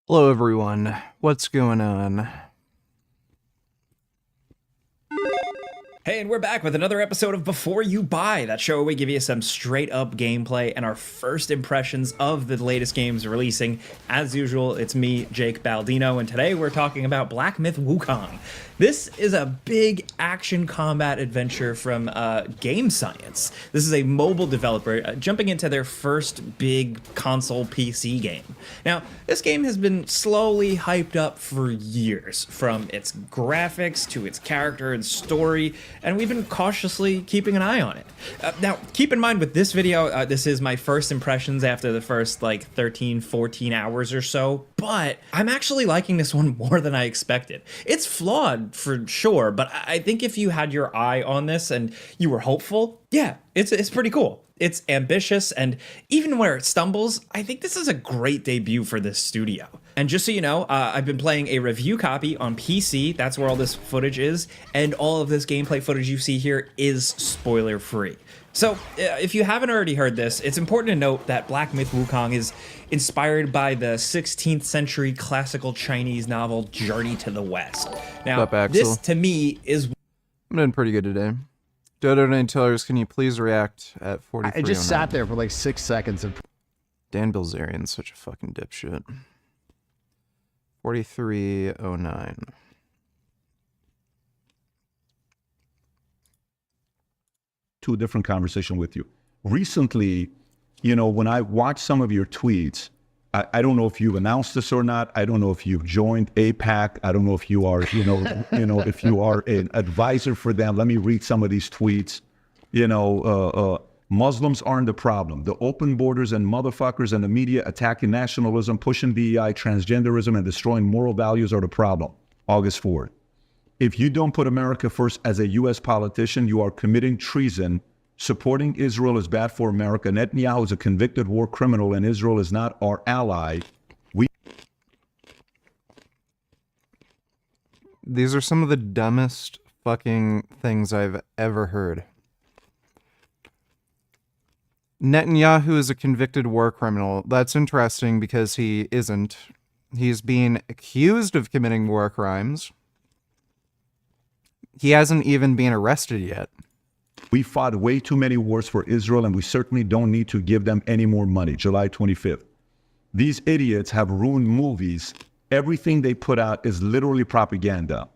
Hello everyone, what's going on? Hey, and we're back with another episode of Before You Buy, that show where we give you some straight up gameplay and our first impressions of the latest games releasing. As usual, it's me, Jake Baldino, and today we're talking about Black Myth Wukong. This is a big action combat adventure from Game Science. This is a mobile developer jumping into their first big console PC game. Now, this game has been slowly hyped up for years, from its graphics to its character and story, and we've been cautiously keeping an eye on it. Now, keep in mind with this video, this is my first impressions after the first 13, 14 hours or so, but I'm actually liking this one more than I expected. It's flawed for sure, but I think if you had your eye on this and you were hopeful, yeah, it's pretty cool. It's ambitious, and even where it stumbles, I think this is a great debut for this studio. And just so you know, I've been playing a review copy on PC, that's where all this footage is, and all of this gameplay footage you see here is spoiler free. So, if you haven't already heard this, it's important to note that Black Myth Wukong is inspired by the 16th century classical Chinese novel Journey to the West. Now, What's up, this Axel? to me is... I'm doing pretty good today. Dodo Nine Tellers, can you please react at 43? I just sat there for like 6 seconds and Dan Bilzerian's such a fucking dipshit. 4309. To a different conversation with you. Recently, when I watch some of your tweets, I don't know if you've announced this or not. I don't know if you've joined APAC. I don't know if you are, if you are an advisor for them. Let me read some of these tweets. Muslims aren't the problem. The open borders and motherfuckers and the media attacking nationalism, pushing DEI, transgenderism, and destroying moral values are the problem. August 4th. If you don't put America first as a U.S. politician, you are committing treason. Supporting Israel is bad for America. Netanyahu is a convicted war criminal, and Israel is not our ally. These are some of the dumbest fucking things I've ever heard. Netanyahu is a convicted war criminal. That's interesting because he isn't. He's being accused of committing war crimes. He hasn't even been arrested yet. We fought way too many wars for Israel, and we certainly don't need to give them any more money. July 25th. These idiots have ruined movies. Everything they put out is literally propaganda.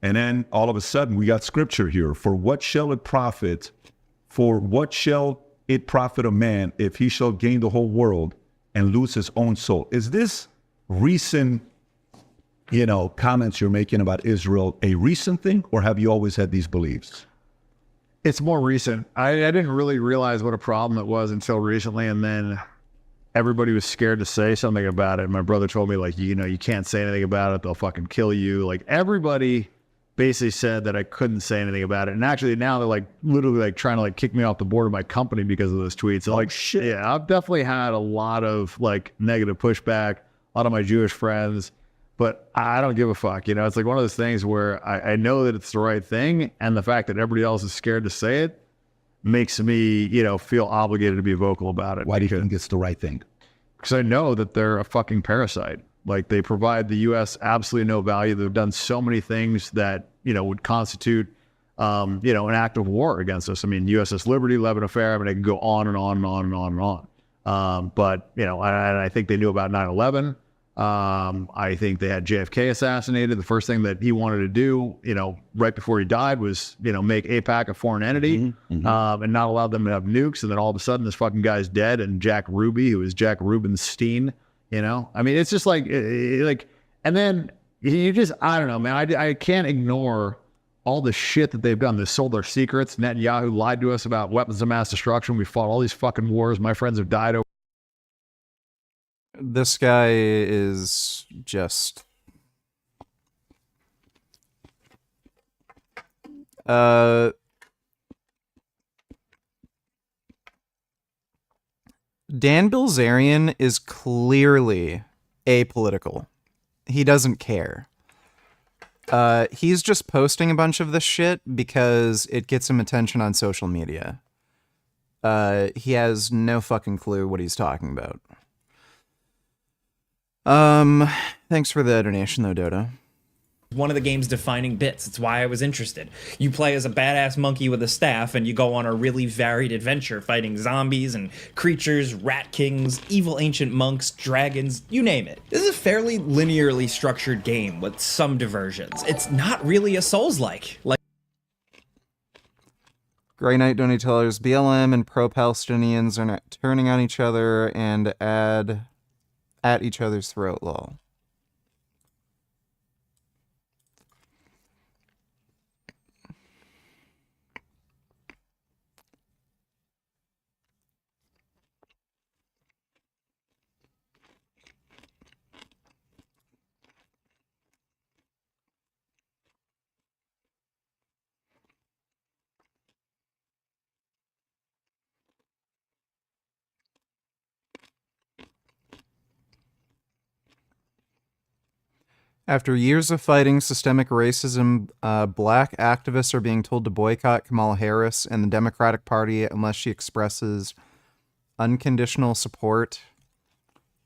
And then all of a sudden, we got scripture here. For what shall it profit? For what shall it profit a man if he shall gain the whole world and lose his own soul? Is this recent, comments you're making about Israel a recent thing, or have you always had these beliefs? it's more recent. I didn't really realize what a problem it was until recently, and then everybody was scared to say something about it. My brother told me, you can't say anything about it, they'll fucking kill you. Everybody basically said that I couldn't say anything about it. And actually now they're literally trying to kick me off the board of my company because of those tweets. So shit. Yeah, I've definitely had a lot of negative pushback, a lot of my Jewish friends, but I don't give a fuck. It's one of those things where I know that it's the right thing. And the fact that everybody else is scared to say it makes me, feel obligated to be vocal about it. Why do you think it's the right thing? Because I know that they're a fucking parasite. They provide the U.S. absolutely no value. They've done so many things that, would constitute, an act of war against us. I mean, USS Liberty, Lebanon Affair, I can go on and on and on and on and on. But, and I think they knew about 9/11. I think they had JFK assassinated. The first thing that he wanted to do, right before he died was, make AIPAC a foreign entity, and not allow them to have nukes. And then all of a sudden this fucking guy's dead. And Jack Ruby, who is Jack Rubenstein, it's just and then you just, I don't know, man, I can't ignore all the shit that they've done. They sold their secrets. Netanyahu lied to us about weapons of mass destruction. We fought all these fucking wars. My friends have died over. This guy is just... Dan Bilzerian is clearly apolitical. He doesn't care. He's just posting a bunch of this shit because it gets him attention on social media. He has no fucking clue what he's talking about. Thanks for the donation, though, Dodo. One of the game's defining bits. It's why I was interested. You play as a badass monkey with a staff, and you go on a really varied adventure fighting zombies and creatures, rat kings, evil ancient monks, dragons, you name it. This is a fairly linearly structured game with some diversions. It's not really a Souls-like. Grey Knight Donatellers, BLM and pro-Palestinians are not turning on each other and at each other's throat, lol. After years of fighting systemic racism, black activists are being told to boycott Kamala Harris and the Democratic Party unless she expresses unconditional support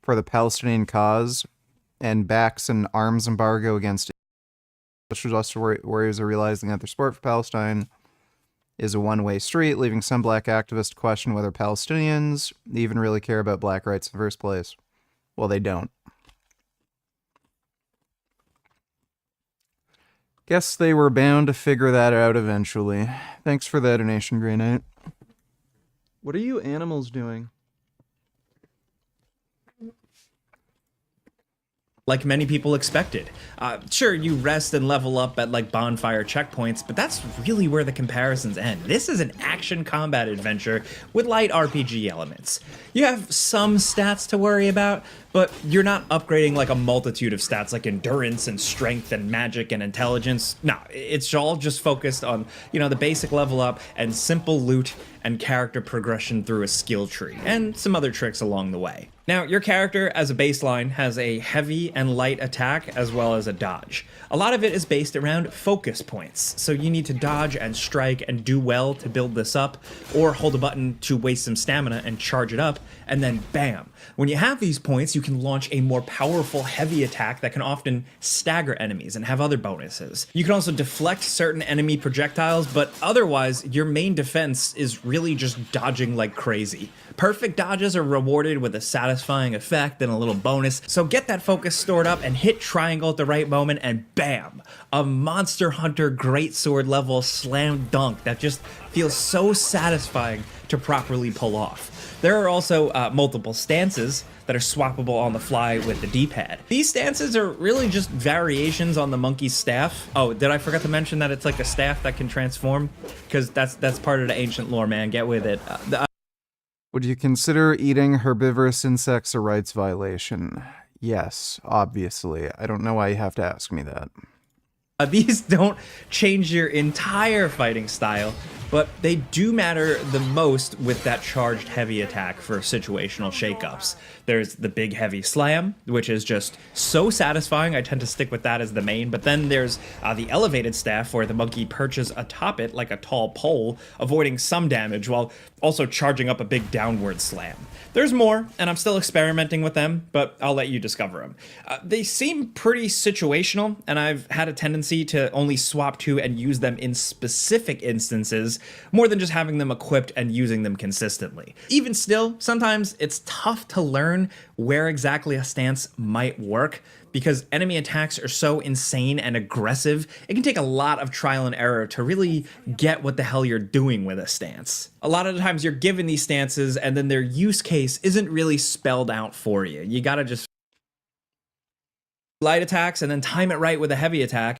for the Palestinian cause and backs an arms embargo against Israel. Warriors are realizing that their support for Palestine is a one-way street, leaving some black activists to question whether Palestinians even really care about black rights in the first place. Well, they don't. Guess they were bound to figure that out eventually. Thanks for that donation, Grey Knight. What are you animals doing? Like many people expected. Sure, you rest and level up at like bonfire checkpoints, but that's really where the comparisons end. This is an action combat adventure with light RPG elements. You have some stats to worry about, but you're not upgrading like a multitude of stats like endurance and strength and magic and intelligence. No, it's all just focused on, you know, the basic level up and simple loot and character progression through a skill tree, and some other tricks along the way. Now, your character, as a baseline, has a heavy and light attack as well as a dodge. A lot of it is based around focus points, so you need to dodge and strike and do well to build this up, or hold a button to waste some stamina and charge it up, and then bam. When you have these points, you can launch a more powerful heavy attack that can often stagger enemies and have other bonuses. You can also deflect certain enemy projectiles, but otherwise, your main defense is really just dodging like crazy. Perfect dodges are rewarded with a satisfying effect and a little bonus, so get that focus stored up and hit triangle at the right moment and bam! A Monster Hunter greatsword level slam dunk that just feels so satisfying to properly pull off. There are also multiple stances that are swappable on the fly with the D-pad. These stances are really just variations on the monkey's staff. Oh, did I forget to mention that it's like a staff that can transform? Because that's part of the ancient lore, man. Get with it. Would you consider eating herbivorous insects a rights violation? Yes, obviously. I don't know why you have to ask me that. These don't change your entire fighting style, but they do matter the most with that charged heavy attack for situational shakeups. There's the big heavy slam, which is just so satisfying. I tend to stick with that as the main, but then there's the elevated staff where the monkey perches atop it like a tall pole, avoiding some damage while also charging up a big downward slam. There's more, and I'm still experimenting with them, but I'll let you discover them. They seem pretty situational, and I've had a tendency to only swap to and use them in specific instances, more than just having them equipped and using them consistently. Even still, sometimes it's tough to learn where exactly a stance might work, because enemy attacks are so insane and aggressive, it can take a lot of trial and error to really get what the hell you're doing with a stance. A lot of the times you're given these stances and then their use case isn't really spelled out for you. You gotta just light attacks and then time it right with a heavy attack.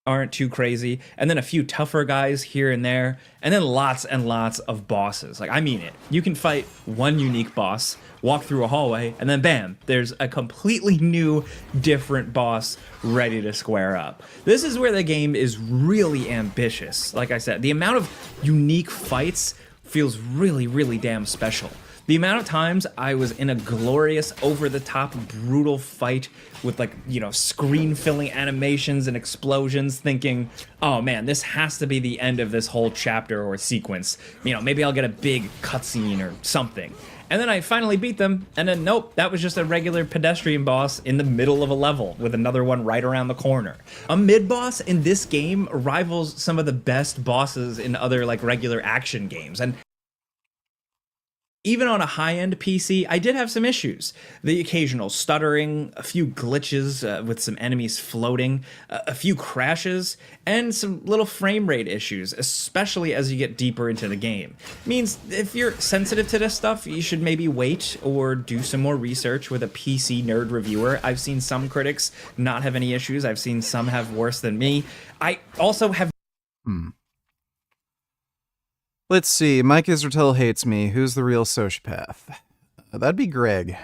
Aren't too crazy, and then a few tougher guys here and there, and then lots and lots of bosses. Like, I mean it. You can fight one unique boss, walk through a hallway, and then bam, there's a completely new, different boss ready to square up. This is where the game is really ambitious. Like I said, the amount of unique fights feels really, really damn special. The amount of times I was in a glorious, over-the-top, brutal fight with, like, you know, screen-filling animations and explosions, thinking, oh man, this has to be the end of this whole chapter or sequence. You know, maybe I'll get a big cutscene or something. And then I finally beat them, and then nope, that was just a regular pedestrian boss in the middle of a level with another one right around the corner. A mid-boss in this game rivals some of the best bosses in other like regular action games, and even on a high-end PC, I did have some issues. The occasional stuttering, a few glitches with some enemies floating, a few crashes, and some little frame rate issues, especially as you get deeper into the game. Means if you're sensitive to this stuff, you should maybe wait or do some more research with a PC nerd reviewer. I've seen some critics not have any issues. I've seen some have worse than me. I also have... Let's see. Mike Israetel hates me. Who's the real sociopath? That'd be Greg.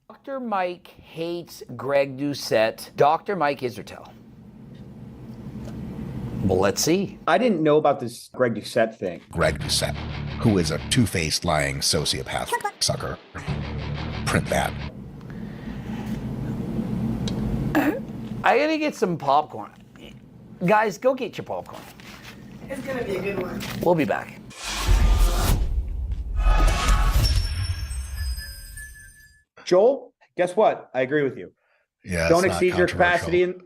Dr. Mike hates Greg Doucette. Dr. Mike Israetel. Well, let's see. I didn't know about this Greg Doucette thing. Greg Doucette, who is a two-faced lying sociopath sucker. Print that. I gotta get some popcorn. Guys, go get your popcorn. It's gonna be a good one. We'll be back. Joel, guess what? I agree with you. Yeah, Don't it's not exceed your controversial. capacity and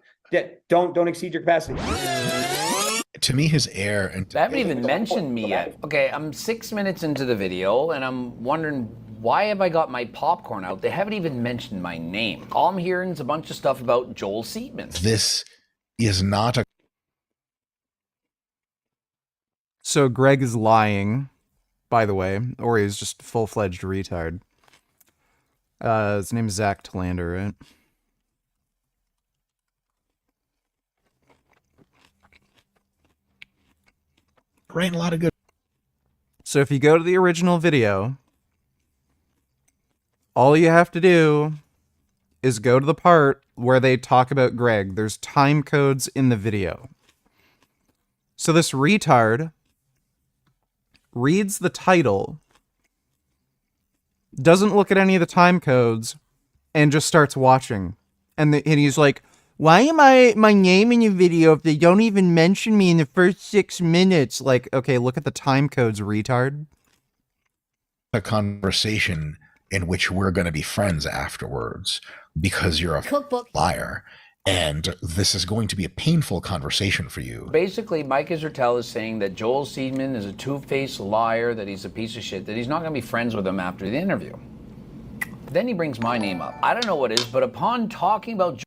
don't exceed your capacity. To me, his air and They haven't even mentioned me yet. Okay, I'm 6 minutes into the video, and I'm wondering, why have I got my popcorn out? They haven't even mentioned my name. All I'm hearing is a bunch of stuff about Joel Seedman. this is not a So Greg is lying, by the way, or he's just full-fledged retard. His name is Zach Tlander, right? a lot of good. So if you go to the original video, all you have to do is go to the part where they talk about Greg. There's time codes in the video. So this retard reads the title, doesn't look at any of the time codes, and just starts watching. And he's like, why am my name in your video if they don't even mention me in the first 6 minutes? Like, okay, look at the time codes, retard. A conversation in which we're going to be friends afterwards because you're a Cookbook. liar. And this is going to be a painful conversation for you. Basically, Mike Israetel is saying that Joel Seedman is a two-faced liar, that he's a piece of shit, that he's not going to be friends with him after the interview. But then he brings my name up. I don't know what it is, but upon talking about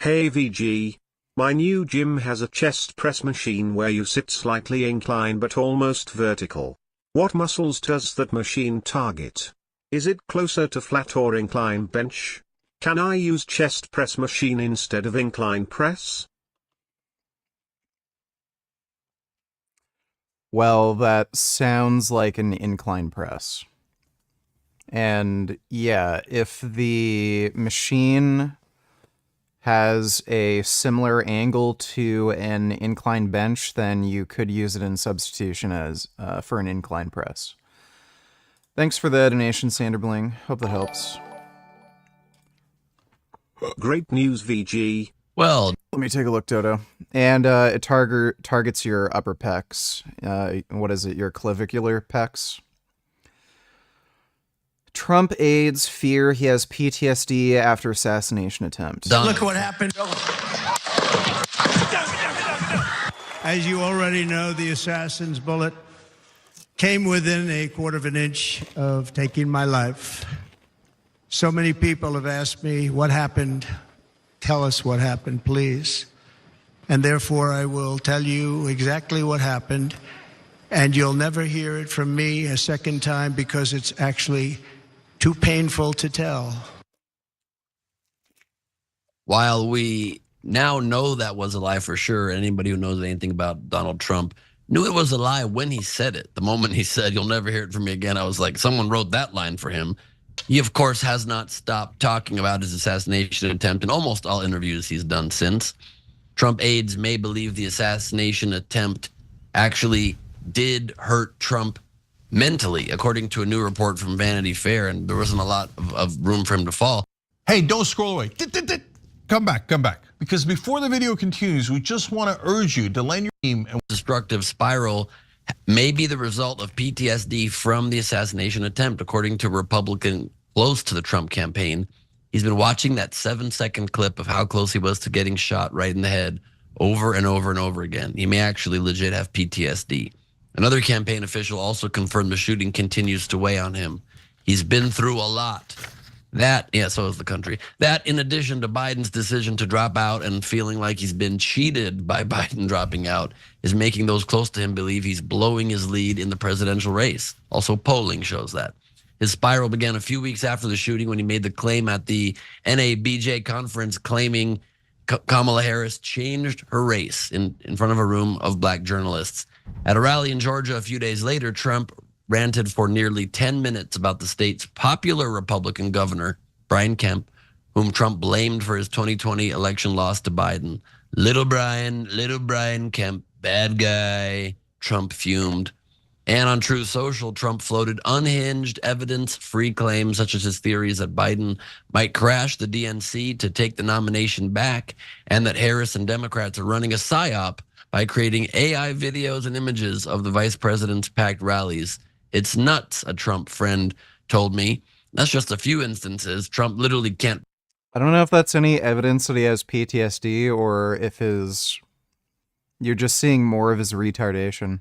Hey VG, my new gym has a chest press machine where you sit slightly inclined but almost vertical. What muscles does that machine target? Is it closer to flat or incline bench? Can I use chest press machine instead of incline press? Well, that sounds like an incline press. And yeah, if the machine has a similar angle to an incline bench, then you could use it in substitution as for an incline press. Thanks for the donation, Sanderbling. Hope that helps. Great news VG. Well, Let me take a look, Dodo. And it targets your upper pecs. What is it? Your clavicular pecs. Trump aides fear he has PTSD after assassination attempt. done. Look what happened. As you already know, the assassin's bullet came within a quarter of an inch of taking my life. So many people have asked me, what happened? Tell us what happened, please. And therefore, I will tell you exactly what happened. And you'll never hear it from me a second time because it's actually too painful to tell. While we now know that was a lie for sure, anybody who knows anything about Donald Trump knew it was a lie when he said it. The moment he said, "You'll never hear it from me again," I was like, someone wrote that line for him. He, of course, has not stopped talking about his assassination attempt in almost all interviews he's done since. Trump aides may believe the assassination attempt actually did hurt Trump mentally, according to a new report from Vanity Fair, and there wasn't a lot of room for him to fall. Hey, don't scroll away. Come back. Because before the video continues, we just want to urge you to lend your team and Destructive spiral may be the result of PTSD from the assassination attempt, according to a Republican close to the Trump campaign. He's been watching that 7-second clip of how close he was to getting shot right in the head over and over and over again. He may actually legit have PTSD. Another campaign official also confirmed the shooting continues to weigh on him. He's been through a lot. So is the country. That, in addition to Biden's decision to drop out and feeling like he's been cheated by Biden dropping out, is making those close to him believe he's blowing his lead in the presidential race. Also, polling shows that. His spiral began a few weeks after the shooting when he made the claim at the NABJ conference claiming Kamala Harris changed her race in front of a room of black journalists. At a rally in Georgia a few days later, Trump ranted for nearly 10 minutes about the state's popular Republican governor, Brian Kemp, whom Trump blamed for his 2020 election loss to Biden. Little Brian Kemp, bad guy, Trump fumed. And on Truth Social, Trump floated unhinged, evidence-free claims such as his theories that Biden might crash the DNC to take the nomination back, and that Harris and Democrats are running a psyop by creating AI videos and images of the vice president's packed rallies. It's nuts, a Trump friend told me. That's just a few instances. Trump literally can't. I don't know if that's any evidence that he has PTSD or if you're just seeing more of his retardation.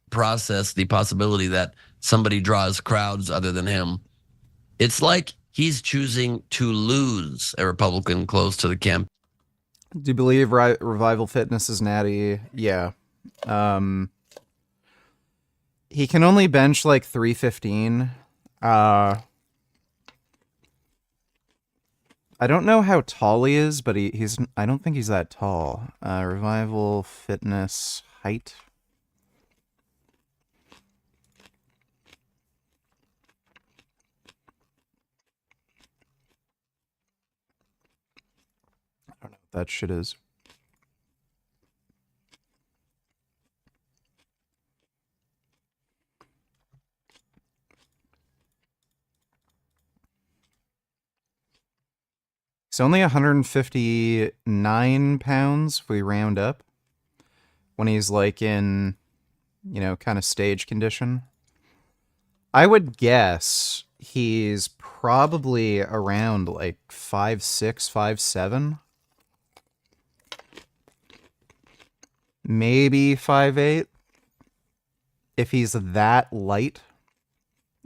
Process the possibility that somebody draws crowds other than him. It's like he's choosing to lose, a Republican close to the camp. Do you believe Revival Fitness is natty? Yeah. He can only bench like 315. I don't know how tall he is, but he's I don't think he's that tall. Revival Fitness height. I don't know what that shit is. He's only 159 pounds if we round up. When he's like in, kind of stage condition. I would guess he's probably around like 5'6", 5'7". Maybe 5'8". If he's that light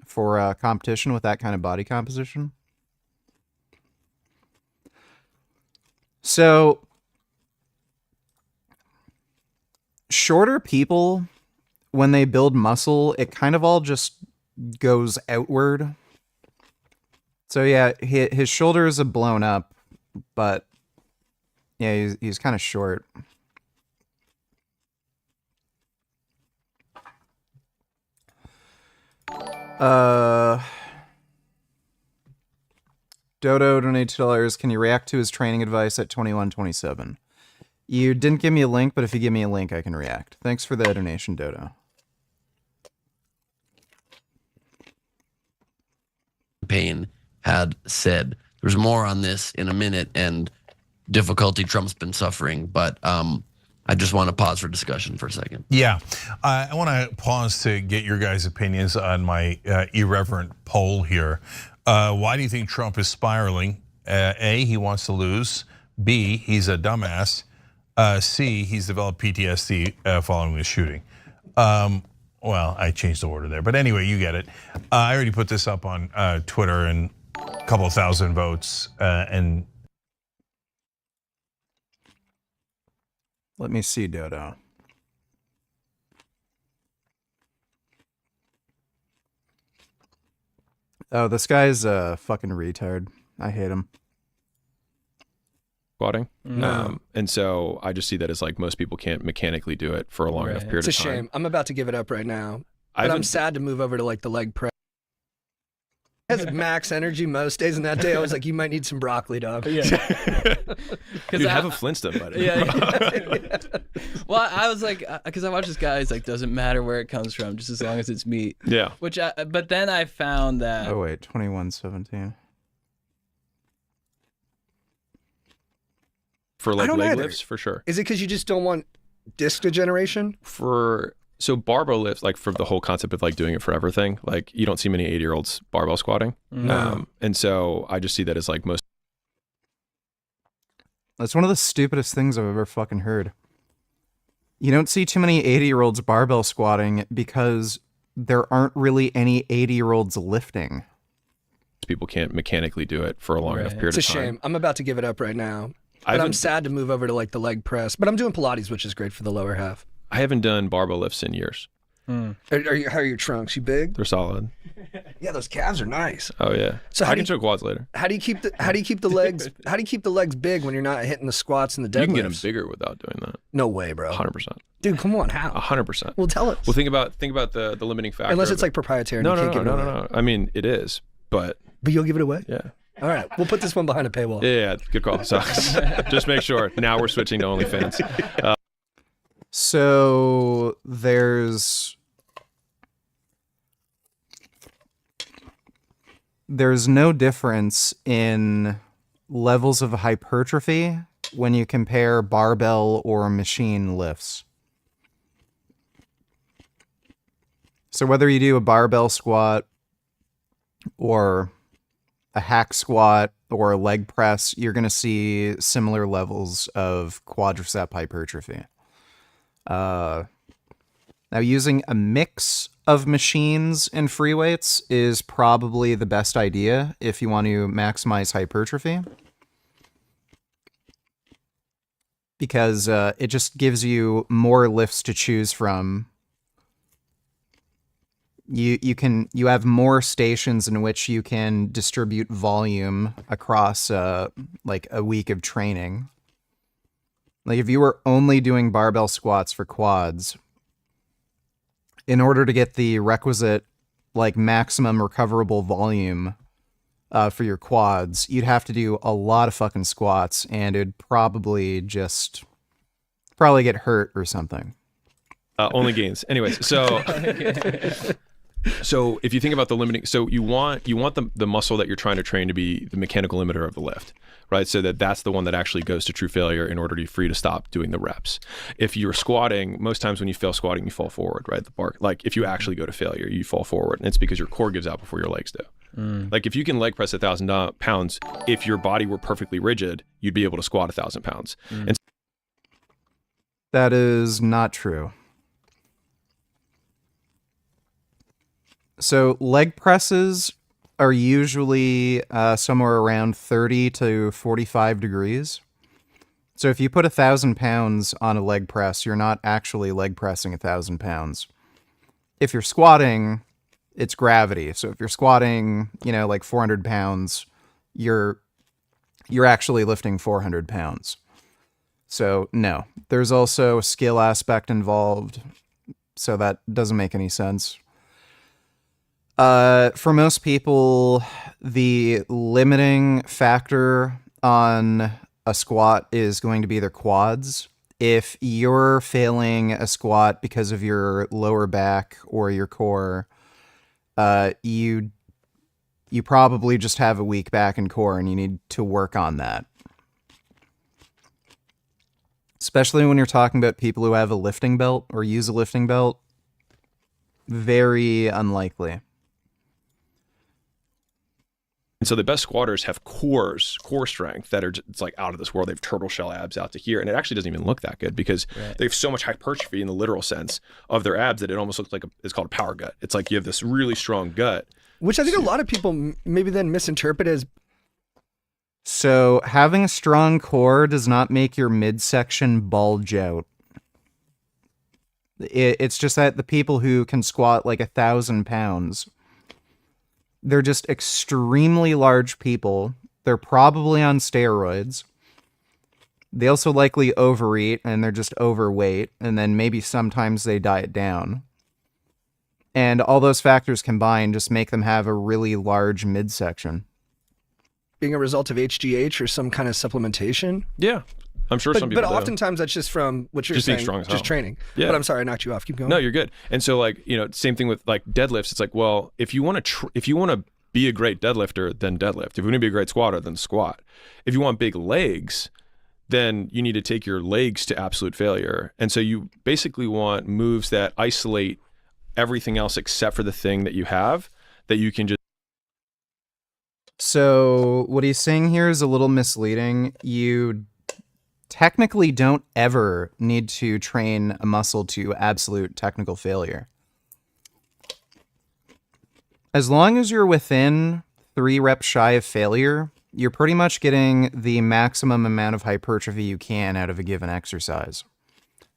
for a competition with that kind of body composition. So, shorter people, when they build muscle, it kind of all just goes outward. So yeah, his shoulders are blown up, but yeah, he's kind of short. Dodo donated $2. Can you react to his training advice at 2127? You didn't give me a link, but if you give me a link, I can react. Thanks for the donation, Dodo. Campaign had said. There's more on this in a minute and difficulty Trump's been suffering, but I just want to pause for discussion for a second. Yeah, I want to pause to get your guys' opinions on my irreverent poll here. Why do you think Trump is spiraling? A, he wants to lose. B, he's a dumbass. C, he's developed PTSD following the shooting. Well, I changed the order there, but anyway, you get it. I already put this up on Twitter and a couple of thousand votes. And let me see, Dodo. Oh, this guy's a fucking retard. I hate him. Squatting. And so I just see that as like most people can't mechanically do it for a long enough period of time. It's a shame. I'm about to give it up right now. But I'm sad to move over to like the leg press. It has max energy most days, and that day I was like, you might need some broccoli, dog. Yeah. Dude, have a Flintstone, buddy. Yeah. Well, I was like, because I watch this guy, it's like, doesn't matter where it comes from, just as long as it's meat. Yeah. But then I found that. Oh, wait, 2117. For like leg lifts, for sure. Is it because you just don't want disc degeneration? For So barbell lifts, like for the whole concept of like doing it forever thing, like you don't see many 80-year-olds barbell squatting. No. And so I just see that as like most. That's one of the stupidest things I've ever fucking heard. You don't see too many 80-year-olds barbell squatting because there aren't really any 80-year-olds lifting. People can't mechanically do it for a long enough period of time. It's a shame. I'm about to give it up right now. But I'm sad to move over to like the leg press. But I'm doing Pilates, which is great for the lower half. I haven't done barbell lifts in years. How are your trunks? You big? They're solid. Yeah, those calves are nice. Oh yeah. So I can show quads later. How do you keep the legs big when you're not hitting the squats and the deadlifts? You can get them bigger without doing that. No way, bro. 100%. Dude, come on, how? 100%. Well, tell us. Well, think about the limiting factor. Unless it's like proprietary. No, and you no, can't no, give no, it away. no. I mean, it is, but you'll give it away. Yeah. All right, we'll put this one behind a paywall. Yeah, good call. Sucks. Just make sure. Now we're switching to OnlyFans. So there's no difference in levels of hypertrophy when you compare barbell or machine lifts. So whether you do a barbell squat or a hack squat or a leg press, you're going to see similar levels of quadricep hypertrophy. Now, using a mix of machines and free weights is probably the best idea if you want to maximize hypertrophy, because it just gives you more lifts to choose from. You have more stations in which you can distribute volume across like a week of training. Like if you were only doing barbell squats for quads, in order to get the requisite like maximum recoverable volume for your quads, you'd have to do a lot of fucking squats, and it'd probably get hurt or something. Only gains. Anyways, so so if you think about the limiting, so you want the muscle that you're trying to train to be the mechanical limiter of the lift, right? So that's the one that actually goes to true failure in order to be free to stop doing the reps. If you're squatting, most times when you fail squatting, you fall forward, right? Like if you actually go to failure, you fall forward, and it's because your core gives out before your legs do. Like if you can leg press 1,000 pounds, if your body were perfectly rigid, you'd be able to squat 1,000 pounds. And that is not true. So leg presses are usually somewhere around 30 to 45 degrees. So if you put 1,000 pounds on a leg press, you're not actually leg pressing 1,000 pounds. If you're squatting, it's gravity. So if you're squatting, like 400 pounds, you're actually lifting 400 pounds. So no, there's also a skill aspect involved. So that doesn't make any sense. For most people, the limiting factor on a squat is going to be their quads. If you're failing a squat because of your lower back or your core, you probably just have a weak back and core, and you need to work on that. Especially when you're talking about people who have a lifting belt or use a lifting belt. Very unlikely. so the best squatters have core strength that are it's like out of this world. They have turtle shell abs out to here, and it actually doesn't even look that good because they have so much hypertrophy in the literal sense of their abs that it almost looks like it's called a power gut. It's like you have this really strong gut, which I think a lot of people maybe then misinterpret as. So having a strong core does not make your midsection bulge out. It's just that the people who can squat like 1,000 pounds, they're just extremely large people. They're probably on steroids. They also likely overeat and they're just overweight. And then maybe sometimes they diet down. And all those factors combined just make them have a really large midsection. Being a result of HGH or some kind of supplementation? Yeah. I'm sure some people But do. oftentimes that's just from what you're just saying, being strong as just hell. training. Yeah. But I'm sorry, I knocked you off. Keep going. No, you're good. And so like, same thing with like deadlifts. It's like, well, if you want to be a great deadlifter, then deadlift. If you want to be a great squatter, then squat. If you want big legs, then you need to take your legs to absolute failure. And so you basically want moves that isolate everything else except for the thing that you have, that you can just. So what he's saying here is a little misleading. You technically don't ever need to train a muscle to absolute technical failure. As long as you're within 3 reps shy of failure, you're pretty much getting the maximum amount of hypertrophy you can out of a given exercise.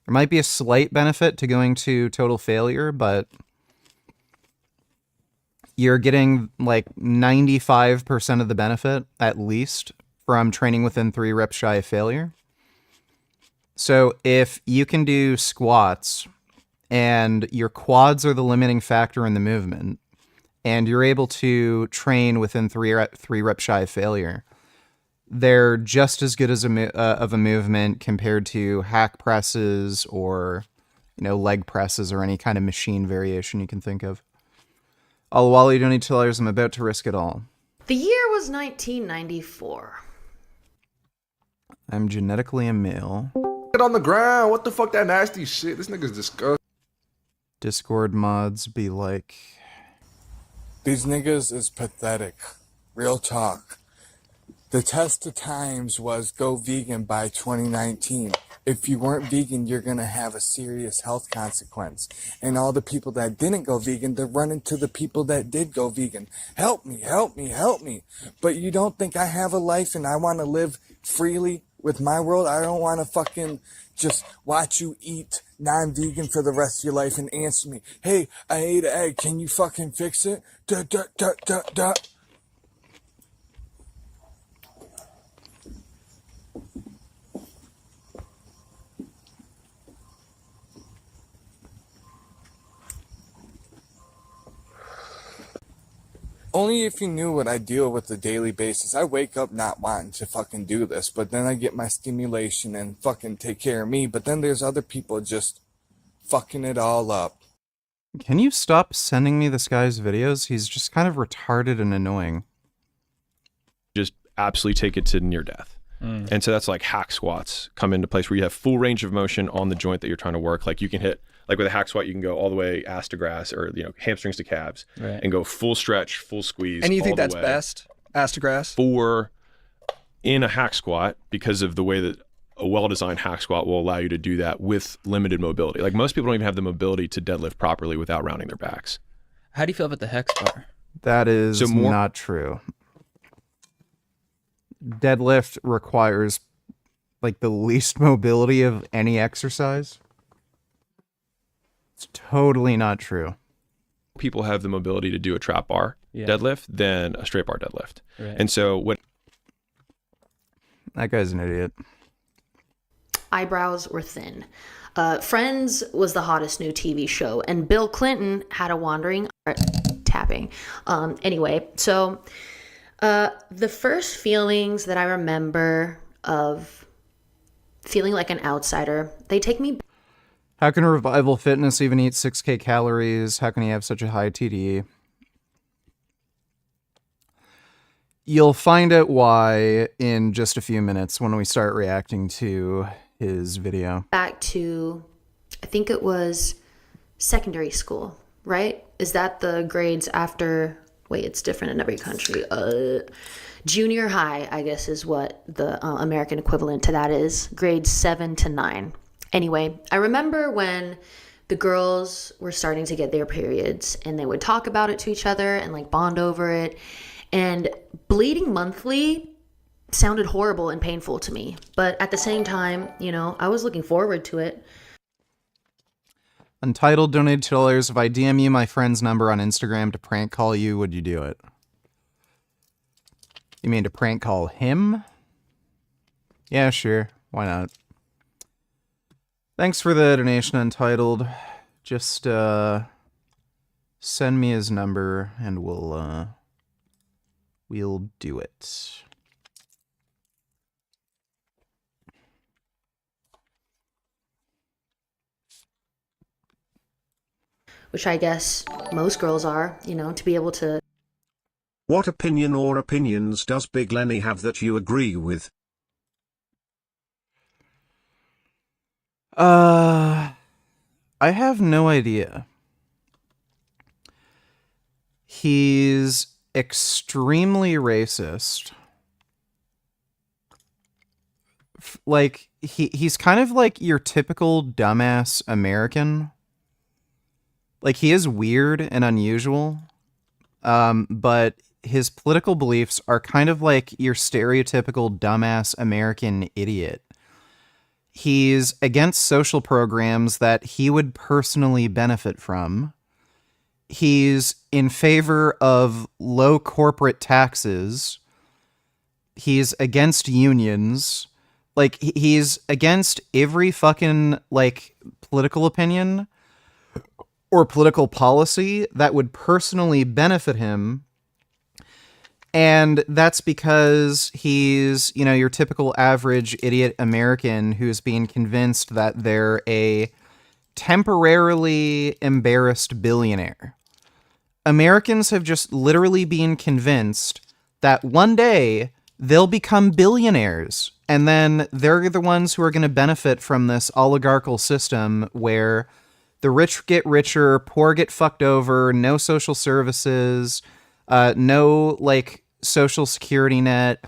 There might be a slight benefit to going to total failure, but you're getting like 95% of the benefit, at least, from training within 3 reps shy of failure. So if you can do squats and your quads are the limiting factor in the movement, and you're able to train within 3 reps shy of failure, they're just as good as of a movement compared to hack presses or, leg presses or any kind of machine variation you can think of. Alawali, don't need $2. I'm about to risk it all. The year was 1994. I'm genetically a male. Get on the ground. What the fuck, that nasty shit? This nigga's disgusting. Discord mods be like... These niggas is pathetic. Real talk. The test of times was go vegan by 2019. If you weren't vegan, you're going to have a serious health consequence. And all the people that didn't go vegan, they're running to the people that did go vegan. Help me, help me, help me. But you don't think I have a life and I want to live freely with my world? I don't want to fucking just watch you eat non-vegan for the rest of your life and answer me, hey, I ate an egg, can you fucking fix it? Duh, duh, duh, duh, duh. Only if you knew what I deal with on a daily basis. I wake up not wanting to fucking do this, but then I get my stimulation and fucking take care of me, but then there's other people just fucking it all up. Can you stop sending me this guy's videos? He's just kind of retarded and annoying. Just absolutely take it to near death. And so that's like hack squats come into place where you have full range of motion on the joint that you're trying to work. Like you can hit, like with a hack squat, you can go all the way ass to grass or, hamstrings to calves and go full stretch, full squeeze. And you think all the that's way. best? Ass to grass? For in a hack squat, because of the way that a well-designed hack squat will allow you to do that with limited mobility. Like most people don't even have the mobility to deadlift properly without rounding their backs. How do you feel about the hex bar? That is not true. Deadlift requires like the least mobility of any exercise. It's totally not true. People have the mobility to do a trap bar deadlift than a straight bar deadlift. Right. And so what... That guy's an idiot. Eyebrows were thin. Friends was the hottest new TV show, and Bill Clinton had a wandering tapping. Anyway, so the first feelings that I remember of feeling like an outsider, they take me. How can Revival Fitness even eat 6K calories? How can he have such a high TDE? You'll find out why in just a few minutes when we start reacting to his video. Back to, I think it was secondary school, right? Is that the grades after, wait, it's different in every country. Junior high, I guess, is what the American equivalent to that is. Grades 7 to 9. Anyway, I remember when the girls were starting to get their periods and they would talk about it to each other and like bond over it. And bleeding monthly sounded horrible and painful to me. But at the same time, I was looking forward to it. Untitled donated $2. If I DM you my friend's number on Instagram to prank call you, would you do it? You mean to prank call him? Yeah, sure. Why not? Thanks for the donation, Untitled. Just send me his number and we'll do it. Which I guess most girls are, to be able to. What opinion or opinions does Big Lenny have that you agree with? I have no idea. He's extremely racist. Like he's kind of like your typical dumbass American. Like he is weird and unusual. But his political beliefs are kind of like your stereotypical dumbass American idiot. He's against social programs that he would personally benefit from. He's in favor of low corporate taxes. He's against unions. Like, he's against every fucking, like, political opinion or political policy that would personally benefit him. And that's because he's, you know, your typical average idiot American who's being convinced that they're a temporarily embarrassed billionaire. Americans have just literally been convinced that one day they'll become billionaires, and then they're the ones who are going to benefit from this oligarchical system where the rich get richer, poor get fucked over, no social services, no, like, social security net,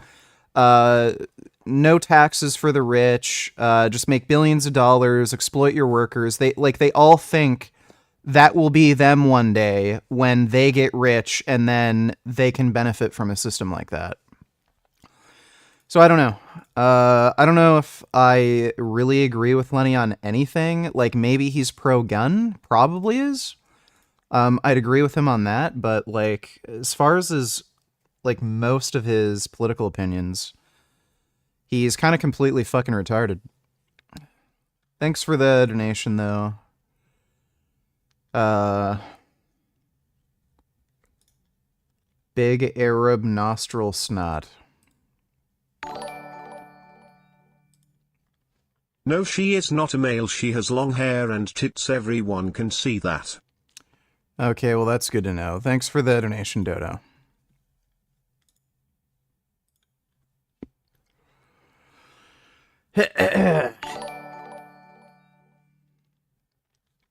no taxes for the rich, just make billions of dollars, exploit your workers. They all think that will be them one day when they get rich, and then they can benefit from a system like that. So I don't know. I don't know if I really agree with Lenny on anything. Like, maybe he's pro-gun, probably is. I'd agree with him on that, but, like, as far as his, like, most of his political opinions, he's kind of completely fucking retarded. Thanks for the donation, though. Big Arab nostril snot. No, she is not a male. She has long hair and tits. Everyone can see that. Okay, well, that's good to know. Thanks for the donation, Dodo.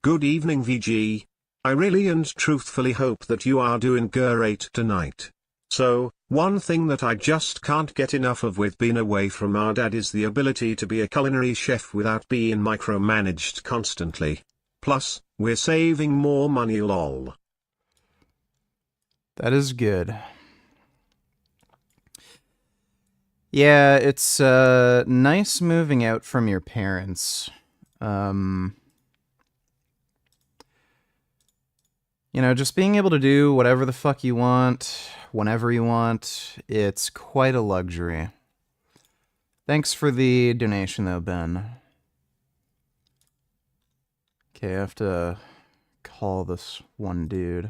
Good evening, VG. I really and truthfully hope that you are doing great tonight. So, one thing that I just can't get enough of with being away from our dad is the ability to be a culinary chef without being micromanaged constantly. Plus, we're saving more money, lol. That is good. Yeah, it's nice moving out from your parents. You know, just being able to do whatever the fuck you want, whenever you want, it's quite a luxury. Thanks for the donation, though, Ben. Okay, I have to call this one dude.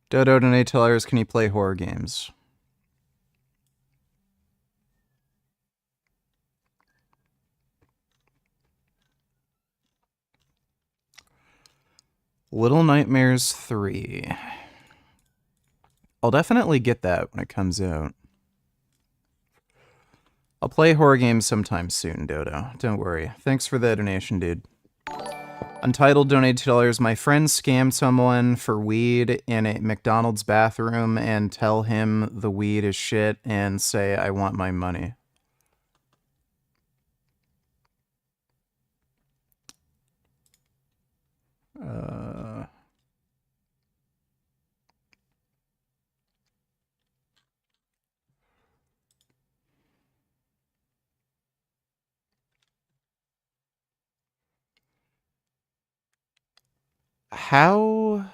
Dodo donate tellers, can you play horror games? Little Nightmares 3. I'll definitely get that when it comes out. I'll play horror games sometime soon, Dodo. Don't worry. Thanks for the donation, dude. Untitled donated $2. My friend scammed someone for weed in a McDonald's bathroom and tell him the weed is shit and say, I want my money. How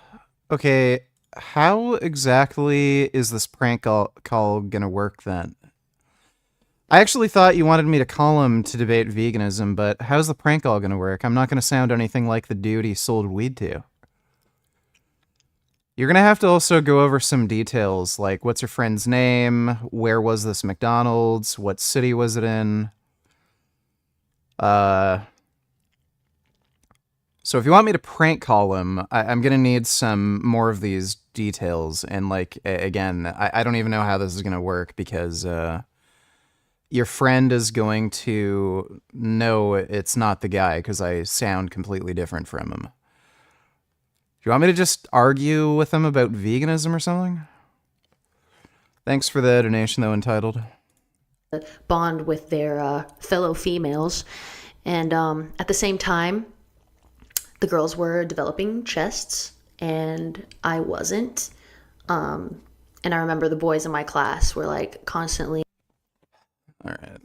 exactly is this prank call gonna work then? I actually thought you wanted me to call him to debate veganism, but how's the prank call gonna work? I'm not gonna sound anything like the dude he sold weed to. You're gonna have to also go over some details, like what's your friend's name, where was this McDonald's, what city was it in? So if you want me to prank call him, I'm gonna need some more of these details, and like, again, I don't even know how this is gonna work because, your friend is going to know it's not the guy because I sound completely different from him. Do you want me to just argue with him about veganism or something? Thanks for the donation, though, Entitled. Bond with their fellow females. And at the same time, the girls were developing chests, and I wasn't. And I remember the boys in my class were like constantly. All right.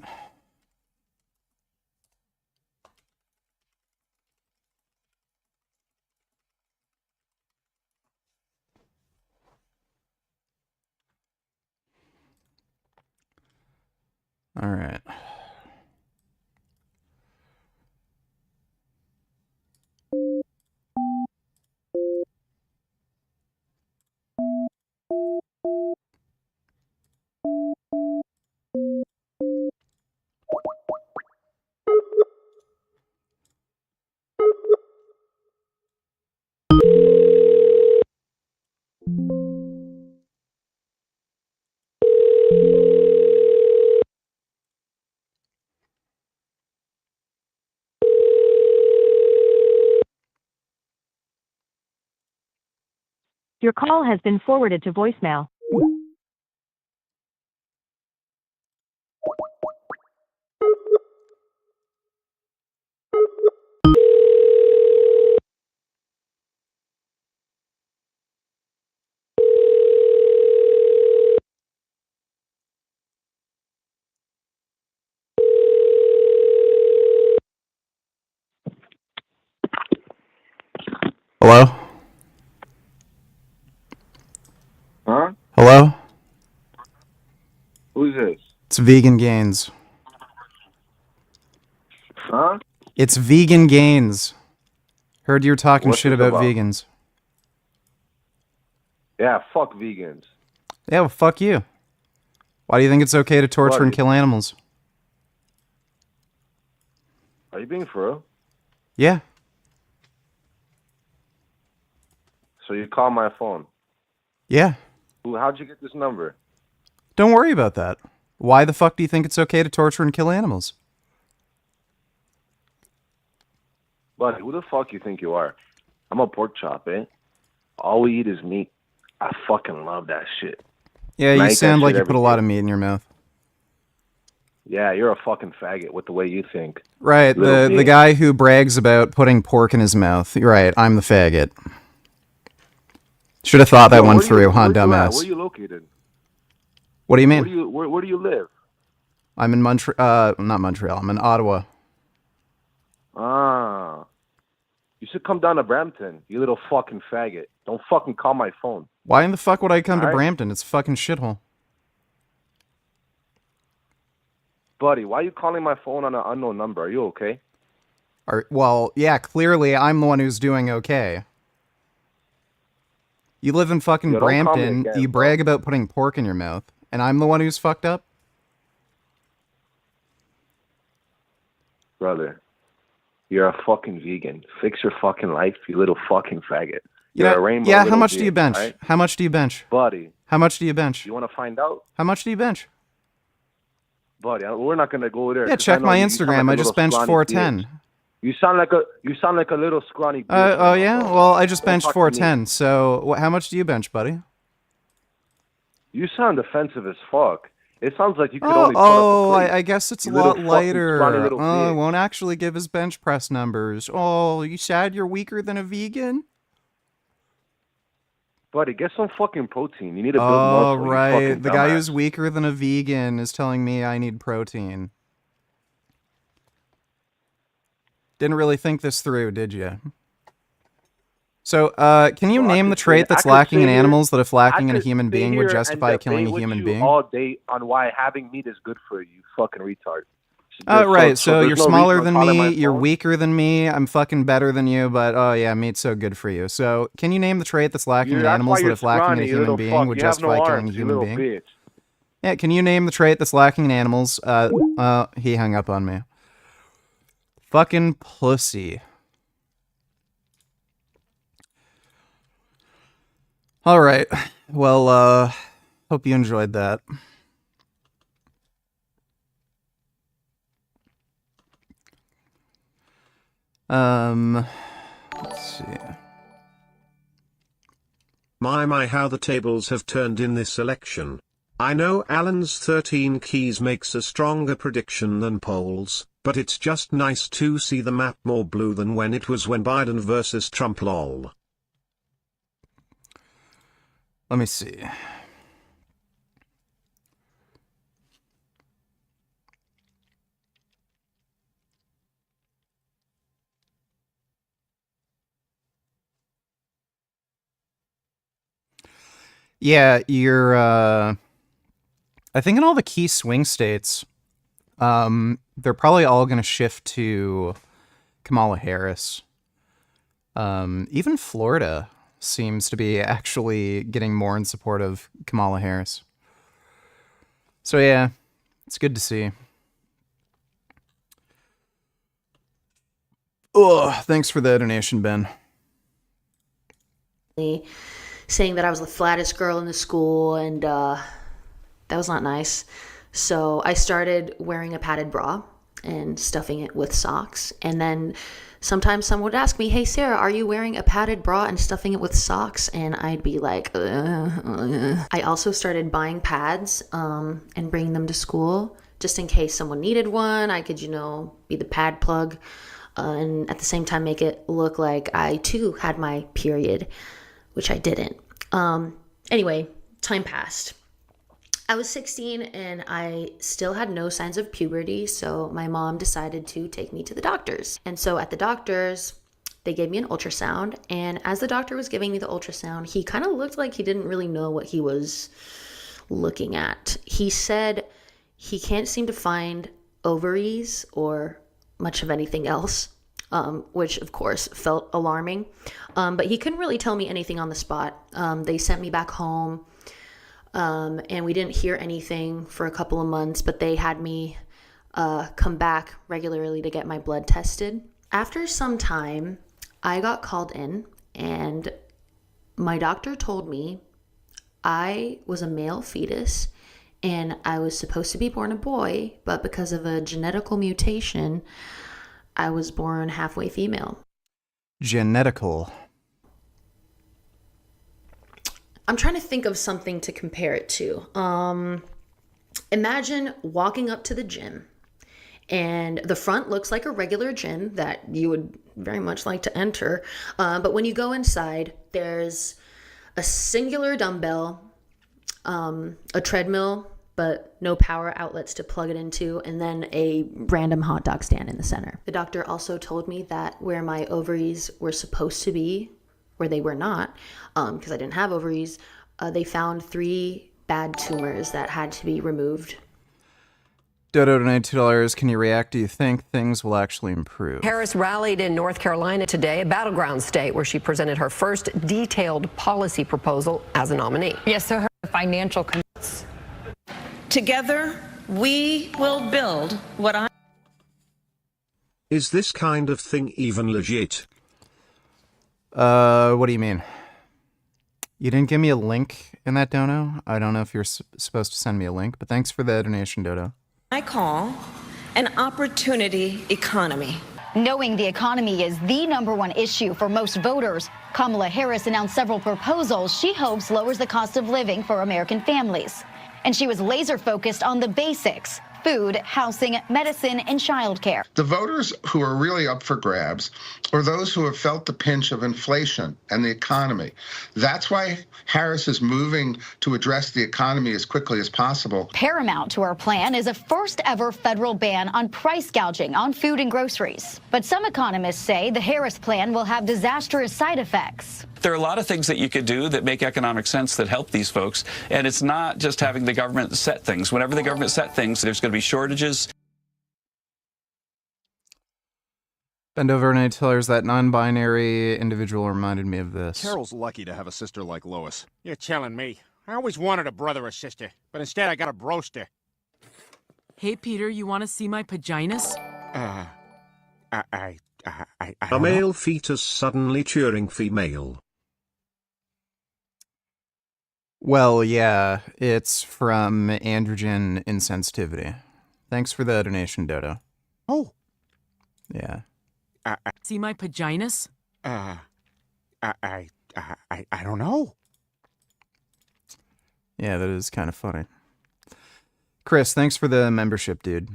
All right. Your call has been forwarded to voicemail. Hello? Huh? Hello? Who's this? It's Vegan Gains. Huh? It's Vegan Gains. Heard you were talking What's shit this about about? vegans. Yeah, fuck vegans. Yeah, well, fuck you. Why do you think it's okay to torture and Buddy. kill animals? Are you being for real? Yeah. So you call my phone. Yeah. How'd you get this number? Don't worry about that. Why the fuck do you think it's okay to torture and kill animals? Buddy, who the fuck you think you are? I'm a pork chop, eh? All we eat is meat. I fucking love that shit. Yeah, And I you eat that sound like shit you every put a lot day. of meat in your mouth. Yeah, you're a fucking faggot with the way you think. Right, Little the bitch. guy who brags about putting pork in his mouth. You're right, I'm the faggot. Should have thought that Yo, one where do you- through, huh, where you at? dumbass? Where are you located? What do you mean? Where do you live? I'm in Montreal, not Montreal, I'm in Ottawa. Ah. You should come down to Brampton, you little fucking faggot. Don't fucking call my phone. Why in the fuck would I come to Alright. Brampton? It's a fucking shithole. Buddy, why are you calling my phone on an unknown number? Are you okay? Well, yeah, clearly I'm the one who's doing okay. You live in fucking Yo, don't call me Brampton, again, you brag about putting pork in your mouth, and I'm the one who's fucked up? Brother, you're a fucking vegan. Fix your fucking life, you little fucking faggot. You You're know- a rainbow yeah, how little much do you bitch, bench? alright? How much do you bench? Buddy, How much do you bench? you want to find out? How much do you bench? Buddy, we're not going to go there. Yeah, 'cause check I know my you sound Instagram. like I a just little benched scrawny 410. bitch. You sound like a little scrawny bitch. Oh yeah? Well, I just Don't benched talk to me. 410. So, how much do you bench, buddy? You sound offensive as fuck. It sounds like you could Oh, only put up a plate. I guess it's a You little lot fucking lighter. scrawny little Oh, it bitch. won't actually give his bench press numbers. Oh, you sad you're weaker than a vegan? Buddy, get some fucking protein. You need to build Oh, muscle. you right. fucking The guy dumbass. who's weaker than a vegan is telling me I need protein. Didn't really think this through, did you? So, can you Bro, I name could the trait sit- I that's could lacking sit in here- animals that if lacking in a could human sit being would here and justify killing debate a with human you being? all day on why having meat is good for you, fucking retard. Oh, right. So there's you're no smaller reason than I'm calling me, my you're phone. weaker than me, I'm fucking better than you, but oh yeah, meat's so good for you. So can you name the trait that's lacking in That's animals why that you're if lacking in scrawny, a you human little being fuck. would You have no justify killing a arms, you human little being? bitch. Yeah, can you name the trait that's lacking in animals? He hung up on me. Fucking pussy. All right. Well, hope you enjoyed that. Let's see. My, how the tables have turned in this election. I know Alan's 13 keys makes a stronger prediction than polls, but it's just nice to see the map more blue than when Biden versus Trump lol. Let me see. Yeah, you're I think in all the key swing states, they're probably all going to shift to Kamala Harris. Even Florida seems to be actually getting more in support of Kamala Harris. So yeah, it's good to see. Oh, thanks for the donation, Ben. Saying that I was the flattest girl in the school, and that was not nice. So I started wearing a padded bra and stuffing it with socks. And then sometimes someone would ask me, "Hey, Sarah, are you wearing a padded bra and stuffing it with socks?" And I'd be like, I also started buying pads and bringing them to school just in case someone needed one. I could, be the pad plug and at the same time make it look like I too had my period, which I didn't. Anyway, time passed. I was 16 and I still had no signs of puberty, so my mom decided to take me to the doctors. And so at the doctors, they gave me an ultrasound, and as the doctor was giving me the ultrasound, he kind of looked like he didn't really know what he was looking at. He said he can't seem to find ovaries or much of anything else. Which of course felt alarming, but he couldn't really tell me anything on the spot. They sent me back home, and we didn't hear anything for a couple of months, but they had me come back regularly to get my blood tested. After some time, I got called in, and my doctor told me I was a male fetus and I was supposed to be born a boy, but because of a genetical mutation, I was born halfway female. Genetical. I'm trying to think of something to compare it to. Imagine walking up to the gym and the front looks like a regular gym that you would very much like to enter. But when you go inside, there's a singular dumbbell, a treadmill, but no power outlets to plug it into, and then a random hot dog stand in the center. The doctor also told me that where my ovaries were supposed to be, where they were not, because I didn't have ovaries, they found 3 bad tumors that had to be removed. Dodo donated $2. Can you react? Do you think things will actually improve? Harris rallied in North Carolina today, a battleground state where she presented her first detailed policy proposal as a nominee. Yes, so her financial commitments. Together, we will build what I... Is this kind of thing even legit? What do you mean? You didn't give me a link in that dono? I don't know if you're supposed to send me a link, but thanks for the donation, Dodo. I call an opportunity economy. Knowing the economy is the #1 issue for most voters, Kamala Harris announced several proposals she hopes lowers the cost of living for American families. And she was laser focused on the basics: food, housing, medicine, and childcare. The voters who are really up for grabs are those who have felt the pinch of inflation and the economy. That's why Harris is moving to address the economy as quickly as possible. Paramount to her plan is a first ever federal ban on price gouging on food and groceries. But some economists say the Harris plan will have disastrous side effects. There are a lot of things that you could do that make economic sense that help these folks. And it's not just having the government set things. Whenever the government set things, there's going to be shortages. Bend over and I tell her that non-binary individual reminded me of this. Carol's lucky to have a sister like Lois. You're telling me. I always wanted a brother or sister, but instead I got a broster. Hey, Peter, you want to see my paginas? A male fetus suddenly cheering female. Well, yeah, it's from androgen insensitivity. Thanks for the donation, Dodo. Oh. Yeah. See my paginas? I don't know. Yeah, that is kind of funny. Chris, thanks for the membership, dude.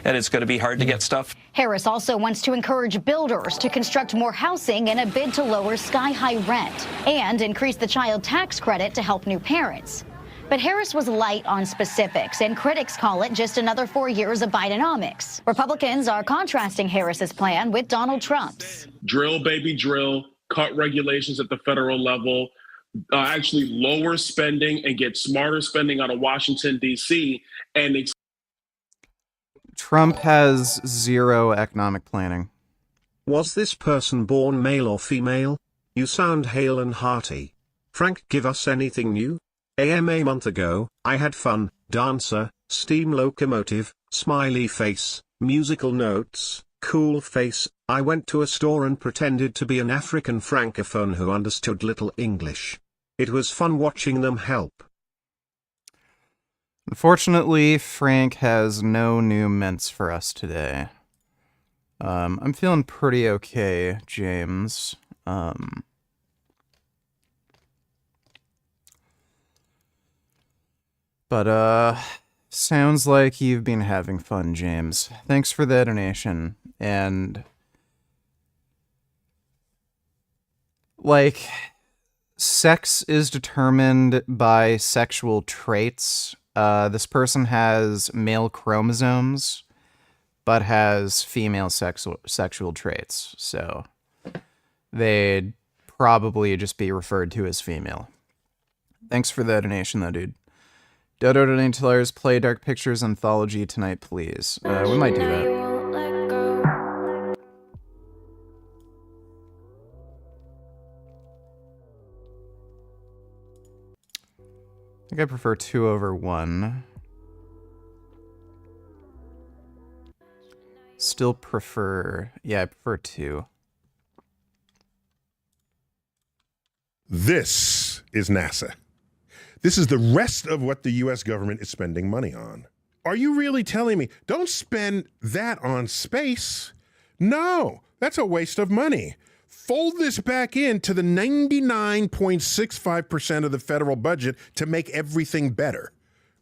And it's going to be hard to get stuff. Harris also wants to encourage builders to construct more housing in a bid to lower sky-high rent and increase the child tax credit to help new parents. But Harris was light on specifics, and critics call it just another 4 years of Bidenomics. Republicans are contrasting Harris's plan with Donald Trump's. Drill, baby, drill, cut regulations at the federal level, actually lower spending and get smarter spending out of Washington, D.C., and Trump has zero economic planning. Was this person born male or female? You sound hale and hearty. Frank, give us anything new? A month ago, I had fun, dancer, steam locomotive, smiley face, musical notes, cool face. I went to a store and pretended to be an African francophone who understood little English. It was fun watching them help. Unfortunately, Frank has no new mints for us today. I'm feeling pretty okay, James. But sounds like you've been having fun, James. Thanks for the donation. And like, sex is determined by sexual traits. This person has male chromosomes, but has female sexual traits. So they'd probably just be referred to as female. Thanks for the donation, though, dude. Dodo Donators, play Dark Pictures Anthology tonight, please. We might do that. I think I prefer 2 over 1. Still prefer... Yeah, I prefer 2. This is NASA. This is the rest of what the U.S. government is spending money on. Are you really telling me, don't spend that on space? No, that's a waste of money. Fold this back into the 99.65% of the federal budget to make everything better.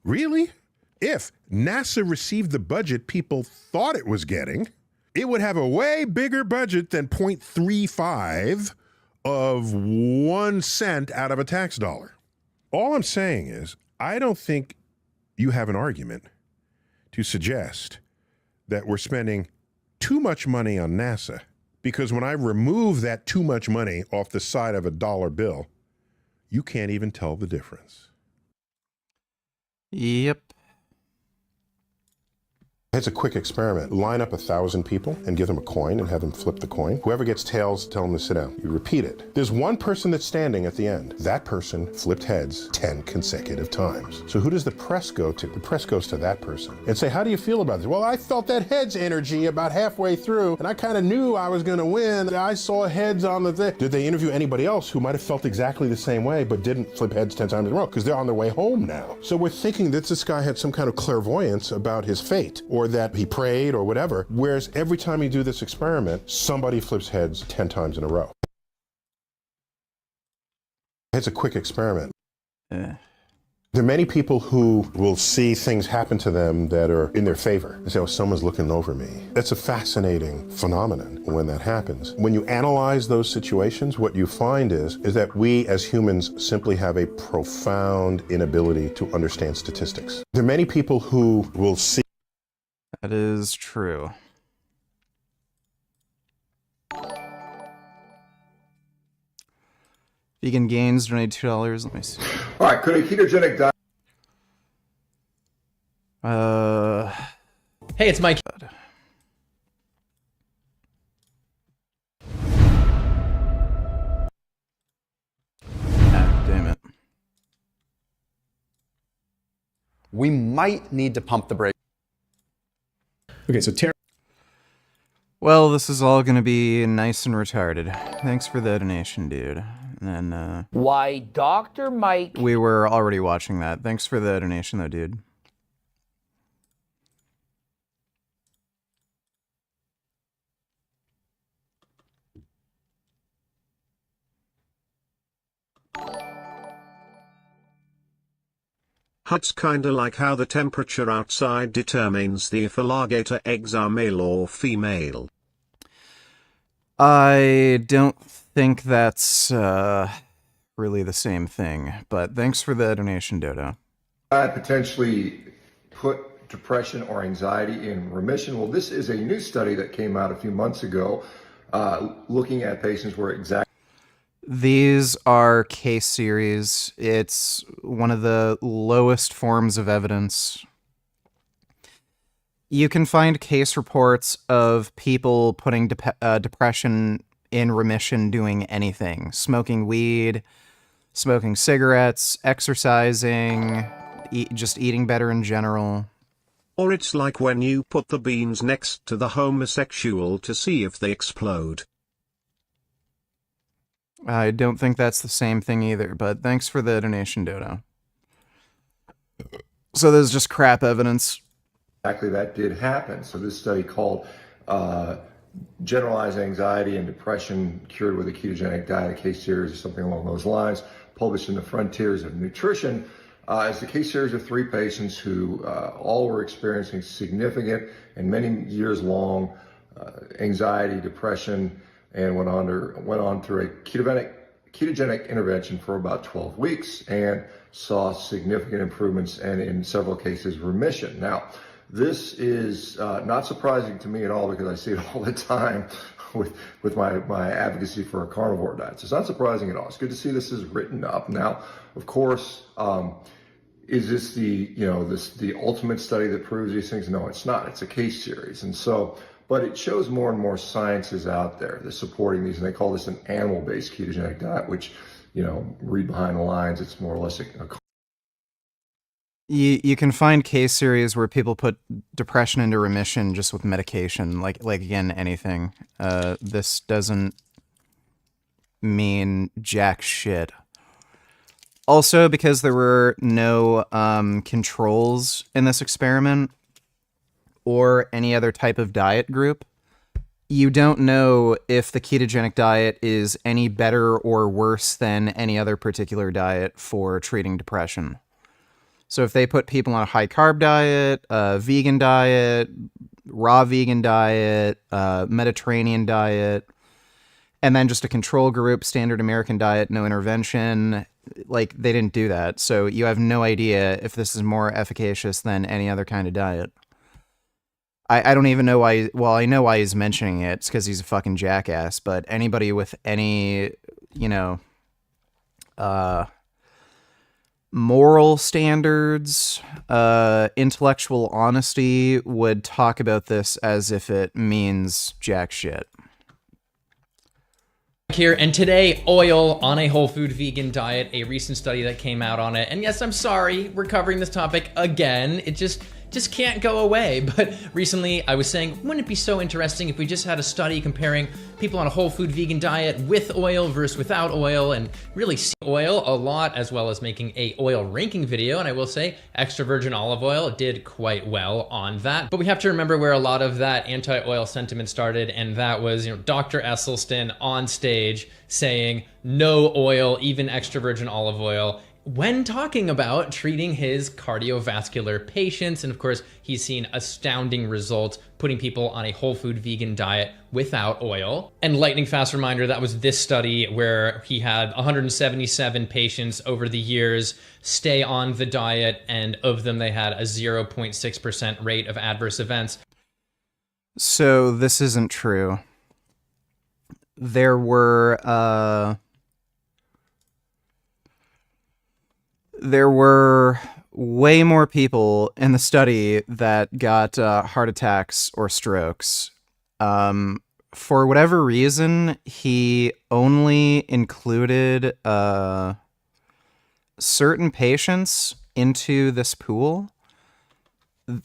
Really? If NASA received the budget people thought it was getting, it would have a way bigger budget than 0.35 of 1 cent out of a tax dollar. All I'm saying is, I don't think you have an argument to suggest that we're spending too much money on NASA, because when I remove that too much money off the side of a dollar bill, you can't even tell the difference. Yep. It's a quick experiment. Line up 1,000 people and give them a coin and have them flip the coin. Whoever gets tails, tell them to sit down. You repeat it. There's one person that's standing at the end. That person flipped heads 10 consecutive times. So who does the press go to? The press goes to that person and say, how do you feel about this? Well, I felt that heads energy about halfway through, and I kind of knew I was going to win. I saw heads on the thing. Did they interview anybody else who might have felt exactly the same way but didn't flip heads 10 times in a row? Because they're on their way home now. So we're thinking that this guy had some kind of clairvoyance about his fate, or that he prayed or whatever, whereas every time you do this experiment, somebody flips heads 10 times in a row. It's a quick experiment. There are many people who will see things happen to them that are in their favor. They say, oh, someone's looking over me. That's a fascinating phenomenon when that happens. When you analyze those situations, what you find is that we as humans simply have a profound inability to understand statistics. There are many people who will see. That is true. Vegan Gains donated $2. Let me see. All right, could a ketogenic diet? Hey, it's Mike. Damn it. We might need to pump the brakes. Okay, so Well, this is all gonna be nice and retarded. Thanks for the donation, dude. And why Dr. Mike... We were already watching that. Thanks for the donation, though, dude. It's kinda like how the temperature outside determines if alligator eggs are male or female. I don't think that's really the same thing, but thanks for the donation, Dodo. Potentially put depression or anxiety in remission. Well, this is a new study that came out a few months ago looking at patients where exactly. These are case series. It's one of the lowest forms of evidence. You can find case reports of people putting depression in remission doing anything. Smoking weed, smoking cigarettes, exercising, just eating better in general. Or it's like when you put the beans next to the homosexual to see if they explode. I don't think that's the same thing either, but thanks for the donation, Dodo. So there's just crap evidence. Exactly, that did happen. So this study called Generalized Anxiety and Depression Cured with a Ketogenic Diet, a case series or something along those lines, published in the Frontiers of Nutrition. It's a case series of 3 patients who all were experiencing significant and many years long anxiety, depression, and went on through a ketogenic intervention for about 12 weeks and saw significant improvements and in several cases remission. Now, this is not surprising to me at all because I see it all the time with my advocacy for a carnivore diet. So it's not surprising at all. It's good to see this is written up. Now, of course, is this the ultimate study that proves these things? No, it's not. It's a case series. And so, but it shows more and more sciences out there that's supporting these, and they call this an animal-based ketogenic diet, which, read behind the lines, it's more or less a You can find case series where people put depression into remission just with medication, like again, anything. This doesn't mean jack shit. Also, because there were no controls in this experiment or any other type of diet group, you don't know if the ketogenic diet is any better or worse than any other particular diet for treating depression. So if they put people on a high-carb diet, a vegan diet, raw vegan diet, Mediterranean diet, and then just a control group, standard American diet, no intervention, they didn't do that. So you have no idea if this is more efficacious than any other kind of diet. I don't even know why. Well, I know why he's mentioning it. It's because he's a fucking jackass. But anybody with any, moral standards, intellectual honesty would talk about this as if it means jack shit. Here, and today, oil on a whole food vegan diet, a recent study that came out on it. And yes, I'm sorry, we're covering this topic again. It just can't go away. But recently I was saying, wouldn't it be so interesting if we just had a study comparing people on a whole food vegan diet with oil versus without oil, and really see oil a lot, as well as making a oil ranking video. And I will say extra virgin olive oil did quite well on that. But we have to remember where a lot of that anti-oil sentiment started, and that was, Dr. Esselstyn on stage saying no oil, even extra virgin olive oil, when talking about treating his cardiovascular patients. And of course, he's seen astounding results putting people on a whole food vegan diet without oil. And lightning fast reminder, that was this study where he had 177 patients over the years stay on the diet, and of them they had a 0.6% rate of adverse events. So this isn't true. There were way more people in the study that got heart attacks or strokes. For whatever reason, he only included certain patients into this pool.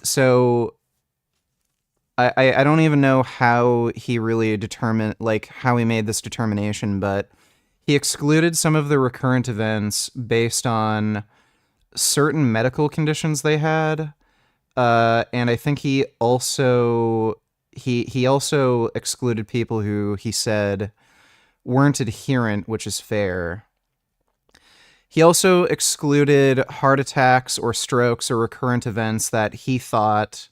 So I don't even know how he really determined, how he made this determination, but He excluded some of the recurrent events based on certain medical conditions they had. And I think he also excluded people who he said weren't adherent, which is fair. He also excluded heart attacks or strokes or recurrent events that he thought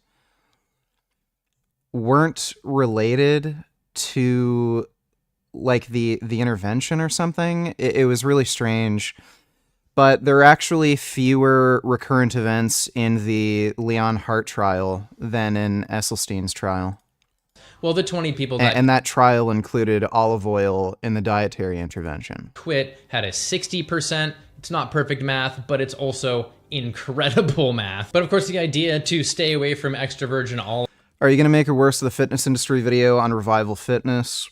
weren't related to like the intervention or something. It was really strange. But there are actually fewer recurrent events in the Leon Hart trial than in Esselstyn's trial. Well, the 20 people that and that trial included olive oil in the dietary intervention. quit had a 60%. It's not perfect math, but it's also incredible math. But of course, the idea to stay away from extra virgin olive. Are you going to make a worse of the fitness industry video on Revival Fitness?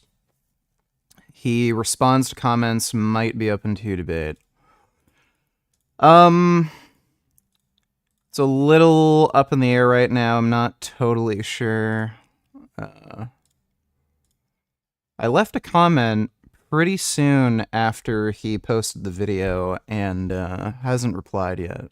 He responds to comments, might be open to debate. It's a little up in the air right now. I'm not totally sure. I left a comment pretty soon after he posted the video and hasn't replied yet.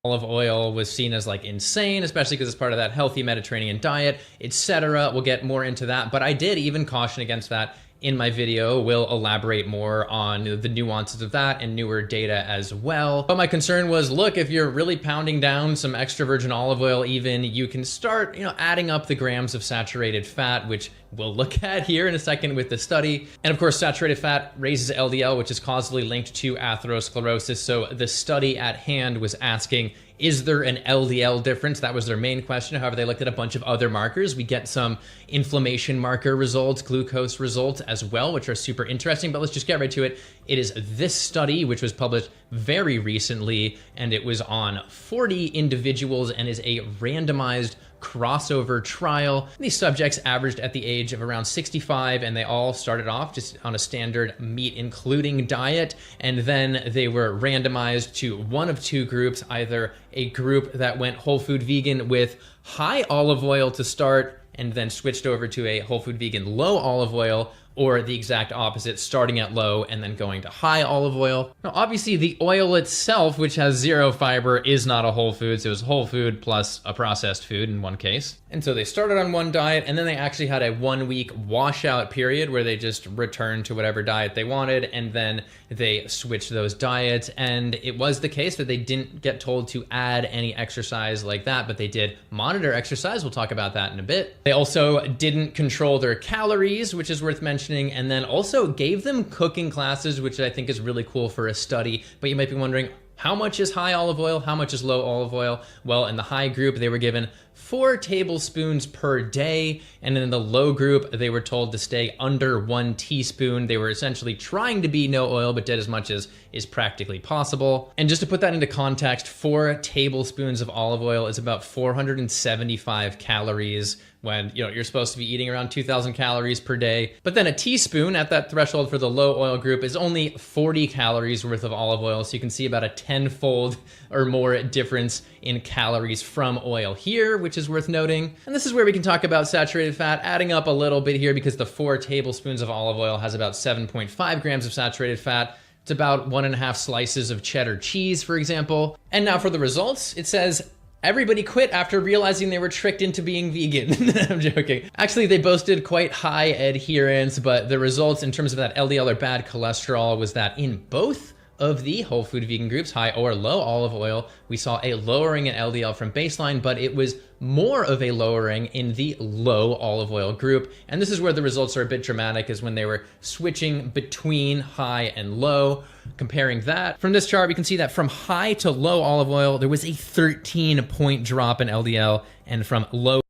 Olive oil was seen as like insane, especially because it's part of that healthy Mediterranean diet, etc. We'll get more into that, but I did even caution against that in my video. We'll elaborate more on the nuances of that and newer data as well. But my concern was, look, if you're really pounding down some extra virgin olive oil, even you can start, adding up the grams of saturated fat, which we'll look at here in a second with the study. And of course, saturated fat raises LDL, which is causally linked to atherosclerosis. So the study at hand was asking, is there an LDL difference? That was their main question. However, they looked at a bunch of other markers. We get some inflammation marker results, glucose results as well, which are super interesting. But let's just get right to it. It is this study, which was published very recently, and it was on 40 individuals and is a randomized crossover trial. These subjects averaged at the age of around 65, and they all started off just on a standard meat including diet, and then they were randomized to one of two groups, either a group that went whole food vegan with high olive oil to start and then switched over to a whole food vegan low olive oil, or the exact opposite, starting at low and then going to high olive oil. Now, obviously, the oil itself, which has zero fiber, is not a whole food. So it was whole food plus a processed food in one case. And so they started on one diet, and then they actually had a 1 week washout period where they just returned to whatever diet they wanted, and then they switched those diets. And it was the case that they didn't get told to add any exercise like that, but they did monitor exercise. We'll talk about that in a bit. They also didn't control their calories, which is worth mentioning, and then also gave them cooking classes, which I think is really cool for a study. But you might be wondering, how much is high olive oil? How much is low olive oil? Well, in the high group, they were given 4 tablespoons per day. And in the low group, they were told to stay under 1 teaspoon. They were essentially trying to be no oil, but did as much as is practically possible. And just to put that into context, 4 tablespoons of olive oil is about 475 calories, when you're supposed to be eating around 2,000 calories per day. But then a teaspoon at that threshold for the low oil group is only 40 calories worth of olive oil. So you can see about a 10-fold or more difference in calories from oil here, which is worth noting. And this is where we can talk about saturated fat, adding up a little bit here, because the 4 tablespoons of olive oil has about 7.5 grams of saturated fat. It's about 1.5 slices of cheddar cheese, for example. And now for the results, it says, everybody quit after realizing they were tricked into being vegan. I'm joking. Actually, they boasted quite high adherence, but the results in terms of that LDL or bad cholesterol was that in both of the whole food vegan groups, high or low olive oil, we saw a lowering in LDL from baseline, but it was more of a lowering in the low olive oil group. And this is where the results are a bit dramatic, is when they were switching between high and low. Comparing that from this chart, we can see that from high to low olive oil, there was a 13-point drop in LDL, and from low.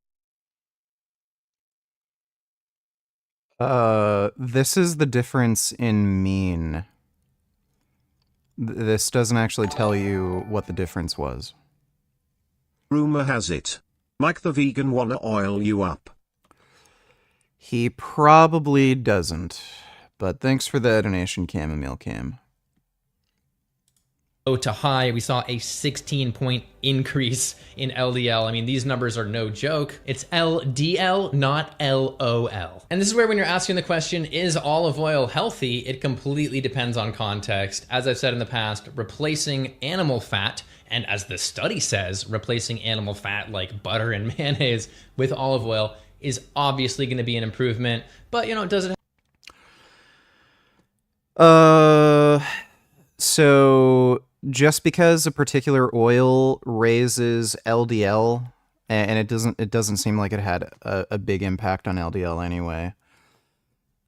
This is the difference in mean. This doesn't actually tell you what the difference was. Rumor has it, Mike the vegan wanna oil you up. He probably doesn't, but thanks for the donation, Chamomile Cam. low to high, we saw a 16-point increase in LDL. I mean, these numbers are no joke. It's LDL, not LOL. And this is where when you're asking the question, is olive oil healthy? It completely depends on context. As I've said in the past, replacing animal fat, and as the study says, replacing animal fat like butter and mayonnaise with olive oil is obviously going to be an improvement, but does it? So just because a particular oil raises LDL, and it doesn't seem like it had a big impact on LDL anyway,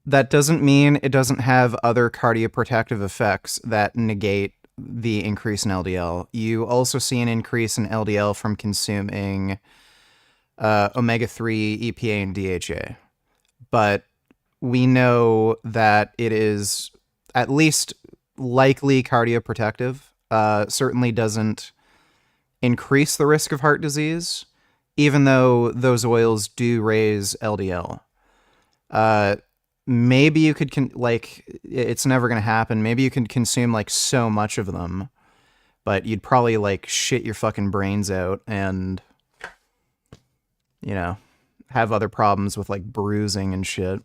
that doesn't mean it doesn't have other cardioprotective effects that negate the increase in LDL. You also see an increase in LDL from consuming omega-3, EPA, and DHA. But we know that it is at least likely cardioprotective. Certainly doesn't increase the risk of heart disease, even though those oils do raise LDL. Maybe you could, it's never going to happen. Maybe you can consume so much of them, but you'd probably shit your fucking brains out and, have other problems with bruising and shit.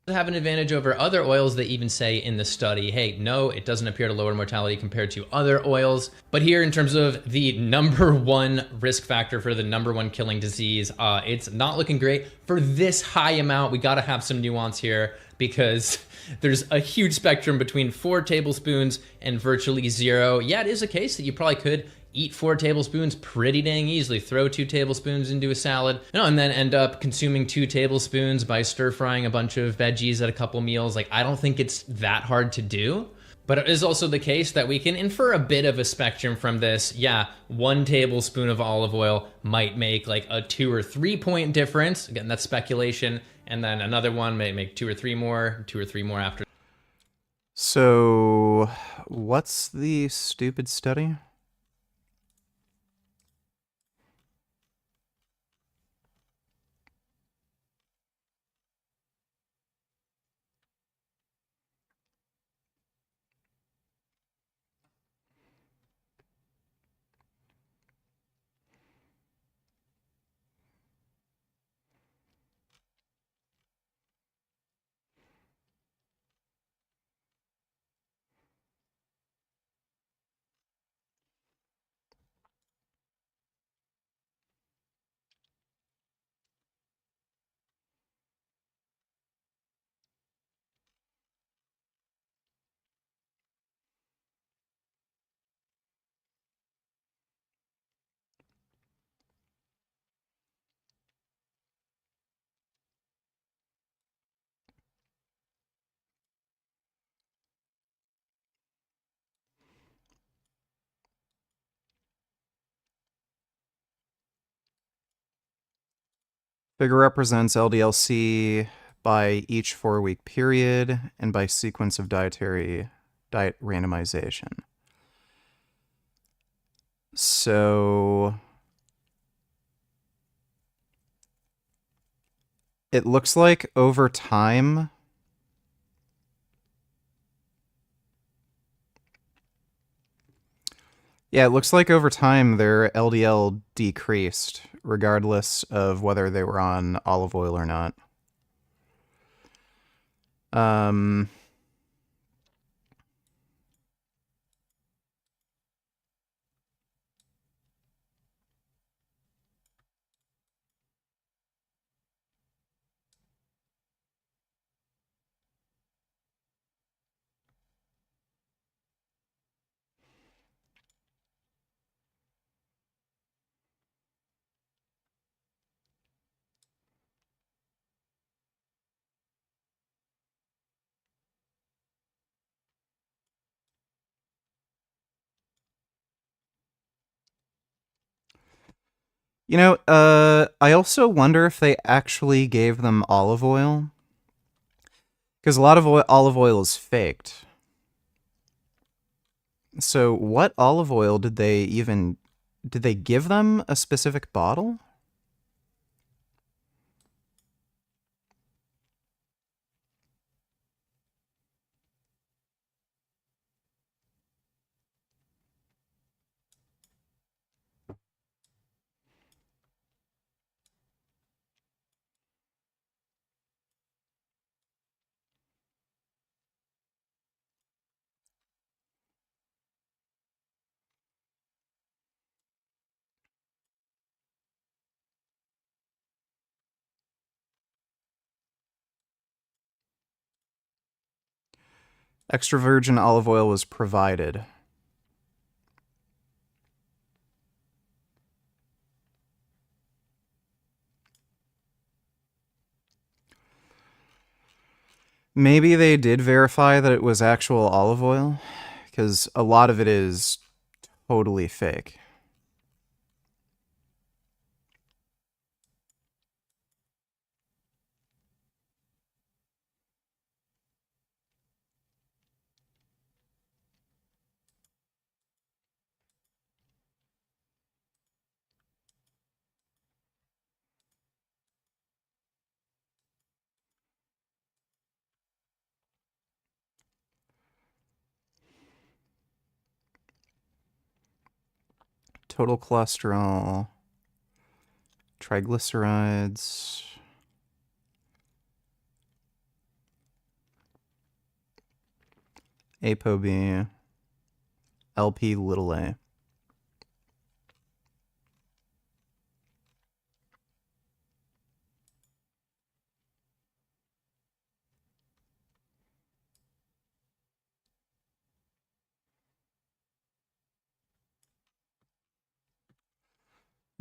Have an advantage over other oils. They even say in the study, hey, no, it doesn't appear to lower mortality compared to other oils. But here, in terms of the number one risk factor for the number one killing disease, it's not looking great. For this high amount, we got to have some nuance here, because there's a huge spectrum between 4 tablespoons and virtually 0. Yeah, it is a case that you probably could eat 4 tablespoons pretty dang easily. Throw 2 tablespoons into a salad, and then end up consuming 2 tablespoons by stir frying a bunch of veggies at a couple meals. I don't think it's that hard to do. But it is also the case that we can infer a bit of a spectrum from this. Yeah, 1 tablespoon of olive oil might make a 2 or 3 point difference. Again, that's speculation. And then another one may make 2 or 3 more, 2 or 3 more after. So, what's the stupid study? Figure represents LDL-C by each 4-week period and by sequence of diet randomization. So it looks like over time, yeah, it looks like over time their LDL decreased, regardless of whether they were on olive oil or not. I also wonder if they actually gave them olive oil, because a lot of olive oil is faked. So what olive oil did they give them a specific bottle? Extra virgin olive oil was provided. Maybe they did verify that it was actual olive oil, because a lot of it is totally fake. Total cholesterol, triglycerides, ApoB, LP little a.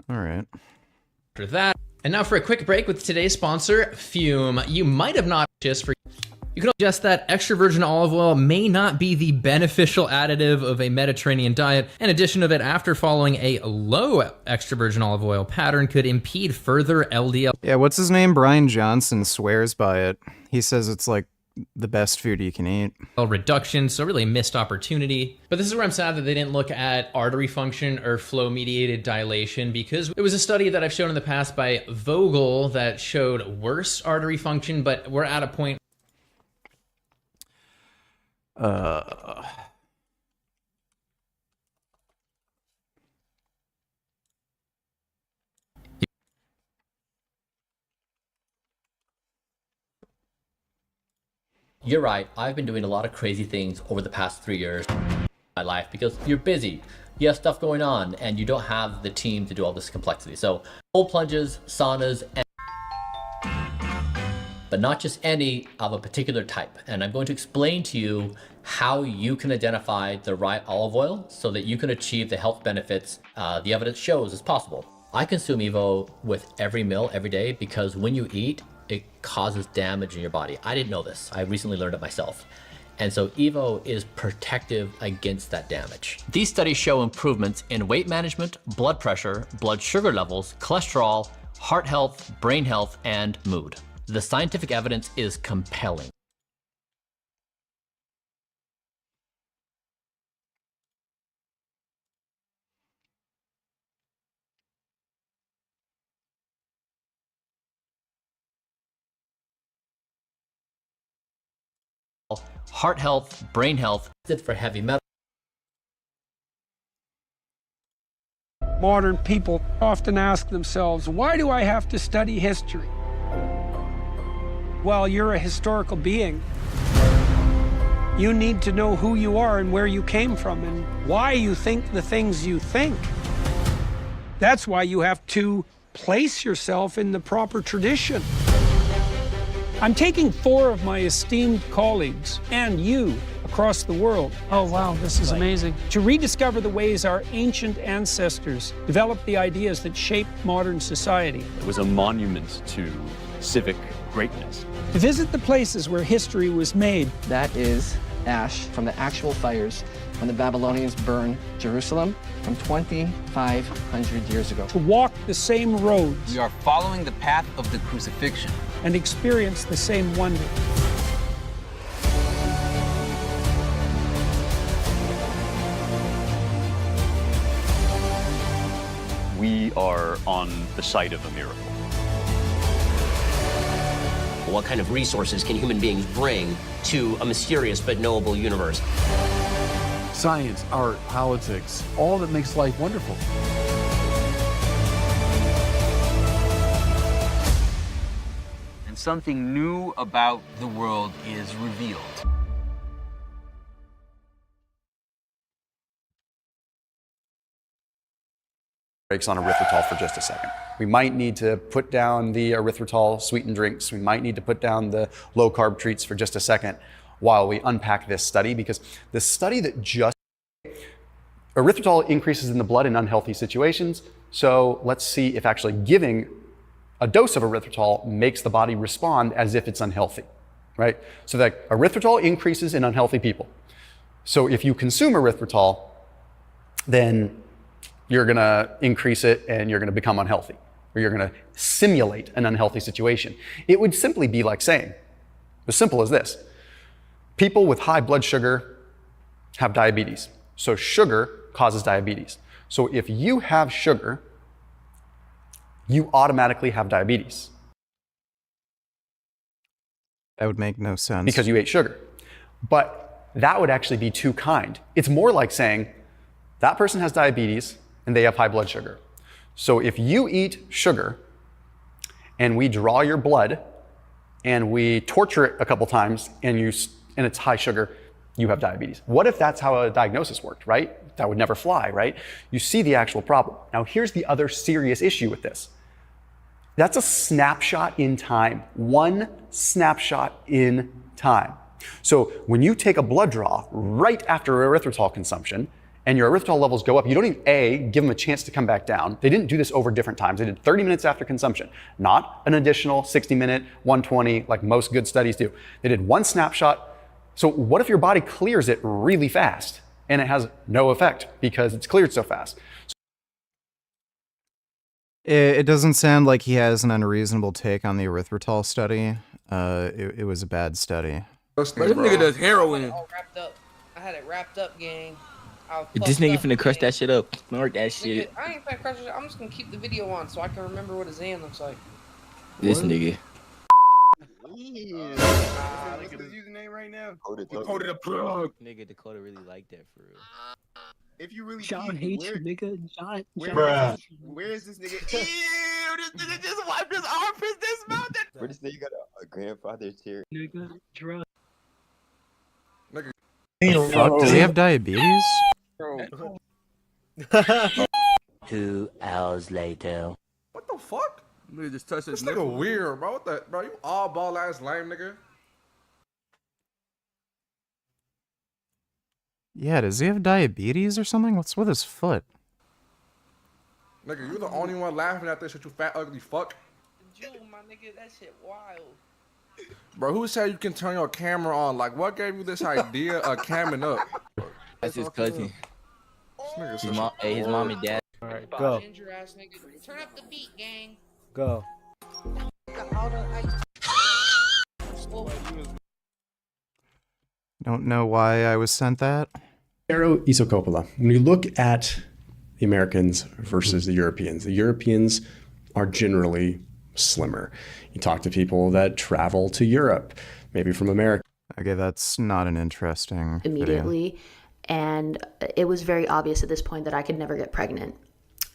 All right. After that, and now for a quick break with today's sponsor, Fume. You might have not just for. You can suggest that extra virgin olive oil may not be the beneficial additive of a Mediterranean diet. An addition of it after following a low extra virgin olive oil pattern could impede further LDL. Yeah, what's his name? Brian Johnson swears by it. He says it's like the best food you can eat. Reduction, so really a missed opportunity. But this is where I'm sad that they didn't look at artery function or flow-mediated dilation, because it was a study that I've shown in the past by Vogel that showed worse artery function, but we're at a point. You're right, I've been doing a lot of crazy things over the past 3 years of my life because you're busy, you have stuff going on, and you don't have the team to do all this complexity. So, cold plunges, saunas, but not just any of a particular type. And I'm going to explain to you how you can identify the right olive oil so that you can achieve the health benefits the evidence shows is possible. I consume Evo with every meal every day because when you eat, it causes damage in your body. I didn't know this. I recently learned it myself. And so Evo is protective against that damage. These studies show improvements in weight management, blood pressure, blood sugar levels, cholesterol, heart health, brain health, and mood. The scientific evidence is compelling. Heart health, brain health, for heavy metal. Modern people often ask themselves, why do I have to study history? Well, you're a historical being. You need to know who you are and where you came from and why you think the things you think. That's why you have to place yourself in the proper tradition. I'm taking 4 of my esteemed colleagues and you across the world. Oh, wow, this is amazing. To rediscover the ways our ancient ancestors developed the ideas that shaped modern society. It was a monument to civic greatness. To visit the places where history was made. That is ash from the actual fires when the Babylonians burned Jerusalem from 2,500 years ago. To walk the same roads. We are following the path of the crucifixion. And experience the same wonder. We are on the site of a miracle. What kind of resources can human beings bring to a mysterious but knowable universe? Science, art, politics, all that makes life wonderful. And something new about the world is revealed. Breaks on erythritol for just a second. We might need to put down the erythritol sweetened drinks. We might need to put down the low carb treats for just a second. while we unpack this study, because the study that just erythritol increases in the blood in unhealthy situations. So let's see if actually giving a dose of erythritol makes the body respond as if it's unhealthy, right? So that erythritol increases in unhealthy people. So if you consume erythritol, then you're gonna increase it and you're gonna become unhealthy, or you're gonna simulate an unhealthy situation. It would simply be like saying, as simple as this: people with high blood sugar have diabetes. So sugar causes diabetes. So if you have sugar, you automatically have diabetes. That would make no sense. Because you ate sugar. But that would actually be too kind. It's more like saying that person has diabetes and they have high blood sugar. So if you eat sugar and we draw your blood and we torture it a couple times and it's high sugar, you have diabetes. What if that's how a diagnosis worked, right? That would never fly, right? You see the actual problem. Now here's the other serious issue with this. That's a snapshot in time. One snapshot in time. So when you take a blood draw right after erythritol consumption and your erythritol levels go up, you don't even give them a chance to come back down. They didn't do this over different times. They did 30 minutes after consumption, not an additional 60-minute, 120 like most good studies do. They did one snapshot. So what if your body clears it really fast and it has no effect because it's cleared so fast? It doesn't sound like he has an unreasonable take on the erythritol study. It was a bad study. This nigga does heroin. All wrapped up. I had it wrapped up, gang. This nigga finna crush that shit up. Snort that shit. Nigga, I ain't finna crush it. I'm just gonna keep the video on so I can remember what his hand looks like. This nigga. What's his username right now? Dakota the plug. Nigga, Dakota really liked that for real. If you really Shawn hates you, nigga. Shawn. Where is this nigga? Ew, this nigga just wiped his armpits, this mountain. Where this nigga got a grandfather's tear? Nigga, drug. The fuck? Does he have diabetes? 2 hours later. What the fuck? Nigga just touched This nigga weird, bro. What the, bro? You all ball ass lame nigga. Yeah, does he have diabetes or something? What's with his foot? Nigga, you the only one laughing at this shit, you fat ugly fuck. Jewel, my nigga, that shit wild. Bro, who said you can turn your camera on? Like, what gave you this idea of camming up? That's his cousin. This His nigga his mom and dad. Alright, go. Ginger ass nigga. Turn up the beat, gang. Go. Don't know why I was sent that. Steroisocopola. When you look at the Americans versus the Europeans are generally slimmer. You talk to people that travel to Europe, maybe from America. Okay, that's not an interesting immediately video. And it was very obvious at this point that I could never get pregnant.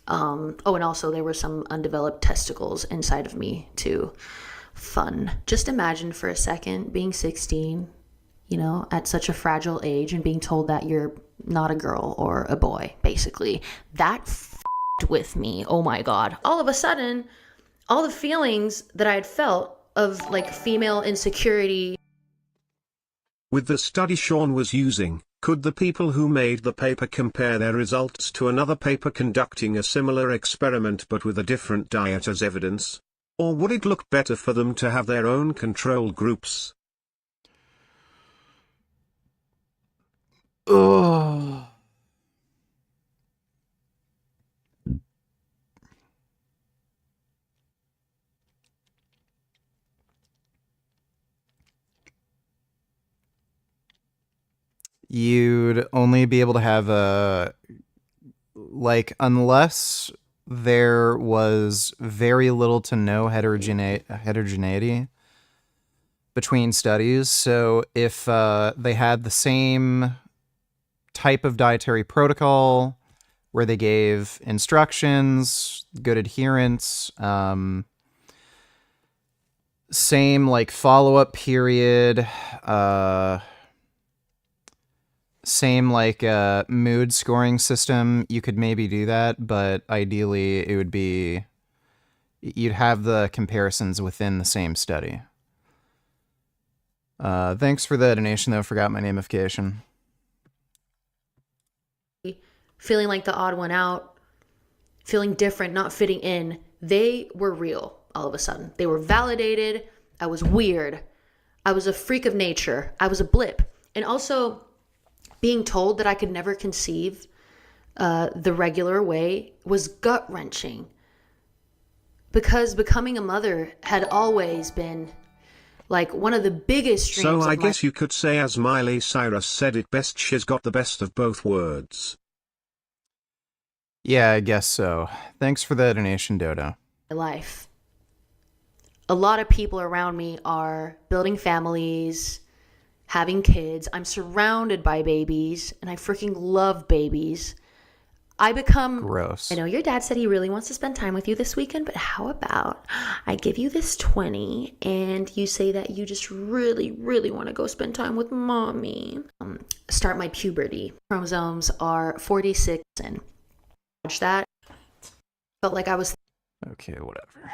Oh, and also there were some undeveloped testicles inside of me too. Fun. Just imagine for a second being 16, you know, at such a fragile age and being told that you're not a girl or a boy, basically. That f***ed with me. Oh my God. All of a sudden, all the feelings that I had felt of like female insecurity. With the study Shawn was using, could the people who made the paper compare their results to another paper conducting a similar experiment but with a different diet as evidence? Or would it look better for them to have their own control groups? Ugh. You'd only be able to have unless there was very little to no heterogeneity between studies. So if they had the same type of dietary protocol where they gave instructions, good adherence, same like follow-up period, same like mood scoring system, you could maybe do that, but ideally it would be, you'd have the comparisons within the same study. Thanks for the donation, though. Forgot my namification. Feeling like the odd one out, feeling different, not fitting in, they were real all of a sudden. They were validated. I was weird. I was a freak of nature. I was a blip. And also being told that I could never conceive the regular way was gut-wrenching. Because becoming a mother had always been like one of the biggest dreams So I of guess you could say, as Miley Cyrus said it best, she's got the best of both worlds. Yeah, I guess so. Thanks for the donation, Dodo. my life. A lot of people around me are building families, having kids. I'm surrounded by babies, and I freaking love babies. I become gross. I know your dad said he really wants to spend time with you this weekend, but how about I give you this 20 and you say that you just really, really want to go spend time with mommy. Start my puberty. Chromosomes are 46 and watch that. Felt like I was okay, whatever.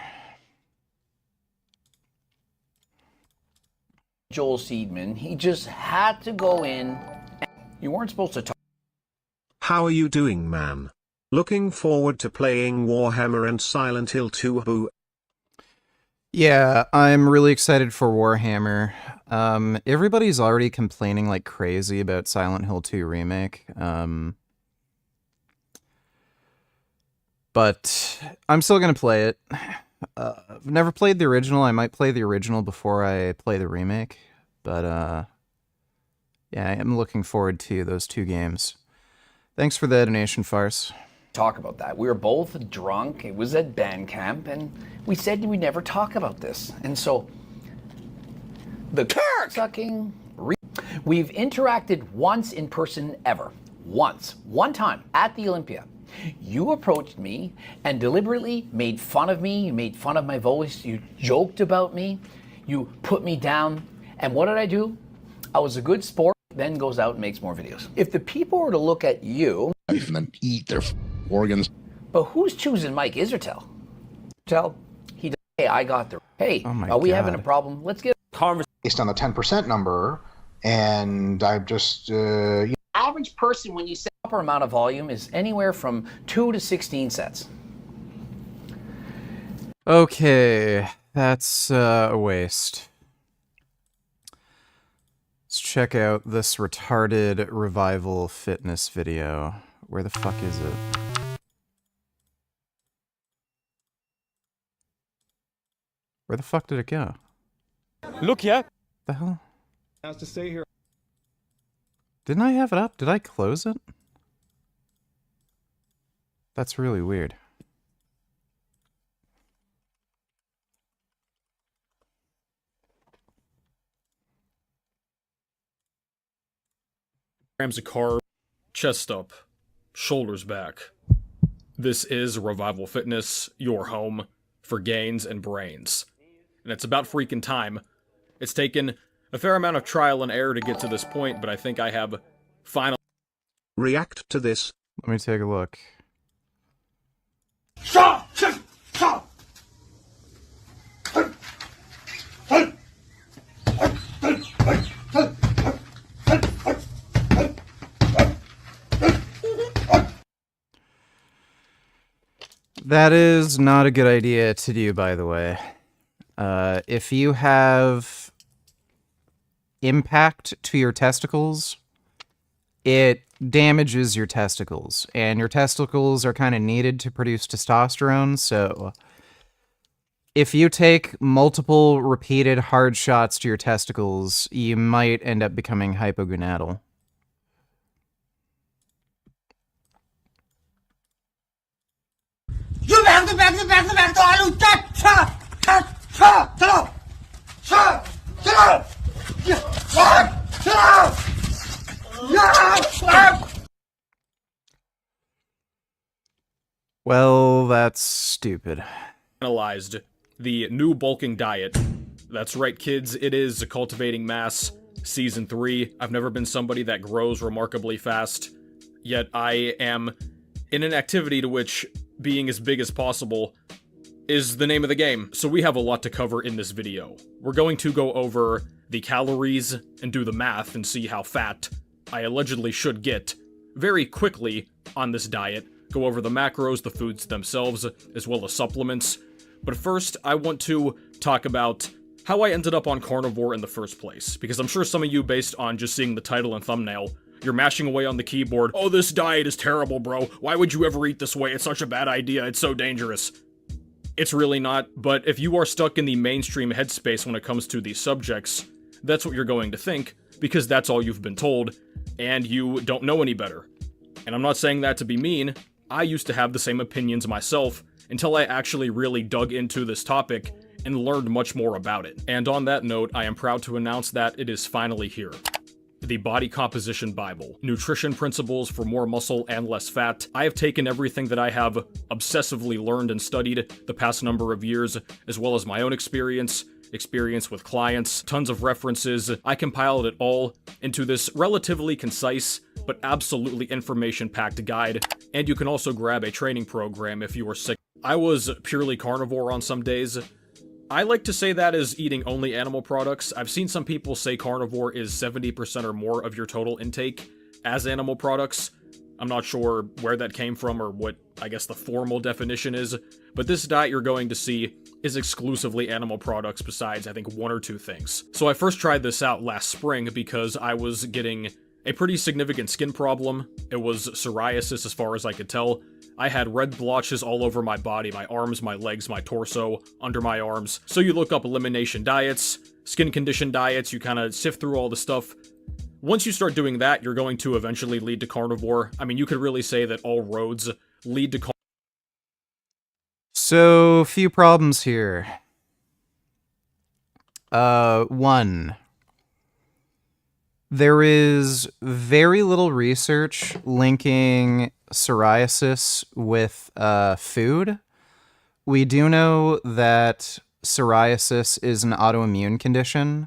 Joel Seedman, he just had to go in. You weren't supposed to talk. How are you doing, man? Looking forward to playing Warhammer and Silent Hill 2. Boo. Yeah, I'm really excited for Warhammer. Everybody's already complaining like crazy about Silent Hill 2 Remake. But I'm still going to play it. I've never played the original. I might play the original before I play the remake. But, yeah, I'm looking forward to those two games. Thanks for the donation, Farce. Talk about that. We were both drunk. It was at band camp, and we said we'd never talk about this. And so, the sucking. We've interacted once in person ever. Once. One time at the Olympia. You approached me and deliberately made fun of me. You made fun of my voice. You joked about me. You put me down. And what did I do? I was a good sport, then goes out and makes more videos. If the people were to look at you and then eat their organs. But who's choosing Mike Israetel? Tell he does, hey, I got the hey, are we having a problem? Let's get a conversation. Based on the 10% number, and I've just Average person, when you say proper amount of volume, is anywhere from 2 to 16 sets. Okay, that's a waste. Let's check out this retarded revival fitness video. Where the fuck is it? Where the fuck did it go? Look, yeah. The hell? Has to stay here. Didn't I have it up? Did I close it? That's really weird. Grams of carb, chest up, shoulders back. This is Revival Fitness, your home for gains and brains. And it's about freaking time. It's taken a fair amount of trial and error to get to this point, but I think I have final... React to this. Let me take a look. That is not a good idea to do, by the way. If you have impact to your testicles, it damages your testicles, and your testicles are kind of needed to produce testosterone, so if you take multiple repeated hard shots to your testicles, you might end up becoming hypogonadal. Well, that's stupid. Analyzed the new bulking diet. That's right, kids, it is Cultivating Mass Season 3. I've never been somebody that grows remarkably fast, yet I am in an activity to which being as big as possible is the name of the game. So we have a lot to cover in this video. We're going to go over the calories and do the math and see how fat I allegedly should get very quickly on this diet, go over the macros, the foods themselves, as well as supplements. But first, I want to talk about how I ended up on carnivore in the first place, because I'm sure some of you, based on just seeing the title and thumbnail, you're mashing away on the keyboard, "Oh, this diet is terrible, bro. Why would you ever eat this way? It's such a bad idea. It's so dangerous." It's really not, but if you are stuck in the mainstream headspace when it comes to these subjects, that's what you're going to think, because that's all you've been told, and you don't know any better. And I'm not saying that to be mean. I used to have the same opinions myself until I actually really dug into this topic and learned much more about it. And on that note, I am proud to announce that it is finally here. The Body Composition Bible. Nutrition Principles for More Muscle and Less Fat. I have taken everything that I have obsessively learned and studied the past number of years, as well as my own experience with clients, tons of references. I compiled it all into this relatively concise, but absolutely information-packed guide, and you can also grab a training program if you are sick. I was purely carnivore on some days. I like to say that as eating only animal products. I've seen some people say carnivore is 70% or more of your total intake as animal products. I'm not sure where that came from or what, I guess, the formal definition is, but this diet you're going to see is exclusively animal products besides, I think, one or two things. So I first tried this out last spring because I was getting a pretty significant skin problem. It was psoriasis as far as I could tell. I had red blotches all over my body, my arms, my legs, my torso, under my arms. So you look up elimination diets, skin condition diets, you kind of sift through all the stuff. Once you start doing that, you're going to eventually lead to carnivore. I mean, you could really say that all roads lead to carnivore. So, few problems here. One. There is very little research linking psoriasis with food. We do know that psoriasis is an autoimmune condition,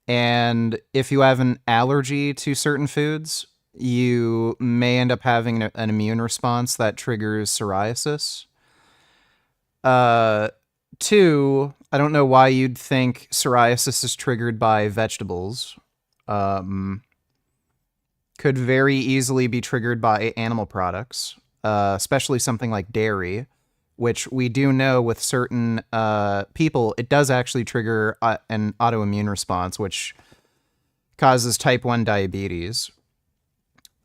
and if you have an allergy to certain foods, you may end up having an immune response that triggers psoriasis. Two, I don't know why you'd think psoriasis is triggered by vegetables. Could very easily be triggered by animal products, especially something like dairy, which we do know with certain people, it does actually trigger an autoimmune response, which causes type 1 diabetes.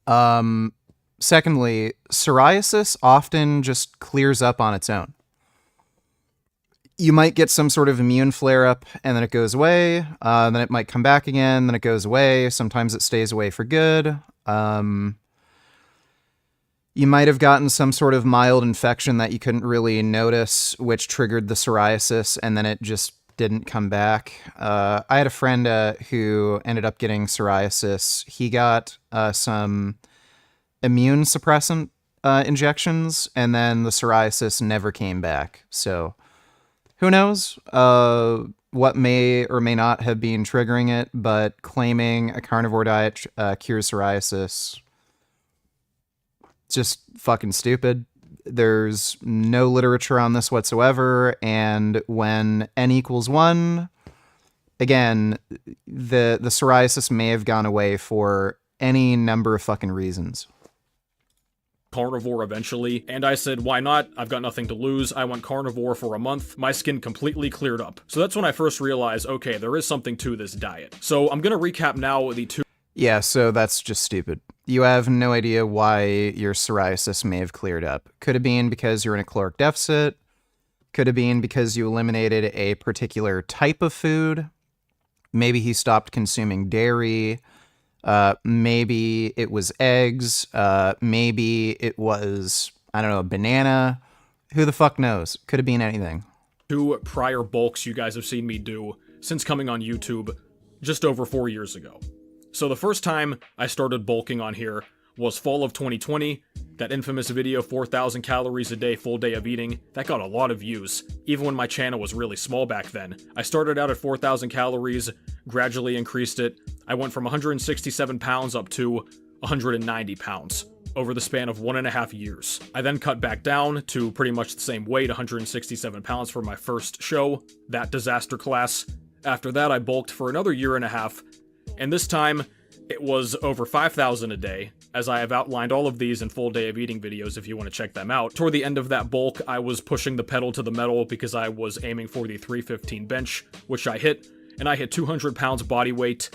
Secondly, psoriasis often just clears up on its own. You might get some sort of immune flare-up, and then it goes away, then it might come back again, then it goes away, sometimes it stays away for good. You might have gotten some sort of mild infection that you couldn't really notice, which triggered the psoriasis, and then it just didn't come back. I had a friend who ended up getting psoriasis. He got some immune suppressant injections, and then the psoriasis never came back, so who knows what may or may not have been triggering it, but claiming a carnivore diet cures psoriasis, it's just fucking stupid. There's no literature on this whatsoever, and when n equals 1, again, the psoriasis may have gone away for any number of fucking reasons. Carnivore eventually, and I said, why not? I've got nothing to lose. I went carnivore for a month. My skin completely cleared up. So that's when I first realized, okay, there is something to this diet. So I'm gonna recap now the two. Yeah, so that's just stupid. You have no idea why your psoriasis may have cleared up. Could have been because you're in a caloric deficit. Could have been because you eliminated a particular type of food. Maybe he stopped consuming dairy. Maybe it was eggs. Maybe it was, I don't know, a banana. Who the fuck knows? Could have been anything. 2 prior bulks you guys have seen me do since coming on YouTube just over 4 years ago. So the first time I started bulking on here was fall of 2020. That infamous video, 4,000 calories a day, full day of eating, that got a lot of views, even when my channel was really small back then. I started out at 4,000 calories, gradually increased it. I went from 167 pounds up to 190 pounds over the span of 1.5 years. I then cut back down to pretty much the same weight, 167 pounds for my first show, that disaster class. After that, I bulked for another year and a half, and this time it was over 5,000 a day, as I have outlined all of these in full day of eating videos if you want to check them out. Toward the end of that bulk, I was pushing the pedal to the metal because I was aiming for the 315 bench, which I hit, and I hit 200 pounds body weight.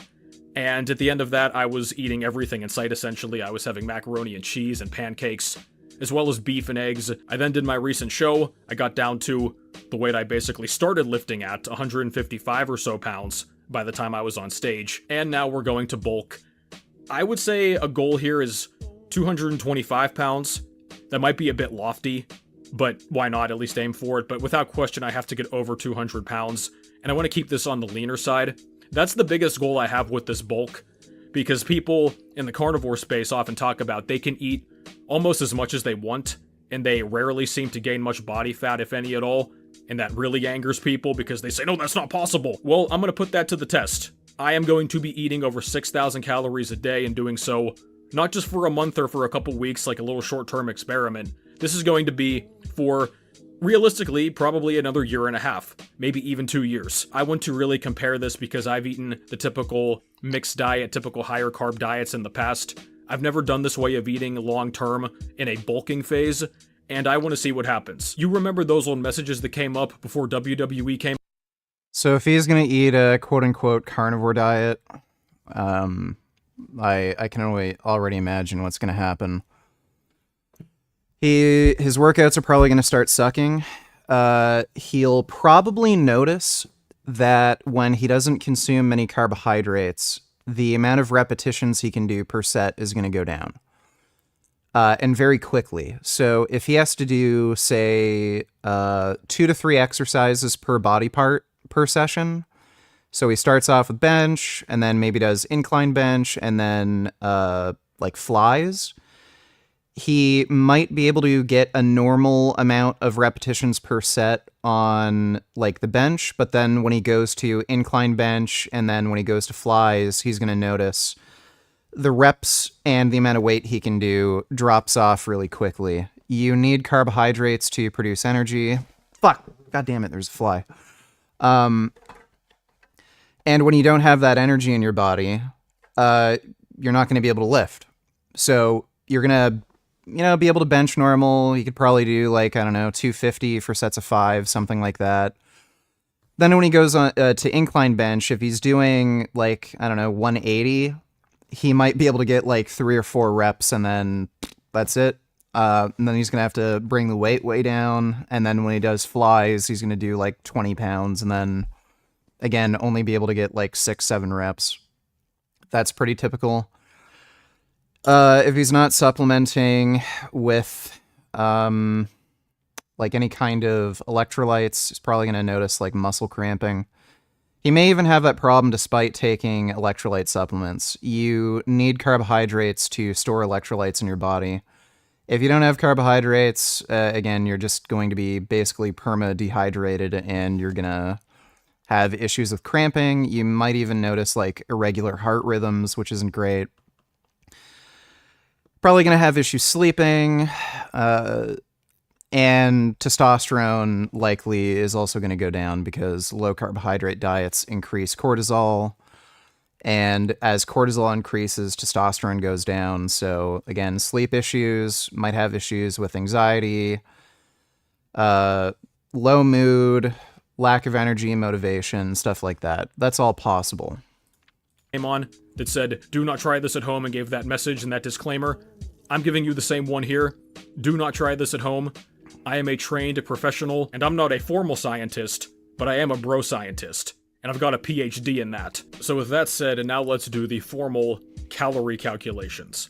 And at the end of that, I was eating everything in sight, essentially. I was having macaroni and cheese and pancakes, as well as beef and eggs. I then did my recent show. I got down to the weight I basically started lifting at, 155 or so pounds, by the time I was on stage. And now we're going to bulk. I would say a goal here is 225 pounds. That might be a bit lofty, but why not at least aim for it? But without question, I have to get over 200 pounds, and I want to keep this on the leaner side. That's the biggest goal I have with this bulk, because people in the carnivore space often talk about they can eat almost as much as they want, and they rarely seem to gain much body fat, if any at all, and that really angers people because they say, no, that's not possible. Well, I'm going to put that to the test. I am going to be eating over 6,000 calories a day and doing so not just for a month or for a couple weeks like a little short-term experiment. This is going to be for, realistically, probably another year and a half, maybe even 2 years. I want to really compare this because I've eaten the typical mixed diet, typical higher carb diets in the past. I've never done this way of eating long-term in a bulking phase, and I want to see what happens. You remember those old messages that came up before WWE came? So if he's going to eat a quote-unquote carnivore diet, I can already imagine what's going to happen. His workouts are probably going to start sucking. He'll probably notice that when he doesn't consume many carbohydrates, the amount of repetitions he can do per set is going to go down. And very quickly. So if he has to do, say, 2 to 3 exercises per body part per session, so he starts off with bench, and then maybe does incline bench, and then like flies, he might be able to get a normal amount of repetitions per set on like the bench, but then when he goes to incline bench and then when he goes to flies, he's going to notice the reps and the amount of weight he can do drops off really quickly. You need carbohydrates to produce energy. Fuck, god damn it, there's a fly. And when you don't have that energy in your body, you're not going to be able to lift. So you're going to, be able to bench normal. You could probably do like, I don't know, 250 for sets of 5, something like that. Then when he goes on to incline bench, if he's doing like, I don't know, 180, he might be able to get like 3 or 4 reps and then that's it. And then he's going to have to bring the weight way down. And then when he does flies, he's going to do like 20 pounds and then again, only be able to get like 6-7 reps. That's pretty typical. If he's not supplementing with like any kind of electrolytes, he's probably going to notice like muscle cramping. He may even have that problem despite taking electrolyte supplements. You need carbohydrates to store electrolytes in your body. If you don't have carbohydrates, again, you're just going to be basically perma-dehydrated and you're going to have issues with cramping. You might even notice like irregular heart rhythms, which isn't great. Probably going to have issues sleeping, and testosterone likely is also going to go down because low carbohydrate diets increase cortisol, and as cortisol increases, testosterone goes down. So again, sleep issues, might have issues with anxiety, low mood, lack of energy, motivation, stuff like that. That's all possible. Came on that said, do not try this at home, and gave that message and that disclaimer. I'm giving you the same one here. Do not try this at home. I am a trained professional, and I'm not a formal scientist, but I am a bro scientist, and I've got a PhD in that. So with that said, and now let's do the formal calorie calculations.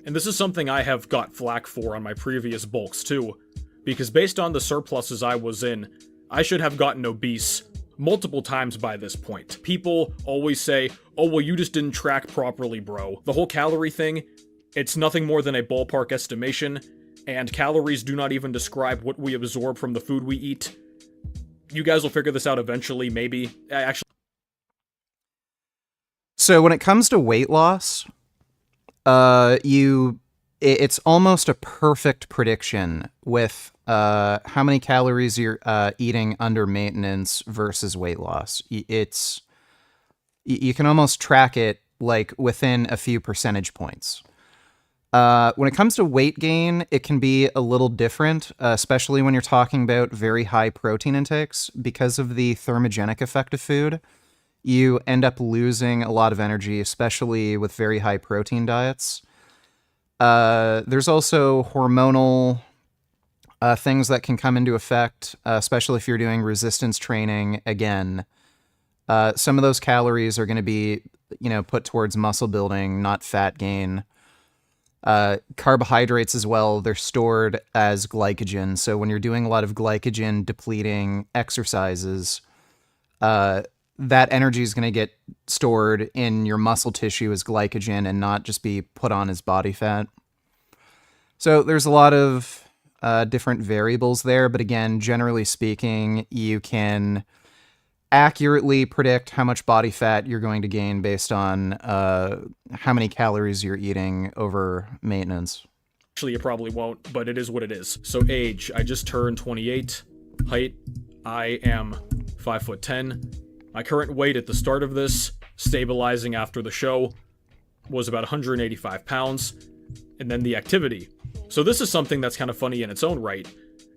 And this is something I have got flack for on my previous bulks too, because based on the surpluses I was in, I should have gotten obese multiple times by this point. People always say, oh, well, you just didn't track properly, bro. The whole calorie thing, it's nothing more than a ballpark estimation, and calories do not even describe what we absorb from the food we eat. You guys will figure this out eventually, maybe. Actually. So when it comes to weight loss, you it's almost a perfect prediction with how many calories you're eating under maintenance versus weight loss. You can almost track it like within a few percentage points. When it comes to weight gain, it can be a little different, especially when you're talking about very high protein intakes. Because of the thermogenic effect of food, you end up losing a lot of energy, especially with very high protein diets. There's also hormonal things that can come into effect, especially if you're doing resistance training. Again, some of those calories are going to be, put towards muscle building, not fat gain. Carbohydrates as well, they're stored as glycogen. So when you're doing a lot of glycogen depleting exercises, that energy is going to get stored in your muscle tissue as glycogen and not just be put on as body fat. So there's a lot of different variables there, but again, generally speaking, you can accurately predict how much body fat you're going to gain based on how many calories you're eating over maintenance. Actually, you probably won't, but it is what it is. So age, I just turned 28. Height, I am 5'10". My current weight at the start of this, stabilizing after the show, was about 185 pounds. And then the activity. So this is something that's kind of funny in its own right.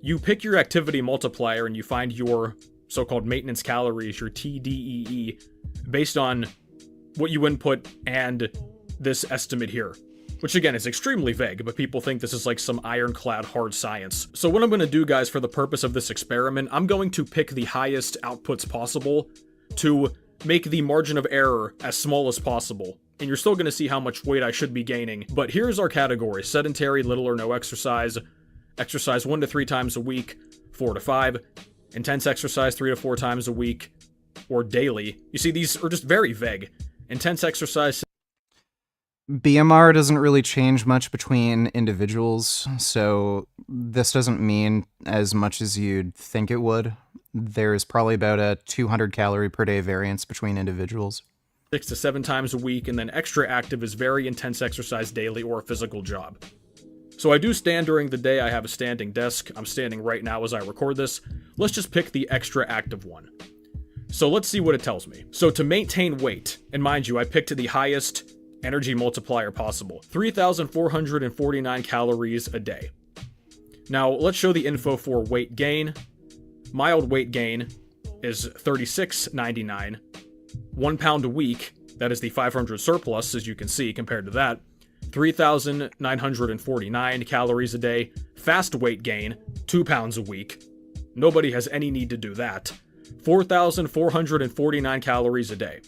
You pick your activity multiplier and you find your so-called maintenance calories, your TDEE, based on what you input and this estimate here. Which again is extremely vague, but people think this is like some ironclad hard science. So what I'm going to do, guys, for the purpose of this experiment, I'm going to pick the highest outputs possible to make the margin of error as small as possible. And you're still going to see how much weight I should be gaining. But here's our categories: sedentary, little or no exercise, exercise 1 to 3 times a week, 4 to 5, intense exercise 3 to 4 times a week, or daily. You see, these are just very vague. Intense exercise. BMR doesn't really change much between individuals, so this doesn't mean as much as you'd think it would. There's probably about a 200 calorie per day variance between individuals. 6 to 7 times a week, and then extra active is very intense exercise daily or a physical job. So I do stand during the day. I have a standing desk. I'm standing right now as I record this. Let's just pick the extra active one. So let's see what it tells me. So to maintain weight, and mind you, I picked the highest energy multiplier possible, 3,449 calories a day. Now let's show the info for weight gain. Mild weight gain is 36.99. 1 pound a week, that is the 500 surplus, as you can see, compared to that. 3,949 calories a day. Fast weight gain, 2 pounds a week. Nobody has any need to do that. 4,449 calories a day.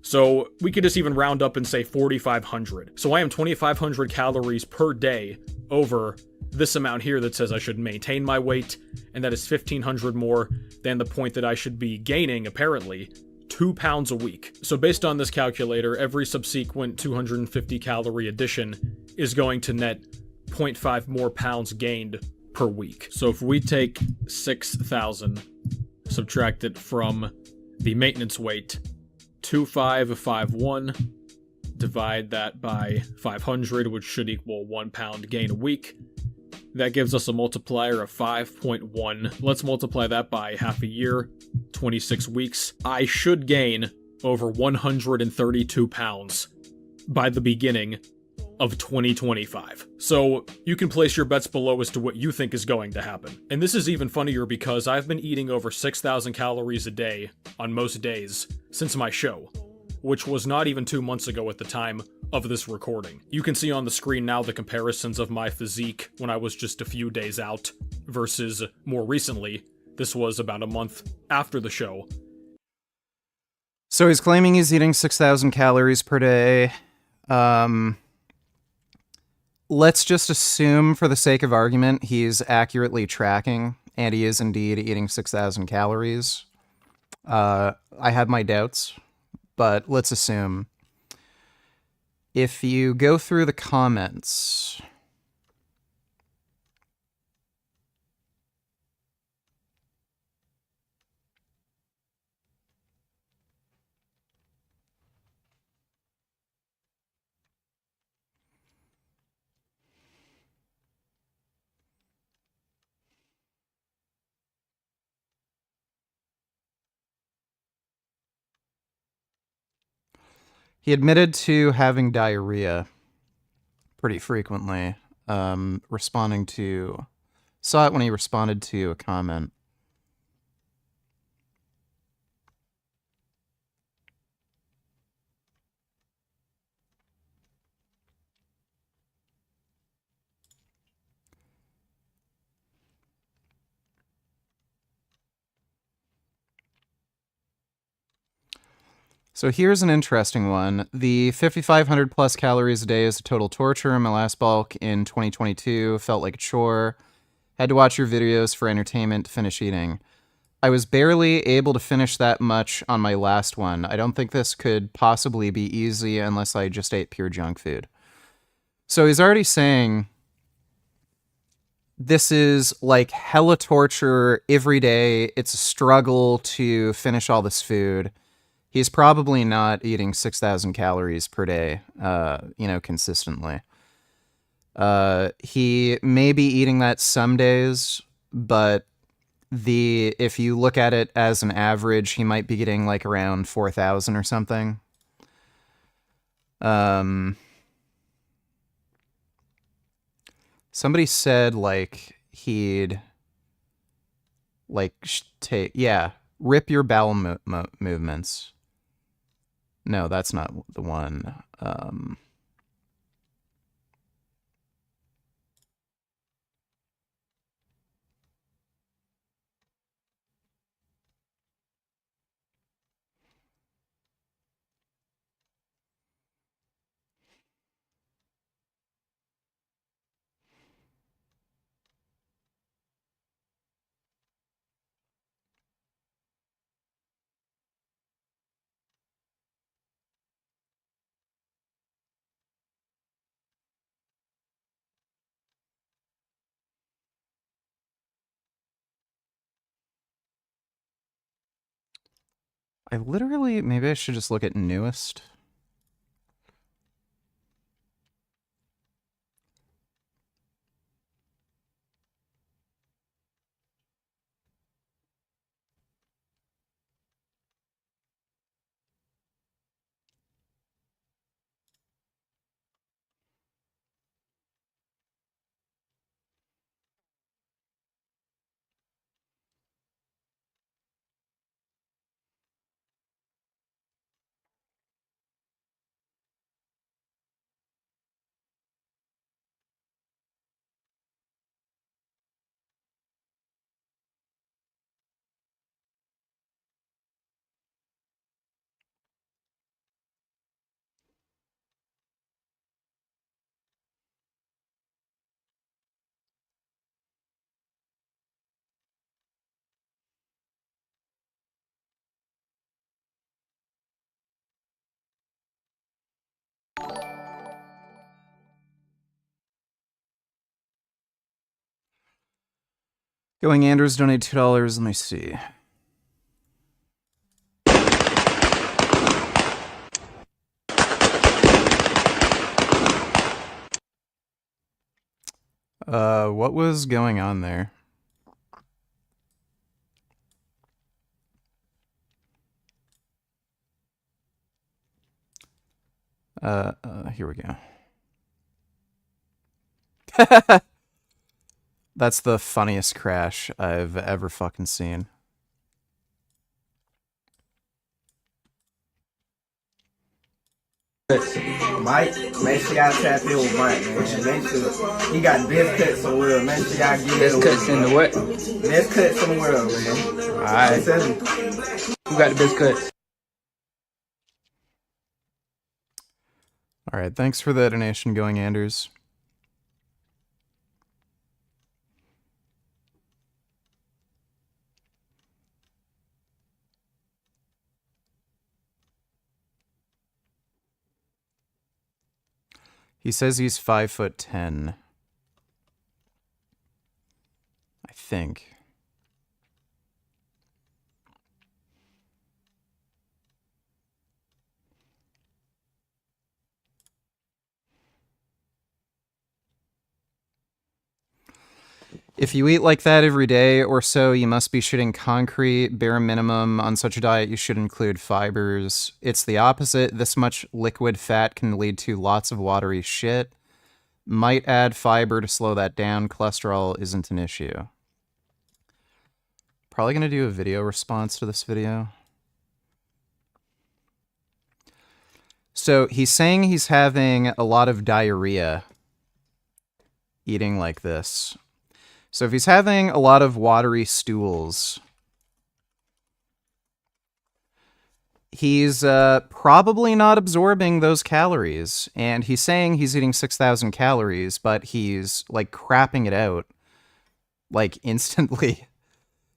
So we could just even round up and say 4,500. So I am 2,500 calories per day over this amount here that says I should maintain my weight, and that is 1,500 more than the point that I should be gaining, apparently, 2 pounds a week. So based on this calculator, every subsequent 250 calorie addition is going to net 0.5 more pounds gained per week. So if we take 6,000, subtract it from the maintenance weight, 2,551, divide that by 500, which should equal 1 pound gain a week. That gives us a multiplier of 5.1. Let's multiply that by half a year, 26 weeks. I should gain over 132 pounds by the beginning of 2025. So you can place your bets below as to what you think is going to happen. And this is even funnier because I've been eating over 6,000 calories a day on most days since my show, which was not even 2 months ago at the time of this recording. You can see on the screen now the comparisons of my physique when I was just a few days out versus more recently. This was about a month after the show. So he's claiming he's eating 6,000 calories per day. Let's just assume, for the sake of argument, he's accurately tracking, and he is indeed eating 6,000 calories. I have my doubts, but let's assume. If you go through the comments, He admitted to having diarrhea pretty frequently, responding to... Saw it when he responded to a comment. So here's an interesting one. The 5,500 plus calories a day is a total torture. My last bulk in 2022 felt like a chore. Had to watch your videos for entertainment to finish eating. I was barely able to finish that much on my last one. I don't think this could possibly be easy unless I just ate pure junk food. So he's already saying this is like hella torture every day. It's a struggle to finish all this food. He's probably not eating 6,000 calories per day, consistently. He may be eating that some days, but if you look at it as an average, he might be getting like around 4,000 or something. Somebody said like he'd like rip your bowel movements. No, that's not the one. Maybe I should just look at newest. Going Anders donated $2. Let me see. What was going on there? Here we go. That's the funniest crash I've ever fucking seen. Mike, make sure y'all tap in with Mike, man. Make sure he got best cuts in the world. Make sure y'all get best cuts in the what? Best cuts in the world, man. All right. Who got the best cuts? All right, thanks for the donation, Going Anders. He says he's 5'10". I think. If you eat like that every day or so, you must be shitting concrete. Bare minimum on such a diet, you should include fibers. It's the opposite. This much liquid fat can lead to lots of watery shit. Might add fiber to slow that down. Cholesterol isn't an issue. Probably going to do a video response to this video. So he's saying he's having a lot of diarrhea eating like this. So if he's having a lot of watery stools, he's probably not absorbing those calories. And he's saying he's eating 6,000 calories, but he's like crapping it out like instantly.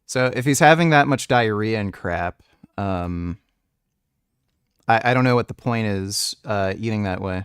So if he's having that much diarrhea and crap, I don't know what the point is eating that way.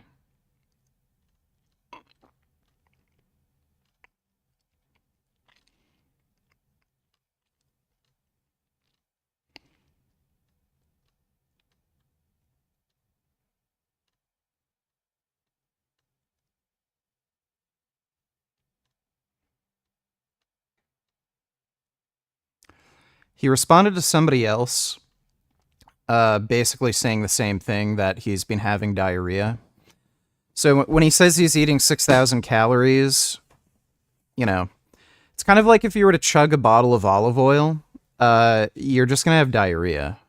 He responded to somebody else, basically saying the same thing, that he's been having diarrhea. So when he says he's eating 6,000 calories, you know, it's kind of like if you were to chug a bottle of olive oil, you're just going to have diarrhea.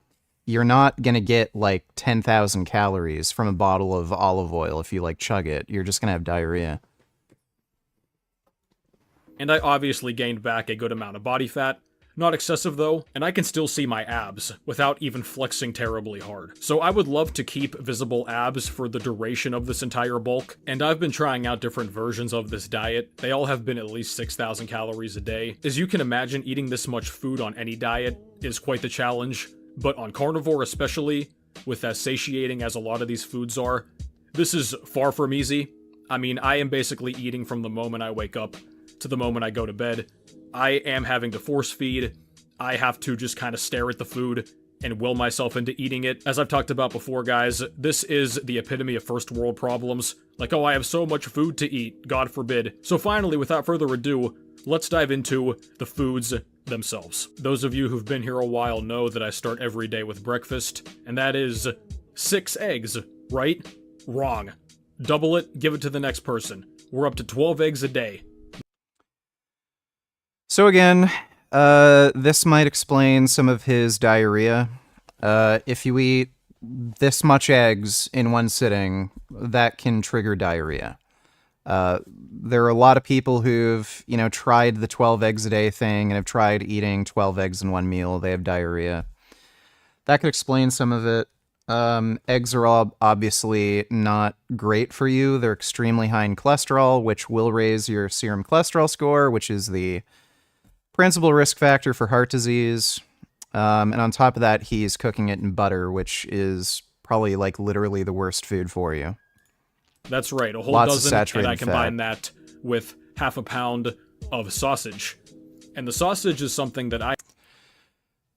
You're not going to get like 10,000 calories from a bottle of olive oil if you like chug it. You're just going to have diarrhea. And I obviously gained back a good amount of body fat. Not excessive though, and I can still see my abs without even flexing terribly hard. So I would love to keep visible abs for the duration of this entire bulk, and I've been trying out different versions of this diet. They all have been at least 6,000 calories a day. As you can imagine, eating this much food on any diet is quite the challenge, but on carnivore especially, with as satiating as a lot of these foods are, this is far from easy. I mean, I am basically eating from the moment I wake up to the moment I go to bed. I am having to force feed. I have to just kind of stare at the food and will myself into eating it. As I've talked about before, guys, this is the epitome of first world problems. Like, oh, I have so much food to eat, God forbid. So finally, without further ado, let's dive into the foods themselves. Those of you who've been here a while know that I start every day with breakfast, and that is 6 eggs, right? Wrong. Double it, give it to the next person. We're up to 12 eggs a day. So again, this might explain some of his diarrhea. If you eat this much eggs in one sitting, that can trigger diarrhea. There are a lot of people who've, you know, tried the 12 eggs a day thing and have tried eating 12 eggs in one meal. They have diarrhea. That could explain some of it. Eggs are obviously not great for you. They're extremely high in cholesterol, which will raise your serum cholesterol score, which is the principal risk factor for heart disease. And on top of that, he's cooking it in butter, which is probably like literally the worst food for you. That's right, a whole Lots of dozen, saturated and I combine fat. that with half a pound of sausage. And the sausage is something that I...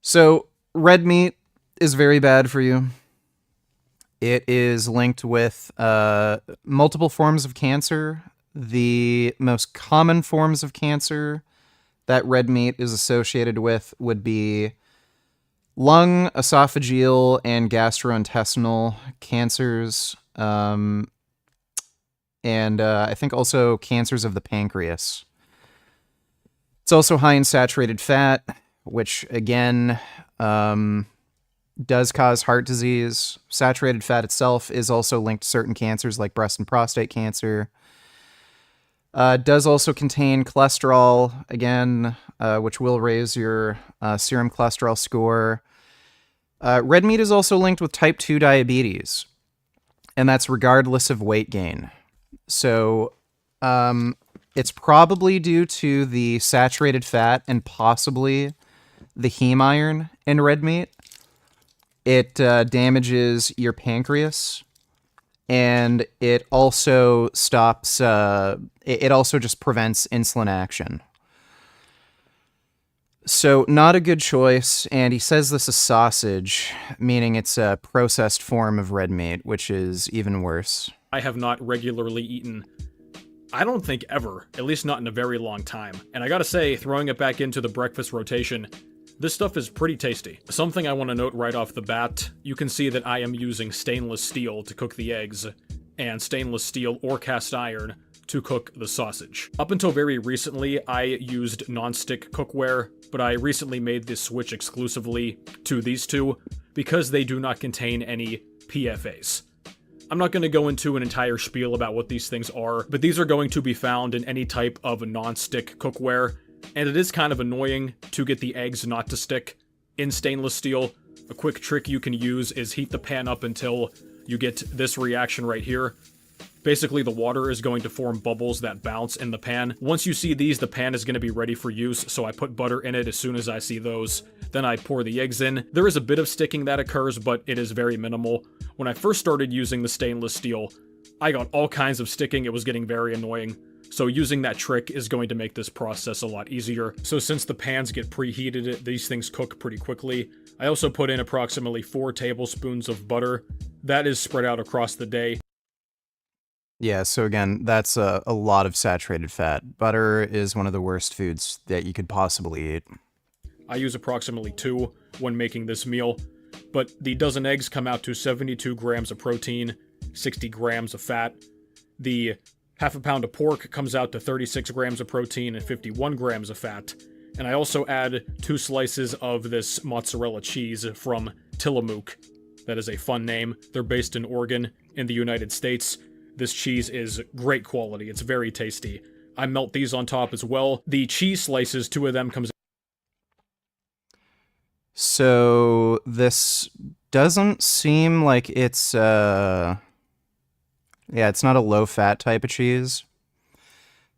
So, red meat is very bad for you. It is linked with multiple forms of cancer. The most common forms of cancer that red meat is associated with would be lung, esophageal, and gastrointestinal cancers, and I think also cancers of the pancreas. It's also high in saturated fat, which again does cause heart disease. Saturated fat itself is also linked to certain cancers like breast and prostate cancer. Does also contain cholesterol, again, which will raise your serum cholesterol score. Red meat is also linked with type 2 diabetes, and that's regardless of weight gain. So it's probably due to the saturated fat and possibly the heme iron in red meat. It damages your pancreas. And it also stops, it also just prevents insulin action. So not a good choice, and he says this is sausage, meaning it's a processed form of red meat, which is even worse. have not regularly eaten I don't think ever, at least not in a very long time. And I gotta say, throwing it back into the breakfast rotation, this stuff is pretty tasty. Something I want to note right off the bat, you can see that I am using stainless steel to cook the eggs, and stainless steel or cast iron to cook the sausage. Up until very recently, I used non-stick cookware, but I recently made this switch exclusively to these two because they do not contain any PFAs. I'm not going to go into an entire spiel about what these things are, but these are going to be found in any type of non-stick cookware, and it is kind of annoying to get the eggs not to stick in stainless steel. A quick trick you can use is heat the pan up until you get this reaction right here. Basically, the water is going to form bubbles that bounce in the pan. Once you see these, the pan is going to be ready for use, so I put butter in it as soon as I see those. Then I pour the eggs in. There is a bit of sticking that occurs, but it is very minimal. When I first started using the stainless steel, I got all kinds of sticking. It was getting very annoying. So using that trick is going to make this process a lot easier. So since the pans get preheated, these things cook pretty quickly. I also put in approximately 4 tablespoons of butter. That is spread out across the day. Yeah, so again, that's a lot of saturated fat. Butter is one of the worst foods that you could possibly eat. I use approximately 2 when making this meal, but the dozen eggs come out to 72 grams of protein, 60 grams of fat. The half a pound of pork comes out to 36 grams of protein and 51 grams of fat. And I also add 2 slices of this mozzarella cheese from Tillamook. That is a fun name. They're based in Oregon, in the United States. This cheese is great quality. It's very tasty. I melt these on top as well. The cheese slices, 2 of them comes. So this doesn't seem like it's yeah, it's not a low-fat type of cheese.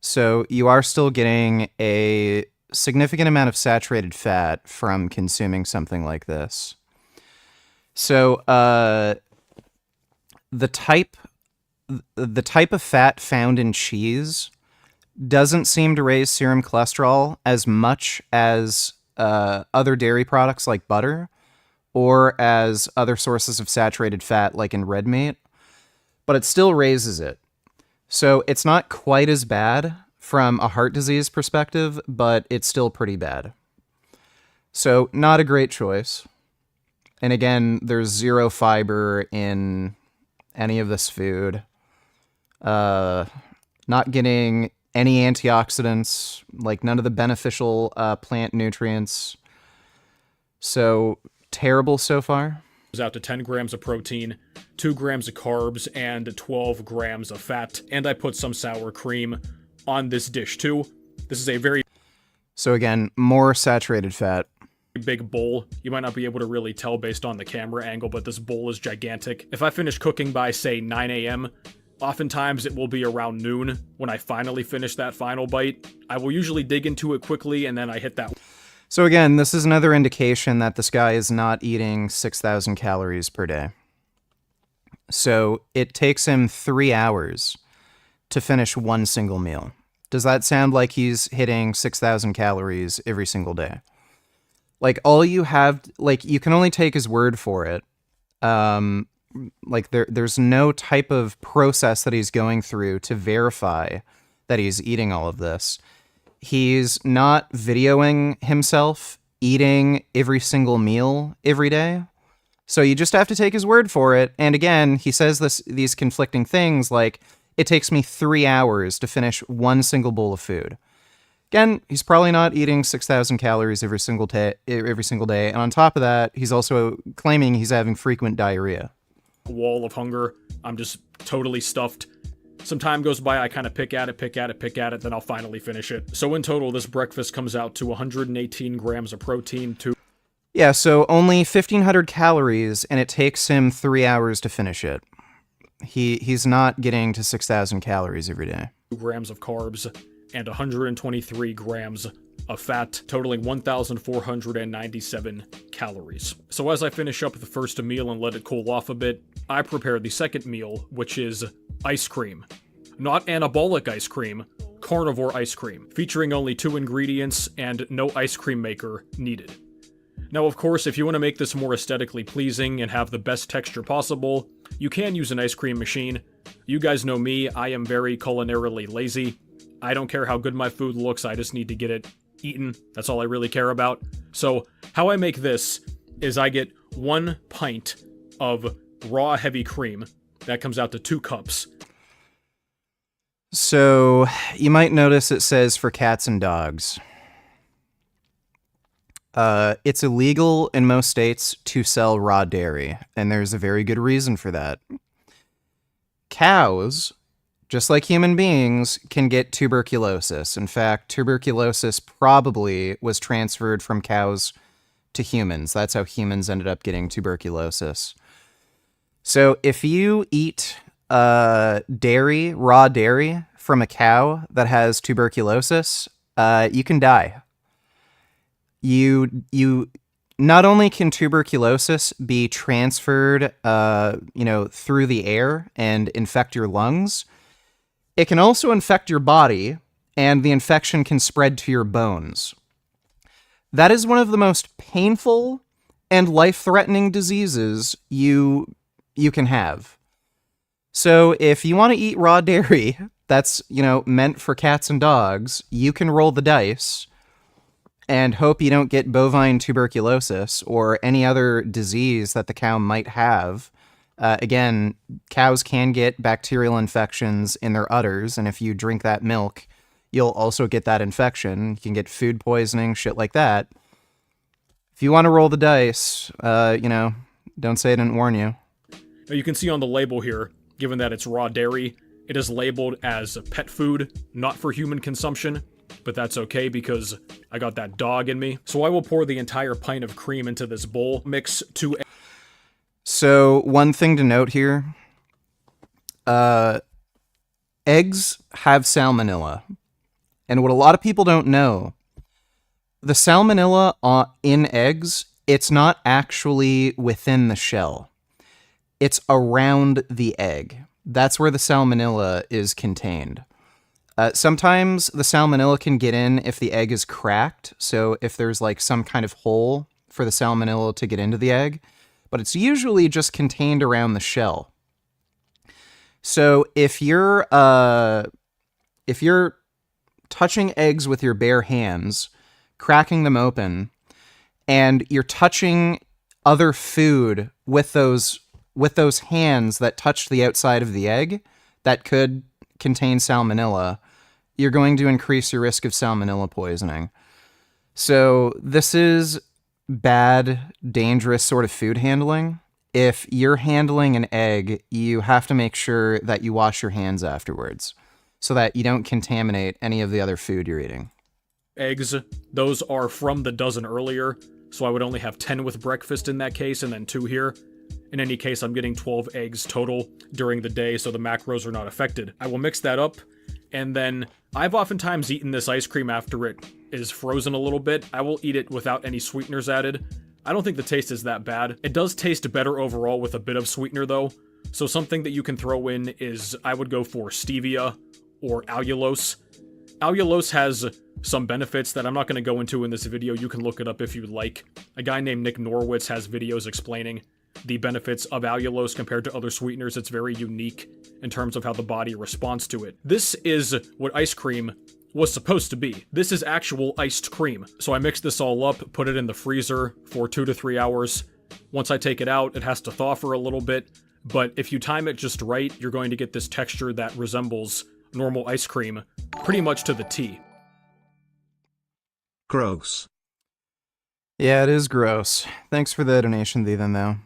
So you are still getting a significant amount of saturated fat from consuming something like this. So the type of fat found in cheese doesn't seem to raise serum cholesterol as much as other dairy products like butter, or as other sources of saturated fat like in red meat, but it still raises it. So it's not quite as bad from a heart disease perspective, but it's still pretty bad. So not a great choice. And again, there's 0 fiber in any of this food. Not getting any antioxidants, like none of the beneficial plant nutrients. So terrible so far. Out to 10 grams of protein, 2 grams of carbs, and 12 grams of fat. And I put some sour cream on this dish too. This is a very... So again, more saturated fat. Big bowl. You might not be able to really tell based on the camera angle, but this bowl is gigantic. If I finish cooking by, say, 9 a.m., oftentimes it will be around noon when I finally finish that final bite. I will usually dig into it quickly, and then I hit that. So again, this is another indication that this guy is not eating 6,000 calories per day. So it takes him 3 hours to finish one single meal. Does that sound like he's hitting 6,000 calories every single day? Like, all you have, like, you can only take his word for it. Like, there's no type of process that he's going through to verify that he's eating all of this. He's not videoing himself eating every single meal every day. So you just have to take his word for it. And again, he says these conflicting things like, it takes me 3 hours to finish one single bowl of food. Again, he's probably not eating 6,000 calories every single day. And on top of that, he's also claiming he's having frequent diarrhea. Wall of hunger. I'm just totally stuffed. Some time goes by, I kind of pick at it, then I'll finally finish it. So in total, this breakfast comes out to 118 grams of protein, Yeah, so only 1,500 calories, and it takes him 3 hours to finish it. He's not getting to 6,000 calories every day. 2 grams of carbs, and 123 grams of fat, totaling 1,497 calories. So as I finish up the first meal and let it cool off a bit, I prepare the second meal, which is ice cream. Not anabolic ice cream, carnivore ice cream, featuring only 2 ingredients and no ice cream maker needed. Now, of course, if you want to make this more aesthetically pleasing and have the best texture possible, you can use an ice cream machine. You guys know me, I am very culinarily lazy. I don't care how good my food looks, I just need to get it eaten. That's all I really care about. So, how I make this is I get 1 pint of raw heavy cream. That comes out to 2 cups. So, you might notice it says for cats and dogs. It's illegal in most states to sell raw dairy, and there's a very good reason for that. Cows, just like human beings, can get tuberculosis. In fact, tuberculosis probably was transferred from cows to humans. That's how humans ended up getting tuberculosis. So if you eat dairy, raw dairy from a cow that has tuberculosis, you can die. You not only can tuberculosis be transferred, through the air and infect your lungs, it can also infect your body, and the infection can spread to your bones. That is one of the most painful and life-threatening diseases you can have. So if you want to eat raw dairy that's, meant for cats and dogs, you can roll the dice and hope you don't get bovine tuberculosis or any other disease that the cow might have. Again, cows can get bacterial infections in their udders, and if you drink that milk, you'll also get that infection. You can get food poisoning, shit like that. If you want to roll the dice, don't say I didn't warn you. Now you can see on the label here, given that it's raw dairy, it is labeled as pet food, not for human consumption. But that's okay because I got that dog in me. So I will pour the entire pint of cream into this bowl. Mix 2 eggs. So one thing to note here, eggs have salmonella. And what a lot of people don't know, the salmonella in eggs, it's not actually within the shell. It's around the egg. That's where the salmonella is contained. Sometimes the salmonella can get in if the egg is cracked, so if there's like some kind of hole for the salmonella to get into the egg, but it's usually just contained around the shell. So if you're touching eggs with your bare hands, cracking them open, and you're touching other food with those hands that touch the outside of the egg that could contain salmonella, you're going to increase your risk of salmonella poisoning. So this is bad, dangerous sort of food handling. If you're handling an egg, you have to make sure that you wash your hands afterwards so that you don't contaminate any of the other food you're eating. Eggs, those are from the dozen earlier, so I would only have 10 with breakfast in that case and then 2 here. In any case, I'm getting 12 eggs total during the day, so the macros are not affected. I will mix that up, and then I've oftentimes eaten this ice cream after it is frozen a little bit. I will eat it without any sweeteners added. I don't think the taste is that bad. It does taste better overall with a bit of sweetener though, so something that you can throw in is, I would go for stevia or allulose. Allulose has some benefits that I'm not going to go into in this video. You can look it up if you'd like. A guy named Nick Norwitz has videos explaining the benefits of allulose compared to other sweeteners. It's very unique in terms of how the body responds to it. This is what ice cream was supposed to be. This is actual iced cream. So I mixed this all up, put it in the freezer for 2 to 3 hours. Once I take it out, it has to thaw for a little bit, but if you time it just right, you're going to get this texture that resembles normal ice cream pretty much to the T. Gross. Yeah, it is gross. Thanks for the donation, Ethan, though.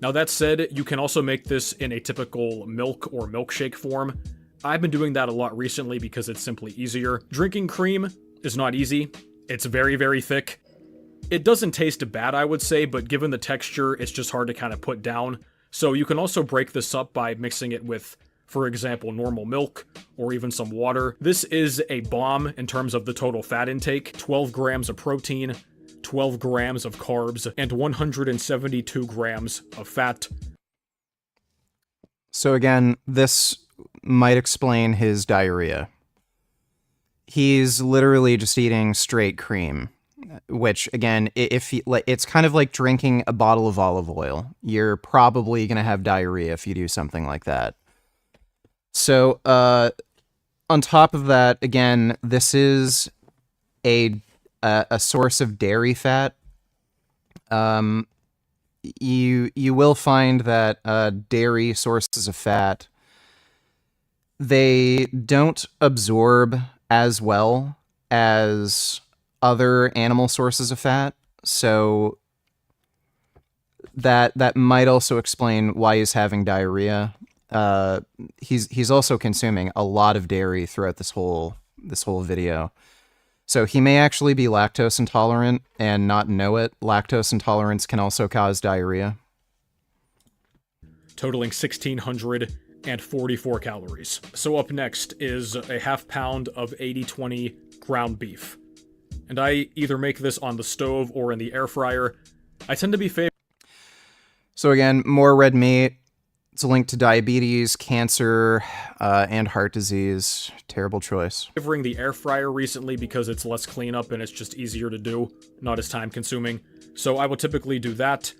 Now that said, you can also make this in a typical milk or milkshake form. I've been doing that a lot recently because it's simply easier. Drinking cream is not easy. It's very, very thick. It doesn't taste bad, I would say, but given the texture, it's just hard to kind of put down. So you can also break this up by mixing it with, for example, normal milk or even some water. This is a bomb in terms of the total fat intake. 12 grams of protein, 12 grams of carbs, and 172 grams of fat. So again, this might explain his diarrhea. He's literally just eating straight cream. which again, it's kind of like drinking a bottle of olive oil. You're probably going to have diarrhea if you do something like that. So, on top of that, again, this is a source of dairy fat. You will find that dairy sources of fat, they don't absorb as well as other animal sources of fat, so that might also explain why he's having diarrhea. He's also consuming a lot of dairy throughout this whole video. So he may actually be lactose intolerant and not know it. Lactose intolerance can also cause diarrhea. Totaling 1,644 calories. So up next is a half pound of 80/20 ground beef. And I either make this on the stove or in the air fryer. I tend to be So again, more red meat. It's linked to diabetes, cancer, and heart disease. Terrible choice. favoring the air fryer recently because it's less cleanup and it's just easier to do, not as time consuming. So I will typically do that,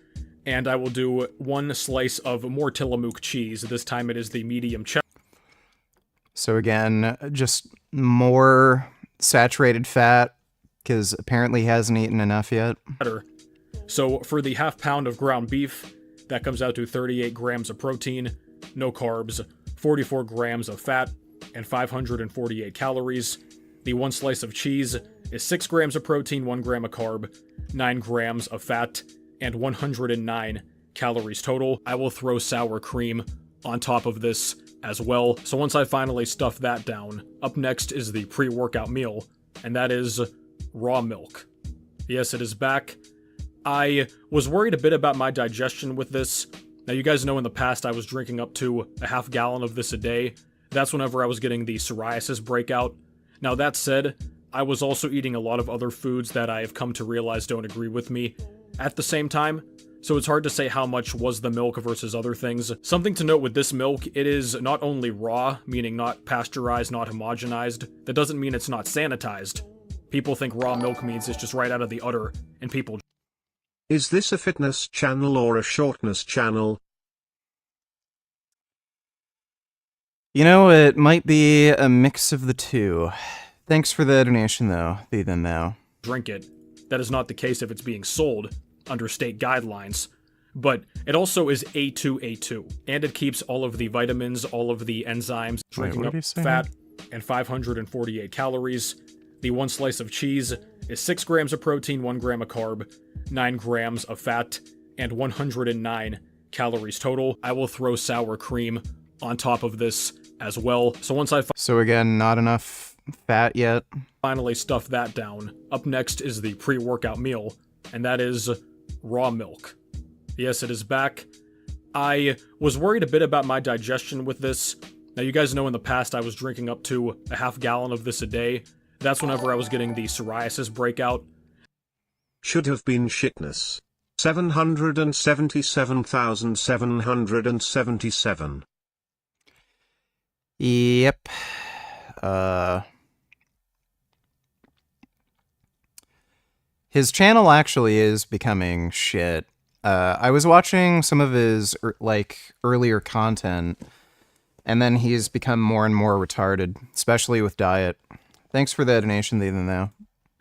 and I will do 1 slice of more Tillamook cheese. This time it is the medium cheddar. So again, just more saturated fat, because apparently he hasn't eaten enough yet. So for the half pound of ground beef, that comes out to 38 grams of protein, no carbs, 44 grams of fat, and 548 calories. The 1 slice of cheese is 6 grams of protein, 1 gram of carb, 9 grams of fat, and 109 calories total. I will throw sour cream on top of this as well. So once I finally stuff that down, up next is the pre-workout meal, and that is raw milk. Yes, it is back. I was worried a bit about my digestion with this. Now, you guys know in the past I was drinking up to a half gallon of this a day. That's whenever I was getting the psoriasis breakout. Now, that said, I was also eating a lot of other foods that I have come to realize don't agree with me at the same time. So it's hard to say how much was the milk versus other things. Something to note with this milk, it is not only raw, meaning not pasteurized, not homogenized. That doesn't mean it's not sanitized. People think raw milk means it's just right out of the udder, and people... Is this a fitness channel or a shortness channel? You know, it might be a mix of the two. Thanks for the donation, though, Ethan, though. Drink it. That is not the case if it's being sold under state guidelines. But it also is A2A2, and it keeps all of the vitamins, all of the enzymes, drinking up fat, and 548 calories. The 1 slice of cheese is 6 grams of protein, 1 gram of carb, 9 grams of fat, and 109 calories total. I will throw sour cream on top of this as well. So once So again, not enough fat yet. Finally stuff that down, up next is the pre-workout meal, and that is raw milk. Yes, it is back. I was worried a bit about my digestion with this. Now, you guys know in the past I was drinking up to a half gallon of this a day. That's whenever I was getting the psoriasis breakout. Should have been shitness. 777,777. Yep. His channel actually is becoming shit. I was watching some of his earlier content, and then he's become more and more retarded, especially with diet. Thanks for the donation, Ethan, though.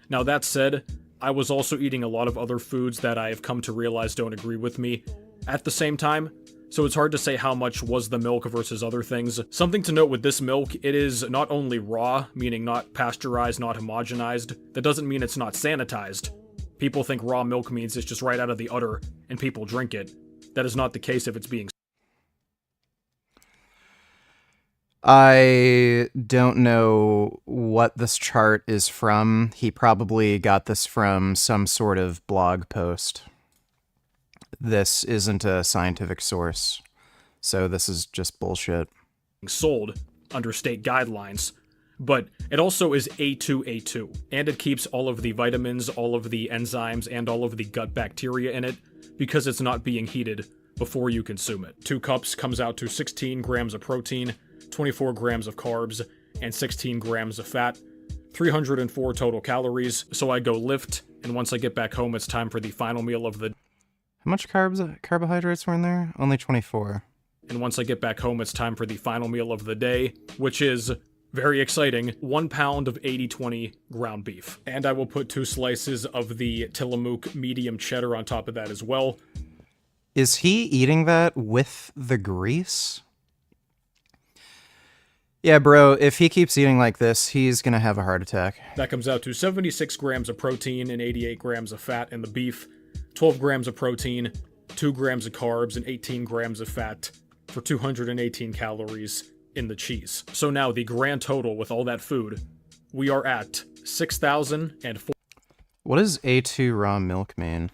Now, that said, I was also eating a lot of other foods that I have come to realize don't agree with me at the same time. So it's hard to say how much was the milk versus other things. Something to note with this milk, it is not only raw, meaning not pasteurized, not homogenized. That doesn't mean it's not sanitized. People think raw milk means it's just right out of the udder, and people drink it. That is not the case if it's being... I don't know what this chart is from. He probably got this from some sort of blog post. This isn't a scientific source, so this is just bullshit. Sold under state guidelines, but it also is A2A2, and it keeps all of the vitamins, all of the enzymes, and all of the gut bacteria in it, because it's not being heated before you consume it. 2 cups comes out to 16 grams of protein, 24 grams of carbs, and 16 grams of fat, 304 total calories, so I go lift, and once I get back home, it's time for the final meal of the... How much carbohydrates were in there? Only 24. And once I get back home, it's time for the final meal of the day, which is, very exciting, 1 pound of 80/20 ground beef. And I will put 2 slices of the Tillamook medium cheddar on top of that as well. Is he eating that with the grease? Yeah, bro, if he keeps eating like this, he's gonna have a heart attack. That comes out to 76 grams of protein and 88 grams of fat in the beef, 12 grams of protein, 2 grams of carbs, and 18 grams of fat for 218 calories in the cheese. So now the grand total with all that food, we are at 6,004. What does A2 raw milk mean?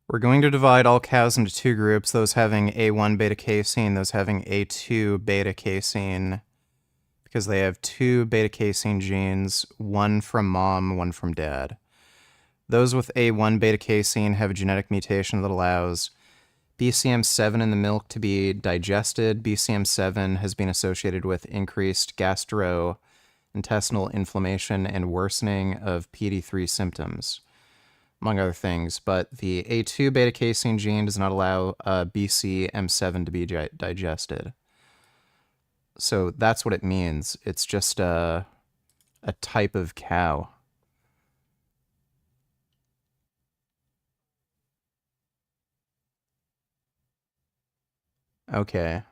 We're going to divide all cows into 2 groups, those having A1 beta casein, those having A2 beta casein, because they have 2 beta casein genes, one from mom, one from dad. Those with A1 beta casein have a genetic mutation that allows BCM7 in the milk to be digested. BCM7 has been associated with increased gastrointestinal inflammation and worsening of PD3 symptoms, among other things. But the A2 beta casein gene does not allow BCM7 to be digested. So that's what it means. It's just a type of cow. Okay.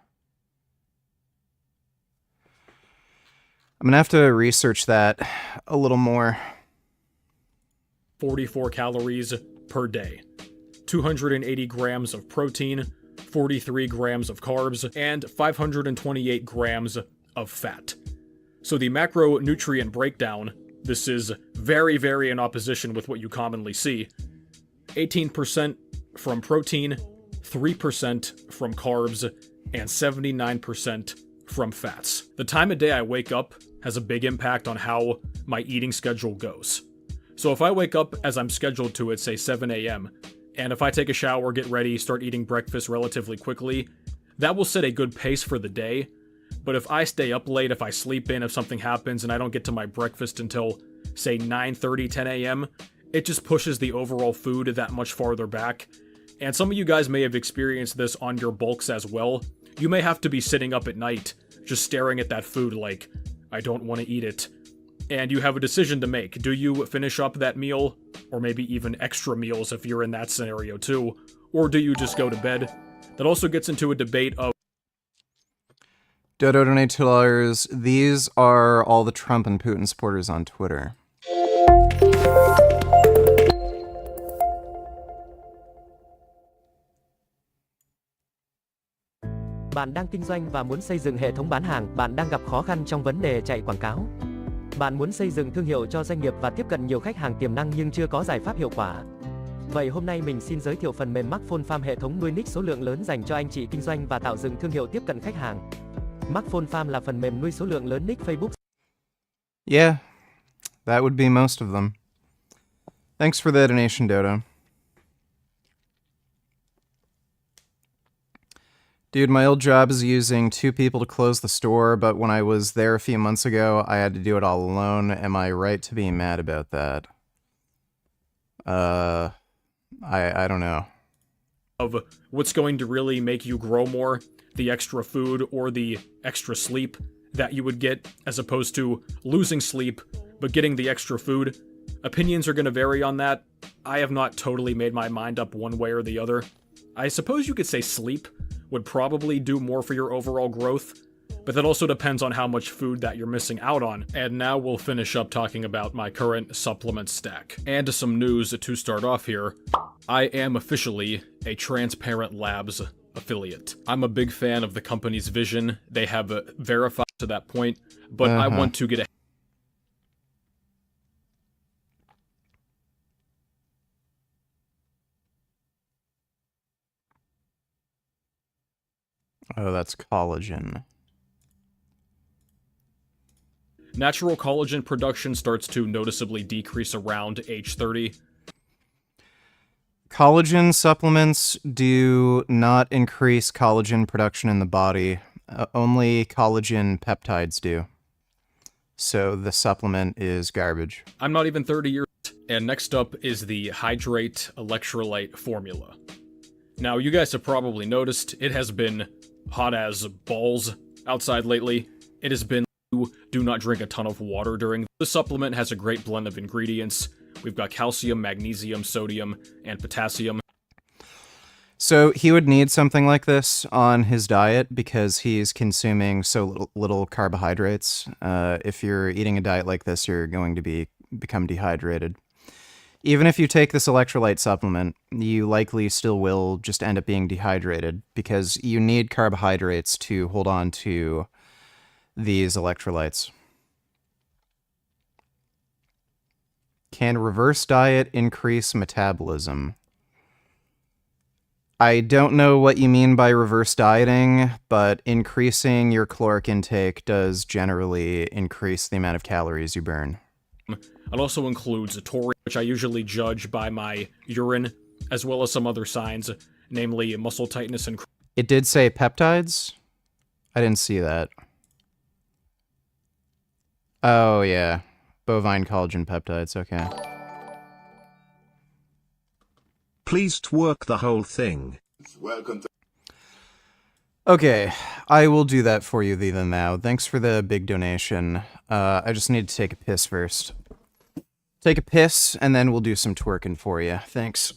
I'm gonna have to research that a little more. 44 calories per day, 280 grams of protein, 43 grams of carbs, and 528 grams of fat. So the macronutrient breakdown, this is very, very in opposition with what you commonly see. 18% from protein, 3% from carbs, and 79% from fats. The time of day I wake up has a big impact on how my eating schedule goes. So if I wake up as I'm scheduled to at, say, 7 a.m., and if I take a shower, get ready, start eating breakfast relatively quickly, that will set a good pace for the day. But if I stay up late, if I sleep in, if something happens and I don't get to my breakfast until, say, 9:30, 10 a.m., it just pushes the overall food that much farther back. And some of you guys may have experienced this on your bulks as well. You may have to be sitting up at night, just staring at that food like, I don't want to eat it. And you have a decision to make. Do you finish up that meal, or maybe even extra meals if you're in that scenario too, or do you just go to bed? That also gets into a debate of... Dodo donate $2. These are all the Trump and Putin supporters on Twitter. Bạn đang kinh doanh và muốn xây dựng hệ thống bán hàng, bạn đang gặp khó khăn trong vấn đề chạy quảng cáo. Bạn muốn xây dựng thương hiệu cho doanh nghiệp và tiếp cận nhiều khách hàng tiềm năng nhưng chưa có giải pháp hiệu quả. Vậy hôm nay mình xin giới thiệu phần mềm Smartphone Farm, hệ thống nuôi nick số lượng lớn dành cho anh chị kinh doanh và tạo dựng thương hiệu tiếp cận khách hàng. Smartphone Farm là phần mềm nuôi số lượng lớn nick Facebook. Yeah, that would be most of them. Thanks for the donation, Dodo. Dude, my old job is using 2 people to close the store, but when I was there a few months ago, I had to do it all alone. Am I right to be mad about that? I don't know. Of what's going to really make you grow more, the extra food or the extra sleep that you would get, as opposed to losing sleep, but getting the extra food. Opinions are going to vary on that. I have not totally made my mind up one way or the other. I suppose you could say sleep would probably do more for your overall growth, but that also depends on how much food that you're missing out on. And now we'll finish up talking about my current supplement stack. And some news to start off here. I am officially a Transparent Labs affiliate. I'm a big fan of the company's vision. They have verified to that point, but I want to get a Oh, that's collagen. Natural collagen production starts to noticeably decrease around age 30. Collagen supplements do not increase collagen production in the body. Only collagen peptides do. So the supplement is garbage. I'm not even 30 years old. And next up is the Hydrate Electrolyte formula. Now, you guys have probably noticed it has been hot as balls outside lately. It has been do not drink a ton of water during. The supplement has a great blend of ingredients. We've got calcium, magnesium, sodium, and potassium. So he would need something like this on his diet because he's consuming so little carbohydrates. If you're eating a diet like this, you're going to become dehydrated. Even if you take this electrolyte supplement, you likely still will just end up being dehydrated because you need carbohydrates to hold on to these electrolytes. Can reverse diet increase metabolism? I don't know what you mean by reverse dieting, but increasing your caloric intake does generally increase the amount of calories you burn. It also includes a taurine, which I usually judge by my urine, as well as some other signs, namely muscle tightness and... It did say peptides? I didn't see that. Oh, yeah. Bovine collagen peptides, okay. Please twerk the whole thing. Welcome to... Okay, I will do that for you then now. Thanks for the big donation. I just need to take a piss first. Take a piss, and then we'll do some twerking for you. Thanks.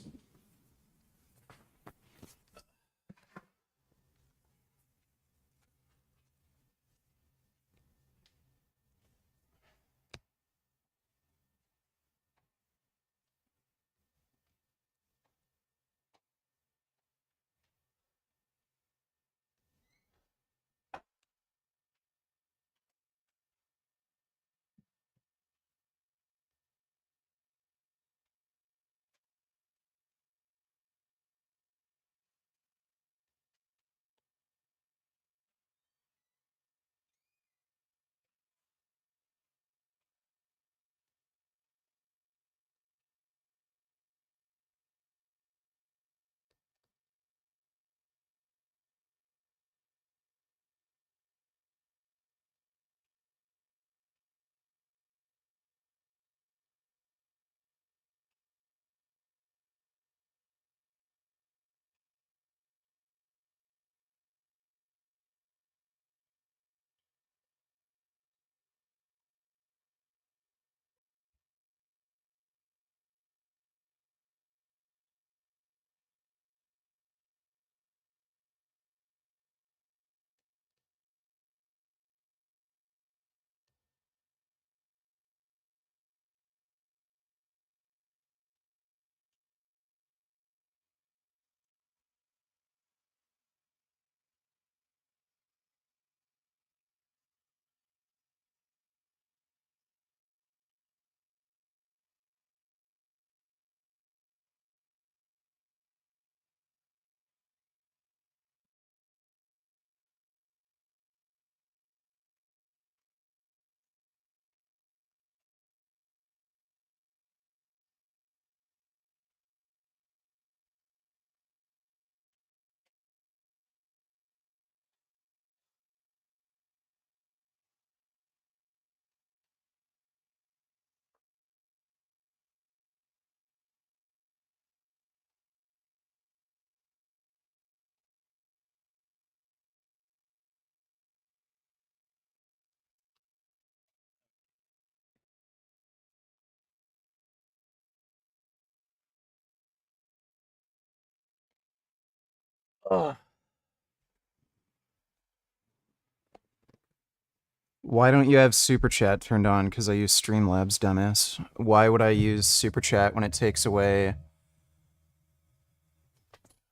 Why don't you have Super Chat turned on? Because I use Streamlabs, dumbass. Why would I use Super Chat when it takes away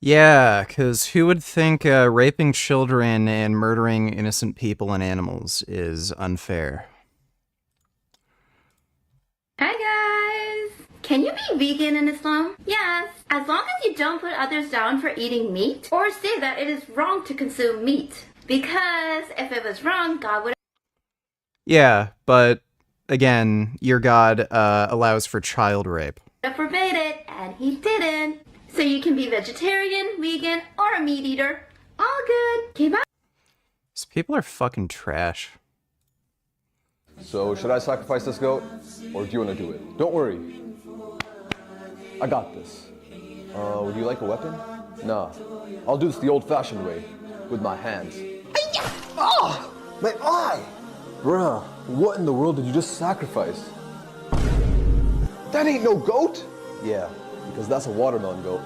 Yeah, because who would think raping children and murdering innocent people and animals is unfair? Hi guys! Can you be vegan in Islam? Yes, as long as you don't put others down for eating meat or say that it is wrong to consume meat. Because if it was wrong, God would. Yeah, but again, your God allows for child rape. have forbade it, and he didn't. So you can be vegetarian, vegan, or a meat eater. All good. Keep up. These people are fucking trash. So, should I sacrifice this goat, or do you want to do it? Don't worry. I got this. Would you like a weapon? Nah. I'll do this the old-fashioned way, with my hands. Ah! My eye! Bruh, what in the world did you just sacrifice? That ain't no goat! Yeah, because that's a watermelon goat.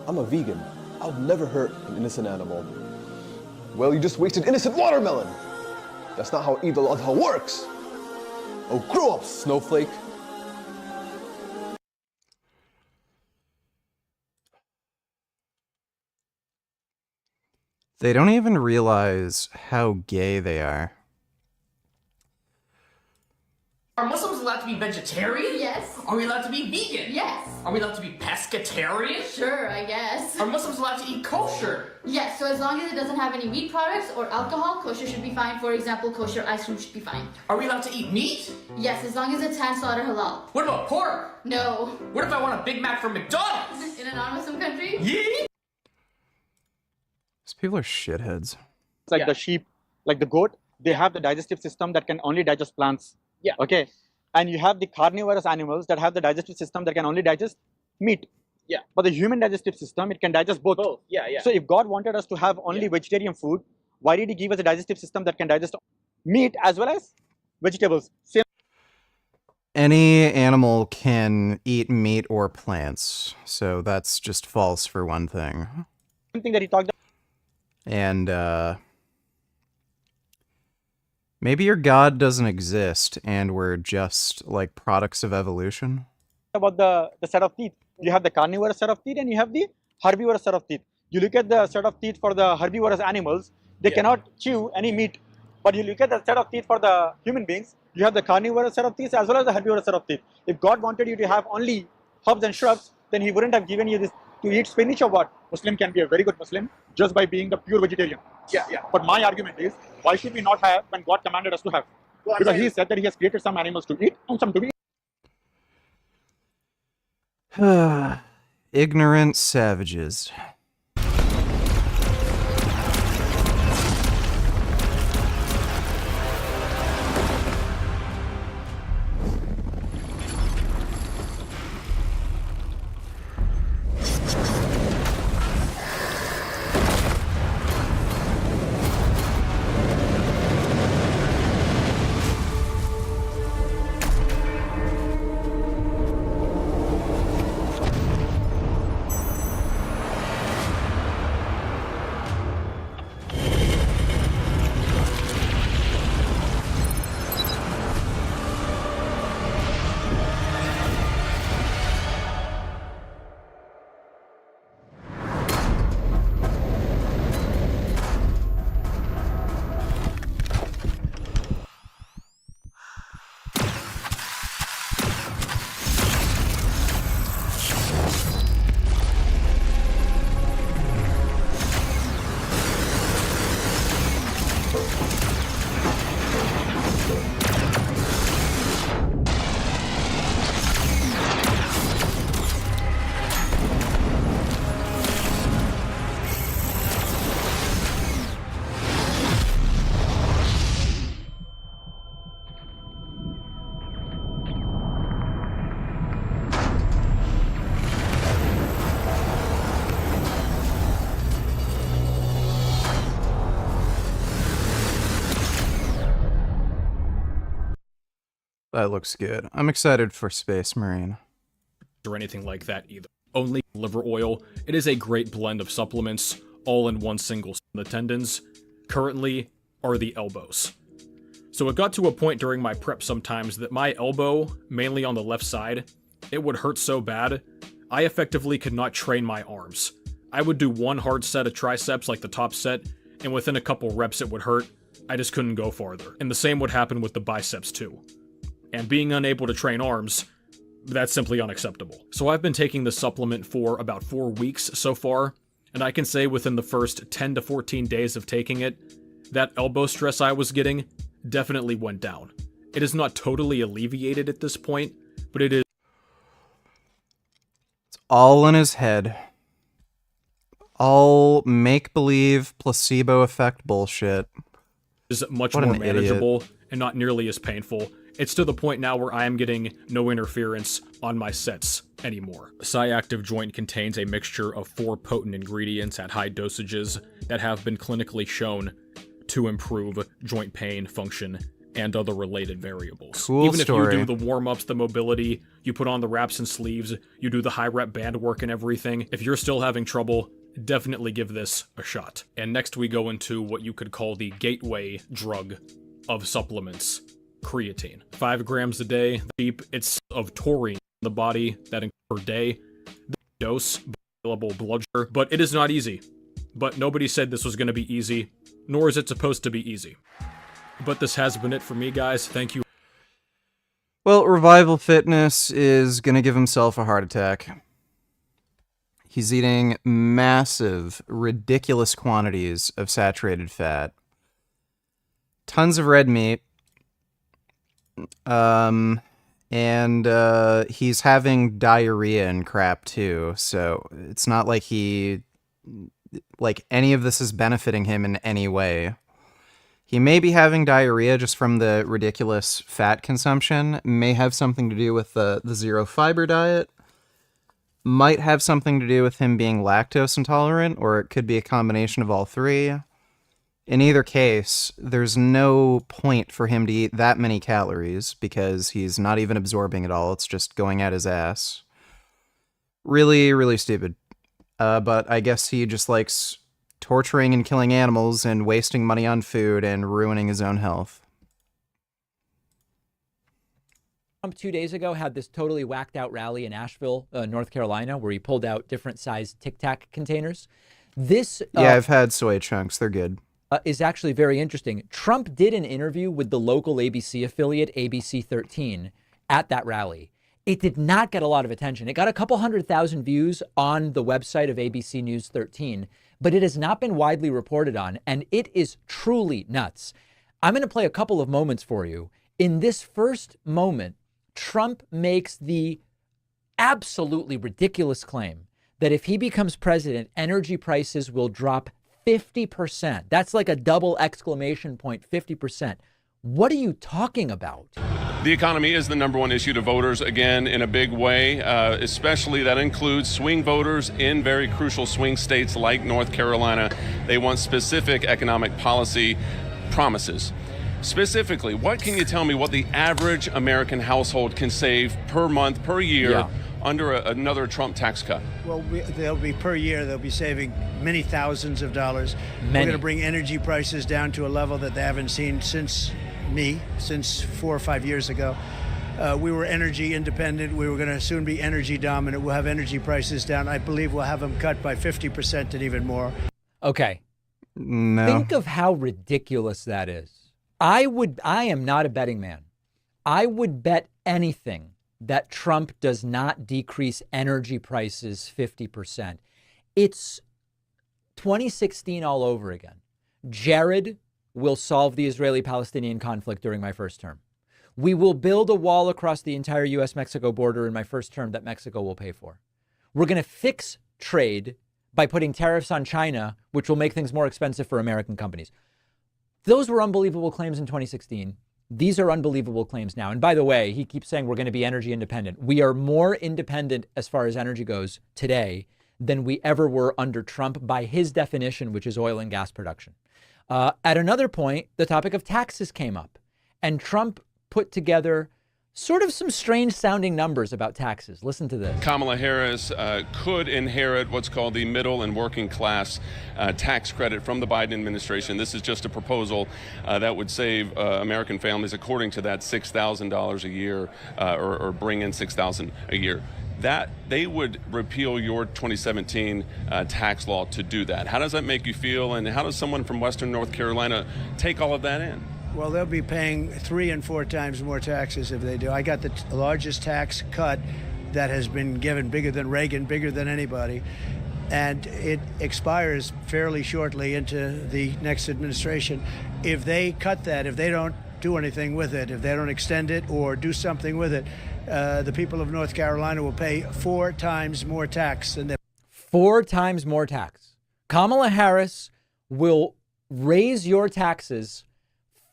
I'm a vegan. I would never hurt an innocent animal. Well, you just wasted innocent watermelon! That's not how Eid al-Adha works! Oh, grow up, snowflake! They don't even realize how gay they are. Are Muslims allowed to be vegetarian? Yes. Are we allowed to be vegan? Yes. Are we allowed to be pescatarian? Sure, I guess. Are Muslims allowed to eat kosher? Yes, so as long as it doesn't have any meat products or alcohol, kosher should be fine. For example, kosher ice cream should be fine. Are we allowed to eat meat? Yes, as long as it's hand slaughtered halal. What about pork? No. What if I want a Big Mac from McDonald's? In a non-Muslim country? Yeah. These people are shitheads. It's like the sheep, like the goat, they have the digestive system that can only digest plants. Yeah. Okay. And you have the carnivorous animals that have the digestive system that can only digest meat. Yeah. But the human digestive system, it can digest both. Both. Yeah, yeah. So if God wanted us to have only vegetarian food, why did he give us a digestive system that can digest meat as well as vegetables? Same. Any animal can eat meat or plants, so that's just false for one thing. thing that he talked about. And maybe your God doesn't exist and we're just like products of evolution. About the set of teeth. You have the carnivorous set of teeth and you have the herbivorous set of teeth. You look at the set of teeth for the herbivorous animals, they cannot chew any meat. But you look at the set of teeth for the human beings, you have the carnivorous set of teeth as well as the herbivorous set of teeth. If God wanted you to have only herbs and shrubs, then he wouldn't have given you this to eat spinach or what. Muslim can be a very good Muslim just by being the pure vegetarian. Yeah, yeah. But my argument is, why should we not have when God commanded us to have? Well, because he said that he has created some animals to eat and some to be Ignorant savages. That looks good. I'm excited for Space Marine. Or anything like that either. Only liver oil. It is a great blend of supplements, all in one single. The tendons currently are the elbows. So it got to a point during my prep sometimes that my elbow, mainly on the left side, it would hurt so bad, I effectively could not train my arms. I would do one hard set of triceps like the top set, and within a couple reps it would hurt. I just couldn't go farther. And the same would happen with the biceps too. And being unable to train arms, that's simply unacceptable. So I've been taking the supplement for about 4 weeks so far, and I can say within the first 10 to 14 days of taking it, that elbow stress I was getting definitely went down. It is not totally alleviated at this point, but it is. It's all in his head. All make-believe, placebo effect bullshit. Is much What more an idiot. manageable and not nearly as painful. It's to the point now where I am getting no interference on my sets anymore. Cyactive Joint contains a mixture of 4 potent ingredients at high dosages that have been clinically shown to improve joint pain, function, and other related variables. Cool Even story. if you do the warm-ups, the mobility, you put on the wraps and sleeves, you do the high-rep band work and everything, if you're still having trouble, definitely give this a shot. And next we go into what you could call the gateway drug of supplements, creatine. 5 grams a day, cheap. It's of taurine in the body that per day. The dose, available blood sugar, but it is not easy. But nobody said this was going to be easy, nor is it supposed to be easy. But this has been it for me, guys. Thank you. Well, Revival Fitness is gonna give himself a heart attack. He's eating massive, ridiculous quantities of saturated fat. Tons of red meat. And he's having diarrhea and crap too, so it's not like any of this is benefiting him in any way. He may be having diarrhea just from the ridiculous fat consumption, may have something to do with the zero fiber diet, might have something to do with him being lactose intolerant, or it could be a combination of all three. In either case, there's no point for him to eat that many calories because he's not even absorbing it all. It's just going at his ass. Really, really stupid. But I guess he just likes torturing and killing animals and wasting money on food and ruining his own health. Trump 2 days ago had this totally whacked out rally in Asheville, North Carolina, where he pulled out different sized Tic Tac containers. This Yeah, I've had soy chunks. They're good. Is actually very interesting. Trump did an interview with the local ABC affiliate, ABC 13, at that rally. It did not get a lot of attention. It got a couple 100,000 views on the website of ABC News 13, but it has not been widely reported on, and it is truly nuts. I'm going to play a couple of moments for you. In this first moment, Trump makes the absolutely ridiculous claim that if he becomes president, energy prices will drop 50%. That's like a double exclamation point, 50%. What are you talking about? The economy is the #1 issue to voters, again, in a big way, especially that includes swing voters in very crucial swing states like North Carolina. They want specific economic policy promises. Specifically, what can you tell me what the average American household can save per month, per year, under another Trump tax cut? Well, they'll be per year, they'll be saving many thousands of dollars. We're going to bring energy prices down to a level that they haven't seen since 4 or 5 years ago. We were energy independent. We were going to soon be energy dominant. We'll have energy prices down. I believe we'll have them cut by 50% and even more. Okay. No. Think of how ridiculous that is. I am not a betting man. I would bet anything that Trump does not decrease energy prices 50%. It's 2016 all over again. Jared will solve the Israeli-Palestinian conflict during my first term. We will build a wall across the entire U.S.-Mexico border in my first term that Mexico will pay for. We're going to fix trade by putting tariffs on China, which will make things more expensive for American companies. Those were unbelievable claims in 2016. These are unbelievable claims now. And by the way, he keeps saying we're going to be energy independent. We are more independent as far as energy goes today than we ever were under Trump by his definition, which is oil and gas production. At another point, the topic of taxes came up, and Trump put together sort of some strange sounding numbers about taxes. Listen to this. Kamala Harris could inherit what's called the middle and working class tax credit from the Biden administration. This is just a proposal that would save American families, according to that, $6,000 a year or bring in $6,000 a year. that they would repeal your 2017 tax law to do that. How does that make you feel, and how does someone from Western North Carolina take all of that in? Well, they'll be paying 3 and 4 times more taxes if they do. I got the largest tax cut that has been given, bigger than Reagan, bigger than anybody. And it expires fairly shortly into the next administration. If they cut that, if they don't do anything with it, if they don't extend it or do something with it, the people of North Carolina will pay 4 times more tax than they. 4 times more tax. Kamala Harris will raise your taxes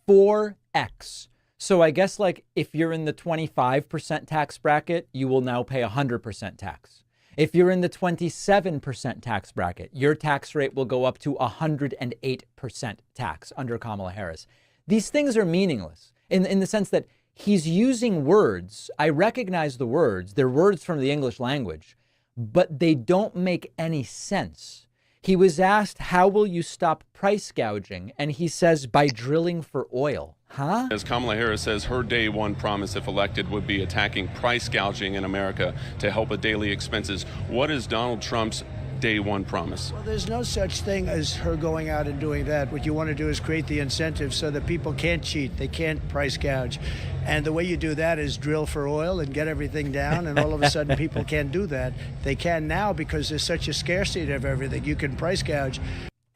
4x. So I guess like if you're in the 25% tax bracket, you will now pay 100% tax. If you're in the 27% tax bracket, your tax rate will go up to 108% tax under Kamala Harris. These things are meaningless in the sense that he's using words. I recognize the words. They're words from the English language, but they don't make any sense. He was asked, how will you stop price gouging? And he says, by drilling for oil. Huh? As Kamala Harris says, her day one promise, if elected, would be attacking price gouging in America to help with daily expenses. What is Donald Trump's day one promise? Well, there's no such thing as her going out and doing that. What you want to do is create the incentive so that people can't cheat. They can't price gouge. And the way you do that is drill for oil and get everything down. And all of a sudden, people can't do that. They can now because there's such a scarcity of everything. You can price gouge.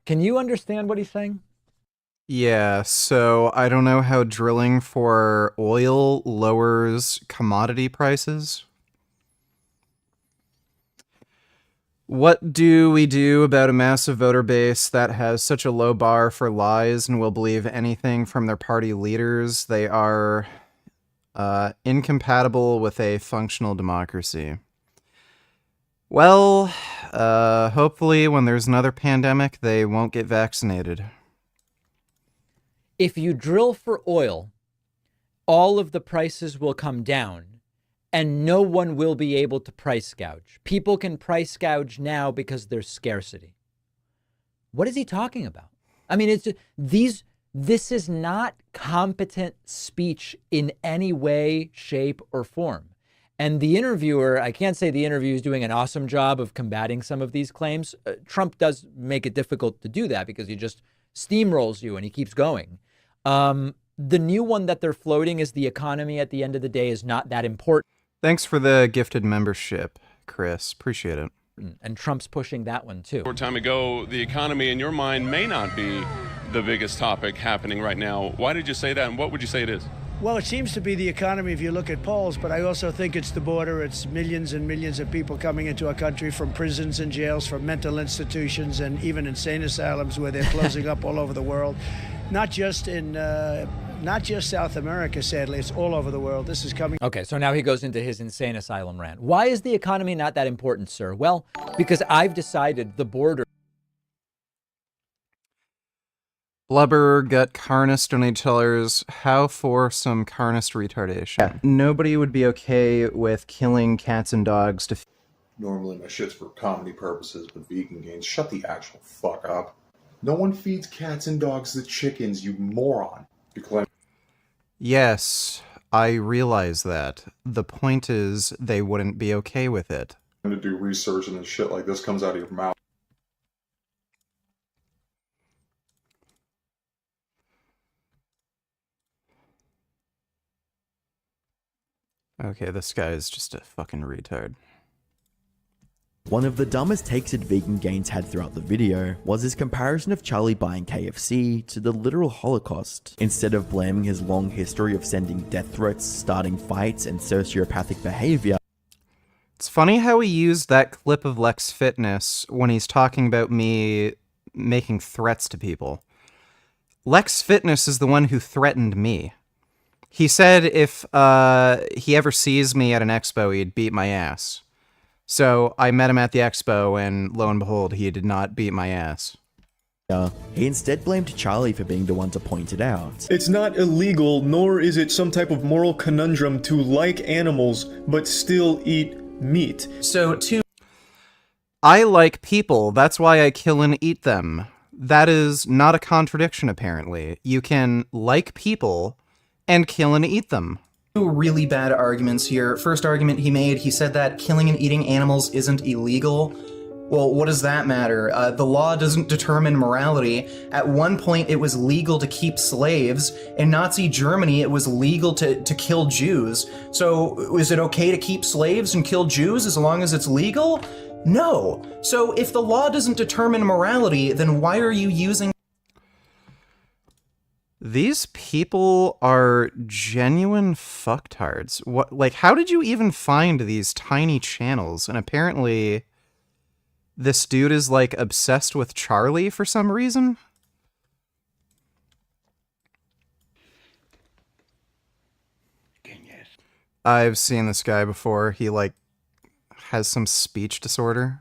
Can you understand what he's saying? Yeah, so I don't know how drilling for oil lowers commodity prices. What do we do about a massive voter base that has such a low bar for lies and will believe anything from their party leaders? They are incompatible with a functional democracy. Well, hopefully when there's another pandemic, they won't get vaccinated. If you drill for oil, all of the prices will come down and no one will be able to price gouge. People can price gouge now because there's scarcity. What is he talking about? I mean, this is not competent speech in any way, shape, or form. And the interviewer, I can't say the interview is doing an awesome job of combating some of these claims. Trump does make it difficult to do that because he just steamrolls you and he keeps going. The new one that they're floating is the economy at the end of the day is not that important. Thanks for the gifted membership, Chris. Appreciate it. And Trump's pushing that one too. Short time ago, the economy in your mind may not be the biggest topic happening right now. Why did you say that, and what would you say it is? Well, it seems to be the economy if you look at polls, but I also think it's the border. It's millions and millions of people coming into our country from prisons and jails, from mental institutions, and even insane asylums where they're closing up all over the world. Not just South America, sadly. It's all over the world. This is coming. Okay, so now he goes into his insane asylum rant. Why is the economy not that important, sir? Well, because I've decided the border. Blubber gut carnist donators, how for some carnist retardation. Yeah. Nobody would be okay with killing cats and dogs to. Normally my shit's for comedy purposes, but vegan gains, shut the actual fuck up. No one feeds cats and dogs the chickens, you moron. Yes, I realize that. The point is, they wouldn't be okay with it. To do research and then shit like this comes out of your mouth. Okay, this guy is just a fucking retard. One of the dumbest takes that Vegan Gains had throughout the video was his comparison of Charlie buying KFC to the literal Holocaust. Instead of blaming his long history of sending death threats, starting fights, and sociopathic behavior. It's funny how he used that clip of Lex Fitness when he's talking about me making threats to people. Lex Fitness is the one who threatened me. He said if he ever sees me at an expo, he'd beat my ass. So I met him at the expo, and lo and behold, he did not beat my ass. He instead blamed Charlie for being the one to point it out. It's not illegal, nor is it some type of moral conundrum to like animals, but still eat meat. I like people, that's why I kill and eat them. That is not a contradiction, apparently. You can like people and kill and eat them. Really bad arguments here. First argument he made, he said that killing and eating animals isn't illegal. Well, what does that matter? The law doesn't determine morality. At one point, it was legal to keep slaves. In Nazi Germany, it was legal to kill Jews. So, is it okay to keep slaves and kill Jews as long as it's legal? No. So, if the law doesn't determine morality, then why are you using... These people are genuine fucktards. What, like, how did you even find these tiny channels? And apparently... this dude is, like, obsessed with Charlie for some reason? I've seen this guy before. He, like, has some speech disorder.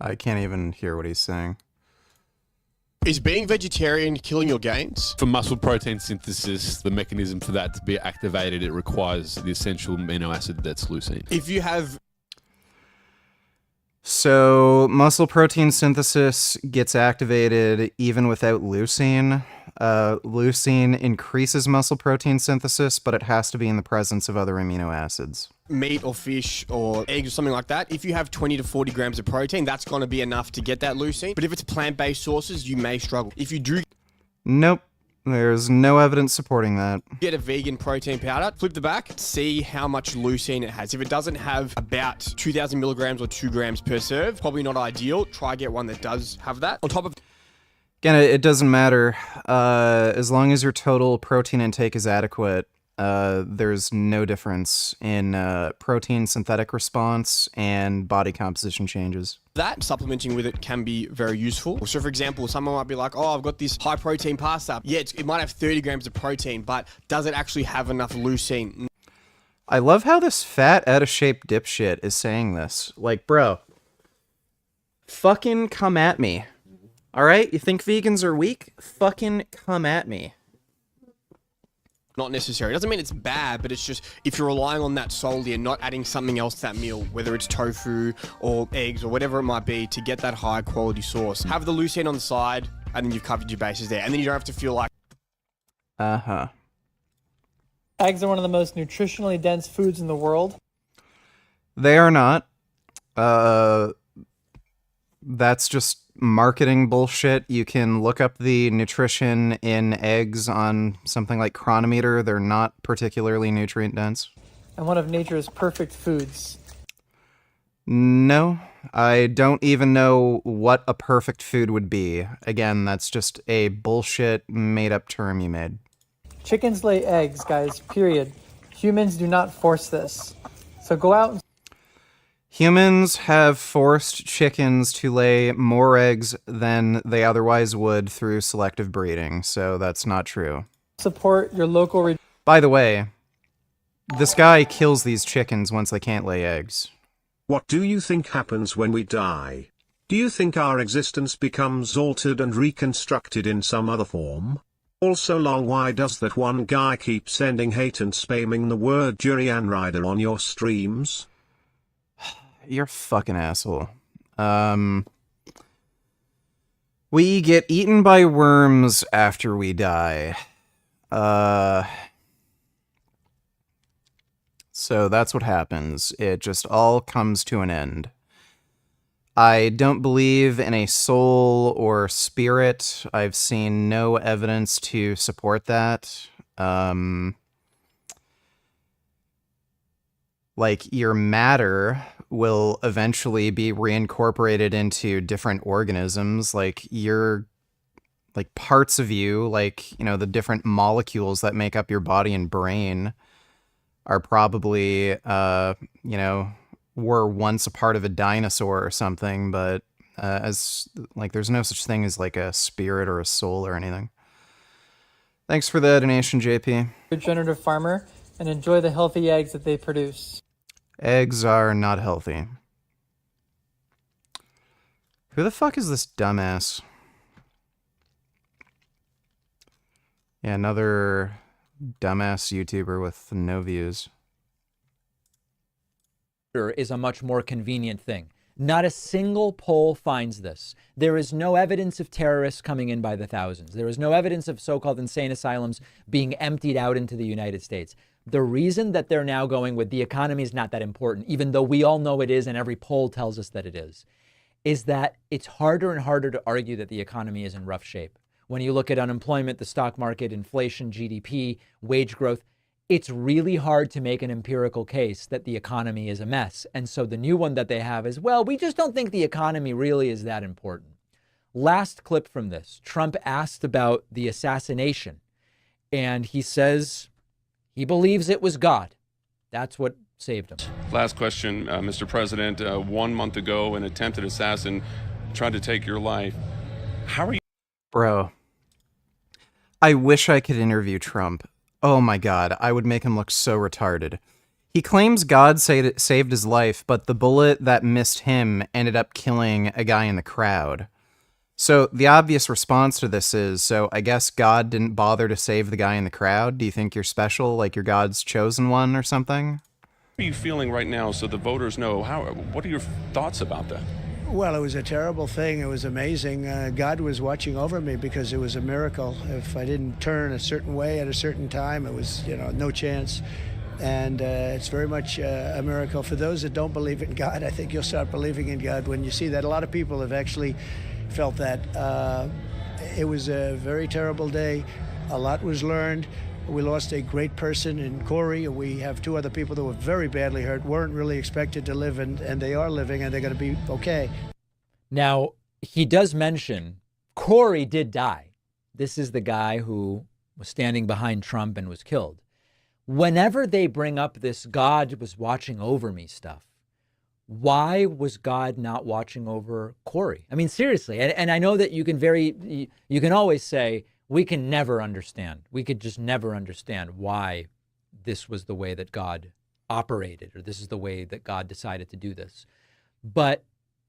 I can't even hear what he's saying. Is being vegetarian killing your gains? For muscle protein synthesis, the mechanism for that to be activated, it requires the essential amino acid that's leucine. If you have... So, muscle protein synthesis gets activated even without leucine. Leucine increases muscle protein synthesis, but it has to be in the presence of other amino acids. Meat or fish or eggs or something like that, if you have 20 to 40 grams of protein, that's going to be enough to get that leucine. But if it's plant-based sources, you may struggle. If you do... Nope. There's no evidence supporting that. Get a vegan protein powder, flip the back, see how much leucine it has. If it doesn't have about 2,000 milligrams or 2 grams per serve, probably not ideal. Try get one that does have that. On top of... Again, it doesn't matter. As long as your total protein intake is adequate, there's no difference in protein synthetic response and body composition changes. That, supplementing with it can be very useful. So for example, someone might be like, oh, I've got this high protein pasta. Yeah, it might have 30 grams of protein, but does it actually have enough leucine? I love how this fat, out-of-shape dipshit is saying this. Like, bro, fucking come at me. Alright, you think vegans are weak? Fucking come at me. Not necessary. It doesn't mean it's bad, but it's just if you're relying on that solely and not adding something else to that meal, whether it's tofu or eggs or whatever it might be, to get that high quality source. Have the leucine on the side, and then you've covered your bases there. And then you don't have to feel like... Uh-huh. Eggs are one of the most nutritionally dense foods in the world. They are not. That's just marketing bullshit. You can look up the nutrition in eggs on something like Chronometer. They're not particularly nutrient dense. And one of nature's perfect foods. No, I don't even know what a perfect food would be. Again, that's just a bullshit made-up term you made. Chickens lay eggs, guys, period. Humans do not force this. So go out and... Humans have forced chickens to lay more eggs than they otherwise would through selective breeding, so that's not true. Support your local... By the way, this guy kills these chickens once they can't lay eggs. What do you think happens when we die? Do you think our existence becomes altered and reconstructed in some other form? Also why does that one guy keep sending hate and spamming the word Durian Rider on your streams? You're a fucking asshole. We get eaten by worms after we die. So that's what happens. It just all comes to an end. I don't believe in a soul or spirit. I've seen no evidence to support that. Like, your matter will eventually be reincorporated into different organisms. Like, like, parts of you, like, you know, the different molecules that make up your body and brain are probably, you know, were once a part of a dinosaur or something, but as, like, there's no such thing as, like, a spirit or a soul or anything. Thanks for the donation, JP. Regenerative farmer and enjoy the healthy eggs that they produce. Eggs are not healthy. Who the fuck is this dumbass? Yeah, another dumbass YouTuber with no views. is a much more convenient thing. Not a single poll finds this. There is no evidence of terrorists coming in by the thousands. There is no evidence of so-called insane asylums being emptied out into the United States. The reason that they're now going with the economy is not that important, even though we all know it is and every poll tells us that it is that it's harder and harder to argue that the economy is in rough shape. When you look at unemployment, the stock market, inflation, GDP, wage growth, it's really hard to make an empirical case that the economy is a mess. And so the new one that they have is, well, we just don't think the economy really is that important. Last clip from this, Trump asked about the assassination, and he says he believes it was God. That's what saved him. Last question, Mr. President. 1 month ago, an attempted assassin tried to take your life. How are you? Bro, I wish I could interview Trump. Oh my God, I would make him look so retarded. He claims God saved his life, but the bullet that missed him ended up killing a guy in the crowd. So the obvious response to this is, so I guess God didn't bother to save the guy in the crowd? Do you think you're special, like you're God's chosen one or something? How are you feeling right now so the voters know? What are your thoughts about that? Well, it was a terrible thing. It was amazing. God was watching over me because it was a miracle. If I didn't turn a certain way at a certain time, it was, no chance. And it's very much a miracle. For those that don't believe in God, I think you'll start believing in God when you see that. A lot of people have actually felt that. It was a very terrible day. A lot was learned. We lost a great person in Corey. We have 2 other people that were very badly hurt, weren't really expected to live, and they are living, and they're going to be okay. Now, he does mention Corey did die. This is the guy who was standing behind Trump and was killed. Whenever they bring up this God was watching over me stuff, why was God not watching over Corey? I mean, seriously. And I know that you can always say, we can never understand. We could just never understand why this was the way that God operated, or this is the way that God decided to do this. But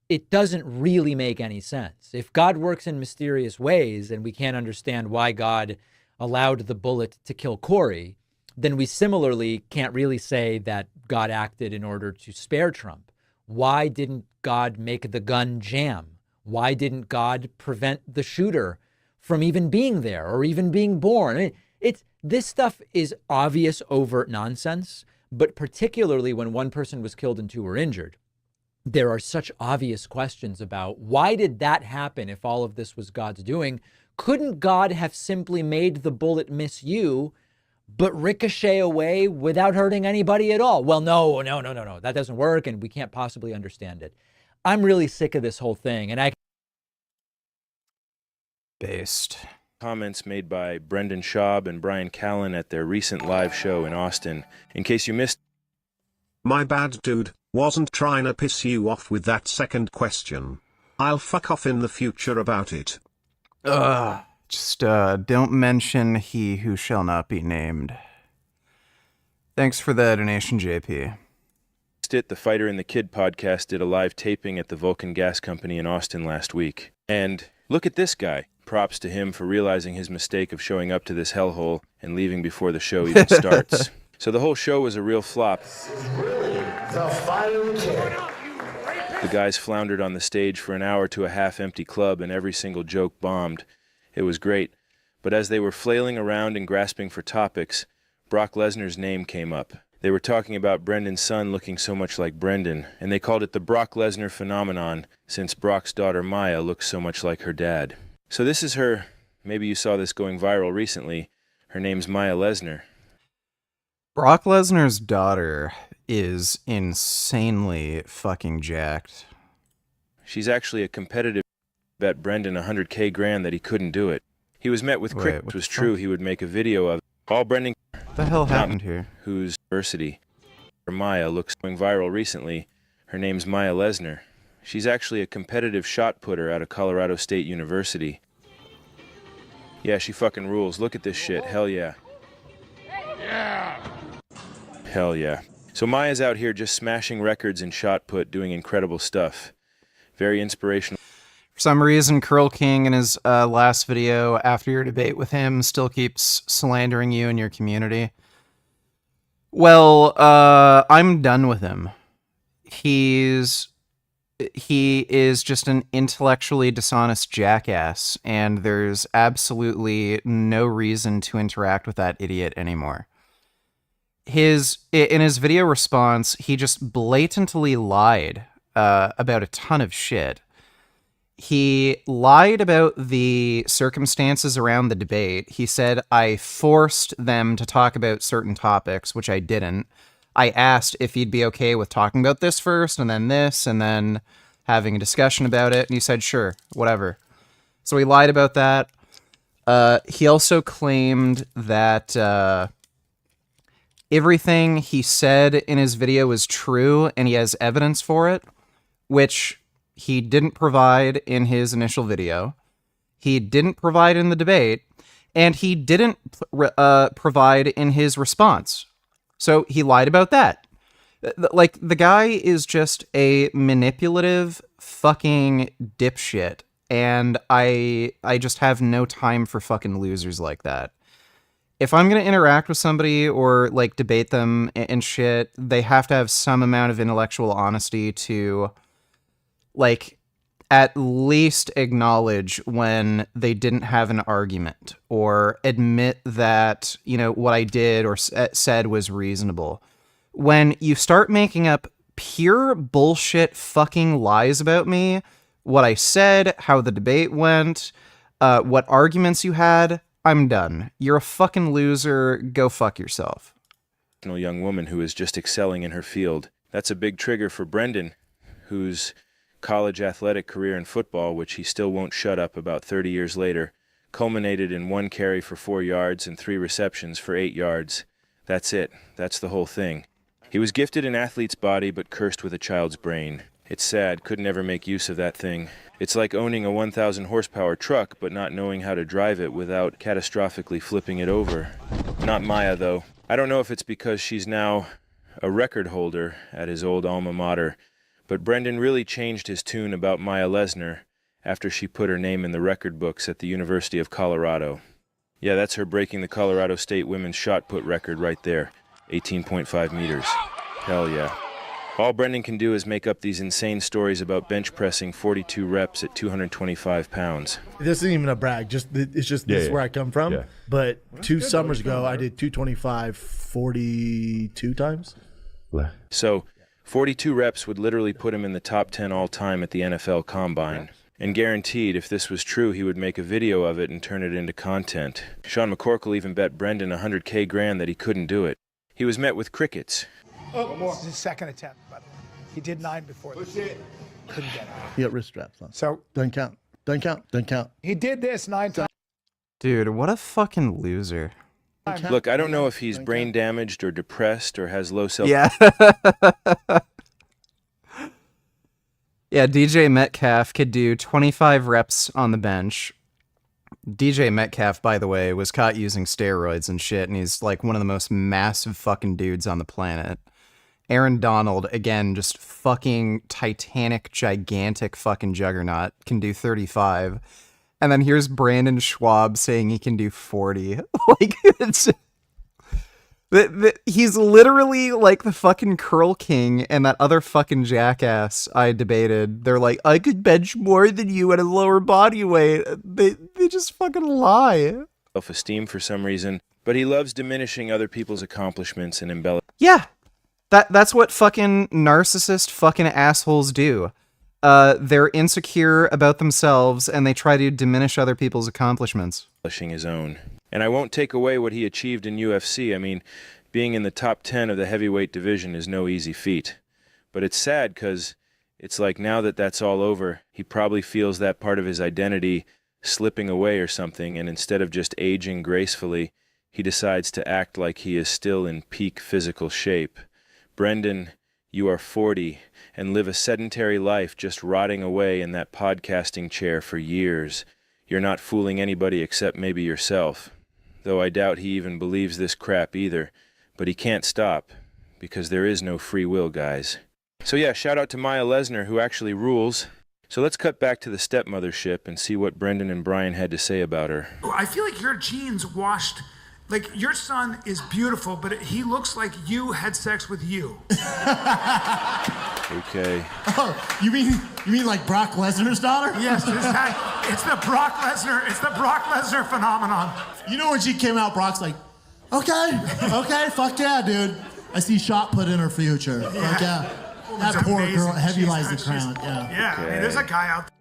it doesn't really make any sense. If God works in mysterious ways and we can't understand why God allowed the bullet to kill Corey, then we similarly can't really say that God acted in order to spare Trump. Why didn't God make the gun jam? Why didn't God prevent the shooter from even being there or even being born? I mean, this stuff is obvious, overt nonsense, but particularly when one person was killed and 2 were injured, there are such obvious questions about why did that happen if all of this was God's doing? Couldn't God have simply made the bullet miss you, but ricochet away without hurting anybody at all? Well, no, that doesn't work, and we can't possibly understand it. I'm really sick of this whole thing, and Based. Comments made by Brendan Schaub and Brian Callen at their recent live show in Austin. In case you missed. My bad, dude. Wasn't trying to piss you off with that second question. I'll fuck off in the future about it. Just don't mention he who shall not be named. Thanks for the donation, JP. The Fighter and the Kid podcast did a live taping at the Vulcan Gas Company in Austin last week. And look at this guy. Props to him for realizing his mistake of showing up to this hellhole and leaving before the show even starts. So the whole show was a real flop. The Fighter and the Kid. The guys floundered on the stage for an hour to a half-empty club, and every single joke bombed. It was great. But as they were flailing around and grasping for topics, Brock Lesnar's name came up. They were talking about Brendan's son looking so much like Brendan, and they called it the Brock Lesnar phenomenon, since Brock's daughter Maya looks so much like her dad. So this is her. Maybe you saw this going viral recently. Her name's Maya Lesnar. Brock Lesnar's daughter is insanely fucking jacked. She's actually a competitive. Bet Brendan $100K grand that he couldn't do it. He was met with crickets. It was true he would make a video of it. All Brendan. What the hell happened here? Whose university. Maya looks going viral recently. Her name's Maya Lesnar. She's actually a competitive shot putter out of Colorado State University. Yeah, she fucking rules. Look at this shit. Hell yeah. Yeah. Hell yeah. So Maya's out here just smashing records in shot put, doing incredible stuff. Very inspirational. For some reason, Curl King in his last video after your debate with him still keeps slandering you and your community. Well, I'm done with him. he is just an intellectually dishonest jackass, and there's absolutely no reason to interact with that idiot anymore. In his video response, he just blatantly lied about a ton of shit. He lied about the circumstances around the debate. He said, I forced them to talk about certain topics, which I didn't. I asked if he'd be okay with talking about this first, and then this, and then having a discussion about it. And he said, sure, whatever. So he lied about that. He also claimed that everything he said in his video was true, and he has evidence for it, which he didn't provide in his initial video. He didn't provide in the debate, and he didn't provide in his response. So he lied about that. Like, the guy is just a manipulative fucking dipshit, and I just have no time for fucking losers like that. If I'm going to interact with somebody or, like, debate them and shit, they have to have some amount of intellectual honesty to, like, at least acknowledge when they didn't have an argument or admit that, you know, what I did or said was reasonable. When you start making up pure bullshit fucking lies about me, what I said, how the debate went, what arguments you had, I'm done. You're a fucking loser. Go fuck yourself. Young woman who is just excelling in her field. That's a big trigger for Brendan, whose college athletic career in football, which he still won't shut up about 30 years later, culminated in 1 carry for 4 yards and 3 receptions for 8 yards. That's it. That's the whole thing. He was gifted an athlete's body but cursed with a child's brain. It's sad, couldn't ever make use of that thing. It's like owning a 1,000 horsepower truck but not knowing how to drive it without catastrophically flipping it over. Not Maya, though. I don't know if it's because she's now a record holder at his old alma mater, but Brendan really changed his tune about Maya Lesnar after she put her name in the record books at the University of Colorado. Yeah, that's her breaking the Colorado State women's shot put record right there, 18.5 meters. Hell yeah. All Brendan can do is make up these insane stories about bench pressing 42 reps at 225 pounds. This isn't even a brag, it's just this is where I come from. Yeah. But 2 summers ago, I did 225 42 times. So 42 reps would literally put him in the top 10 all-time at the NFL Combine. And guaranteed, if this was true, he would make a video of it and turn it into content. Shawn McCorkle even bet Brendan $100K grand that he couldn't do it. He was met with crickets. Oh, this is his second attempt, by the way. He did 9 before this. Couldn't get it. He got wrist straps on. So doesn't count. Doesn't count. Doesn't count. He did this 9 times. Dude, what a fucking loser. Look, I don't know if he's brain damaged or depressed or has low self... Yeah. Yeah, DJ Metcalf could do 25 reps on the bench. DJ Metcalf, by the way, was caught using steroids and shit, and he's like one of the most massive fucking dudes on the planet. Aaron Donald, again, just fucking titanic, gigantic fucking juggernaut, can do 35. And then here's Brandon Schwab saying he can do 40. Like, it's... He's literally like the fucking Curl King and that other fucking jackass I debated. They're like, I could bench more than you at a lower body weight. They just fucking lie. Self-esteem for some reason, but he loves diminishing other people's accomplishments and embellishing. Yeah, that's what fucking narcissist fucking assholes do. They're insecure about themselves and they try to diminish other people's accomplishments. His own. And I won't take away what he achieved in UFC. I mean, being in the top 10 of the heavyweight division is no easy feat. But it's sad because it's like now that that's all over, he probably feels that part of his identity slipping away or something, and instead of just aging gracefully, he decides to act like he is still in peak physical shape. Brendan, you are 40 and live a sedentary life just rotting away in that podcasting chair for years. You're not fooling anybody except maybe yourself. Though I doubt he even believes this crap either. But he can't stop, because there is no free will, guys. So yeah, shout out to Maya Lesnar, who actually rules. So let's cut back to the stepmother ship and see what Brendan and Brian had to say about her. I feel like your genes washed... Like, your son is beautiful, but he looks like you had sex with you. Okay. Oh, you mean like Brock Lesnar's daughter? Yes, it's the Brock Lesnar. It's the Brock Lesnar phenomenon. You know when she came out, Brock's like, okay, fuck yeah, dude. I see shot put in her future. Fuck yeah. That poor girl, heavy lies the crown. Yeah. Yeah, I mean, there's a guy out there.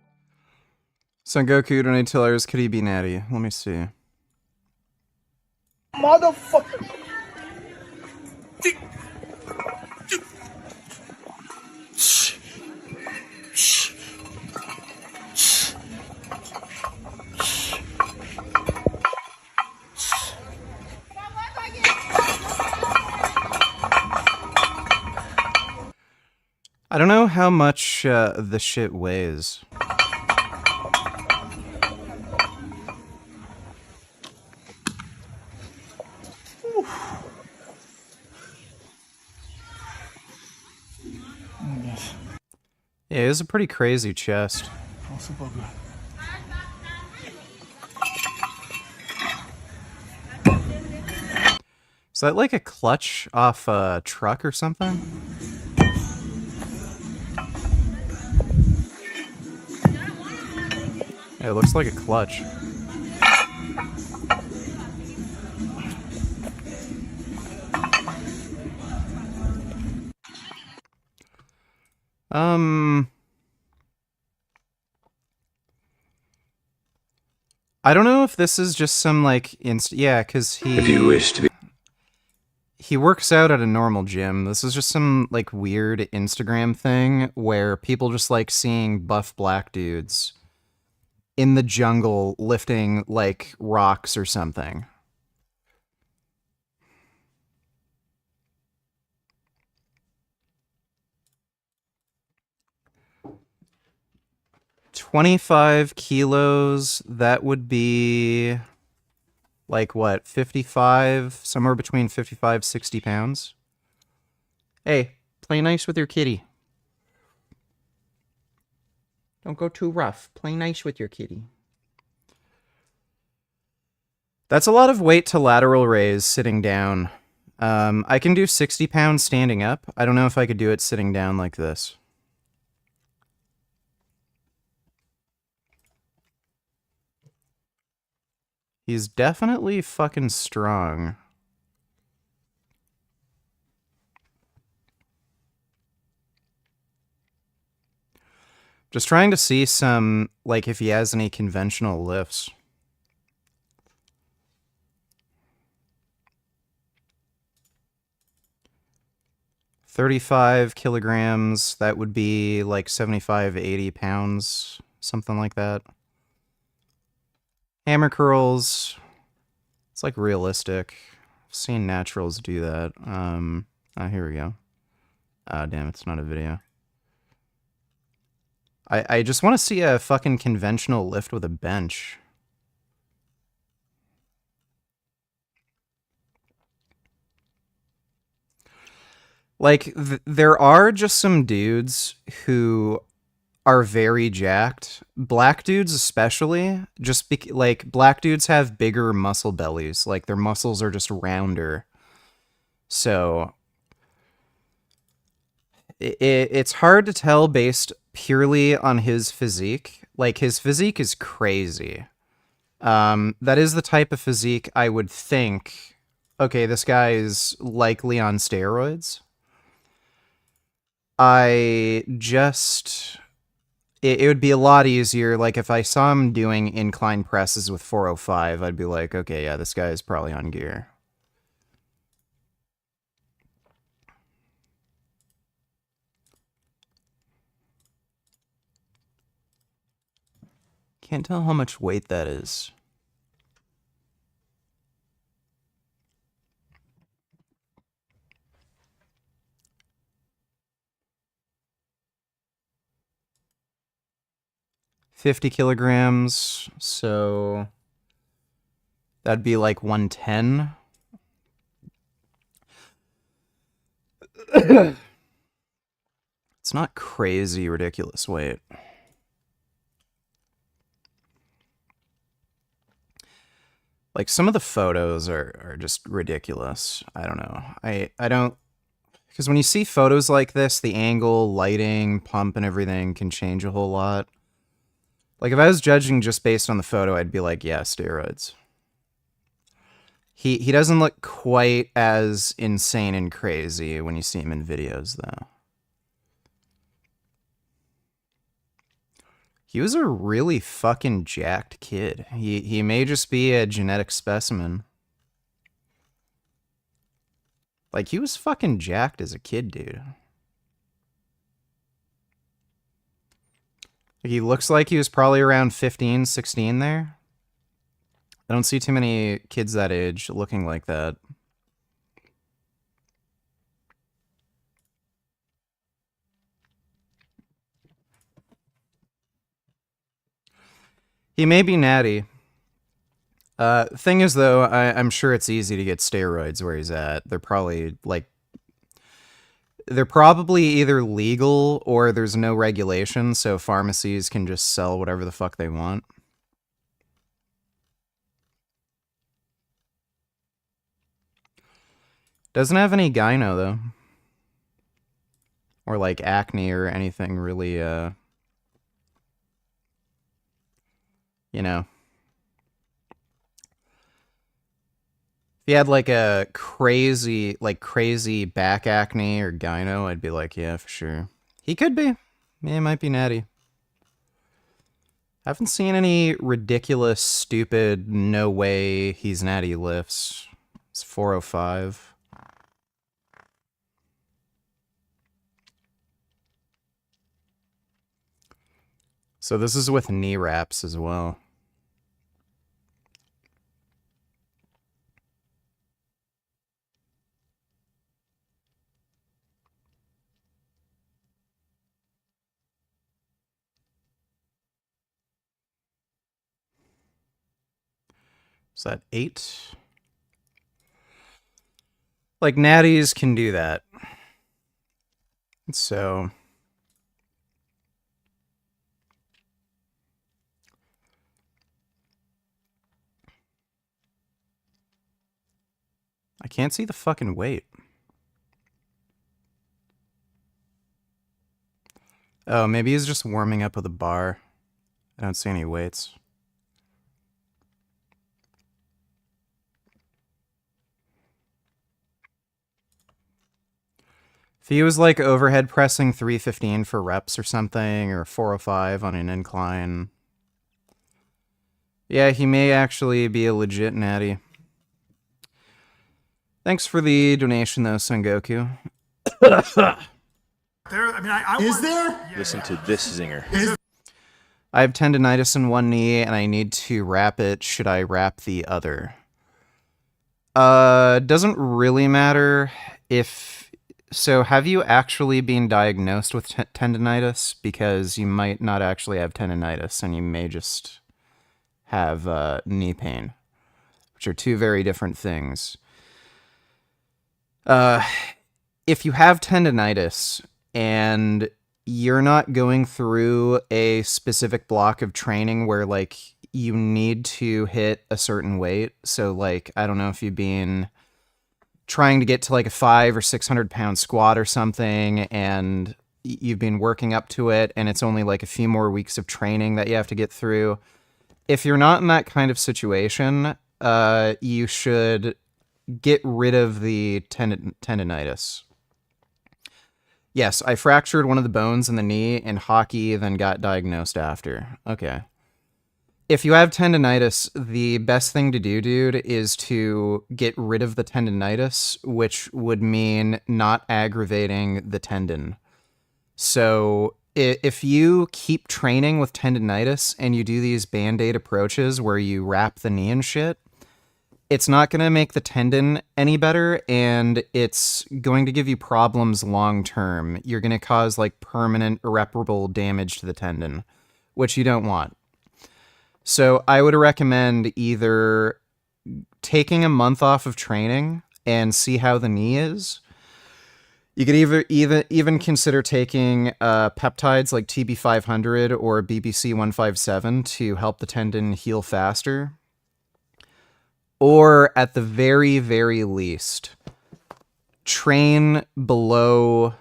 Son Goku, donate tellers. Could he be natty? Let me see. Motherfucker. I don't know how much the shit weighs. Yeah, it was a pretty crazy chest. Is that like a clutch off a truck or something? Yeah, it looks like a clutch. I don't know if this is just some like yeah, because he. If you wish to be. He works out at a normal gym. This is just some like weird Instagram thing where people just like seeing buff black dudes in the jungle lifting like rocks or something. $25 kilos, that would be like what, 55, somewhere between 55, 60 pounds. Hey, play nice with your kitty. Don't go too rough. Play nice with your kitty. That's a lot of weight to lateral raise sitting down. I can do 60 pounds standing up. I don't know if I could do it sitting down like this. He's definitely fucking strong. Just trying to see some, like, if he has any conventional lifts. $35 kilograms, that would be like 75, 80 pounds, something like that. Hammer curls, it's like realistic. I've seen naturals do that. Here we go. Damn, it's not a video. I just want to see a fucking conventional lift with a bench. Like, there are just some dudes who are very jacked. Black dudes especially, just like, black dudes have bigger muscle bellies. Like, their muscles are just rounder. So, it's hard to tell based purely on his physique. Like, his physique is crazy. That is the type of physique I would think, okay, this guy is likely on steroids. It would be a lot easier, like, if I saw him doing incline presses with 405, I'd be like, okay, yeah, this guy is probably on gear. Can't tell how much weight that is. $50 kilograms, so that'd be like 110. It's not crazy ridiculous weight. Like, some of the photos are just ridiculous. I don't know. I don't... Because when you see photos like this, the angle, lighting, pump, and everything can change a whole lot. Like, if I was judging just based on the photo, I'd be like, yeah, steroids. He doesn't look quite as insane and crazy when you see him in videos, though. He was a really fucking jacked kid. He may just be a genetic specimen. Like, he was fucking jacked as a kid, dude. Like, he looks like he was probably around 15, 16 there. I don't see too many kids that age looking like that. He may be natty. Thing is, though, I'm sure it's easy to get steroids where he's at. They're probably, like... They're probably either legal or there's no regulation, so pharmacies can just sell whatever the fuck they want. Doesn't have any gyno, though. Or, like, acne or anything really, you know. If he had, like, a crazy back acne or gyno, I'd be like, yeah, for sure. He could be. Yeah, he might be natty. I haven't seen any ridiculous, stupid, no way he's natty lifts. It's 405. So this is with knee wraps as well. Is that 8? Like, natties can do that. So... I can't see the fucking weight. Oh, maybe he's just warming up with a bar. I don't see any weights. If he was like overhead pressing 315 for reps or something, or 405 on an incline, yeah, he may actually be a legit natty. Thanks for the donation, though, Son Goku. Is there? Listen to this zinger. I have tendonitis in one knee, and I need to wrap it. Should I wrap the other? Doesn't really matter if... So, have you actually been diagnosed with tendonitis? Because you might not actually have tendonitis, and you may just have knee pain, which are two very different things. If you have tendonitis and you're not going through a specific block of training where, like, you need to hit a certain weight, so, like, I don't know if you've been trying to get to, like, a 500 or 600 pound squat or something, and you've been working up to it, and it's only, like, a few more weeks of training that you have to get through. If you're not in that kind of situation, you should get rid of the tendonitis. Yes, I fractured one of the bones in the knee in hockey, then got diagnosed after. Okay. If you have tendonitis, the best thing to do, dude, is to get rid of the tendonitis, which would mean not aggravating the tendon. So if you keep training with tendonitis and you do these Band-Aid approaches where you wrap the knee and shit, it's not going to make the tendon any better, and it's going to give you problems long term. You're going to cause, like, permanent, irreparable damage to the tendon, which you don't want. So I would recommend either taking a month off of training and see how the knee is. You could even consider taking peptides like TB500 or BBC157 to help the tendon heal faster. Or, at the very, very least, train below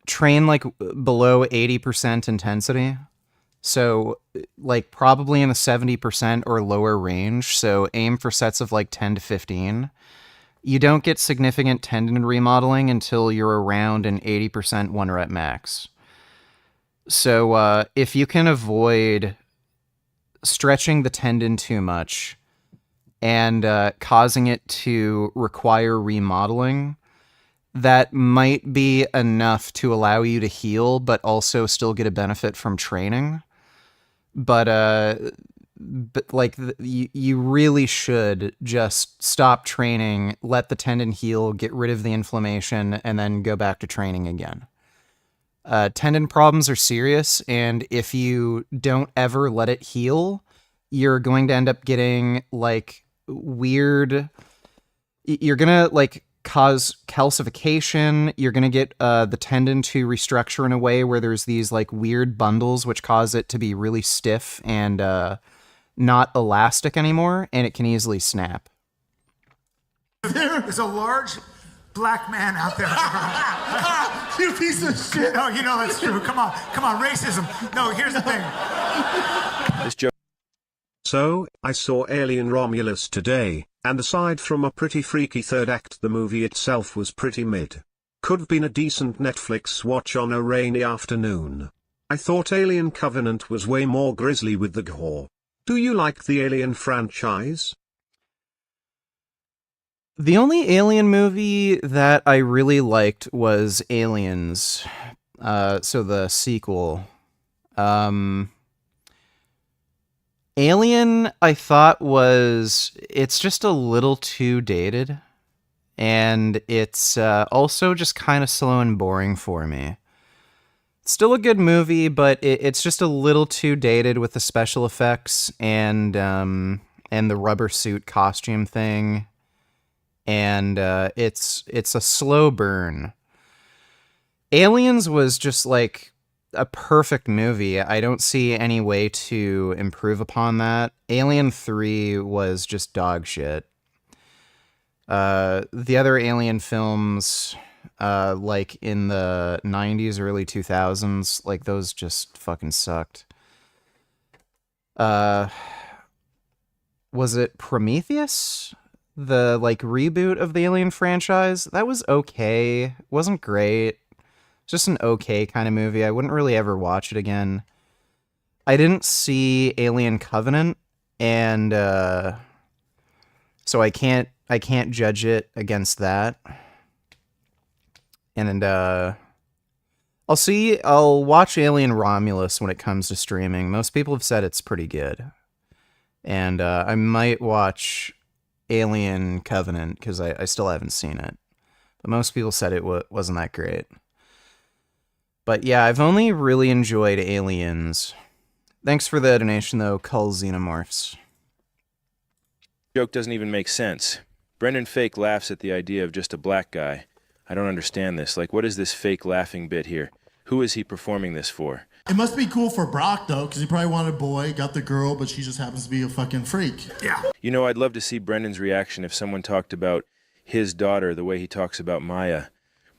train like below 80% intensity. So like probably in the 70% or lower range. So aim for sets of like 10 to 15. You don't get significant tendon remodeling until you're around an 80% 1 rep max. So if you can avoid stretching the tendon too much and causing it to require remodeling, that might be enough to allow you to heal, but also still get a benefit from training. But like you really should just stop training, let the tendon heal, get rid of the inflammation, and then go back to training again. Tendon problems are serious, and if you don't ever let it heal, you're going to end up getting like weird. You're gonna like cause calcification. You're going to get the tendon to restructure in a way where there's these like weird bundles which cause it to be really stiff and not elastic anymore, and it can easily snap. There's a large black man out there. You piece of shit. No, you know that's true. Come on, racism. No, here's the thing. This joke. So, I saw Alien Romulus today, and aside from a pretty freaky third act, the movie itself was pretty mid. Could have been a decent Netflix watch on a rainy afternoon. I thought Alien Covenant was way more grisly with the gore. Do you like the Alien franchise? The only Alien movie that I really liked was Aliens. So the sequel. Alien, I thought it's just a little too dated, and it's also just kind of slow and boring for me. Still a good movie, but it's just a little too dated with the special effects and the rubber suit costume thing, and it's a slow burn. Aliens was just like a perfect movie. I don't see any way to improve upon that. Alien 3 was just dog shit. The other Alien films, like in the 90s, early 2000s, like those just fucking sucked. Was it Prometheus? The like reboot of the Alien franchise? That was okay. Wasn't great. Just an okay kind of movie. I wouldn't really ever watch it again. I didn't see Alien Covenant, and so I can't judge it against that. And I'll watch Alien Romulus when it comes to streaming. Most people have said it's pretty good. And I might watch Alien Covenant because I still haven't seen it. But most people said it wasn't that great. But yeah, I've only really enjoyed Aliens. Thanks for the donation, though, Cull Xenomorphs. Joke doesn't even make sense. Brendan Fake laughs at the idea of just a black guy. I don't understand this. Like, what is this fake laughing bit here? Who is he performing this for? It must be cool for Brock, though, because he probably wanted a boy, got the girl, but she just happens to be a fucking freak. Yeah. You know, I'd love to see Brendan's reaction if someone talked about his daughter the way he talks about Maya.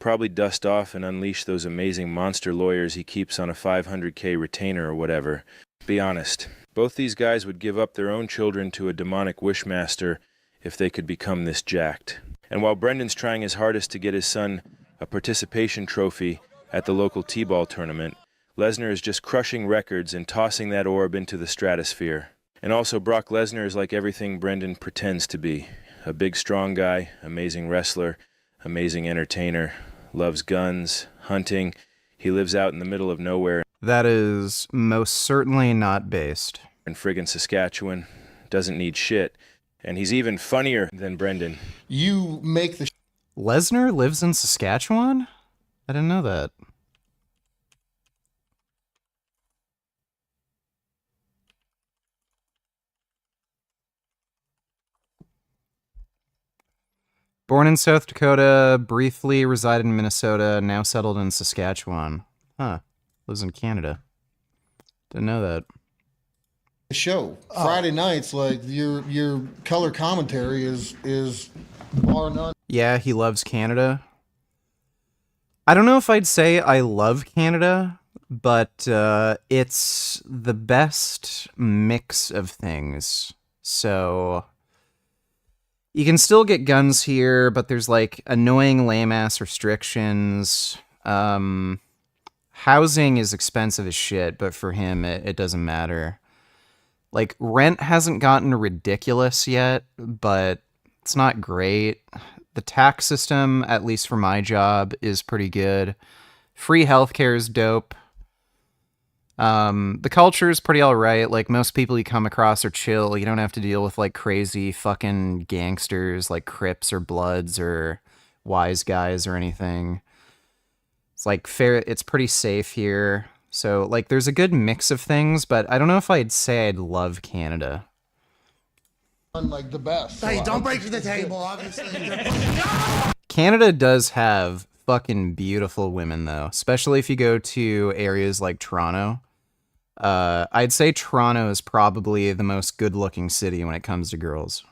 Probably dust off and unleash those amazing monster lawyers he keeps on a 500k retainer or whatever. Be honest, both these guys would give up their own children to a demonic wishmaster if they could become this jacked. And while Brendan's trying his hardest to get his son a participation trophy at the local t-ball tournament, Lesnar is just crushing records and tossing that orb into the stratosphere. And also, Brock Lesnar is like everything Brendan pretends to be. A big, strong guy, amazing wrestler, amazing entertainer, loves guns, hunting. He lives out in the middle of nowhere. That is most certainly not based. In friggin' Saskatchewan. Doesn't need shit. And he's even funnier than Brendan. You make the... Lesnar lives in Saskatchewan? I didn't know that. Born in South Dakota, briefly resided in Minnesota, now settled in Saskatchewan. Huh. Lives in Canada. Didn't know that. Show Friday nights, like your color commentary is Bar none. Yeah, he loves Canada. I don't know if I'd say I love Canada, but it's the best mix of things. So you can still get guns here, but there's like annoying lame-ass restrictions. Housing is expensive as shit, but for him, it doesn't matter. Like, rent hasn't gotten ridiculous yet, but it's not great. The tax system, at least for my job, is pretty good. Free healthcare is dope. The culture is pretty alright. Like, most people you come across are chill. You don't have to deal with, like, crazy fucking gangsters like Crips or Bloods or Wise Guys or anything. It's, like, fair. It's pretty safe here. So, like, there's a good mix of things, but I don't know if I'd say I'd love Canada. Like the best. Hey, don't break the table, obviously. Canada does have fucking beautiful women, though, especially if you go to areas like Toronto. I'd say Toronto is probably the most good-looking city when it comes to girls.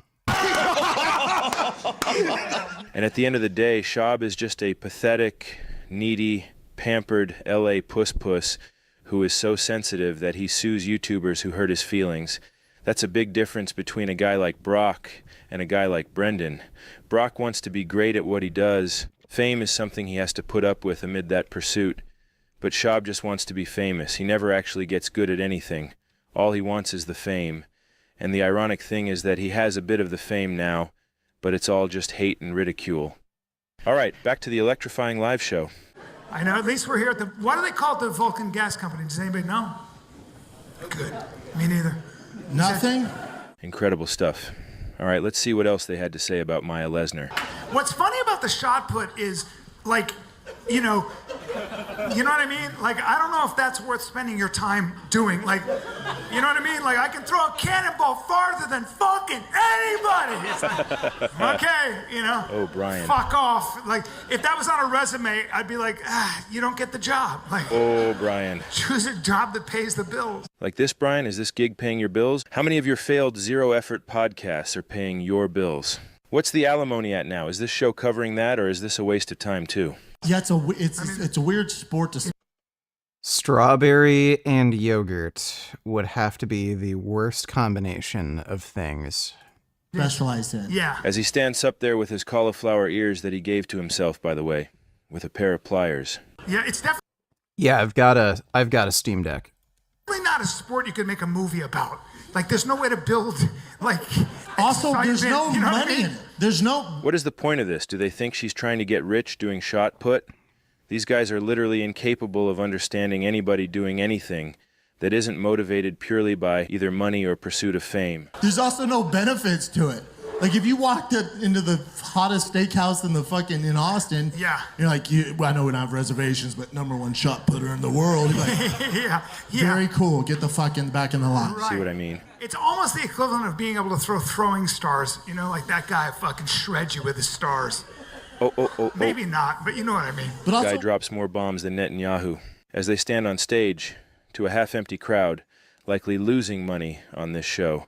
And at the end of the day, Shab is just a pathetic, needy, pampered LA puss who is so sensitive that he sues YouTubers who hurt his feelings. That's a big difference between a guy like Brock and a guy like Brendan. Brock wants to be great at what he does. Fame is something he has to put up with amid that pursuit. But Shab just wants to be famous. He never actually gets good at anything. All he wants is the fame. And the ironic thing is that he has a bit of the fame now, but it's all just hate and ridicule. All right, back to the electrifying live show. I know, at least we're here at the, what do they call it, the Vulcan Gas Company? Does anybody know? Good. Me neither. Nothing? Incredible stuff. All right, let's see what else they had to say about Maya Lesnar. What's funny about the shot put is, like, you know what I mean? Like, I don't know if that's worth spending your time doing. Like, you know what I mean? Like, I can throw a cannonball farther than fucking anybody. It's like, okay, you know. Oh, Brian. Fuck off. Like, if that was on a resume, I'd be like, you don't get the job. Like, Oh, Brian. choose a job that pays the bills. Like this, Brian? Is this gig paying your bills? How many of your failed zero-effort podcasts are paying your bills? What's the alimony at now? Is this show covering that, or is this a waste of time, too? Yeah, it's a weird sport to. Strawberry and yogurt would have to be the worst combination of things. Specialized in. Yeah. As he stands up there with his cauliflower ears that he gave to himself, by the way, with a pair of pliers. Yeah, it's definitely Yeah, I've got a Steam Deck. not a sport you could make a movie about. Like, there's no way to build, like, also, there's no you know what I money mean? in it. There's no. What is the point of this? Do they think she's trying to get rich doing shot put? These guys are literally incapable of understanding anybody doing anything that isn't motivated purely by either money or pursuit of fame. There's also no benefits to it. Like, if you walked into the hottest steakhouse in Austin, yeah, you're like, I know we don't have reservations, but #1 shot putter in the world. You're like, yeah. Very cool. Get the fucking back in the line. Right. See what I mean? It's almost the equivalent of being able to throw throwing stars. You know, like that guy fucking shreds you with his stars. Oh. Maybe not, but you know what I mean. But also, Guy drops more bombs than Netanyahu. As they stand on stage to a half-empty crowd, likely losing money on this show.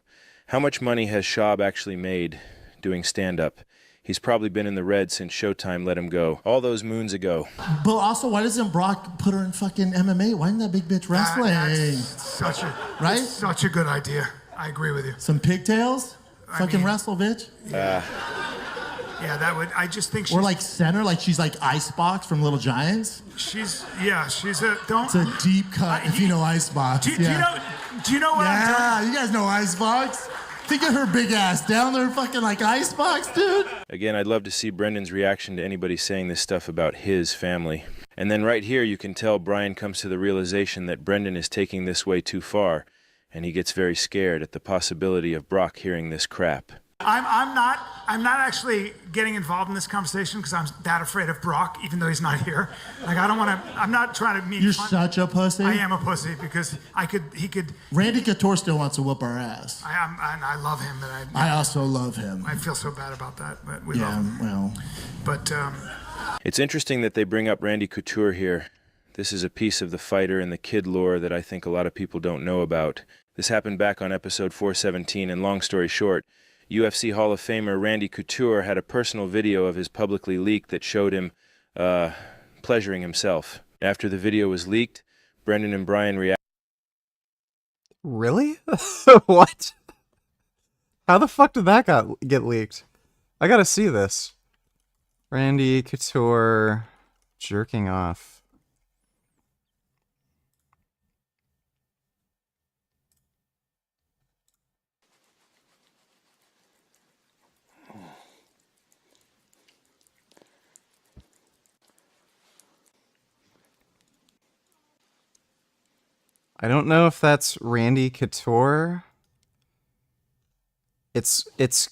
How much money has Shab actually made doing stand-up? He's probably been in the red since Showtime let him go, all those moons ago. But also, why doesn't Brock put her in fucking MMA? Why isn't that big bitch wrestling? It's such a good idea. I agree with you. Some pigtails? Wrestle, bitch? Yeah, that would. I just think she's. Or like center, like she's like Icebox from Little Giants. She's a. Don't. It's a deep cut if you know Icebox. Do you know what I'm doing? Yeah, you guys know Icebox. Think of her big ass down there, fucking like Icebox, dude. Again, I'd love to see Brendan's reaction to anybody saying this stuff about his family. And then right here, you can tell Brian comes to the realization that Brendan is taking this way too far, and he gets very scared at the possibility of Brock hearing this crap. I'm not actually getting involved in this conversation because I'm that afraid of Brock, even though he's not here. Like, I don't want to. I'm not trying to meet. You're such a pussy. I am a pussy because he could. Randy Couture still wants to whoop our ass. I love him, and I also love him. I feel so bad about that, but we love him. Well. But it's interesting that they bring up Randy Couture here. This is a piece of the fighter and the kid lore that I think a lot of people don't know about. This happened back on episode 417, and long story short, UFC Hall of Famer Randy Couture had a personal video of his publicly leaked that showed him pleasuring himself. After the video was leaked, Brendan and Brian reacted. Really? What? How the fuck did that get leaked? I gotta see this. Randy Couture jerking off. I don't know if that's Randy Couture. It's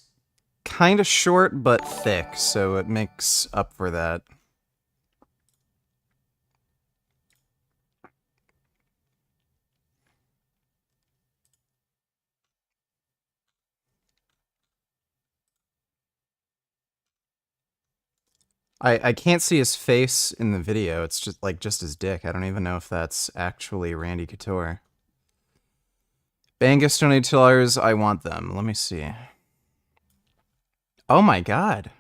kind of short but thick, so it makes up for that. I can't see his face in the video. It's just his dick. I don't even know if that's actually Randy Couture. Bangus donated $2. I want them. Let me see. Oh my god.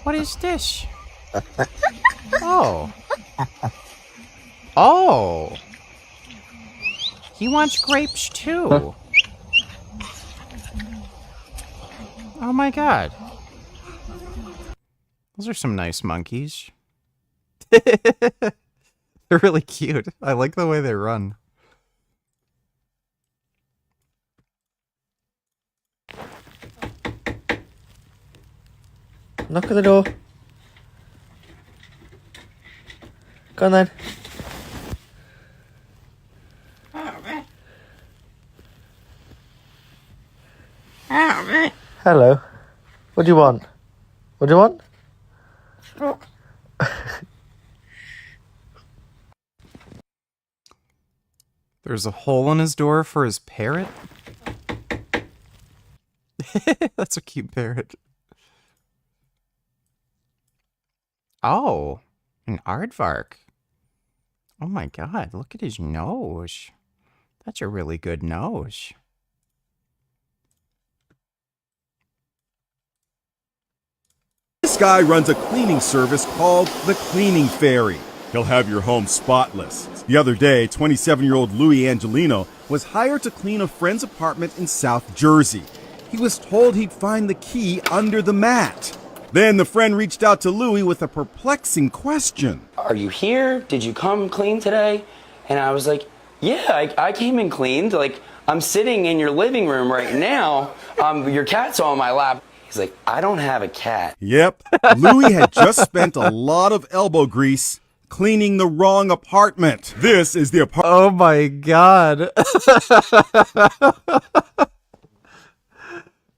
What is this? Oh. Oh. He wants grapes too. Oh my god. Those are some nice monkeys. They're really cute. I like the way they run. Knock at the door. Go on then. Hello. What do you want? What do you want? There's a hole in his door for his parrot? That's a cute parrot. Oh, an aardvark. Oh my god, look at his nose. That's a really good nose. This guy runs a cleaning service called the Cleaning Fairy. He'll have your home spotless. The other day, 27-year-old Louis Angelino was hired to clean a friend's apartment in South Jersey. He was told he'd find the key under the mat. Then the friend reached out to Louis with a perplexing question. Are you here? Did you come clean today? And I was like, yeah, I came and cleaned. Like, I'm sitting in your living room right now. Your cat's on my lap. He's like, I don't have a cat. Yep, Louis had just spent a lot of elbow grease cleaning the wrong apartment. This is the apartment. Oh my god.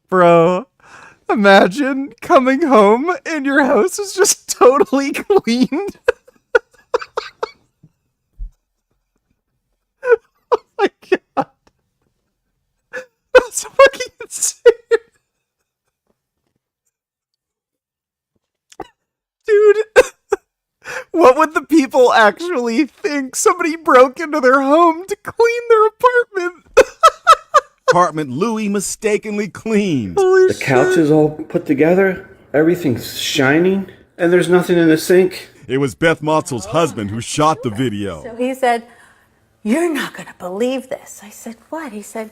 Bro, imagine coming home and your house is just totally cleaned. Oh my god. That's fucking insane. Dude, what would the people actually think? Somebody broke into their home to clean their apartment. Apartment Louis mistakenly cleaned. The couch is all put together. Everything's shining. And there's nothing in the sink. It was Beth Motzel's husband who shot the video. So he said, "You're not going to believe this." I said, "What?" He said,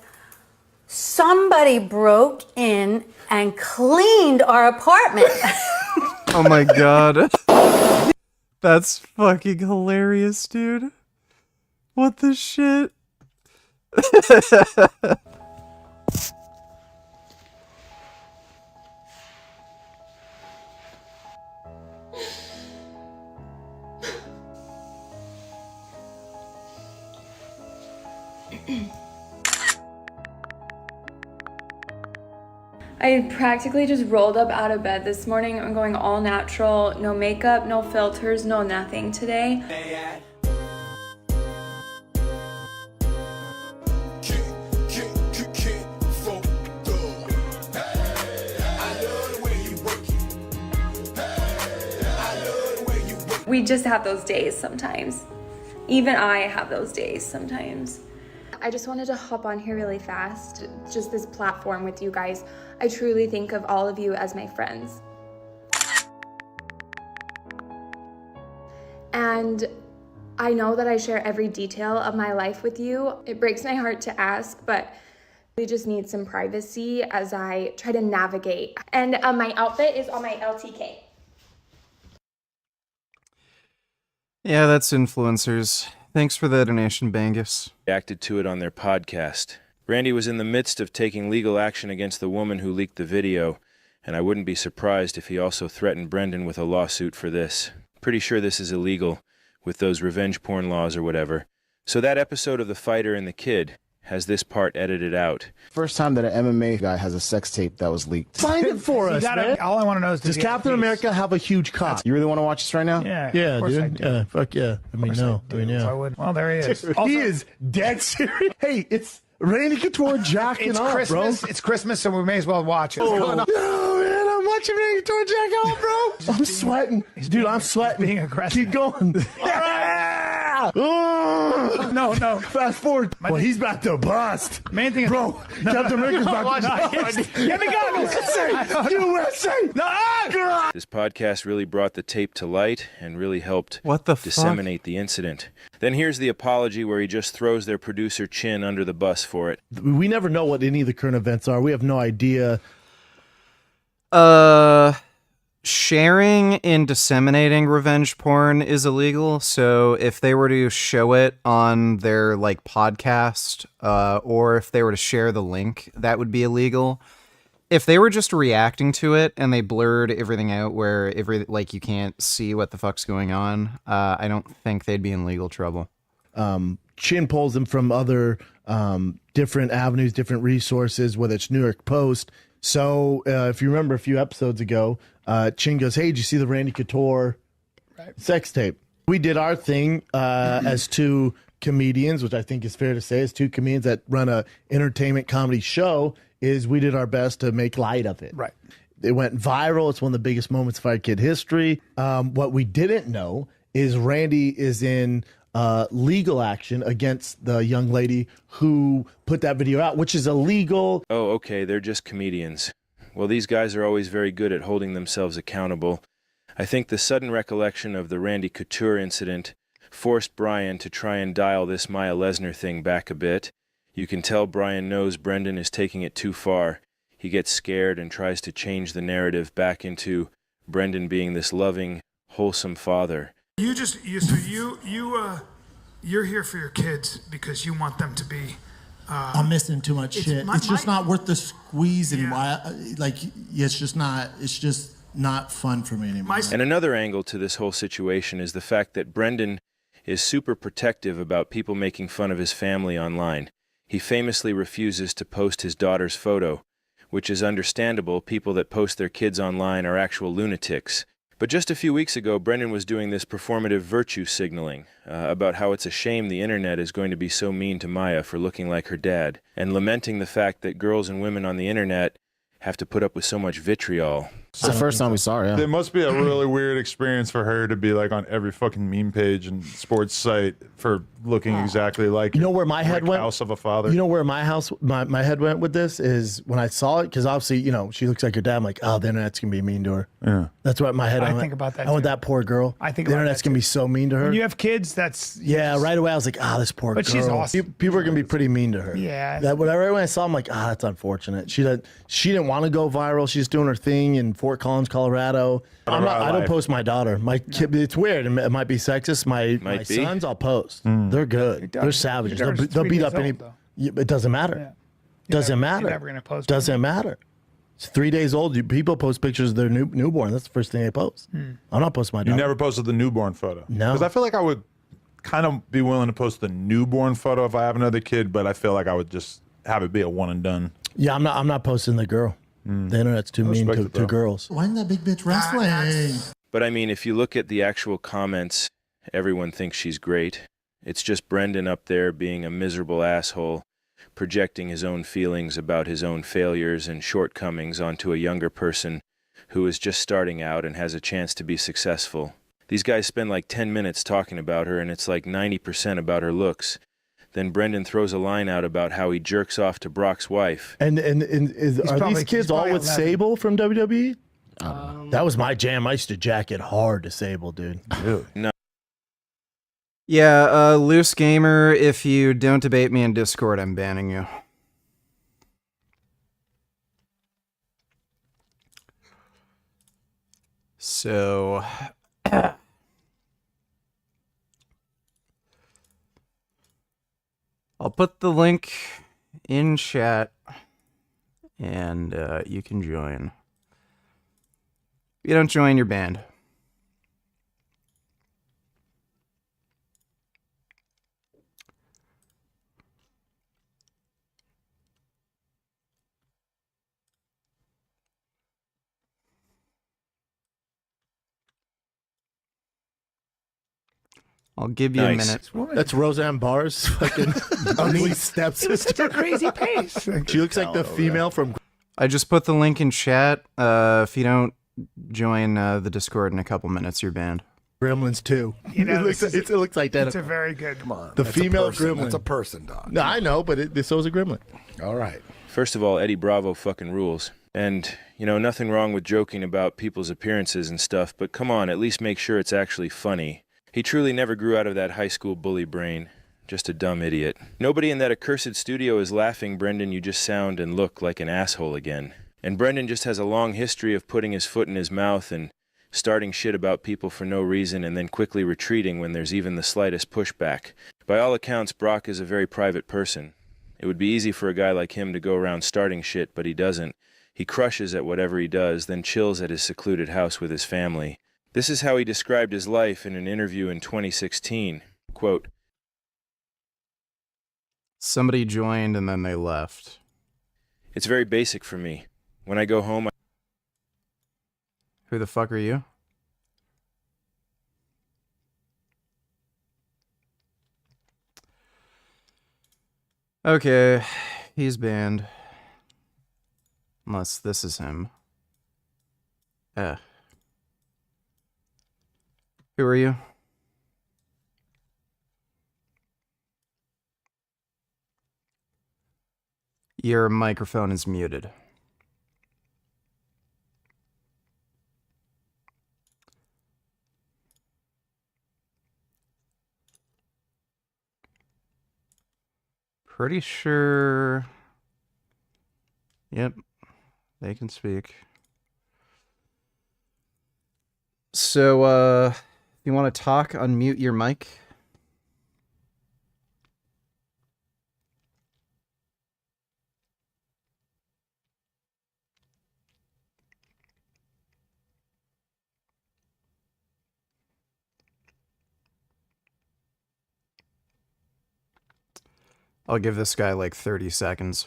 "Somebody broke in and cleaned our apartment." Oh my god. That's fucking hilarious, dude. What the shit? I practically just rolled up out of bed this morning. I'm going all natural, no makeup, no filters, no nothing today. We just have those days sometimes. Even I have those days sometimes. I just wanted to hop on here really fast, just this platform with you guys. I truly think of all of you as my friends. And I know that I share every detail of my life with you. It breaks my heart to ask, but we just need some privacy as I try to navigate. And my outfit is on my LTK. Yeah, that's influencers. Thanks for the donation, Bangus. Reacted to it on their podcast. Randy was in the midst of taking legal action against the woman who leaked the video, and I wouldn't be surprised if he also threatened Brendan with a lawsuit for this. Pretty sure this is illegal, with those revenge porn laws or whatever. So that episode of The Fighter and the Kid has this part edited out. First time that an MMA guy has a sex tape that was leaked. Find it for us, man. All I want to know is, Does Captain America have a huge cock? You really want to watch this right now? Yeah, Yeah, of course I dude. do. Yeah, fuck yeah. I mean, no. I mean, If I yeah. would. Well, there he is. Dude, Also, he is dead serious. Hey, it's Randy Couture jacking it's off, Christmas. bro. It's Christmas, so we may as well watch it. Oh, man, I'm watching Randy Couture jack off, bro. I'm sweating. Dude, I'm sweating. Being aggressive. Keep going. No. Fast forward. Well, he's about to bust. Main thing is, Bro, Captain America's about to bust. Get the goggles. USA! No! This podcast really brought the tape to light and really helped What the fuck? disseminate the incident. Then here's the apology where he just throws their producer Chin under the bus for it. We never know what any of the current events are. We have no idea. Sharing and disseminating revenge porn is illegal. So if they were to show it on their like podcast, or if they were to share the link, that would be illegal. If they were just reacting to it and they blurred everything out where you can't see what the fuck's going on, I don't think they'd be in legal trouble. Chin pulls them from other different avenues, different resources, whether it's New York Post. So if you remember a few episodes ago, Chin goes, hey, did you see the Randy Couture sex tape? We did our thing as two comedians, which I think is fair to say, as two comedians that run a entertainment comedy show, is we did our best to make light of it. Right. It went viral. It's one of the biggest moments of Fight Kid history. What we didn't know is Randy is in legal action against the young lady who put that video out, which is illegal. Oh, okay, they're just comedians. Well, these guys are always very good at holding themselves accountable. I think the sudden recollection of the Randy Couture incident forced Brian to try and dial this Maya Lesnar thing back a bit. You can tell Brian knows Brendan is taking it too far. He gets scared and tries to change the narrative back into Brendan being this loving, wholesome father. you're here for your kids because you want them to be. I'm missing too much shit. It's just not worth the squeeze anymore. It's just not fun for me anymore. And another angle to this whole situation is the fact that Brendan is super protective about people making fun of his family online. He famously refuses to post his daughter's photo, which is understandable. People that post their kids online are actual lunatics. But just a few weeks ago, Brendan was doing this performative virtue signaling about how it's a shame the internet is going to be so mean to Maya for looking like her dad, and lamenting the fact that girls and women on the internet have to put up with so much vitriol. It's the first time we saw her, yeah. It must be a really weird experience for her to be like on every fucking meme page and sports site for looking exactly like where my head went? House of a Father. You know where my head went with this is when I saw it, because obviously, she looks like her dad. I'm like, oh, the internet's going to be mean to her. Yeah. That's what my head I went. think about that, I went, too. that poor girl. I think the about internet's that, going to be so mean to her. When you have kids, that's right away I was like, this poor girl. But she's awesome. People are going to be pretty mean to her. Yeah. Right when I saw, I'm like, that's unfortunate. She didn't want to go viral. She's doing her thing in Fort Collins, Colorado. I don't post my daughter. My kid, it's weird. It might be sexist. My sons, I'll post. They're good. They're savages. They'll beat up any. It doesn't matter. Doesn't matter. You're never gonna post. Doesn't matter. It's 3 days old. People post pictures of their newborn. That's the first thing they post. I'm not posting my daughter. You never posted the newborn photo? No. Because I feel like I would kind of be willing to post the newborn photo if I have another kid, but I feel like I would just have it be a one and done. Yeah, I'm not posting the girl. The internet's too mean to girls. Why isn't that big bitch wrestling? But I mean, if you look at the actual comments, everyone thinks she's great. It's just Brendan up there being a miserable asshole, projecting his own feelings about his own failures and shortcomings onto a younger person who is just starting out and has a chance to be successful. These guys spend like 10 minutes talking about her, and it's like 90% about her looks. Then Brendan throws a line out about how he jerks off to Brock's wife. Are these kids all with 11. Sable from WWE? That was my jam. I used to jack it hard to Sable, dude. No. Yeah, Loose Gamer, if you don't debate me in Discord, I'm banning you. So... I'll put the link in chat, and you can join. If you don't join, you're banned. I'll give you a minute. That's Roseanne Barr's fucking ugly stepsister. It's a crazy pace. She looks like the female from... I just put the link in chat. If you don't join the Discord in a couple minutes, you're banned. Gremlins 2. You know, it looks identical. It's a very good. Come on. The female gremlin. That's a person, dog. No, I know, but so is a gremlin. All right. First of all, Eddie Bravo fucking rules. And, you know, nothing wrong with joking about people's appearances and stuff, but come on, at least make sure it's actually funny. He truly never grew out of that high school bully brain. Just a dumb idiot. Nobody in that accursed studio is laughing, Brendan. You just sound and look like an asshole again. And Brendan just has a long history of putting his foot in his mouth and starting shit about people for no reason and then quickly retreating when there's even the slightest pushback. By all accounts, Brock is a very private person. It would be easy for a guy like him to go around starting shit, but he doesn't. He crushes at whatever he does, then chills at his secluded house with his family. This is how he described his life in an interview in 2016. Quote, Somebody joined and then they left. It's very basic for me. When I go home, Who the fuck are you? Okay, he's banned. Unless this is him. Who are you? Your microphone is muted. Pretty sure... Yep, they can speak. So, if you want to talk, unmute your mic. I'll give this guy like 30 seconds.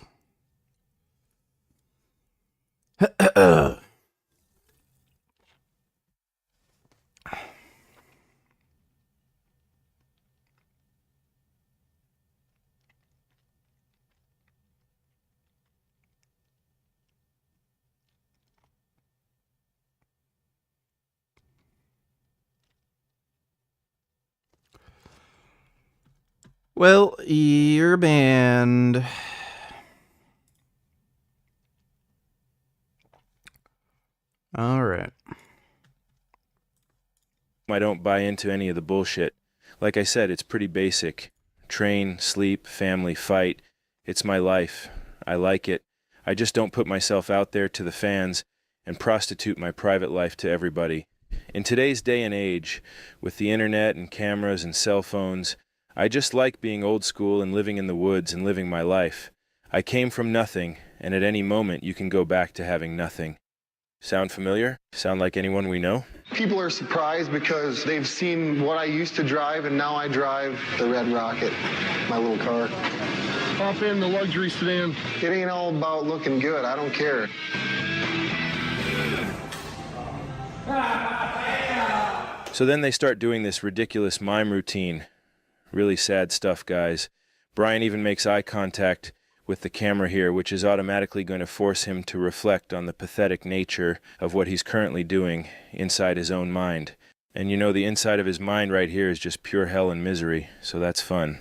Well, you're banned. All right. I don't buy into any of the bullshit. Like I said, it's pretty basic. Train, sleep, family, fight. It's my life. I like it. I just don't put myself out there to the fans and prostitute my private life to everybody. In today's day and age, with the internet and cameras and cell phones, I just like being old school and living in the woods and living my life. I came from nothing, and at any moment you can go back to having nothing. Sound familiar? Sound like anyone we know? People are surprised because they've seen what I used to drive, and now I drive the Red Rocket, my little car. Hop in the luxury sedan. It ain't all about looking good. I don't care. So then they start doing this ridiculous mime routine. Really sad stuff, guys. Brian even makes eye contact with the camera here, which is automatically going to force him to reflect on the pathetic nature of what he's currently doing inside his own mind. And you know, the inside of his mind right here is just pure hell and misery, so that's fun.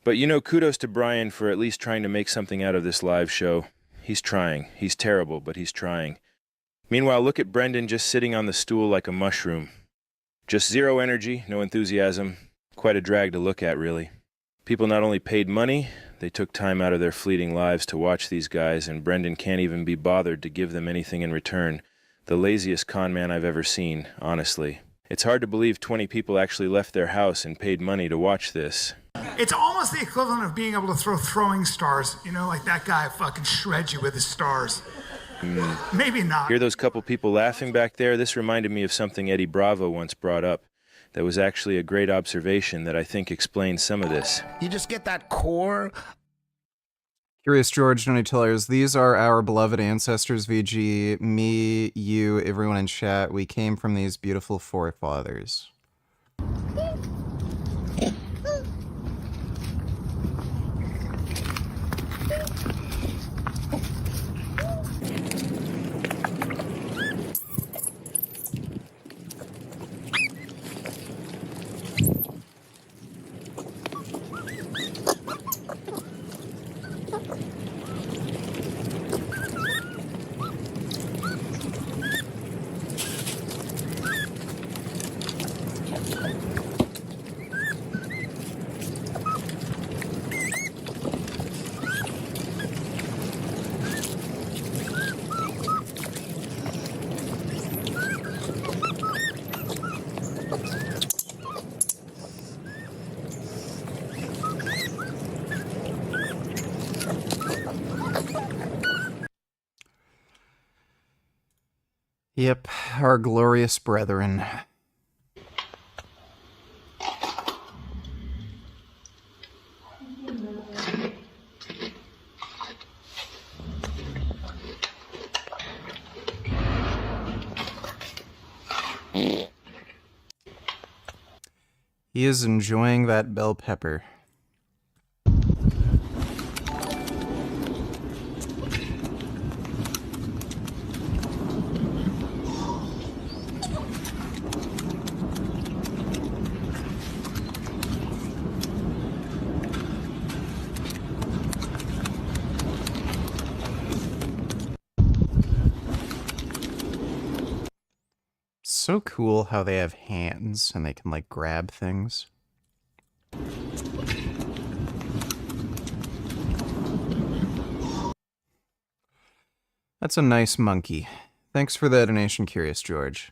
But kudos to Brian for at least trying to make something out of this live show. He's trying. He's terrible, but he's trying. Meanwhile, look at Brendan just sitting on the stool like a mushroom. Just zero energy, no enthusiasm. Quite a drag to look at, really. People not only paid money, they took time out of their fleeting lives to watch these guys, and Brendan can't even be bothered to give them anything in return. The laziest con man I've ever seen, honestly. It's hard to believe 20 people actually left their house and paid money to watch this. It's almost the equivalent of being able to throw throwing stars. Like that guy fucking shreds you with his stars. Maybe not. Hear those couple people laughing back there? This reminded me of something Eddie Bravo once brought up. That was actually a great observation that I think explains some of this. You just get that core. Curious George, Donatellers, these are our beloved ancestors, VG. Me, you, everyone in chat. We came from these beautiful forefathers. Yep, our glorious brethren. He is enjoying that bell pepper. So cool how they have hands and they can like grab things. That's a nice monkey. Thanks for the donation, Curious George.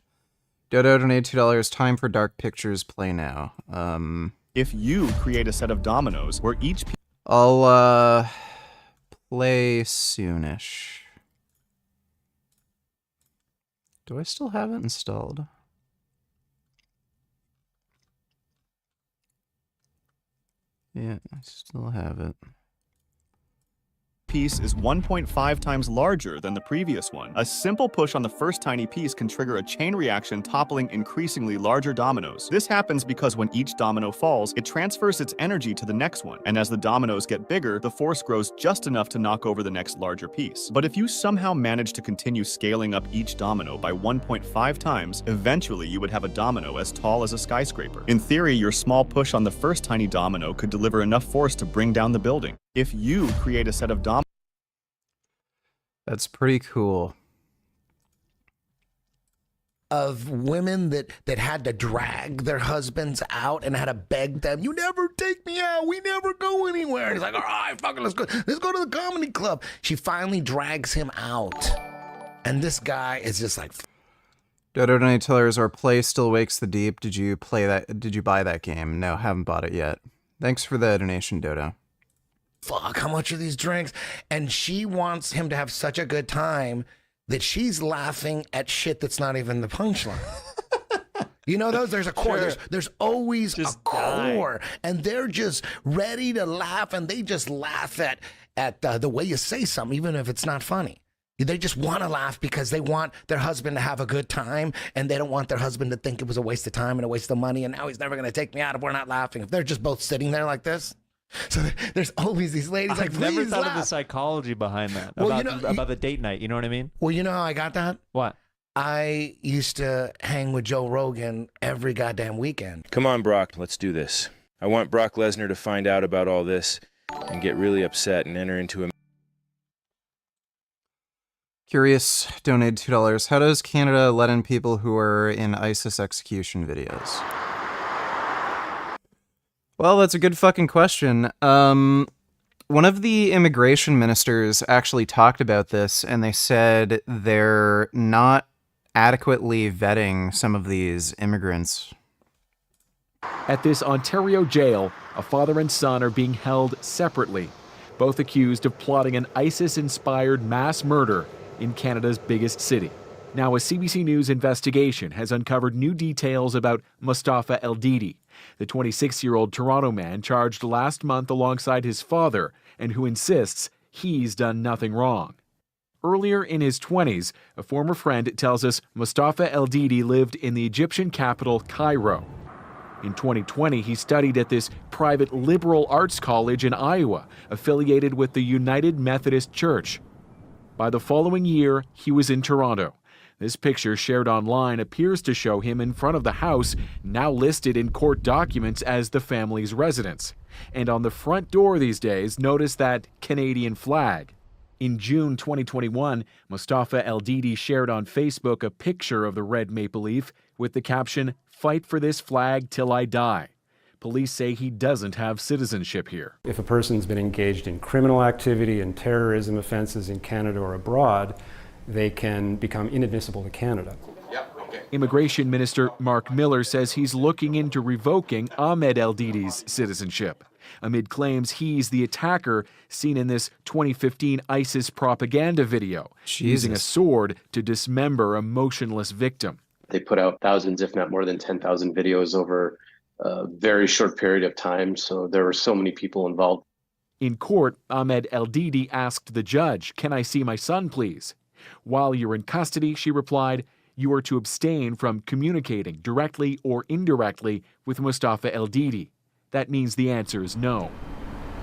Dodo donated $2. Time for Dark Pictures. Play now. If you create a set of dominoes where each I'll play soonish. Do I still have it installed? Yeah, I still have it. piece is 1.5 times larger than the previous one. A simple push on the first tiny piece can trigger a chain reaction toppling increasingly larger dominoes. This happens because when each domino falls, it transfers its energy to the next one, and as the dominoes get bigger, the force grows just enough to knock over the next larger piece. But if you somehow manage to continue scaling up each domino by 1.5 times, eventually you would have a domino as tall as a skyscraper. In theory, your small push on the first tiny domino could deliver enough force to bring down the building. If you create a set of dominoes, that's pretty cool. Of women that had to drag their husbands out and had to beg them, you never take me out, we never go anywhere. And he's like, all right, fucking let's go to the comedy club. She finally drags him out. And this guy is just like, Dodo Donatellers, our play still wakes the deep. Did you play that? Did you buy that game? No, haven't bought it yet. Thanks for the donation, Dodo. fuck, how much are these drinks? And she wants him to have such a good time that she's laughing at shit that's not even the punchline. You know those? There's a core. Sure. There's always just a core. And they're just ready to laugh, and they just laugh at the way you say something, even if it's not funny. They just want to laugh because they want their husband to have a good time, and they don't want their husband to think it was a waste of time and a waste of money, and now he's never going to take me out if we're not laughing. If they're just both sitting there like this. So there's always these ladies like, I've never thought laugh. of the psychology behind that, well, about the date night, you know what I mean? Well, you know how I got that? What? I used to hang with Joe Rogan every goddamn weekend. Come on, Brock, let's do this. I want Brock Lesnar to find out about all this and get really upset and enter into a... Curious donated $2. How does Canada let in people who are in ISIS execution videos? Well, that's a good fucking question. One of the immigration ministers actually talked about this, and they said they're not adequately vetting some of these immigrants. At this Ontario jail, a father and son are being held separately, both accused of plotting an ISIS-inspired mass murder in Canada's biggest city. Now, a CBC News investigation has uncovered new details about Mustafa El-Didi, the 26-year-old Toronto man charged last month alongside his father and who insists he's done nothing wrong. Earlier in his 20s, a former friend tells us Mustafa El-Didi lived in the Egyptian capital, Cairo. In 2020, he studied at this private liberal arts college in Iowa, affiliated with the United Methodist Church. By the following year, he was in Toronto. This picture shared online appears to show him in front of the house, now listed in court documents as the family's residence. And on the front door these days, notice that Canadian flag. In June 2021, Mustafa El-Didi shared on Facebook a picture of the red maple leaf with the caption, "Fight for this flag till I die." Police say he doesn't have citizenship here. If a person's been engaged in criminal activity and terrorism offenses in Canada or abroad, they can become inadmissible to Canada. Immigration Minister Mark Miller says he's looking into revoking Ahmed El-Didi's citizenship, amid claims he's the attacker seen in this 2015 ISIS propaganda video, using a sword to dismember a motionless victim. They put out thousands, if not more than 10,000 videos over a very short period of time, so there were so many people involved. In court, Ahmed El-Didi asked the judge, "Can I see my son, please?" While you're in custody, she replied, you are to abstain from communicating directly or indirectly with Mustafa El-Didi. That means the answer is no.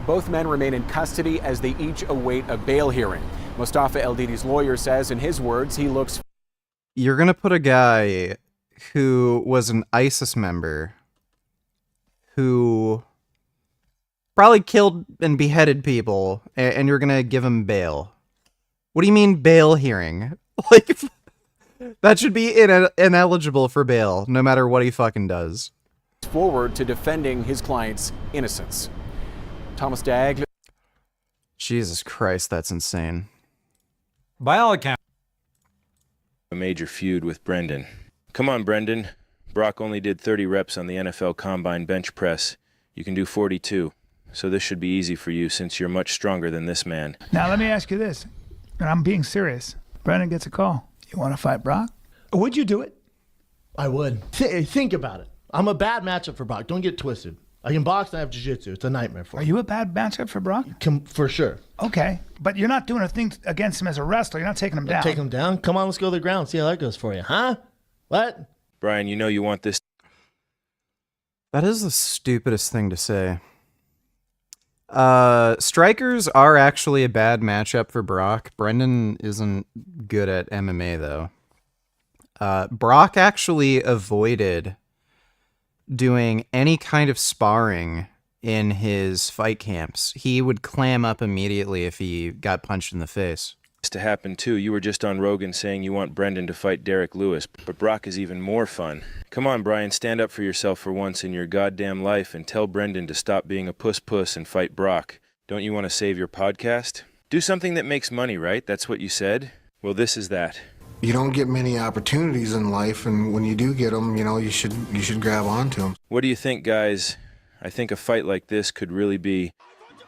Both men remain in custody as they each await a bail hearing. Mustafa El-Didi's lawyer says, in his words, he looks... You're gonna put a guy who was an ISIS member who probably killed and beheaded people, and you're gonna give him bail. What do you mean bail hearing? Like, that should be ineligible for bail, no matter what he fucking does. Forward to defending his client's innocence. Thomas Dagg. Jesus Christ, that's insane. By all accounts, a major feud with Brendan. Come on, Brendan. Brock only did 30 reps on the NFL Combine bench press. You can do 42. So this should be easy for you since you're much stronger than this man. Now let me ask you this, and I'm being serious. Brendan gets a call. You want to fight Brock? Would you do it? I would. Think about it. I'm a bad matchup for Brock. Don't get twisted. I can box and I have jiu-jitsu. It's a nightmare for me. Are you a bad matchup for Brock? For sure. Okay, but you're not doing a thing against him as a wrestler. You're not taking him down. Take him down? Come on, let's go to the ground. See how that goes for you, huh? What? Brian, you know you want this. That is the stupidest thing to say. Strikers are actually a bad matchup for Brock. Brendan isn't good at MMA, though. Brock actually avoided doing any kind of sparring in his fight camps. He would clam up immediately if he got punched in the face. To happen too. You were just on Rogan saying you want Brendan to fight Derek Lewis, but Brock is even more fun. Come on, Brian, stand up for yourself for once in your goddamn life and tell Brendan to stop being a puss and fight Brock. Don't you want to save your podcast? Do something that makes money, right? That's what you said? Well, this is that. You don't get many opportunities in life, and when you do get them, you know, you should grab onto them. What do you think, guys? I think a fight like this could really be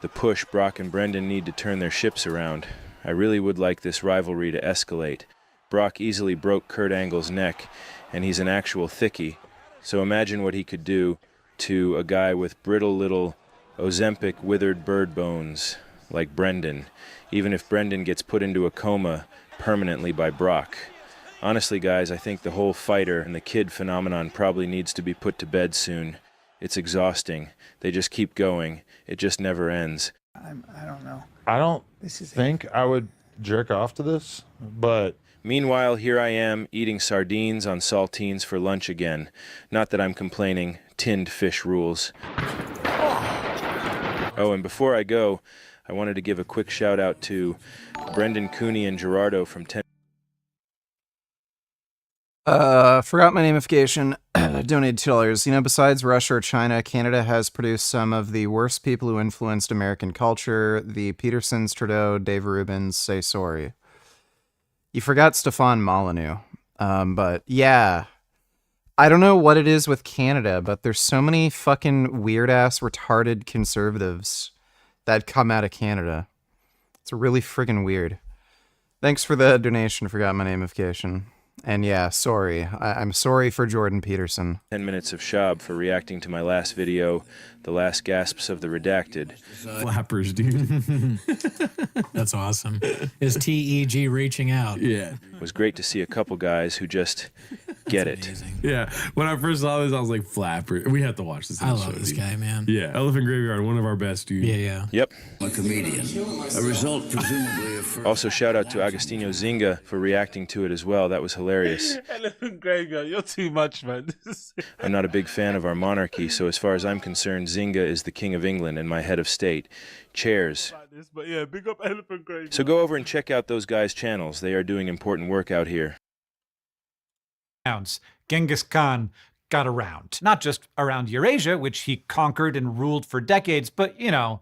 the push Brock and Brendan need to turn their ships around. I really would like this rivalry to escalate. Brock easily broke Kurt Angle's neck, and he's an actual thickie. So imagine what he could do to a guy with brittle little Ozempic withered bird bones like Brendan, even if Brendan gets put into a coma permanently by Brock. Honestly, guys, I think the whole fighter and the kid phenomenon probably needs to be put to bed soon. It's exhausting. They just keep going. It just never ends. I don't know. I don't think I would jerk off to this, but... Meanwhile, here I am eating sardines on saltines for lunch again. Not that I'm complaining. Tinned fish rules. Oh, and before I go, I wanted to give a quick shout out to Brendan Cooney and Gerardo from 10. Forgot my namification. Donated $2. You know, besides Russia or China, Canada has produced some of the worst people who influenced American culture. The Petersons, Trudeau, Dave Rubins, say sorry. You forgot Stefan Molyneux. But yeah. I don't know what it is with Canada, but there's so many fucking weird-ass, retarded conservatives that come out of Canada. It's really friggin' weird. Thanks for the donation. Forgot my namification. And yeah, sorry. I'm sorry for Jordan Peterson. 10 minutes of Shab for reacting to my last video, The Last Gasps of the Redacted. Flappers, dude. That's awesome. Is TEG reaching out? Yeah. It was great to see a couple guys who just get it. Yeah. When I first saw this, I was like, Flapper. We have to watch this. I love this guy, man. Yeah. Elephant Graveyard, one of our best, dude. Yeah. Yep. A comedian. A result presumably of... Also, shout out to Agostinho Zinga for reacting to it as well. That was hilarious. Elephant Graveyard, you're too much, man. I'm not a big fan of our monarchy, so as far as I'm concerned, Zinga is the King of England and my head of state. Cheers. But yeah, big up Elephant Graveyard. So go over and check out those guys' channels. They are doing important work out here. Genghis Khan got around. Not just around Eurasia, which he conquered and ruled for decades, but, you know,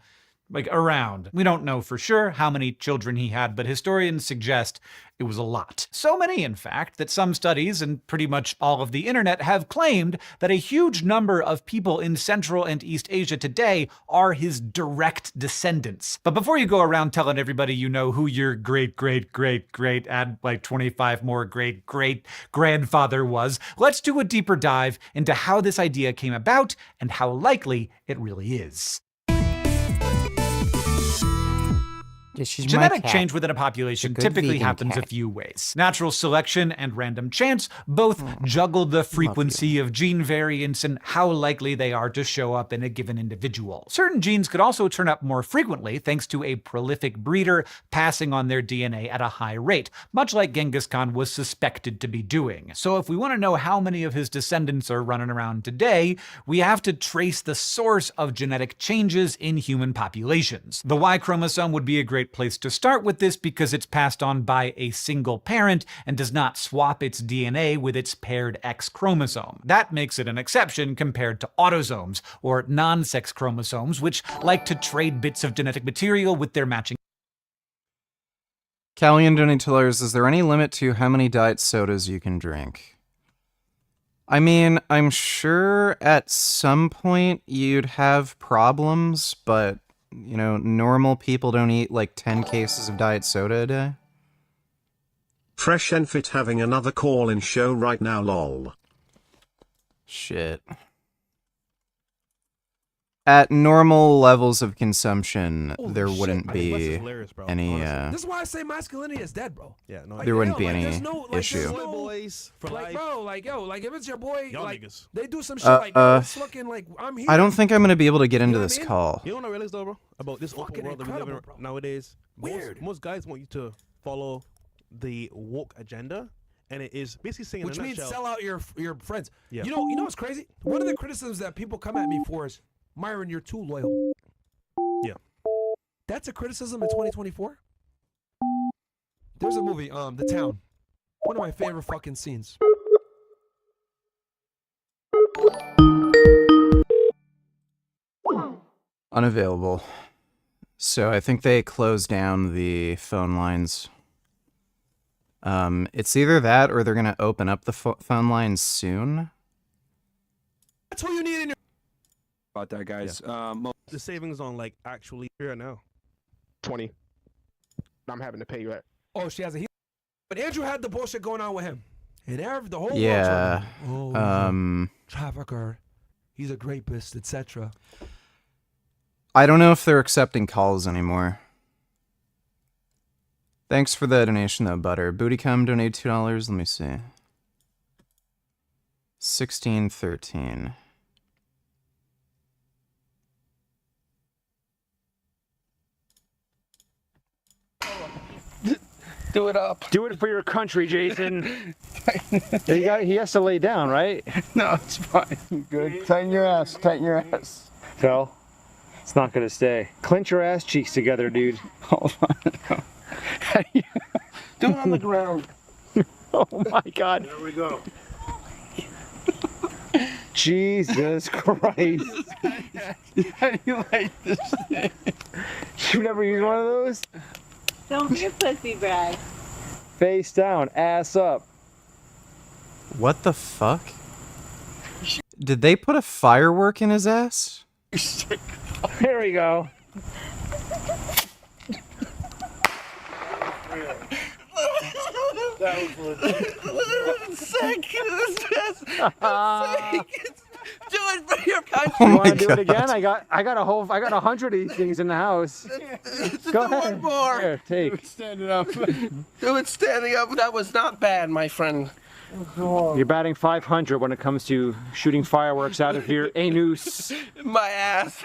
like around. We don't know for sure how many children he had, but historians suggest it was a lot. So many, in fact, that some studies and pretty much all of the internet have claimed that a huge number of people in Central and East Asia today are his direct descendants. But before you go around telling everybody you know who your great, add like 25 more great-grandfather was, let's do a deeper dive into how this idea came about and how likely it really is. Genetic change within a population typically happens a few ways. Natural selection and random chance both juggle the frequency of gene variants and how likely they are to show up in a given individual. Certain genes could also turn up more frequently thanks to a prolific breeder passing on their DNA at a high rate, much like Genghis Khan was suspected to be doing. So if we want to know how many of his descendants are running around today, we have to trace the source of genetic changes in human populations. The Y chromosome would be a great place to start with this because it's passed on by a single parent and does not swap its DNA with its paired X chromosome. That makes it an exception compared to autosomes, or non-sex chromosomes, which like to trade bits of genetic material with their matching. Callian Donatillers, is there any limit to how many diet sodas you can drink? I mean, I'm sure at some point you'd have problems, but you know, normal people don't eat like 10 cases of diet soda a day. Fresh and Fit having another call-in show right now, lol. Shit. At normal levels of consumption, there wouldn't be any, This is why I say masculinity is dead, bro. Yeah, no, there wouldn't be any issue. Like if it's your boy, like they do some shit like it's looking like I'm here. I don't think I'm gonna be able to get into this call. You know what I realized though, bro? About this open world that we live in nowadays? Weird. Most guys want you to follow the woke agenda, and it is basically saying, which means sell out your friends. Yeah. You know what's crazy? One of the criticisms that people come at me for is, Myron, you're too loyal. Yeah. That's a criticism in 2024? There's a movie, The Town. One of my favorite fucking scenes. Unavailable. So I think they closed down the phone lines. It's either that or they're gonna open up the phone lines soon. That's what you need in your... About that, guys. Yeah. The savings on like actually here now. 20. I'm having to pay you that. Oh, she has a... But Andrew had the bullshit going on with him. And the whole yeah. world's like, trafficker, he's a rapist, etc. I don't know if they're accepting calls anymore. Thanks for the donation though, Butter. Bootycum donated $2. Let me see. 1613. Do it up. Do it for your country, Jason. He has to lay down, right? No, it's fine. Good. Tighten your ass. Tighten your ass. Phil. It's not gonna stay. Clench your ass cheeks together, dude. Hold on. Do it on the ground. Oh my God. There we go. Jesus Christ. How do you like this thing? You've never used one of those? Don't be a pussy brag. Face down, ass up. What the fuck? Did they put a firework in his ass? Here we go. That was legit. Sick. Do it for your country. You want to do it again? I got 100 of these things in the house. Go ahead. One more. Here, take. Do it standing up. Do it standing up. That was not bad, my friend. You're batting 500 when it comes to shooting fireworks out of your anus. My ass.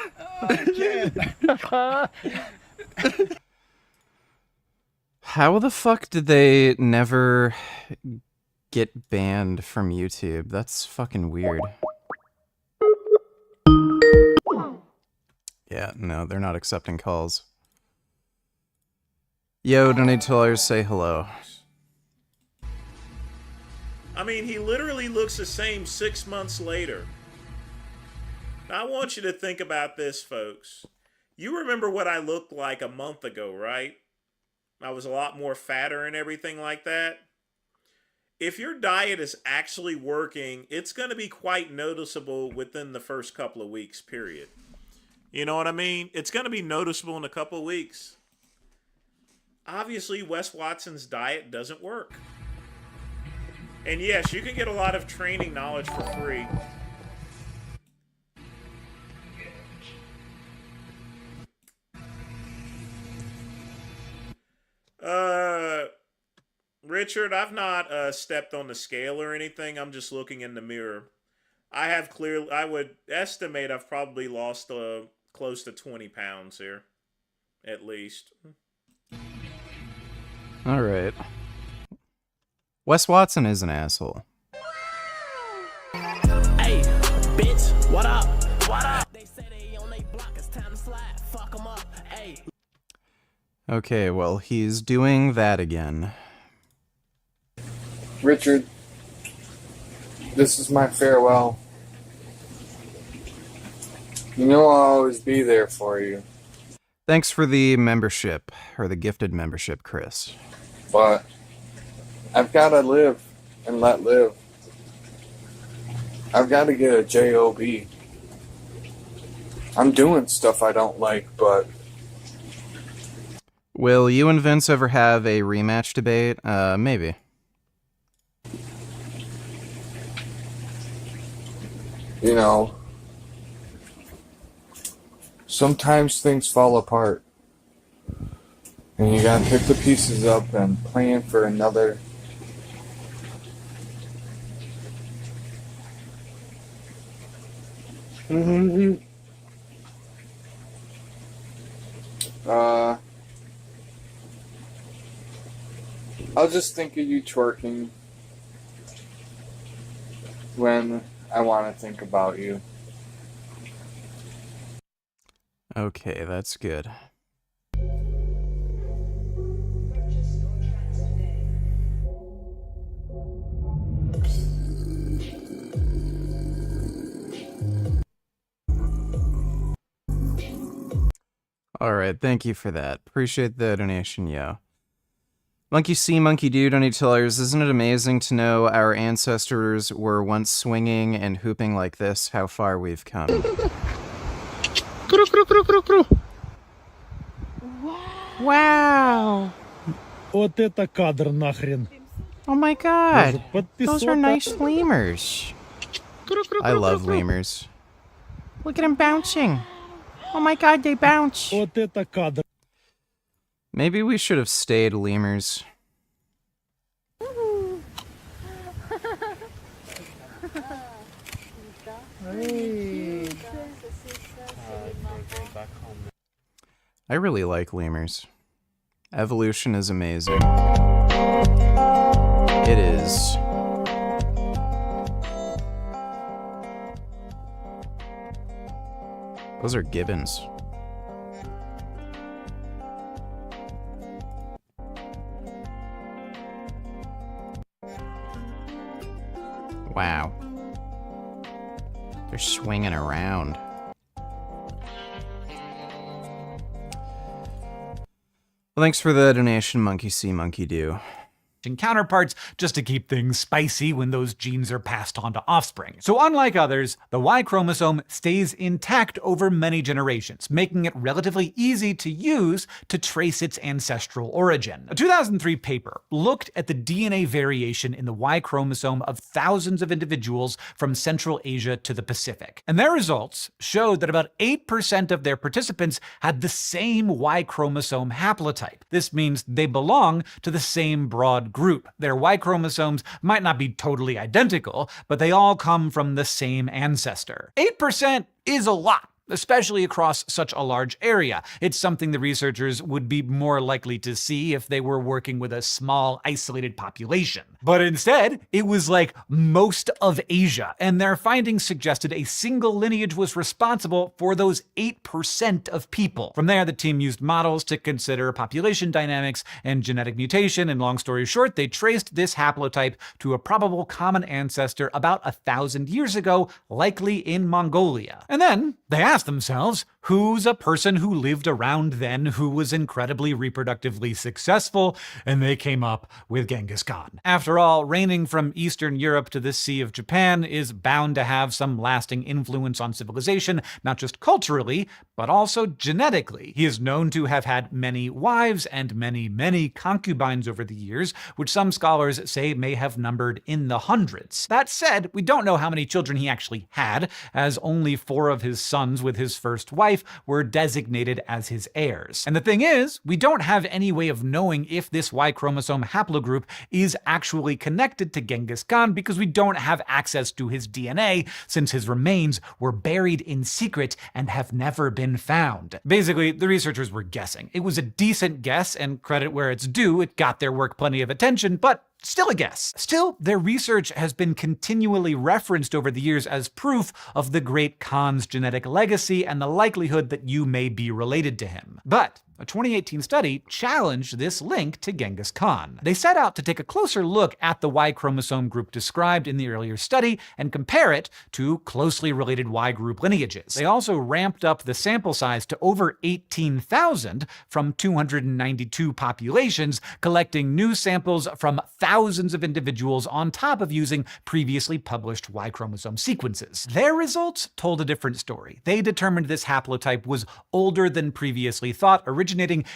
How the fuck did they never get banned from YouTube? That's fucking weird. Yeah, no, they're not accepting calls. Yo, donate $2, say hello. I mean, he literally looks the same 6 months later. Now, I want you to think about this, folks. You remember what I looked like a month ago, right? I was a lot more fatter and everything like that. If your diet is actually working, it's going to be quite noticeable within the first couple of weeks, period. You know what I mean? It's going to be noticeable in a couple of weeks. Obviously, Wes Watson's diet doesn't work. And yes, you can get a lot of training knowledge for free. Richard, I've not stepped on the scale or anything. I'm just looking in the mirror. I would estimate I've probably lost close to 20 pounds here. At least. All right. Wes Watson is an asshole. Hey, bitch, what up? What up? They say they on they block, it's time to slide. Fuck them up. Hey. Okay, well, he's doing that again. Richard, this is my farewell. You know I'll always be there for you. Thanks for the membership, or the gifted membership, Chris. But I've got to live and let live. I've got to get a job. I'm doing stuff I don't like, but... Will you and Vince ever have a rematch debate? Maybe. You know, sometimes things fall apart. And you gotta pick the pieces up and plan for another. I'll just think of you twerking when I want to think about you. Okay, that's good. Alright, thank you for that. Appreciate the donation, yo. Monkey See, Monkey Do, $20. Isn't it amazing to know our ancestors were once swinging and hooping like this? How far we've come. Wow. Вот это кадр нахрен. Oh my god. Those are nice lemurs. I love lemurs. Look at them bouncing. Oh my god, they bounce. Вот это кадр. Maybe we should have stayed lemurs. I really like lemurs. Evolution is amazing. It is. Those are gibbons. Wow. They're swinging around. Well, thanks for the donation, Monkey See, Monkey Do. Counterparts just to keep things spicy when those genes are passed on to offspring. So unlike others, the Y chromosome stays intact over many generations, making it relatively easy to use to trace its ancestral origin. A 2003 paper looked at the DNA variation in the Y chromosome of thousands of individuals from Central Asia to the Pacific. And their results showed that about 8% of their participants had the same Y chromosome haplotype. This means they belong to the same broad group. Their Y chromosomes might not be totally identical, but they all come from the same ancestor. 8% is a lot, especially across such a large area. It's something the researchers would be more likely to see if they were working with a small, isolated population. But instead, it was like most of Asia, and their findings suggested a single lineage was responsible for those 8% of people. From there, the team used models to consider population dynamics and genetic mutation, and long story short, they traced this haplotype to a probable common ancestor about 1,000 years ago, likely in Mongolia. And then they asked themselves, who's a person who lived around then who was incredibly reproductively successful? And they came up with Genghis Khan. After all, reigning from Eastern Europe to the Sea of Japan is bound to have some lasting influence on civilization, not just culturally, but also genetically. He is known to have had many wives and many concubines over the years, which some scholars say may have numbered in the hundreds. That said, we don't know how many children he actually had, as only 4 of his sons with his first wife were designated as his heirs. And the thing is, we don't have any way of knowing if this Y chromosome haplogroup is actually connected to Genghis Khan because we don't have access to his DNA, since his remains were buried in secret and have never been found. Basically, the researchers were guessing. It was a decent guess, and credit where it's due, it got their work plenty of attention, but still a guess. Still, their research has been continually referenced over the years as proof of the great Khan's genetic legacy and the likelihood that you may be related to him. But a 2018 study challenged this link to Genghis Khan. They set out to take a closer look at the Y chromosome group described in the earlier study and compare it to closely related Y group lineages. They also ramped up the sample size to over 18,000 from 292 populations, collecting new samples from thousands of individuals on top of using previously published Y chromosome sequences. Their results told a different story. They determined this haplotype was older than previously thought, originating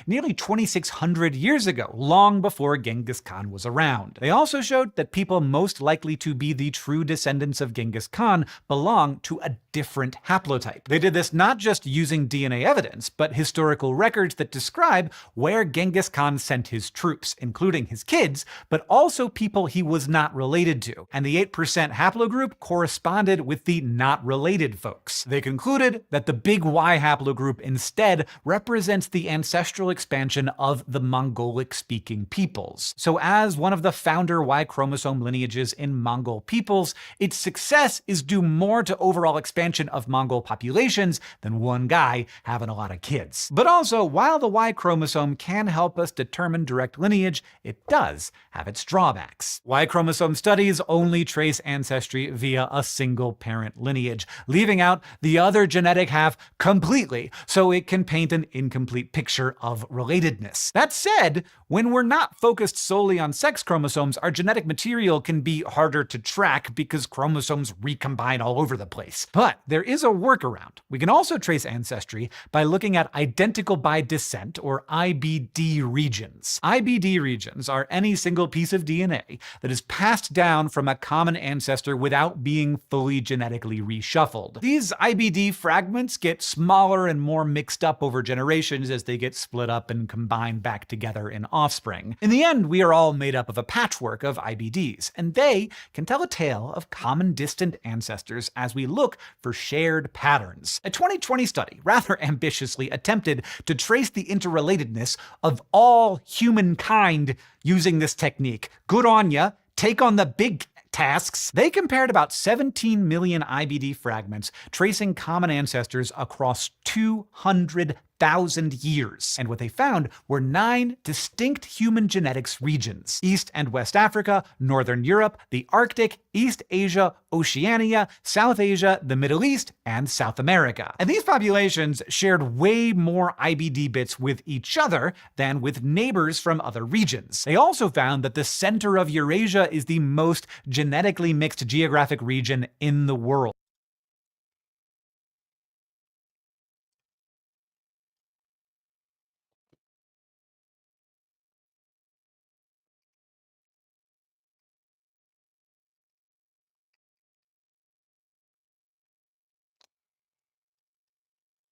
nearly 2,600 years ago, long before Genghis Khan was around. They also showed that people most likely to be the true descendants of Genghis Khan belong to a different haplotype. They did this not just using DNA evidence, but historical records that describe where Genghis Khan sent his troops, including his kids, but also people he was not related to. And the 8% haplogroup corresponded with the not related folks. They concluded that the big Y haplogroup instead represents the ancestral expansion of the Mongolic-speaking peoples. So as one of the founder Y chromosome lineages in Mongol peoples, its success is due more to overall expansion of Mongol populations than one guy having a lot of kids. But also, while the Y chromosome can help us determine direct lineage, it does have its drawbacks. Y chromosome studies only trace ancestry via a single parent lineage, leaving out the other genetic half completely, so it can paint an incomplete picture of relatedness. That said, when we're not focused solely on sex chromosomes, our genetic material can be harder to track because chromosomes recombine all over the place. But there is a workaround. We can also trace ancestry by looking at identical by descent, or IBD regions. IBD regions are any single piece of DNA that is passed down from a common ancestor without being fully genetically reshuffled. These IBD fragments get smaller and more mixed up over generations as they get split up and combined back together in offspring. In the end, we are all made up of a patchwork of IBDs, and they can tell a tale of common distant ancestors as we look for shared patterns. A 2020 study rather ambitiously attempted to trace the interrelatedness of all humankind using this technique. Good on ya. Take on the big tasks. They compared about 17 million IBD fragments, tracing common ancestors across 200 100,000 years. And what they found were 9 distinct human genetics regions: East and West Africa, Northern Europe, the Arctic, East Asia, Oceania, South Asia, the Middle East, and South America. And these populations shared way more IBD bits with each other than with neighbors from other regions. They also found that the center of Eurasia is the most genetically mixed geographic region in the world.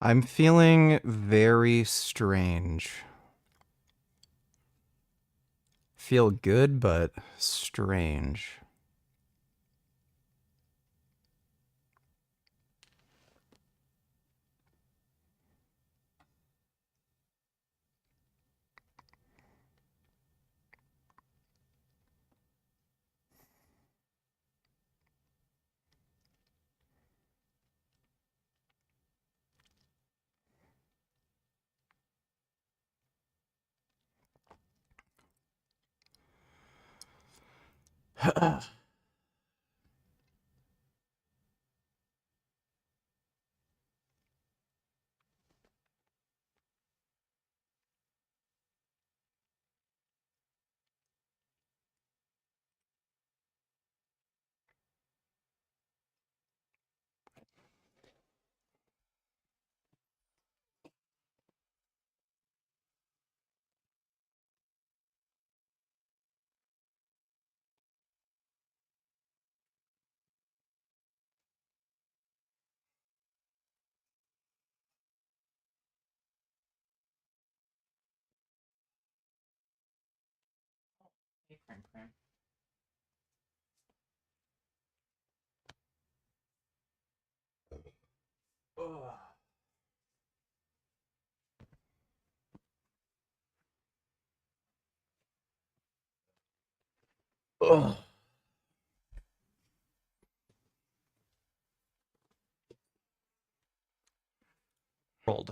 I'm feeling very strange. Feel good, but strange. Ugh.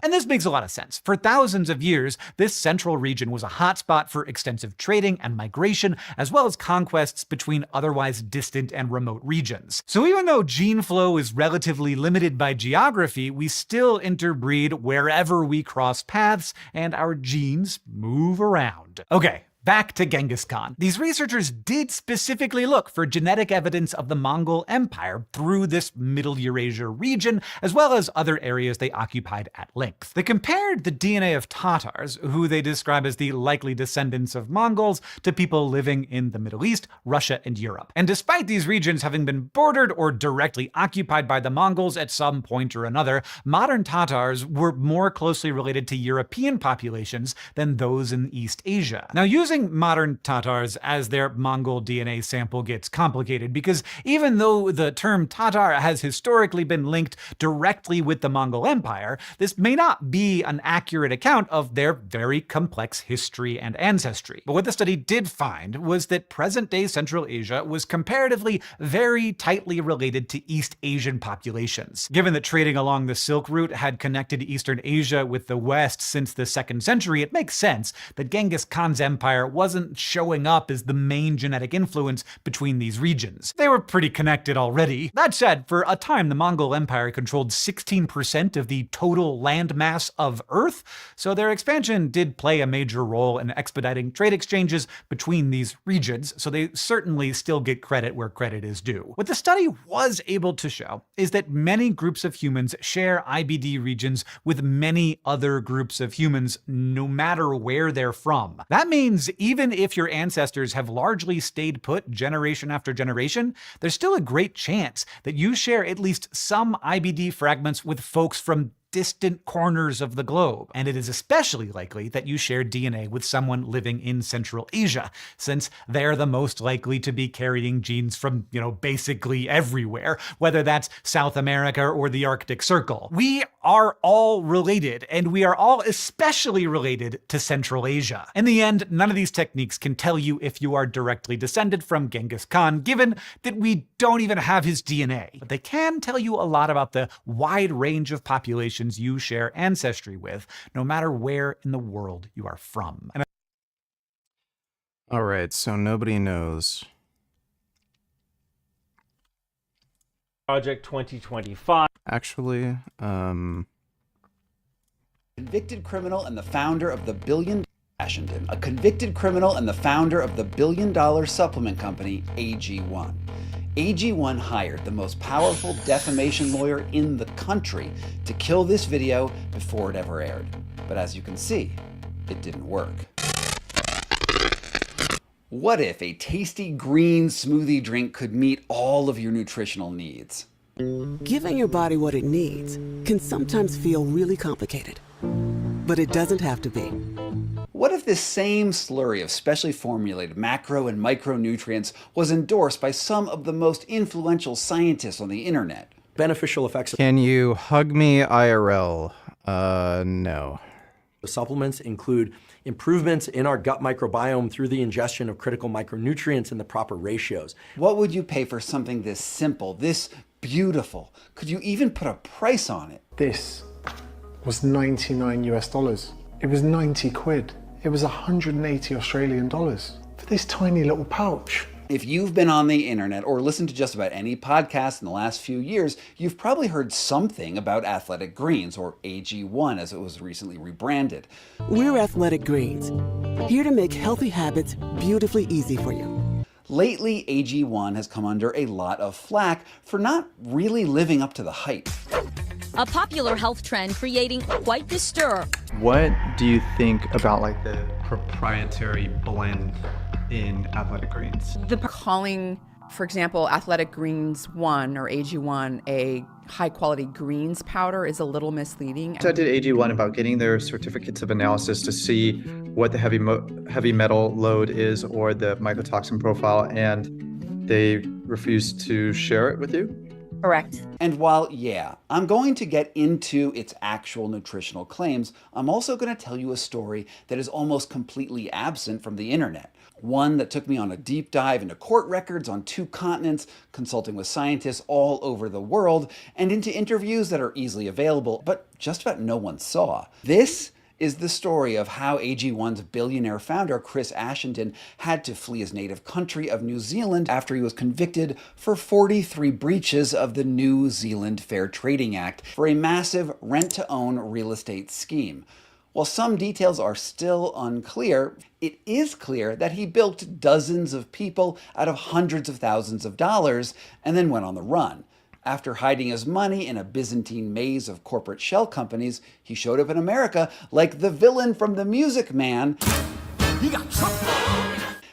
And this makes a lot of sense. For thousands of years, this central region was a hotspot for extensive trading and migration, as well as conquests between otherwise distant and remote regions. So even though gene flow is relatively limited by geography, we still interbreed wherever we cross paths, and our genes move around. Okay. Back to Genghis Khan. These researchers did specifically look for genetic evidence of the Mongol Empire through this Middle Eurasia region, as well as other areas they occupied at length. They compared the DNA of Tatars, who they describe as the likely descendants of Mongols, to people living in the Middle East, Russia, and Europe. And despite these regions having been bordered or directly occupied by the Mongols at some point or another, modern Tatars were more closely related to European populations than those in East Asia. Now, using modern Tatars as their Mongol DNA sample gets complicated because even though the term Tatar has historically been linked directly with the Mongol Empire, this may not be an accurate account of their very complex history and ancestry. But what the study did find was that present-day Central Asia was comparatively very tightly related to East Asian populations. Given that trading along the Silk Route had connected Eastern Asia with the West since the 2nd century, it makes sense that Genghis Khan's empire wasn't showing up as the main genetic influence between these regions. They were pretty connected already. That said, for a time the Mongol Empire controlled 16% of the total land mass of Earth, so their expansion did play a major role in expediting trade exchanges between these regions, so they certainly still get credit where credit is due. What the study was able to show is that many groups of humans share IBD regions with many other groups of humans, no matter where they're from. That means even if your ancestors have largely stayed put generation after generation, there's still a great chance that you share at least some IBD fragments with folks from distant corners of the globe. And it is especially likely that you share DNA with someone living in Central Asia, since they're the most likely to be carrying genes from, basically everywhere, whether that's South America or the Arctic Circle. We are all related, and we are all especially related to Central Asia. In the end, none of these techniques can tell you if you are directly descended from Genghis Khan, given that we don't even have his DNA. But they can tell you a lot about the wide range of populations nations you share ancestry with, no matter where in the world you are from. All right, so nobody knows. Project 2025. Actually, Convicted criminal and the founder of the Washington, a convicted criminal and the founder of the billion-dollar supplement company AG1. AG1 hired the most powerful defamation lawyer in the country to kill this video before it ever aired. But as you can see, it didn't work. What if a tasty green smoothie drink could meet all of your nutritional needs? Giving your body what it needs can sometimes feel really complicated, but it doesn't have to be. What if this same slurry of specially formulated macro and micronutrients was endorsed by some of the most influential scientists on the internet? Beneficial effects. Can you hug me IRL? No. The supplements include improvements in our gut microbiome through the ingestion of critical micronutrients in the proper ratios. What would you pay for something this simple, this beautiful? Could you even put a price on it? This was 99 US dollars. It was 90 quid. It was 180 Australian dollars for this tiny little pouch. If you've been on the internet or listened to just about any podcast in the last few years, you've probably heard something about Athletic Greens, or AG1 as it was recently rebranded. We're Athletic Greens, here to make healthy habits beautifully easy for you. Lately, AG1 has come under a lot of flack for not really living up to the hype. A popular health trend creating quite the stir. What do you think about like the proprietary blend in Athletic Greens? Calling, for example, Athletic Greens 1 or AG1 a high-quality greens powder is a little misleading. So I did AG1 about getting their certificates of analysis to see what the heavy metal load is or the mycotoxin profile, and they refused to share it with you? Correct. And while, yeah, I'm going to get into its actual nutritional claims, I'm also going to tell you a story that is almost completely absent from the internet. One that took me on a deep dive into court records on 2 continents, consulting with scientists all over the world, and into interviews that are easily available, but just about no one saw. This is the story of how AG1's billionaire founder, Chris Ashenden, had to flee his native country of New Zealand after he was convicted for 43 breaches of the New Zealand Fair Trading Act for a massive rent-to-own real estate scheme. While some details are still unclear, it is clear that he bilked dozens of people out of hundreds of thousands of dollars and then went on the run. After hiding his money in a Byzantine maze of corporate shell companies, he showed up in America like the villain from The Music Man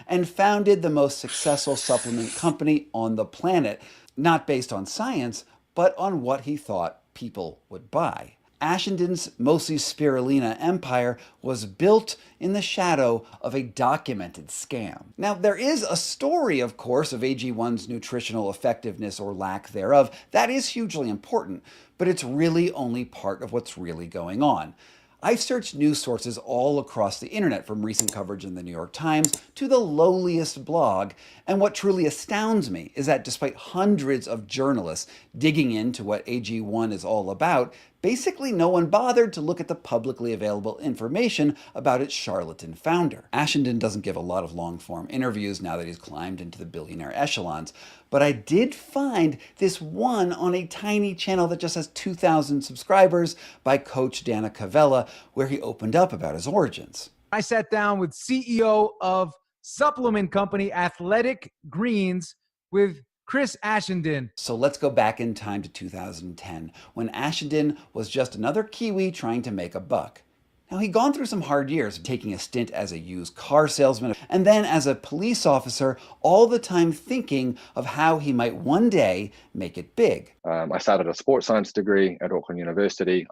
and founded the most successful supplement company on the planet, not based on science, but on what he thought people would buy. Ashenden's mostly spirulina empire was built in the shadow of a documented scam. Now, there is a story, of course, of AG1's nutritional effectiveness or lack thereof. That is hugely important, but it's really only part of what's really going on. I've searched news sources all across the internet, from recent coverage in the New York Times to the lowliest blog, and what truly astounds me is that despite hundreds of journalists digging into what AG1 is all about, basically no one bothered to look at the publicly available information about its charlatan founder. Ashenden doesn't give a lot of long-form interviews now that he's climbed into the billionaire echelons, but I did find this one on a tiny channel that just has 2,000 subscribers by Coach Dana Cavella, where he opened up about his origins. I sat down with CEO of supplement company Athletic Greens with Chris Ashenden. So let's go back in time to 2010, when Ashenden was just another Kiwi trying to make a buck. Now, he'd gone through some hard years, taking a stint as a used car salesman, and then as a police officer, all the time thinking of how he might one day make it big. I started a sports science degree at Auckland University.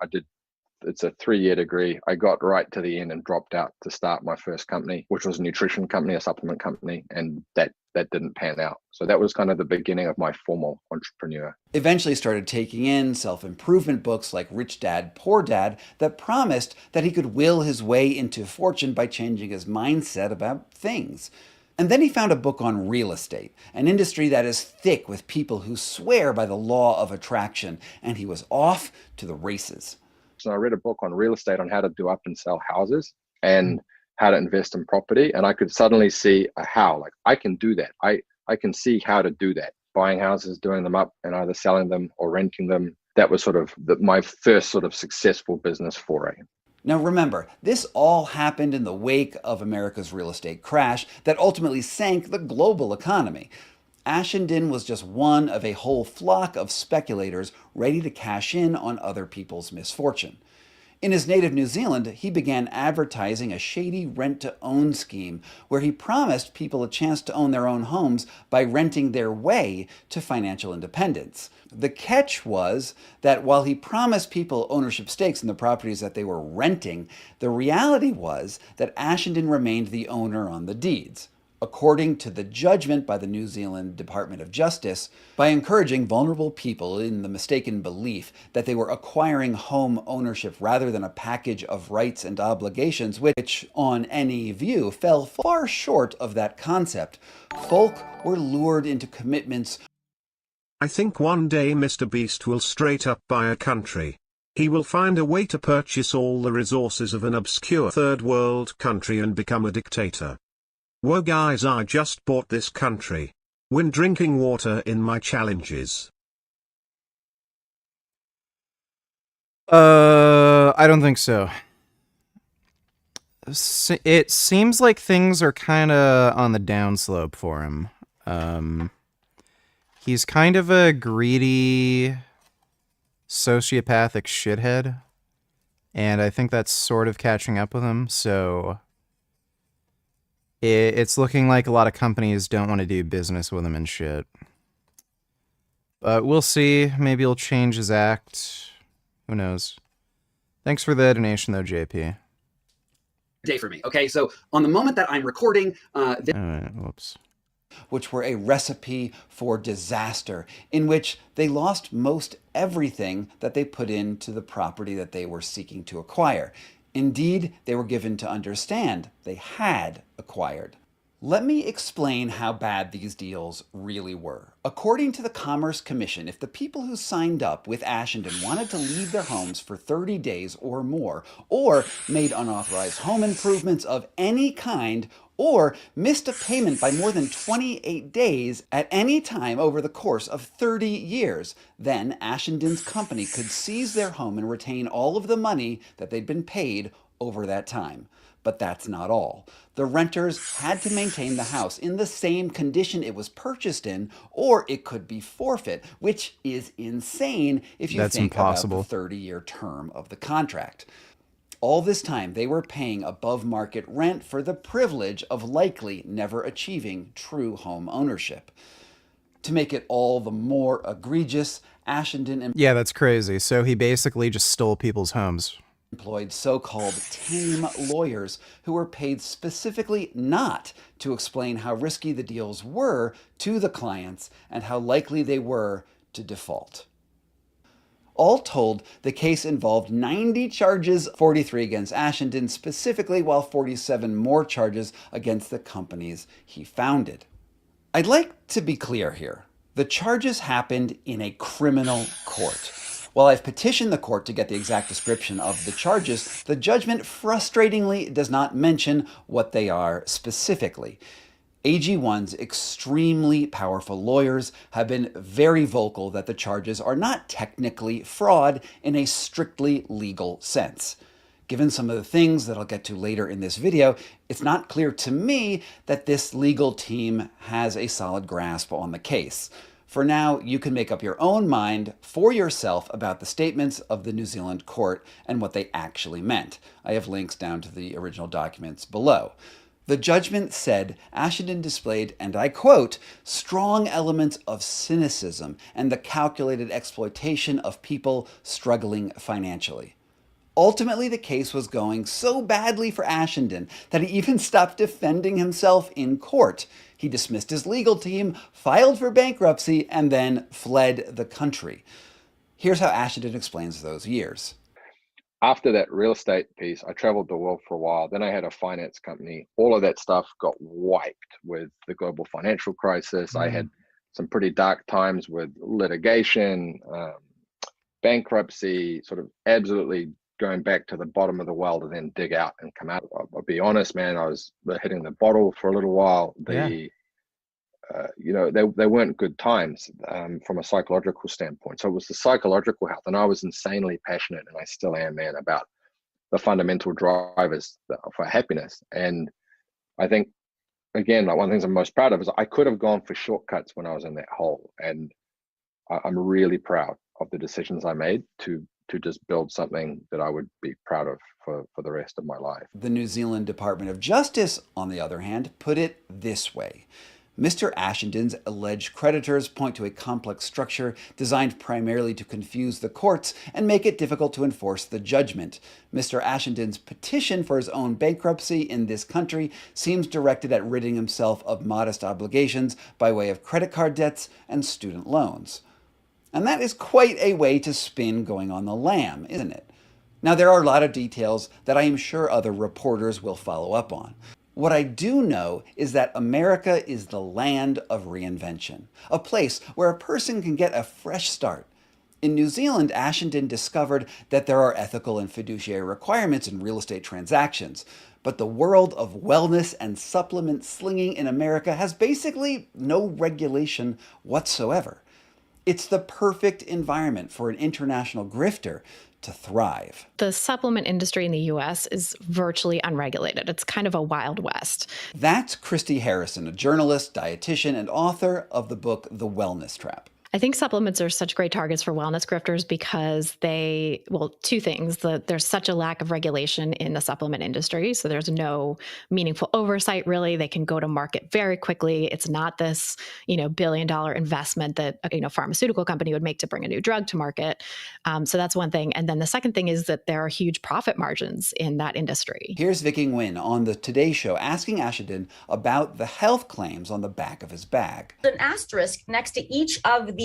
It's a 3-year degree. I got right to the end and dropped out to start my first company, which was a nutrition company, a supplement company, and that didn't pan out. So that was kind of the beginning of my formal entrepreneur. Eventually started taking in self-improvement books like Rich Dad, Poor Dad that promised that he could will his way into fortune by changing his mindset about things. And then he found a book on real estate, an industry that is thick with people who swear by the law of attraction, and he was off to the races. books and I read a book on real estate on how to do up and sell houses and how to invest in property. And I could suddenly see how, like, I can do that. I can see how to do that. Buying houses, doing them up and either selling them or renting them. That was sort of my first sort of successful business foray. Now remember, this all happened in the wake of America's real estate crash that ultimately sank the global economy. Ashendon was just one of a whole flock of speculators ready to cash in on other people's misfortune. In his native New Zealand, he began advertising a shady rent-to-own scheme where he promised people a chance to own their own homes by renting their way to financial independence. The catch was that while he promised people ownership stakes in the properties that they were renting, the reality was that Ashendon remained the owner on the deeds, according to the judgment by the New Zealand Department of Justice, by encouraging vulnerable people in the mistaken belief that they were acquiring home ownership rather than a package of rights and obligations, which, on any view, fell far short of that concept. Folk were lured into commitments. I think one day Mr. Beast will straight up buy a country. He will find a way to purchase all the resources of an obscure third world country and become a dictator. Whoa guys, I just bought this country. Win drinking water in my challenges. I don't think so. It seems like things are kind of on the downslope for him. He's kind of a greedy, sociopathic shithead, and I think that's sort of catching up with him, so it's looking like a lot of companies don't want to do business with him and shit. But we'll see. Maybe he'll change his act. Who knows? Thanks for the donation, though, JP. Day for me. Okay, so on the moment that I'm recording, whoops. Which were a recipe for disaster, in which they lost most everything that they put into the property that they were seeking to acquire. Indeed, they were given to understand they had acquired. Let me explain how bad these deals really were. According to the Commerce Commission, if the people who signed up with Ashendon wanted to leave their homes for 30 days or more, or made unauthorized home improvements of any kind, or missed a payment by more than 28 days at any time over the course of 30 years, then Ashendon's company could seize their home and retain all of the money that they'd been paid over that time. But that's not all. The renters had to maintain the house in the same condition it was purchased in, or it could be forfeit, which is insane if you think about the 30-year term of the contract. All this time, they were paying above-market rent for the privilege of likely never achieving true home ownership. To make it all the more egregious, Ashendon... Yeah, that's crazy. So he basically just stole people's homes. ...employed so-called tame lawyers who were paid specifically not to explain how risky the deals were to the clients and how likely they were to default. All told, the case involved 90 charges, 43 against Ashendon specifically, while 47 more charges against the companies he founded. I'd like to be clear here. The charges happened in a criminal court. While I've petitioned the court to get the exact description of the charges, the judgment frustratingly does not mention what they are specifically. AG1's extremely powerful lawyers have been very vocal that the charges are not technically fraud in a strictly legal sense. Given some of the things that I'll get to later in this video, it's not clear to me that this legal team has a solid grasp on the case. For now, you can make up your own mind for yourself about the statements of the New Zealand court and what they actually meant. I have links down to the original documents below. The judgment said Ashendon displayed, and I quote, strong elements of cynicism and the calculated exploitation of people struggling financially. Ultimately, the case was going so badly for Ashendon that he even stopped defending himself in court. He dismissed his legal team, filed for bankruptcy, and then fled the country. Here's how Ashendon explains those years. After that real estate piece, I traveled the world for a while. Then I had a finance company. All of that stuff got wiped with the global financial crisis. I had some pretty dark times with litigation, bankruptcy, sort of absolutely going back to the bottom of the well to then dig out and come out. I'll be honest, man, I was hitting the bottle for a little while. They weren't good times from a psychological standpoint. So it was the psychological health, and I was insanely passionate, and I still am, man, about the fundamental drivers for happiness. And I think, again, like one of the things I'm most proud of is I could have gone for shortcuts when I was in that hole, and I'm really proud of the decisions I made to just build something that I would be proud of for the rest of my life. The New Zealand Department of Justice, on the other hand, put it this way. Mr. Ashendon's alleged creditors point to a complex structure designed primarily to confuse the courts and make it difficult to enforce the judgment. Mr. Ashendon's petition for his own bankruptcy in this country seems directed at ridding himself of modest obligations by way of credit card debts and student loans. And that is quite a way to spin going on the lam, isn't it? Now, there are a lot of details that I am sure other reporters will follow up on. What I do know is that America is the land of reinvention, a place where a person can get a fresh start. In New Zealand, Ashendon discovered that there are ethical and fiduciary requirements in real estate transactions, but the world of wellness and supplement slinging in America has basically no regulation whatsoever. It's the perfect environment for an international grifter to thrive. The supplement industry in the U.S. is virtually unregulated. It's kind of a wild west. That's Christy Harrison, a journalist, dietitian, and author of the book The Wellness Trap. I think supplements are such great targets for wellness grifters because two things. There's such a lack of regulation in the supplement industry, so there's no meaningful oversight, really. They can go to market very quickly. It's not this, billion-dollar investment that a pharmaceutical company would make to bring a new drug to market. So that's one thing. And then the second thing is that there are huge profit margins in that industry. Here's Vicky Nguyen on the Today Show asking Ashendon about the health claims on the back of his bag. An asterisk next to each of these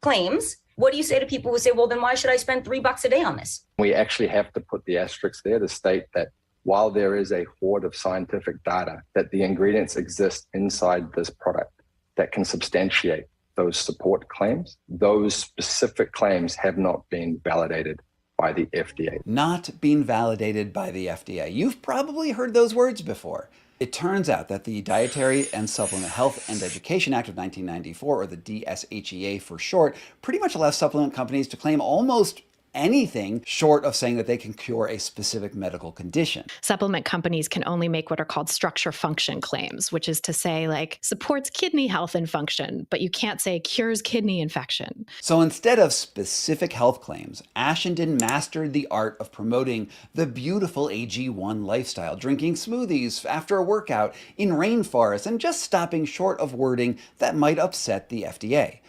claims. What do you say to people who say, well, then why should I spend $3 a day on this? We actually have to put the asterisk there to state that while there is a hoard of scientific data, that the ingredients exist inside this product that can substantiate those support claims, those specific claims have not been validated by the FDA. Not being validated by the FDA. You've probably heard those words before. It turns out that the Dietary and Supplement Health and Education Act of 1994, or the DSHEA for short, pretty much allows supplement companies to claim almost anything short of saying that they can cure a specific medical condition. Supplement companies can only make what are called structure function claims, which is to say, supports kidney health and function, but you can't say cures kidney infection. So instead of specific health claims, Ashendon mastered the art of promoting the beautiful AG1 lifestyle, drinking smoothies after a workout in rainforests, and just stopping short of wording that might upset the FDA.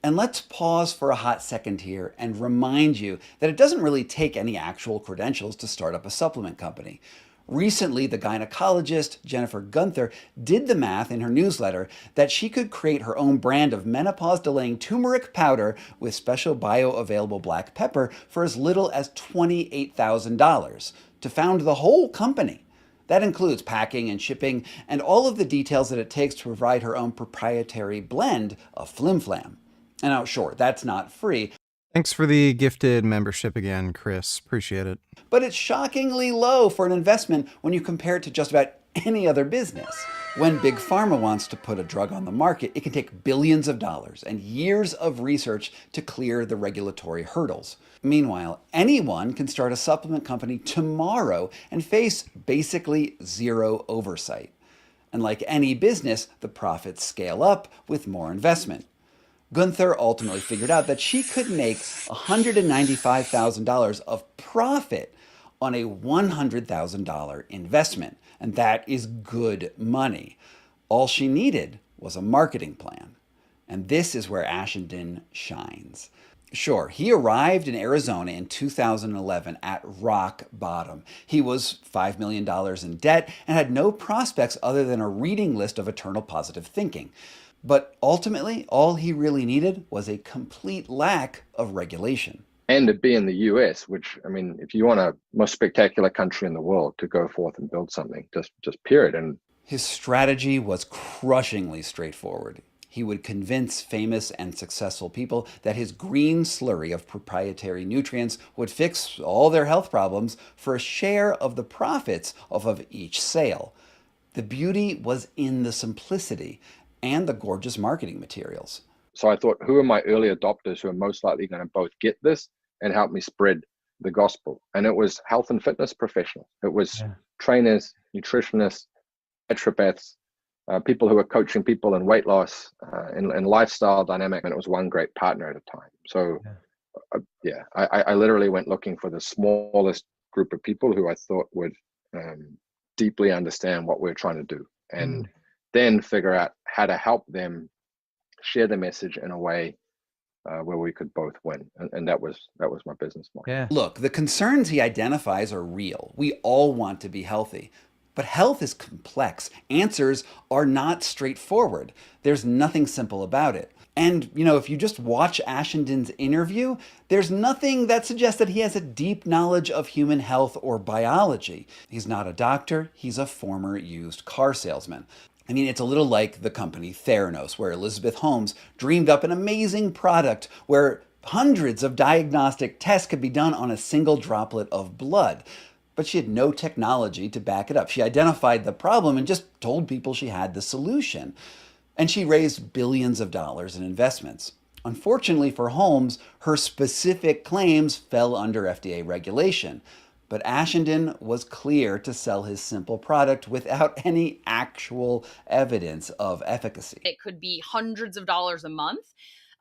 And let's pause for a hot second here and remind you that it doesn't really take any actual credentials to start up a supplement company. Recently, the gynecologist Jennifer Gunther did the math in her newsletter that she could create her own brand of menopause-delaying turmeric powder with special bioavailable black pepper for as little as $28,000 to found the whole company. That includes packing and shipping and all of the details that it takes to provide her own proprietary blend of Flim Flam. And now, sure, that's not free. Thanks for the gifted membership again, Chris. Appreciate it. But it's shockingly low for an investment when you compare it to just about any other business. When Big Pharma wants to put a drug on the market, it can take billions of dollars and years of research to clear the regulatory hurdles. Meanwhile, anyone can start a supplement company tomorrow and face basically zero oversight. And like any business, the profits scale up with more investment. Gunther ultimately figured out that she could make $195,000 of profit on a $100,000 investment, and that is good money. All she needed was a marketing plan. And this is where Ashendon shines. Sure, he arrived in Arizona in 2011 at rock bottom. He was $5 million in debt and had no prospects other than a reading list of eternal positive thinking. But ultimately, all he really needed was a complete lack of regulation. And to be in the US, which, I mean, if you want a most spectacular country in the world to go forth and build something, just period. And his strategy was crushingly straightforward. He would convince famous and successful people that his green slurry of proprietary nutrients would fix all their health problems for a share of the profits off of each sale. The beauty was in the simplicity and the gorgeous marketing materials. So I thought, who are my early adopters who are most likely going to both get this and help me spread the gospel? And it was health and fitness professionals. It was trainers, nutritionists, naturopaths, people who are coaching people in weight loss and lifestyle dynamic. And it was one great partner at a time. So I literally went looking for the smallest group of people who I thought would deeply understand what we're trying to do, and then figure out how to help them share the message in a way where we could both win. And that was my business model. Yeah. Look, the concerns he identifies are real. We all want to be healthy. But health is complex. Answers are not straightforward. There's nothing simple about it. And, if you just watch Ashendon's interview, there's nothing that suggests that he has a deep knowledge of human health or biology. He's not a doctor. He's a former used car salesman. I mean, it's a little like the company Theranos, where Elizabeth Holmes dreamed up an amazing product where hundreds of diagnostic tests could be done on a single droplet of blood. But she had no technology to back it up. She identified the problem and just told people she had the solution. And she raised billions of dollars in investments. Unfortunately for Holmes, her specific claims fell under FDA regulation. But Ashendon was clear to sell his simple product without any actual evidence of efficacy. It could be hundreds of dollars a month.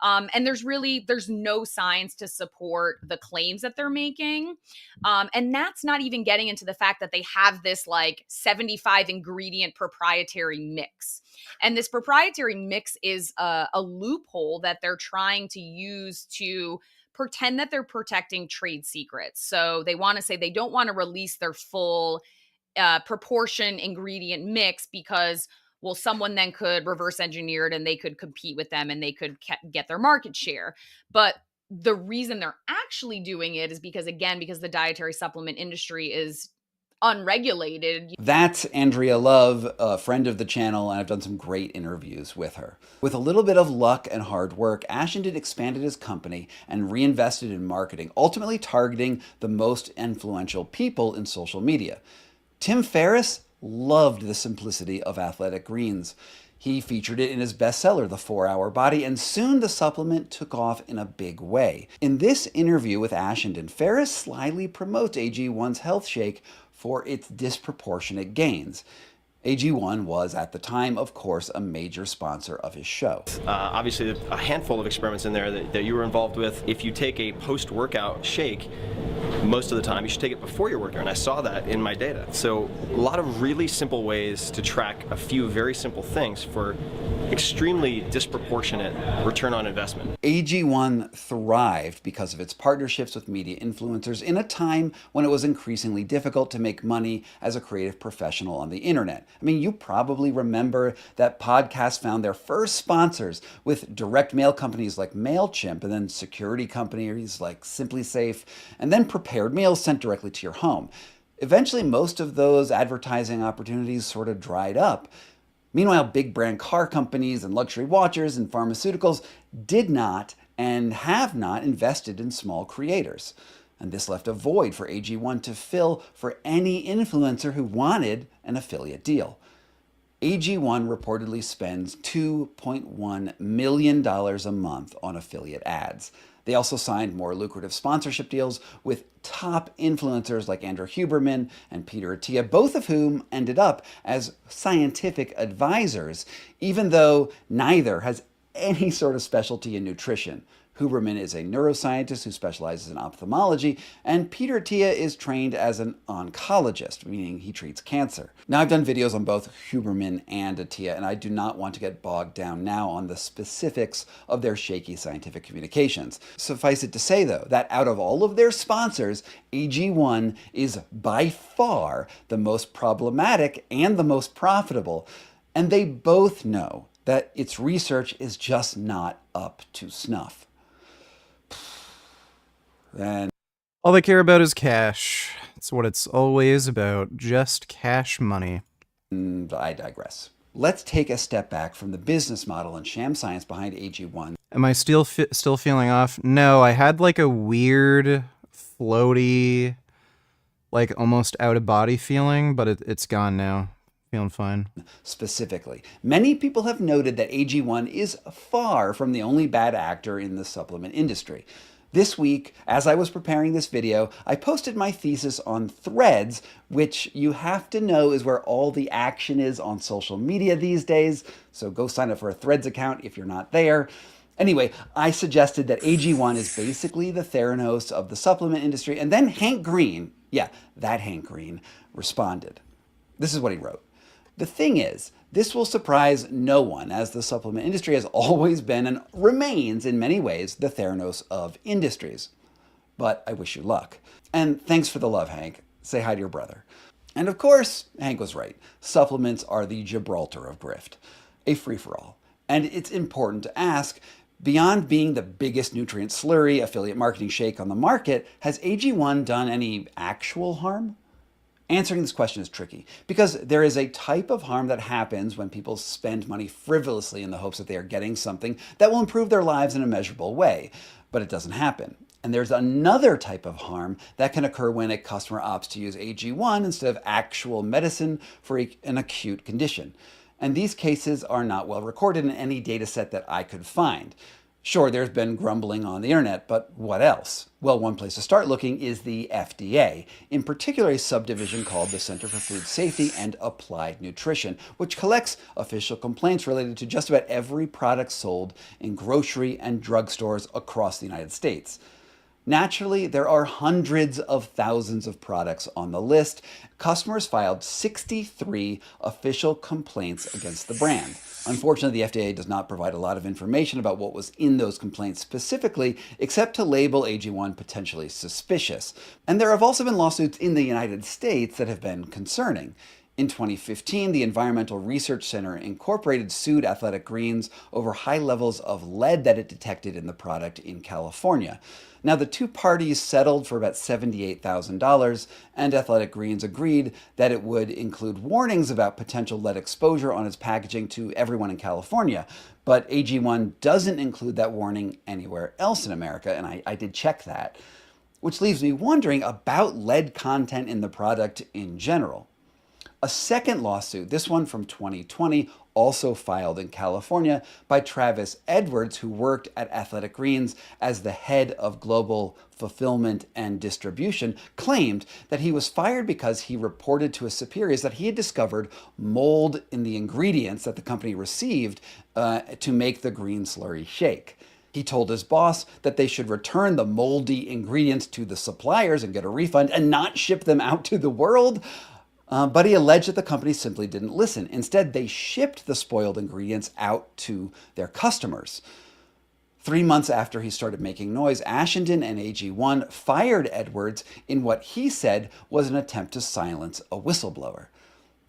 And there's no science to support the claims that they're making. And that's not even getting into the fact that they have this 75 ingredient proprietary mix. And this proprietary mix is a loophole that they're trying to use to pretend that they're protecting trade secrets. So they want to say they don't want to release their full proportion ingredient mix because someone then could reverse engineer it and they could compete with them and they could get their market share. But the reason they're actually doing it is because the dietary supplement industry is unregulated. That's Andrea Love, a friend of the channel, and I've done some great interviews with her. With a little bit of luck and hard work, Ashendon expanded his company and reinvested in marketing, ultimately targeting the most influential people in social media. Tim Ferriss loved the simplicity of Athletic Greens. He featured it in his bestseller, The 4-Hour Body, and soon the supplement took off in a big way. In this interview with Ashendon, Ferriss slyly promotes AG1's health shake for its disproportionate gains. AG1 was, at the time, of course, a major sponsor of his show. Obviously, a handful of experiments in there that you were involved with. If you take a post-workout shake, most of the time you should take it before your workout, and I saw that in my data. So a lot of really simple ways to track a few very simple things for extremely disproportionate return on investment. AG1 thrived because of its partnerships with media influencers in a time when it was increasingly difficult to make money as a creative professional on the internet. I mean, you probably remember that podcasts found their first sponsors with direct mail companies like MailChimp, and then security companies like SimpliSafe, and then prepared meals sent directly to your home. Eventually, most of those advertising opportunities sort of dried up. Meanwhile, big brand car companies and luxury watches and pharmaceuticals did not and have not invested in small creators. And this left a void for AG1 to fill for any influencer who wanted an affiliate deal. AG1 reportedly spends $2.1 million a month on affiliate ads. They also signed more lucrative sponsorship deals with top influencers like Andrew Huberman and Peter Attia, both of whom ended up as scientific advisors, even though neither has any sort of specialty in nutrition. Huberman is a neuroscientist who specializes in ophthalmology, and Peter Attia is trained as an oncologist, meaning he treats cancer. Now, I've done videos on both Huberman and Attia, and I do not want to get bogged down now on the specifics of their shaky scientific communications. Suffice it to say, though, that out of all of their sponsors, AG1 is by far the most problematic and the most profitable, and they both know that its research is just not up to snuff. And all they care about is cash. It's what it's always about, just cash money. I digress. let's take a step back from the business model and sham science behind AG1. Am I still feeling off? No, I had like a weird, floaty, like almost out of body feeling, but it's gone now. Feeling fine. Specifically, many people have noted that AG1 is far from the only bad actor in the supplement industry. This week, as I was preparing this video, I posted my thesis on Threads, which you have to know is where all the action is on social media these days, so go sign up for a Threads account if you're not there. Anyway, I suggested that AG1 is basically the Theranos of the supplement industry, and then Hank Green, yeah, that Hank Green, responded. This is what he wrote. The thing is, this will surprise no one, as the supplement industry has always been and remains in many ways the Theranos of industries. But I wish you luck. And thanks for the love, Hank. Say hi to your brother. And of course, Hank was right. Supplements are the Gibraltar of grift, a free-for-all. And it's important to ask, beyond being the biggest nutrient slurry affiliate marketing shake on the market, has AG1 done any actual harm? Answering this question is tricky because there is a type of harm that happens when people spend money frivolously in the hopes that they are getting something that will improve their lives in a measurable way, but it doesn't happen. And there's another type of harm that can occur when a customer opts to use AG1 instead of actual medicine for an acute condition. And these cases are not well recorded in any data set that I could find. Sure, there's been grumbling on the internet, but what else? Well, one place to start looking is the FDA, in particular a subdivision called the Center for Food Safety and Applied Nutrition, which collects official complaints related to just about every product sold in grocery and drugstores across the United States. Naturally, there are hundreds of thousands of products on the list. Customers filed 63 official complaints against the brand. Unfortunately, the FDA does not provide a lot of information about what was in those complaints specifically, except to label AG1 potentially suspicious. And there have also been lawsuits in the United States that have been concerning. In 2015, the Environmental Research Center Incorporated sued Athletic Greens over high levels of lead that it detected in the product in California. Now, the two parties settled for about $78,000, and Athletic Greens agreed that it would include warnings about potential lead exposure on its packaging to everyone in California. But AG1 doesn't include that warning anywhere else in America, and I did check that. Which leaves me wondering about lead content in the product in general. A second lawsuit, this one from 2020, also filed in California by Travis Edwards, who worked at Athletic Greens as the head of global fulfillment and distribution, claimed that he was fired because he reported to his superiors that he had discovered mold in the ingredients that the company received to make the green slurry shake. He told his boss that they should return the moldy ingredients to the suppliers and get a refund and not ship them out to the world. But he alleged that the company simply didn't listen. Instead, they shipped the spoiled ingredients out to their customers. 3 months after he started making noise, Ashenden and AG1 fired Edwards in what he said was an attempt to silence a whistleblower.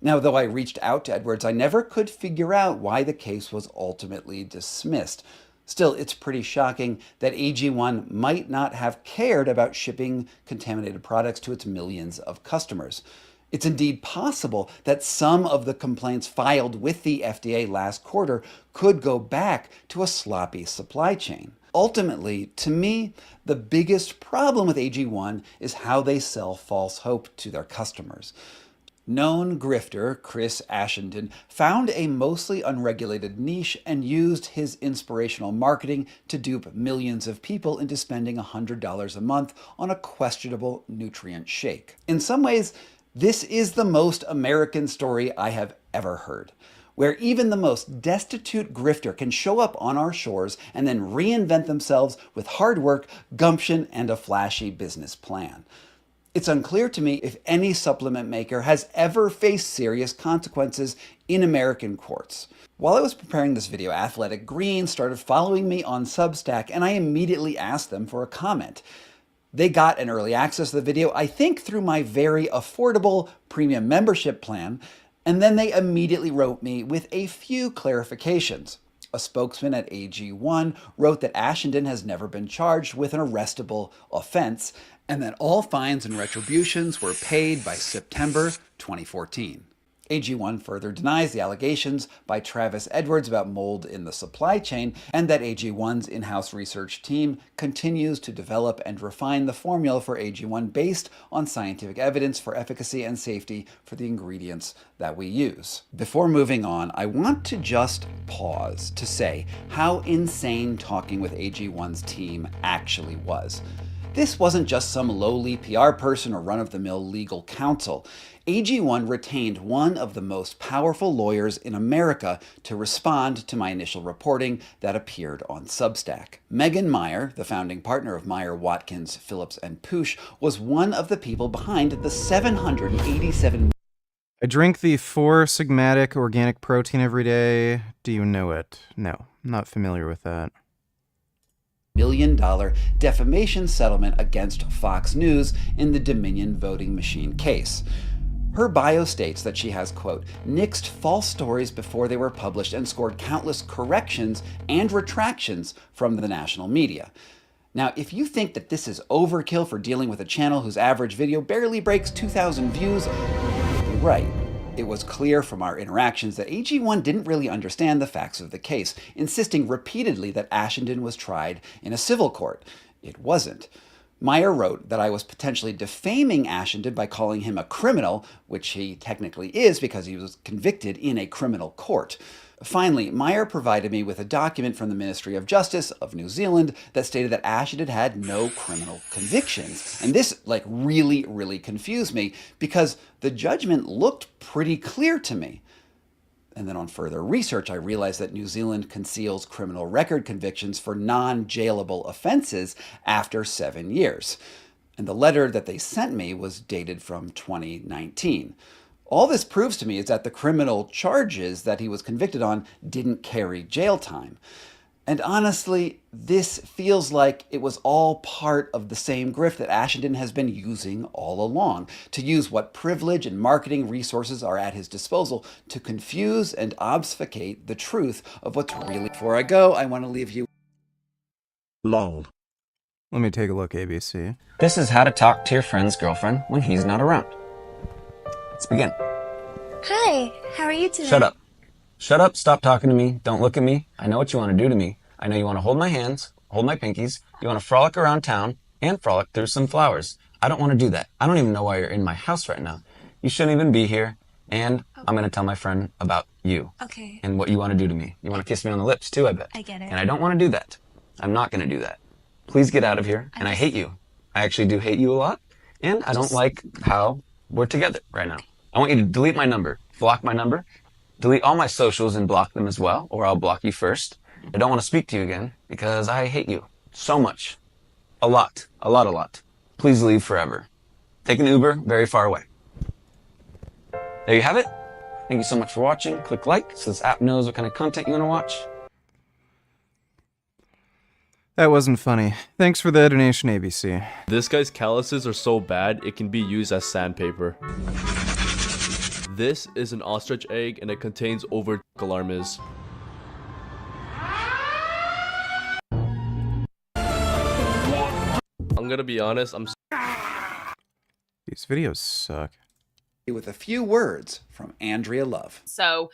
Now, though I reached out to Edwards, I never could figure out why the case was ultimately dismissed. Still, it's pretty shocking that AG1 might not have cared about shipping contaminated products to its millions of customers. It's indeed possible that some of the complaints filed with the FDA last quarter could go back to a sloppy supply chain. Ultimately, to me, the biggest problem with AG1 is how they sell false hope to their customers. Known grifter Chris Ashenden found a mostly unregulated niche and used his inspirational marketing to dupe millions of people into spending $100 a month on a questionable nutrient shake. In some ways, this is the most American story I have ever heard, where even the most destitute grifter can show up on our shores and then reinvent themselves with hard work, gumption, and a flashy business plan. It's unclear to me if any supplement maker has ever faced serious consequences in American courts. While I was preparing this video, Athletic Greens started following me on Substack, and I immediately asked them for a comment. They got an early access to the video, I think through my very affordable premium membership plan, and then they immediately wrote me with a few clarifications. A spokesman at AG1 wrote that Ashenden has never been charged with an arrestable offense, and that all fines and retributions were paid by September 2014. AG1 further denies the allegations by Travis Edwards about mold in the supply chain, and that AG1's in-house research team continues to develop and refine the formula for AG1 based on scientific evidence for efficacy and safety for the ingredients that we use. Before moving on, I want to just pause to say how insane talking with AG1's team actually was. This wasn't just some lowly PR person or run-of-the-mill legal counsel. AG1 retained one of the most powerful lawyers in America to respond to my initial reporting that appeared on Substack. Megan Meyer, the founding partner of Meyer, Watkins, Phillips, and Poosh, was one of the people behind the $787 I drink the 4-sigmatic organic protein every day. Do you know it? No, I'm not familiar with that. $1 million defamation settlement against Fox News in the Dominion voting machine case. Her bio states that she has, quote, nixed false stories before they were published and scored countless corrections and retractions from the national media. Now, if you think that this is overkill for dealing with a channel whose average video barely breaks 2,000 views, you're right. It was clear from our interactions that AG1 didn't really understand the facts of the case, insisting repeatedly that Ashendon was tried in a civil court. It wasn't. Meyer wrote that I was potentially defaming Ashendon by calling him a criminal, which he technically is because he was convicted in a criminal court. Finally, Meyer provided me with a document from the Ministry of Justice of New Zealand that stated that Ashendon had no criminal convictions. And this, really confused me because the judgment looked pretty clear to me. And then on further research, I realized that New Zealand conceals criminal record convictions for non-jailable offenses after 7 years. And the letter that they sent me was dated from 2019. All this proves to me is that the criminal charges that he was convicted on didn't carry jail time. And honestly, this feels like it was all part of the same grift that Ashendon has been using all along, to use what privilege and marketing resources are at his disposal to confuse and obfuscate the truth of what's really. Before I go, I want to leave you. LOL. Let me take a look, ABC. This is how to talk to your friend's girlfriend when he's not around. Let's begin. Hi, how are you today? Shut up. Shut up, stop talking to me, don't look at me. I know what you want to do to me. I know you want to hold my hands, hold my pinkies. You want to frolic around town and frolic through some flowers. I don't want to do that. I don't even know why you're in my house right now. You shouldn't even be here. And I'm going to tell my friend about you. Okay. And what you want to do to me. You want to kiss me on the lips too, I bet. I get it. And I don't want to do that. I'm not going to do that. Please get out of here. And I hate you. I actually do hate you a lot. And I don't like how we're together right now. I want you to delete my number, block my number, delete all my socials and block them as well, or I'll block you first. I don't want to speak to you again because I hate you so much. A lot. Please leave forever. Take an Uber very far away. There you have it. Thank you so much for watching. Click like so this app knows what kind of content you want to watch. That wasn't funny. Thanks for the donation, ABC. This guy's calluses are so bad, it can be used as sandpaper. This is an ostrich egg and it contains over alarmism. I'm gonna be honest, These videos suck. With a few words from Andrea Love. So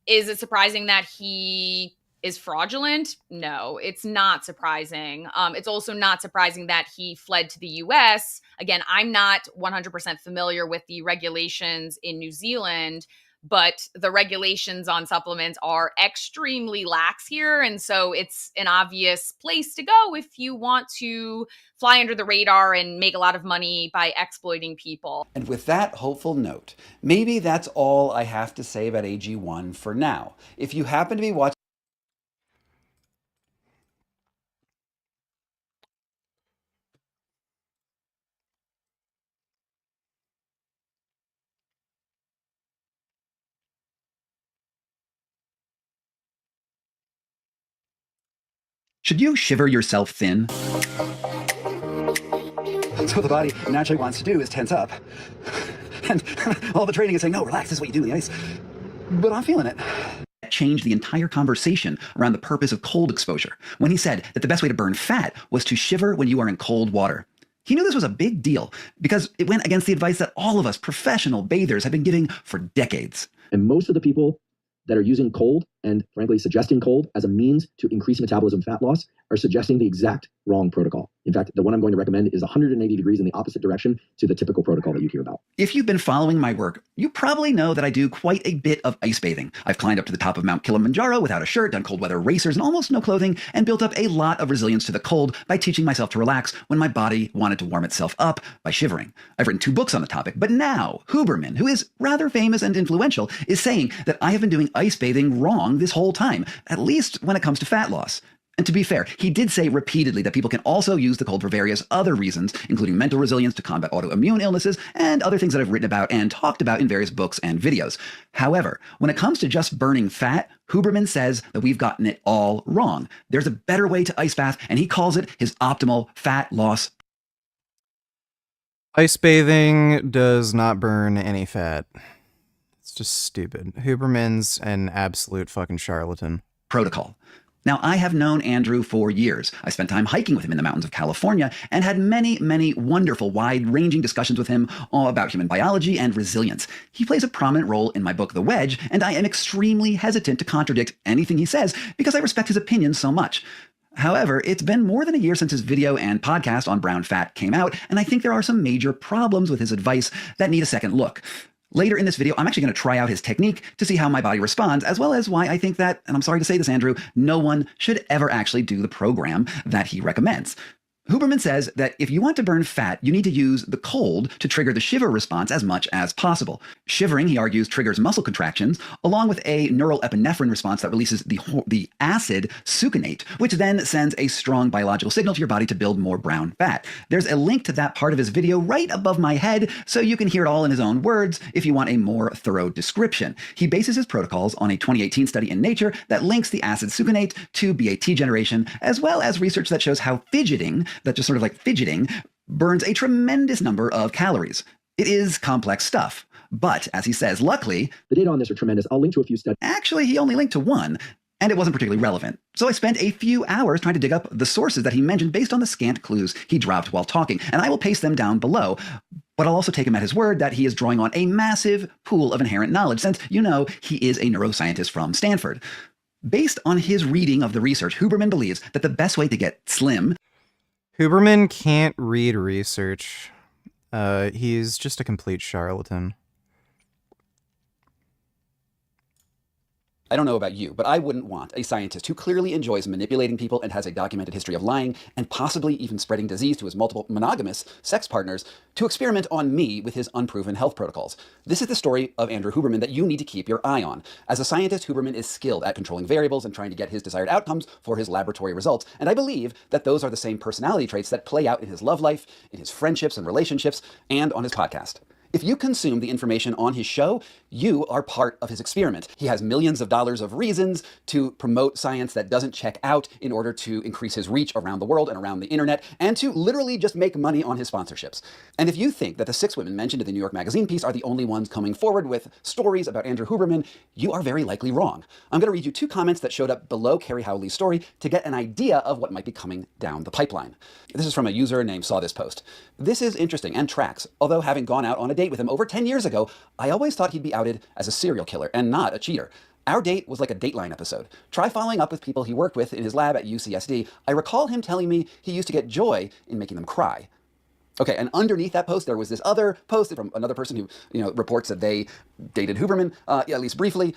is it surprising that he is fraudulent? No, it's not surprising. It's also not surprising that he fled to the US. Again, I'm not 100% familiar with the regulations in New Zealand, but the regulations on supplements are extremely lax here. And so it's an obvious place to go if you want to fly under the radar and make a lot of money by exploiting people. And with that hopeful note, maybe that's all I have to say about AG1 for now. If you happen to be watching Should you shiver yourself thin? That's what the body naturally wants to do, is tense up. And all the training is saying, no, relax, this is what you do in the ice. But I'm feeling it. Changed the entire conversation around the purpose of cold exposure when he said that the best way to burn fat was to shiver when you are in cold water. He knew this was a big deal because it went against the advice that all of us professional bathers have been giving for decades. And most of the people that are using cold and frankly suggesting cold as a means to increase metabolism fat loss are suggesting the exact wrong protocol. In fact, the one I'm going to recommend is 180 degrees in the opposite direction to the typical protocol that you hear about. If you've been following my work, you probably know that I do quite a bit of ice bathing. I've climbed up to the top of Mount Kilimanjaro without a shirt, done cold weather racers and almost no clothing, and built up a lot of resilience to the cold by teaching myself to relax when my body wanted to warm itself up by shivering. I've written 2 books on the topic, but now Huberman, who is rather famous and influential, is saying that I have been doing ice bathing wrong this whole time, at least when it comes to fat loss. And to be fair, he did say repeatedly that people can also use the cold for various other reasons, including mental resilience to combat autoimmune illnesses and other things that I've written about and talked about in various books and videos. However, when it comes to just burning fat, Huberman says that we've gotten it all wrong. There's a better way to ice bath, and he calls it his optimal fat loss. Ice bathing does not burn any fat. It's just stupid. Huberman's an absolute fucking charlatan. Protocol. Now, I have known Andrew for years. I spent time hiking with him in the mountains of California and had many, many wonderful, wide-ranging discussions with him all about human biology and resilience. He plays a prominent role in my book, The Wedge, and I am extremely hesitant to contradict anything he says because I respect his opinion so much. However, it's been more than a year since his video and podcast on brown fat came out, and I think there are some major problems with his advice that need a second look. Later in this video, I'm actually going to try out his technique to see how my body responds, as well as why I think that, and I'm sorry to say this, Andrew, no one should ever actually do the program that he recommends. Huberman says that if you want to burn fat, you need to use the cold to trigger the shiver response as much as possible. Shivering, he argues, triggers muscle contractions, along with a neural epinephrine response that releases the acid succinate, which then sends a strong biological signal to your body to build more brown fat. There's a link to that part of his video right above my head, so you can hear it all in his own words if you want a more thorough description. He bases his protocols on a 2018 study in Nature that links the acid succinate to BAT generation, as well as research that shows how fidgeting, that just sort of like fidgeting, burns a tremendous number of calories. It is complex stuff. But, as he says, luckily, the data on this are tremendous. I'll link to a few studies. Actually, he only linked to one, and it wasn't particularly relevant. So I spent a few hours trying to dig up the sources that he mentioned based on the scant clues he dropped while talking, and I will paste them down below. But I'll also take him at his word that he is drawing on a massive pool of inherent knowledge, since, you know, he is a neuroscientist from Stanford. Based on his reading of the research, Huberman believes that the best way to get slim... Huberman can't read research. He's just a complete charlatan. I don't know about you, but I wouldn't want a scientist who clearly enjoys manipulating people and has a documented history of lying and possibly even spreading disease to his multiple monogamous sex partners to experiment on me with his unproven health protocols. This is the story of Andrew Huberman that you need to keep your eye on. As a scientist, Huberman is skilled at controlling variables and trying to get his desired outcomes for his laboratory results, and I believe that those are the same personality traits that play out in his love life, in his friendships and relationships, and on his podcast. If you consume the information on his show, you are part of his experiment. He has millions of dollars of reasons to promote science that doesn't check out in order to increase his reach around the world and around the internet, and to literally just make money on his sponsorships. And if you think that the 6 women mentioned in the New York Magazine piece are the only ones coming forward with stories about Andrew Huberman, you are very likely wrong. I'm going to read you 2 comments that showed up below Carrie Howley's story to get an idea of what might be coming down the pipeline. This is from a user named Saw This Post. This is interesting and tracks, although having gone out on a date with him over 10 years ago, I always thought he'd be outed as a serial killer and not a cheater. Our date was like a Dateline episode. Try following up with people he worked with in his lab at UCSD. I recall him telling me he used to get joy in making them cry. Okay, and underneath that post, there was this other post from another person who, reports that they dated Huberman, at least briefly.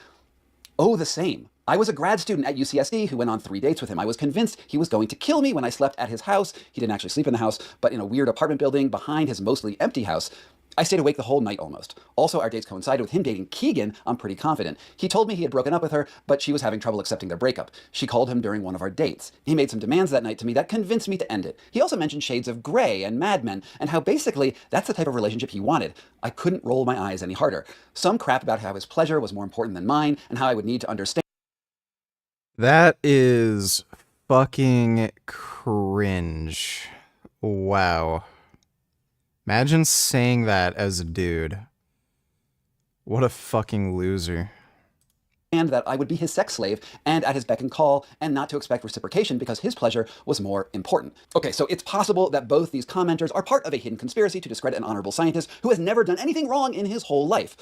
Oh, the same. I was a grad student at UCSD who went on 3 dates with him. I was convinced he was going to kill me when I slept at his house. He didn't actually sleep in the house, but in a weird apartment building behind his mostly empty house. I stayed awake the whole night almost. Also, our dates coincided with him dating Keegan, I'm pretty confident. He told me he had broken up with her, but she was having trouble accepting their breakup. She called him during one of our dates. He made some demands that night to me that convinced me to end it. He also mentioned Shades of Grey and Mad Men, and how basically that's the type of relationship he wanted. I couldn't roll my eyes any harder. Some crap about how his pleasure was more important than mine, and how I would need to understand. That is fucking cringe. Wow. Imagine saying that as a dude. What a fucking loser. and that I would be his sex slave and at his beck and call, and not to expect reciprocation because his pleasure was more important. Okay, so it's possible that both these commenters are part of a hidden conspiracy to discredit an honorable scientist who has never done anything wrong in his whole life.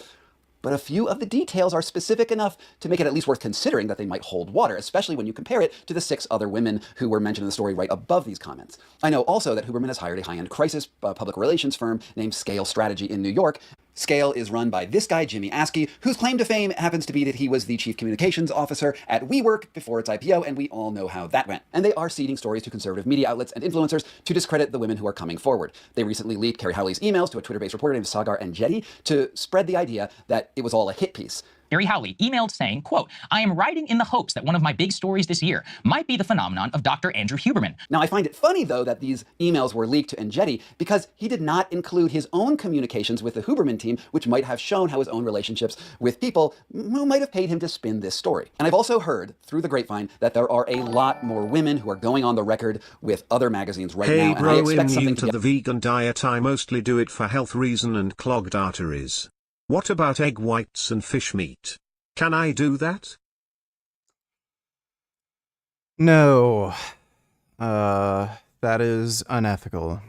But a few of the details are specific enough to make it at least worth considering that they might hold water, especially when you compare it to the 6 other women who were mentioned in the story right above these comments. I know also that Huberman has hired a high-end crisis public relations firm named Scale Strategy in New York. Scale is run by this guy, Jimmy Askey, whose claim to fame happens to be that he was the chief communications officer at WeWork before its IPO, and we all know how that went. And they are seeding stories to conservative media outlets and influencers to discredit the women who are coming forward. They recently leaked Carrie Howley's emails to a Twitter-based reporter named Sagar Enjeti to spread the idea that it was all a hit piece. Carrie Howley emailed saying, quote, "I am writing in the hopes that one of my big stories this year might be the phenomenon of Dr. Andrew Huberman." Now, I find it funny, though, that these emails were leaked to Enjeti because he did not include his own communications with the Huberman team, which might have shown how his own relationships with people who might have paid him to spin this story. And I've also heard, through the grapevine, that there are a lot more women who are going on the record with other magazines right now, and I expect something to the vegan diet. I mostly do it for health reason and clogged arteries. What about egg whites and fish meat? Can I do that? No. That is unethical.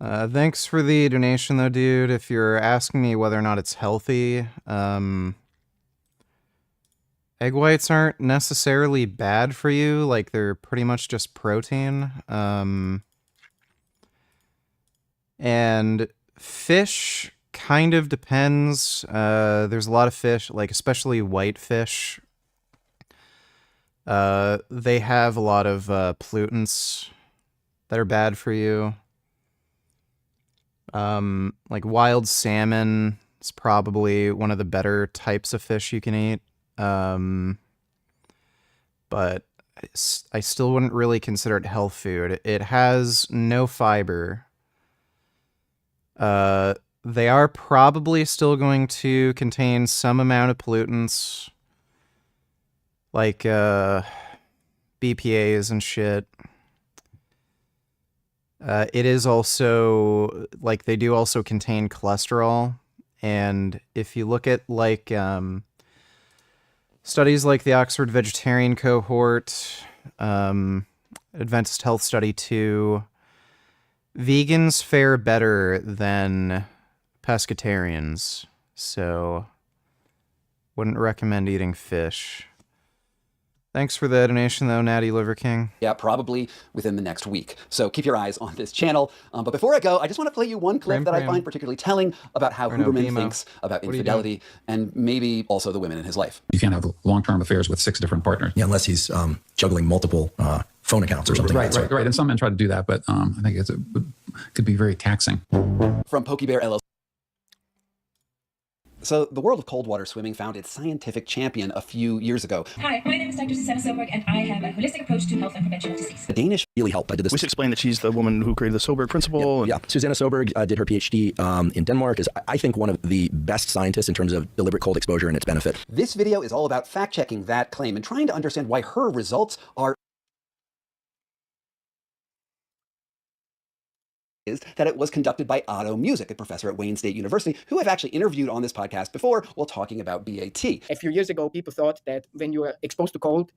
Thanks for the donation, though, dude. If you're asking me whether or not it's healthy, egg whites aren't necessarily bad for you. Like, they're pretty much just protein. And fish kind of depends. There's a lot of fish, like especially white fish. They have a lot of pollutants that are bad for you. Like wild salmon is probably one of the better types of fish you can eat. But I still wouldn't really consider it health food. It has no fiber. They are probably still going to contain some amount of pollutants, like BPAs and shit. It is also, like, they do also contain cholesterol, and if you look at, like, studies like the Oxford Vegetarian Cohort, Adventist Health Study 2, vegans fare better than pescatarians, so wouldn't recommend eating fish. Thanks for the donation, though, Natty Liver King. Yeah, probably within the next week. So keep your eyes on this channel. But before I go, I just want to play you one clip that I find particularly telling about how Huberman thinks about infidelity and maybe also the women in his life. You can't have long-term affairs with 6 different partners. Yeah, unless he's juggling multiple phone accounts or something. Right. And some men try to do that, but I think it could be very taxing. From Pokey Bear LLC. So the world of cold water swimming found its scientific champion a few years ago. Hi, my name is Dr. Susanna Soberg, and I have a holistic approach to health and prevention of disease. The Danish really helped. I did this. We should explain that she's the woman who created the Soberg principle. Yeah. Susanna Soberg did her PhD in Denmark. Is I think one of the best scientists in terms of deliberate cold exposure and its benefit. This video is all about fact-checking that claim and trying to understand why her results are is that it was conducted by Otto Music, a professor at Wayne State University, who I've actually interviewed on this podcast before while talking about BAT. A few years ago, people thought that when you are exposed to cold,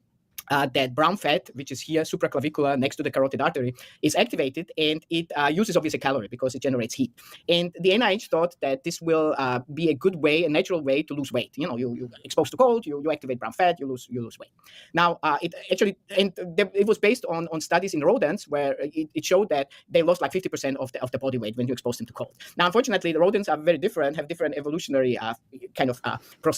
that brown fat, which is here supraclavicular next to the carotid artery, is activated, and it uses obviously calorie because it generates heat. And the NIH thought that this will be a good way, a natural way to lose weight. You know, you exposed to cold, you activate brown fat, you lose weight. Now, it actually, and it was based on studies in rodents where it showed that they lost like 50% of the body weight when you expose them to cold. Now, unfortunately, the rodents are very different, have different evolutionary kind of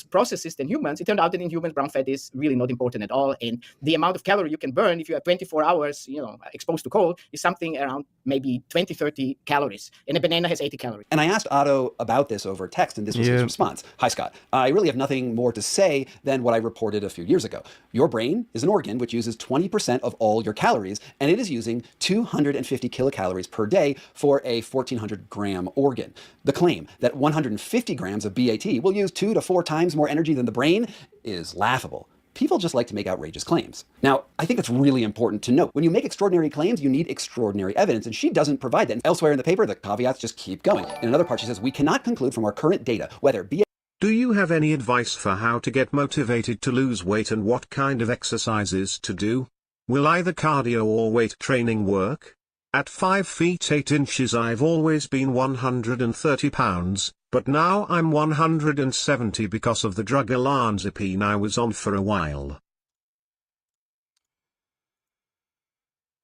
processes than humans. It turned out that in humans, brown fat is really not important at all, and the amount of calorie you can burn if you are 24 hours, exposed to cold is something around maybe 20, 30 calories. And a banana has 80 calories. And I asked Otto about this over text, and this was his response. Hi, Scott. I really have nothing more to say than what I reported a few years ago. Your brain is an organ which uses 20% of all your calories, and it is using 250 kilocalories per day for a 1,400 gram organ. The claim that 150 grams of BAT will use 2 to 4 times more energy than the brain is laughable. People just like to make outrageous claims. Now, I think it's really important to note, when you make extraordinary claims, you need extraordinary evidence, and she doesn't provide that. Elsewhere in the paper, the caveats just keep going. In another part, she says, we cannot conclude from our current data whether BAT Do you have any advice for how to get motivated to lose weight and what kind of exercises to do? Will either cardio or weight training work? At 5 feet 8 inches I've always been 130 pounds, but now I'm 170 because of the drug olanzapine I was on for a while.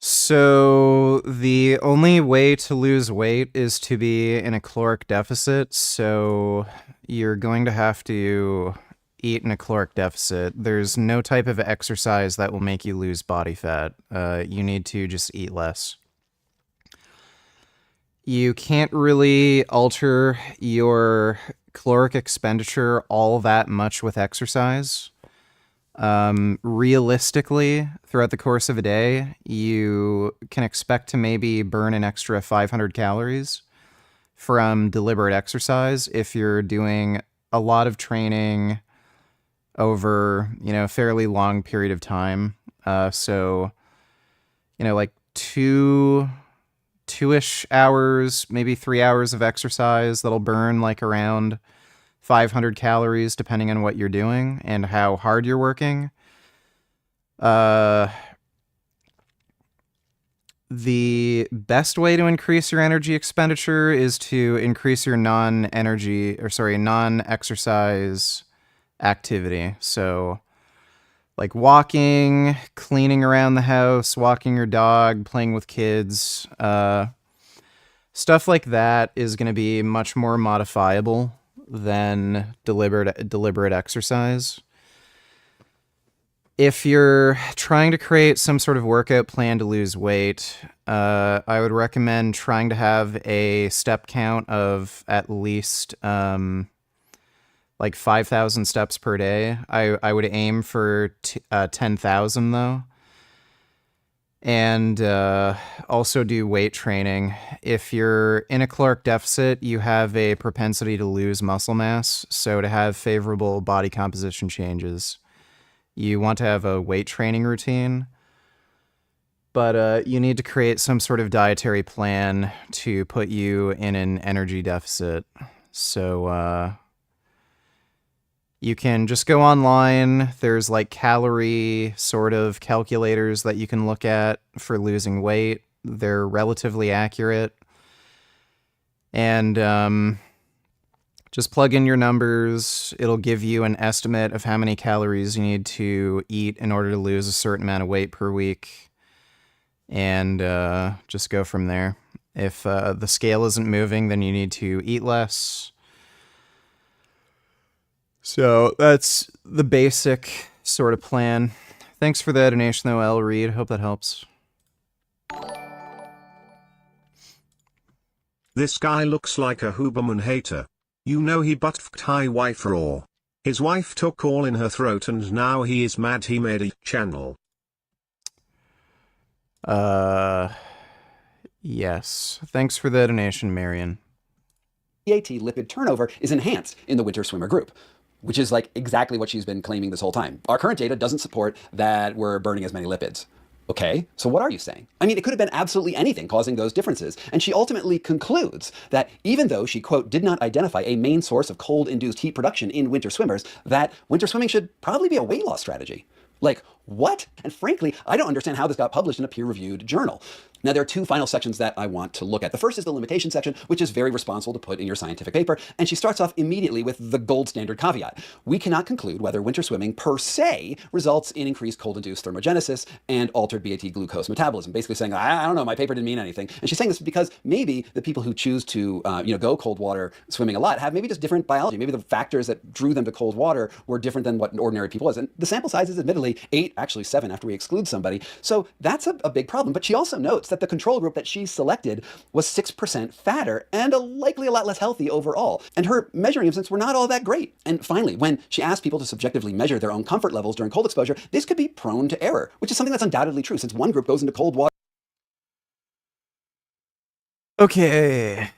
So the only way to lose weight is to be in a caloric deficit, so you're going to have to eat in a caloric deficit. There's no type of exercise that will make you lose body fat. You need to just eat less. You can't really alter your caloric expenditure all that much with exercise. Realistically, throughout the course of a day, you can expect to maybe burn an extra 500 calories from deliberate exercise if you're doing a lot of training over, a fairly long period of time. So, like two-ish hours, maybe 3 hours of exercise that'll burn like around 500 calories depending on what you're doing and how hard you're working. The best way to increase your energy expenditure is to increase your non-exercise activity. So like walking, cleaning around the house, walking your dog, playing with kids, stuff like that is going to be much more modifiable than deliberate exercise. If you're trying to create some sort of workout plan to lose weight, I would recommend trying to have a step count of at least like 5,000 steps per day. I would aim for 10,000 though. And also do weight training. If you're in a caloric deficit, you have a propensity to lose muscle mass. So to have favorable body composition changes, you want to have a weight training routine. But you need to create some sort of dietary plan to put you in an energy deficit. So you can just go online. There's like calorie sort of calculators that you can look at for losing weight. They're relatively accurate. And just plug in your numbers. It'll give you an estimate of how many calories you need to eat in order to lose a certain amount of weight per week. And just go from there. If the scale isn't moving, then you need to eat less. So that's the basic sort of plan. Thanks for the donation, though, L. Reed. Hope that helps. This guy looks like a Huberman hater. You know he butt-fucked high wife raw. His wife took all in her throat and now he is mad he made a channel. Yes. Thanks for the donation, Marion. PAT lipid turnover is enhanced in the winter swimmer group, which is like exactly what she's been claiming this whole time. Our current data doesn't support that we're burning as many lipids. Okay, so what are you saying? I mean, it could have been absolutely anything causing those differences. And she ultimately concludes that even though she, quote, did not identify a main source of cold-induced heat production in winter swimmers, that winter swimming should probably be a weight loss strategy. Like, what? And frankly, I don't understand how this got published in a peer-reviewed journal. Now, there are two final sections that I want to look at. The first is the limitation section, which is very responsible to put in your scientific paper, and she starts off immediately with the gold standard caveat. We cannot conclude whether winter swimming per se results in increased cold-induced thermogenesis and altered BAT glucose metabolism, basically saying, I don't know, my paper didn't mean anything. And she's saying this because maybe the people who choose to go cold water swimming a lot have maybe just different biology. Maybe the factors that drew them to cold water were different than what an ordinary people was. And the sample size is admittedly 8, actually 7 after we exclude somebody. So that's a big problem. But she also notes that the control group that she selected was 6% fatter and likely a lot less healthy overall. And her measuring instruments were not all that great. And finally, when she asked people to subjectively measure their own comfort levels during cold exposure, this could be prone to error, which is something that's undoubtedly true since one group goes into cold water. Okay.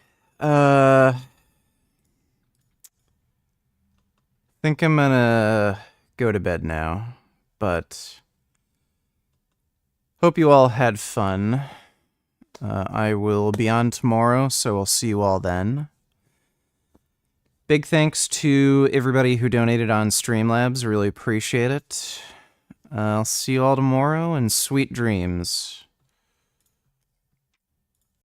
Think I'm gonna go to bed now, but hope you all had fun. I will be on tomorrow, so I'll see you all then. Big thanks to everybody who donated on Streamlabs. Really appreciate it. I'll see you all tomorrow, and sweet dreams.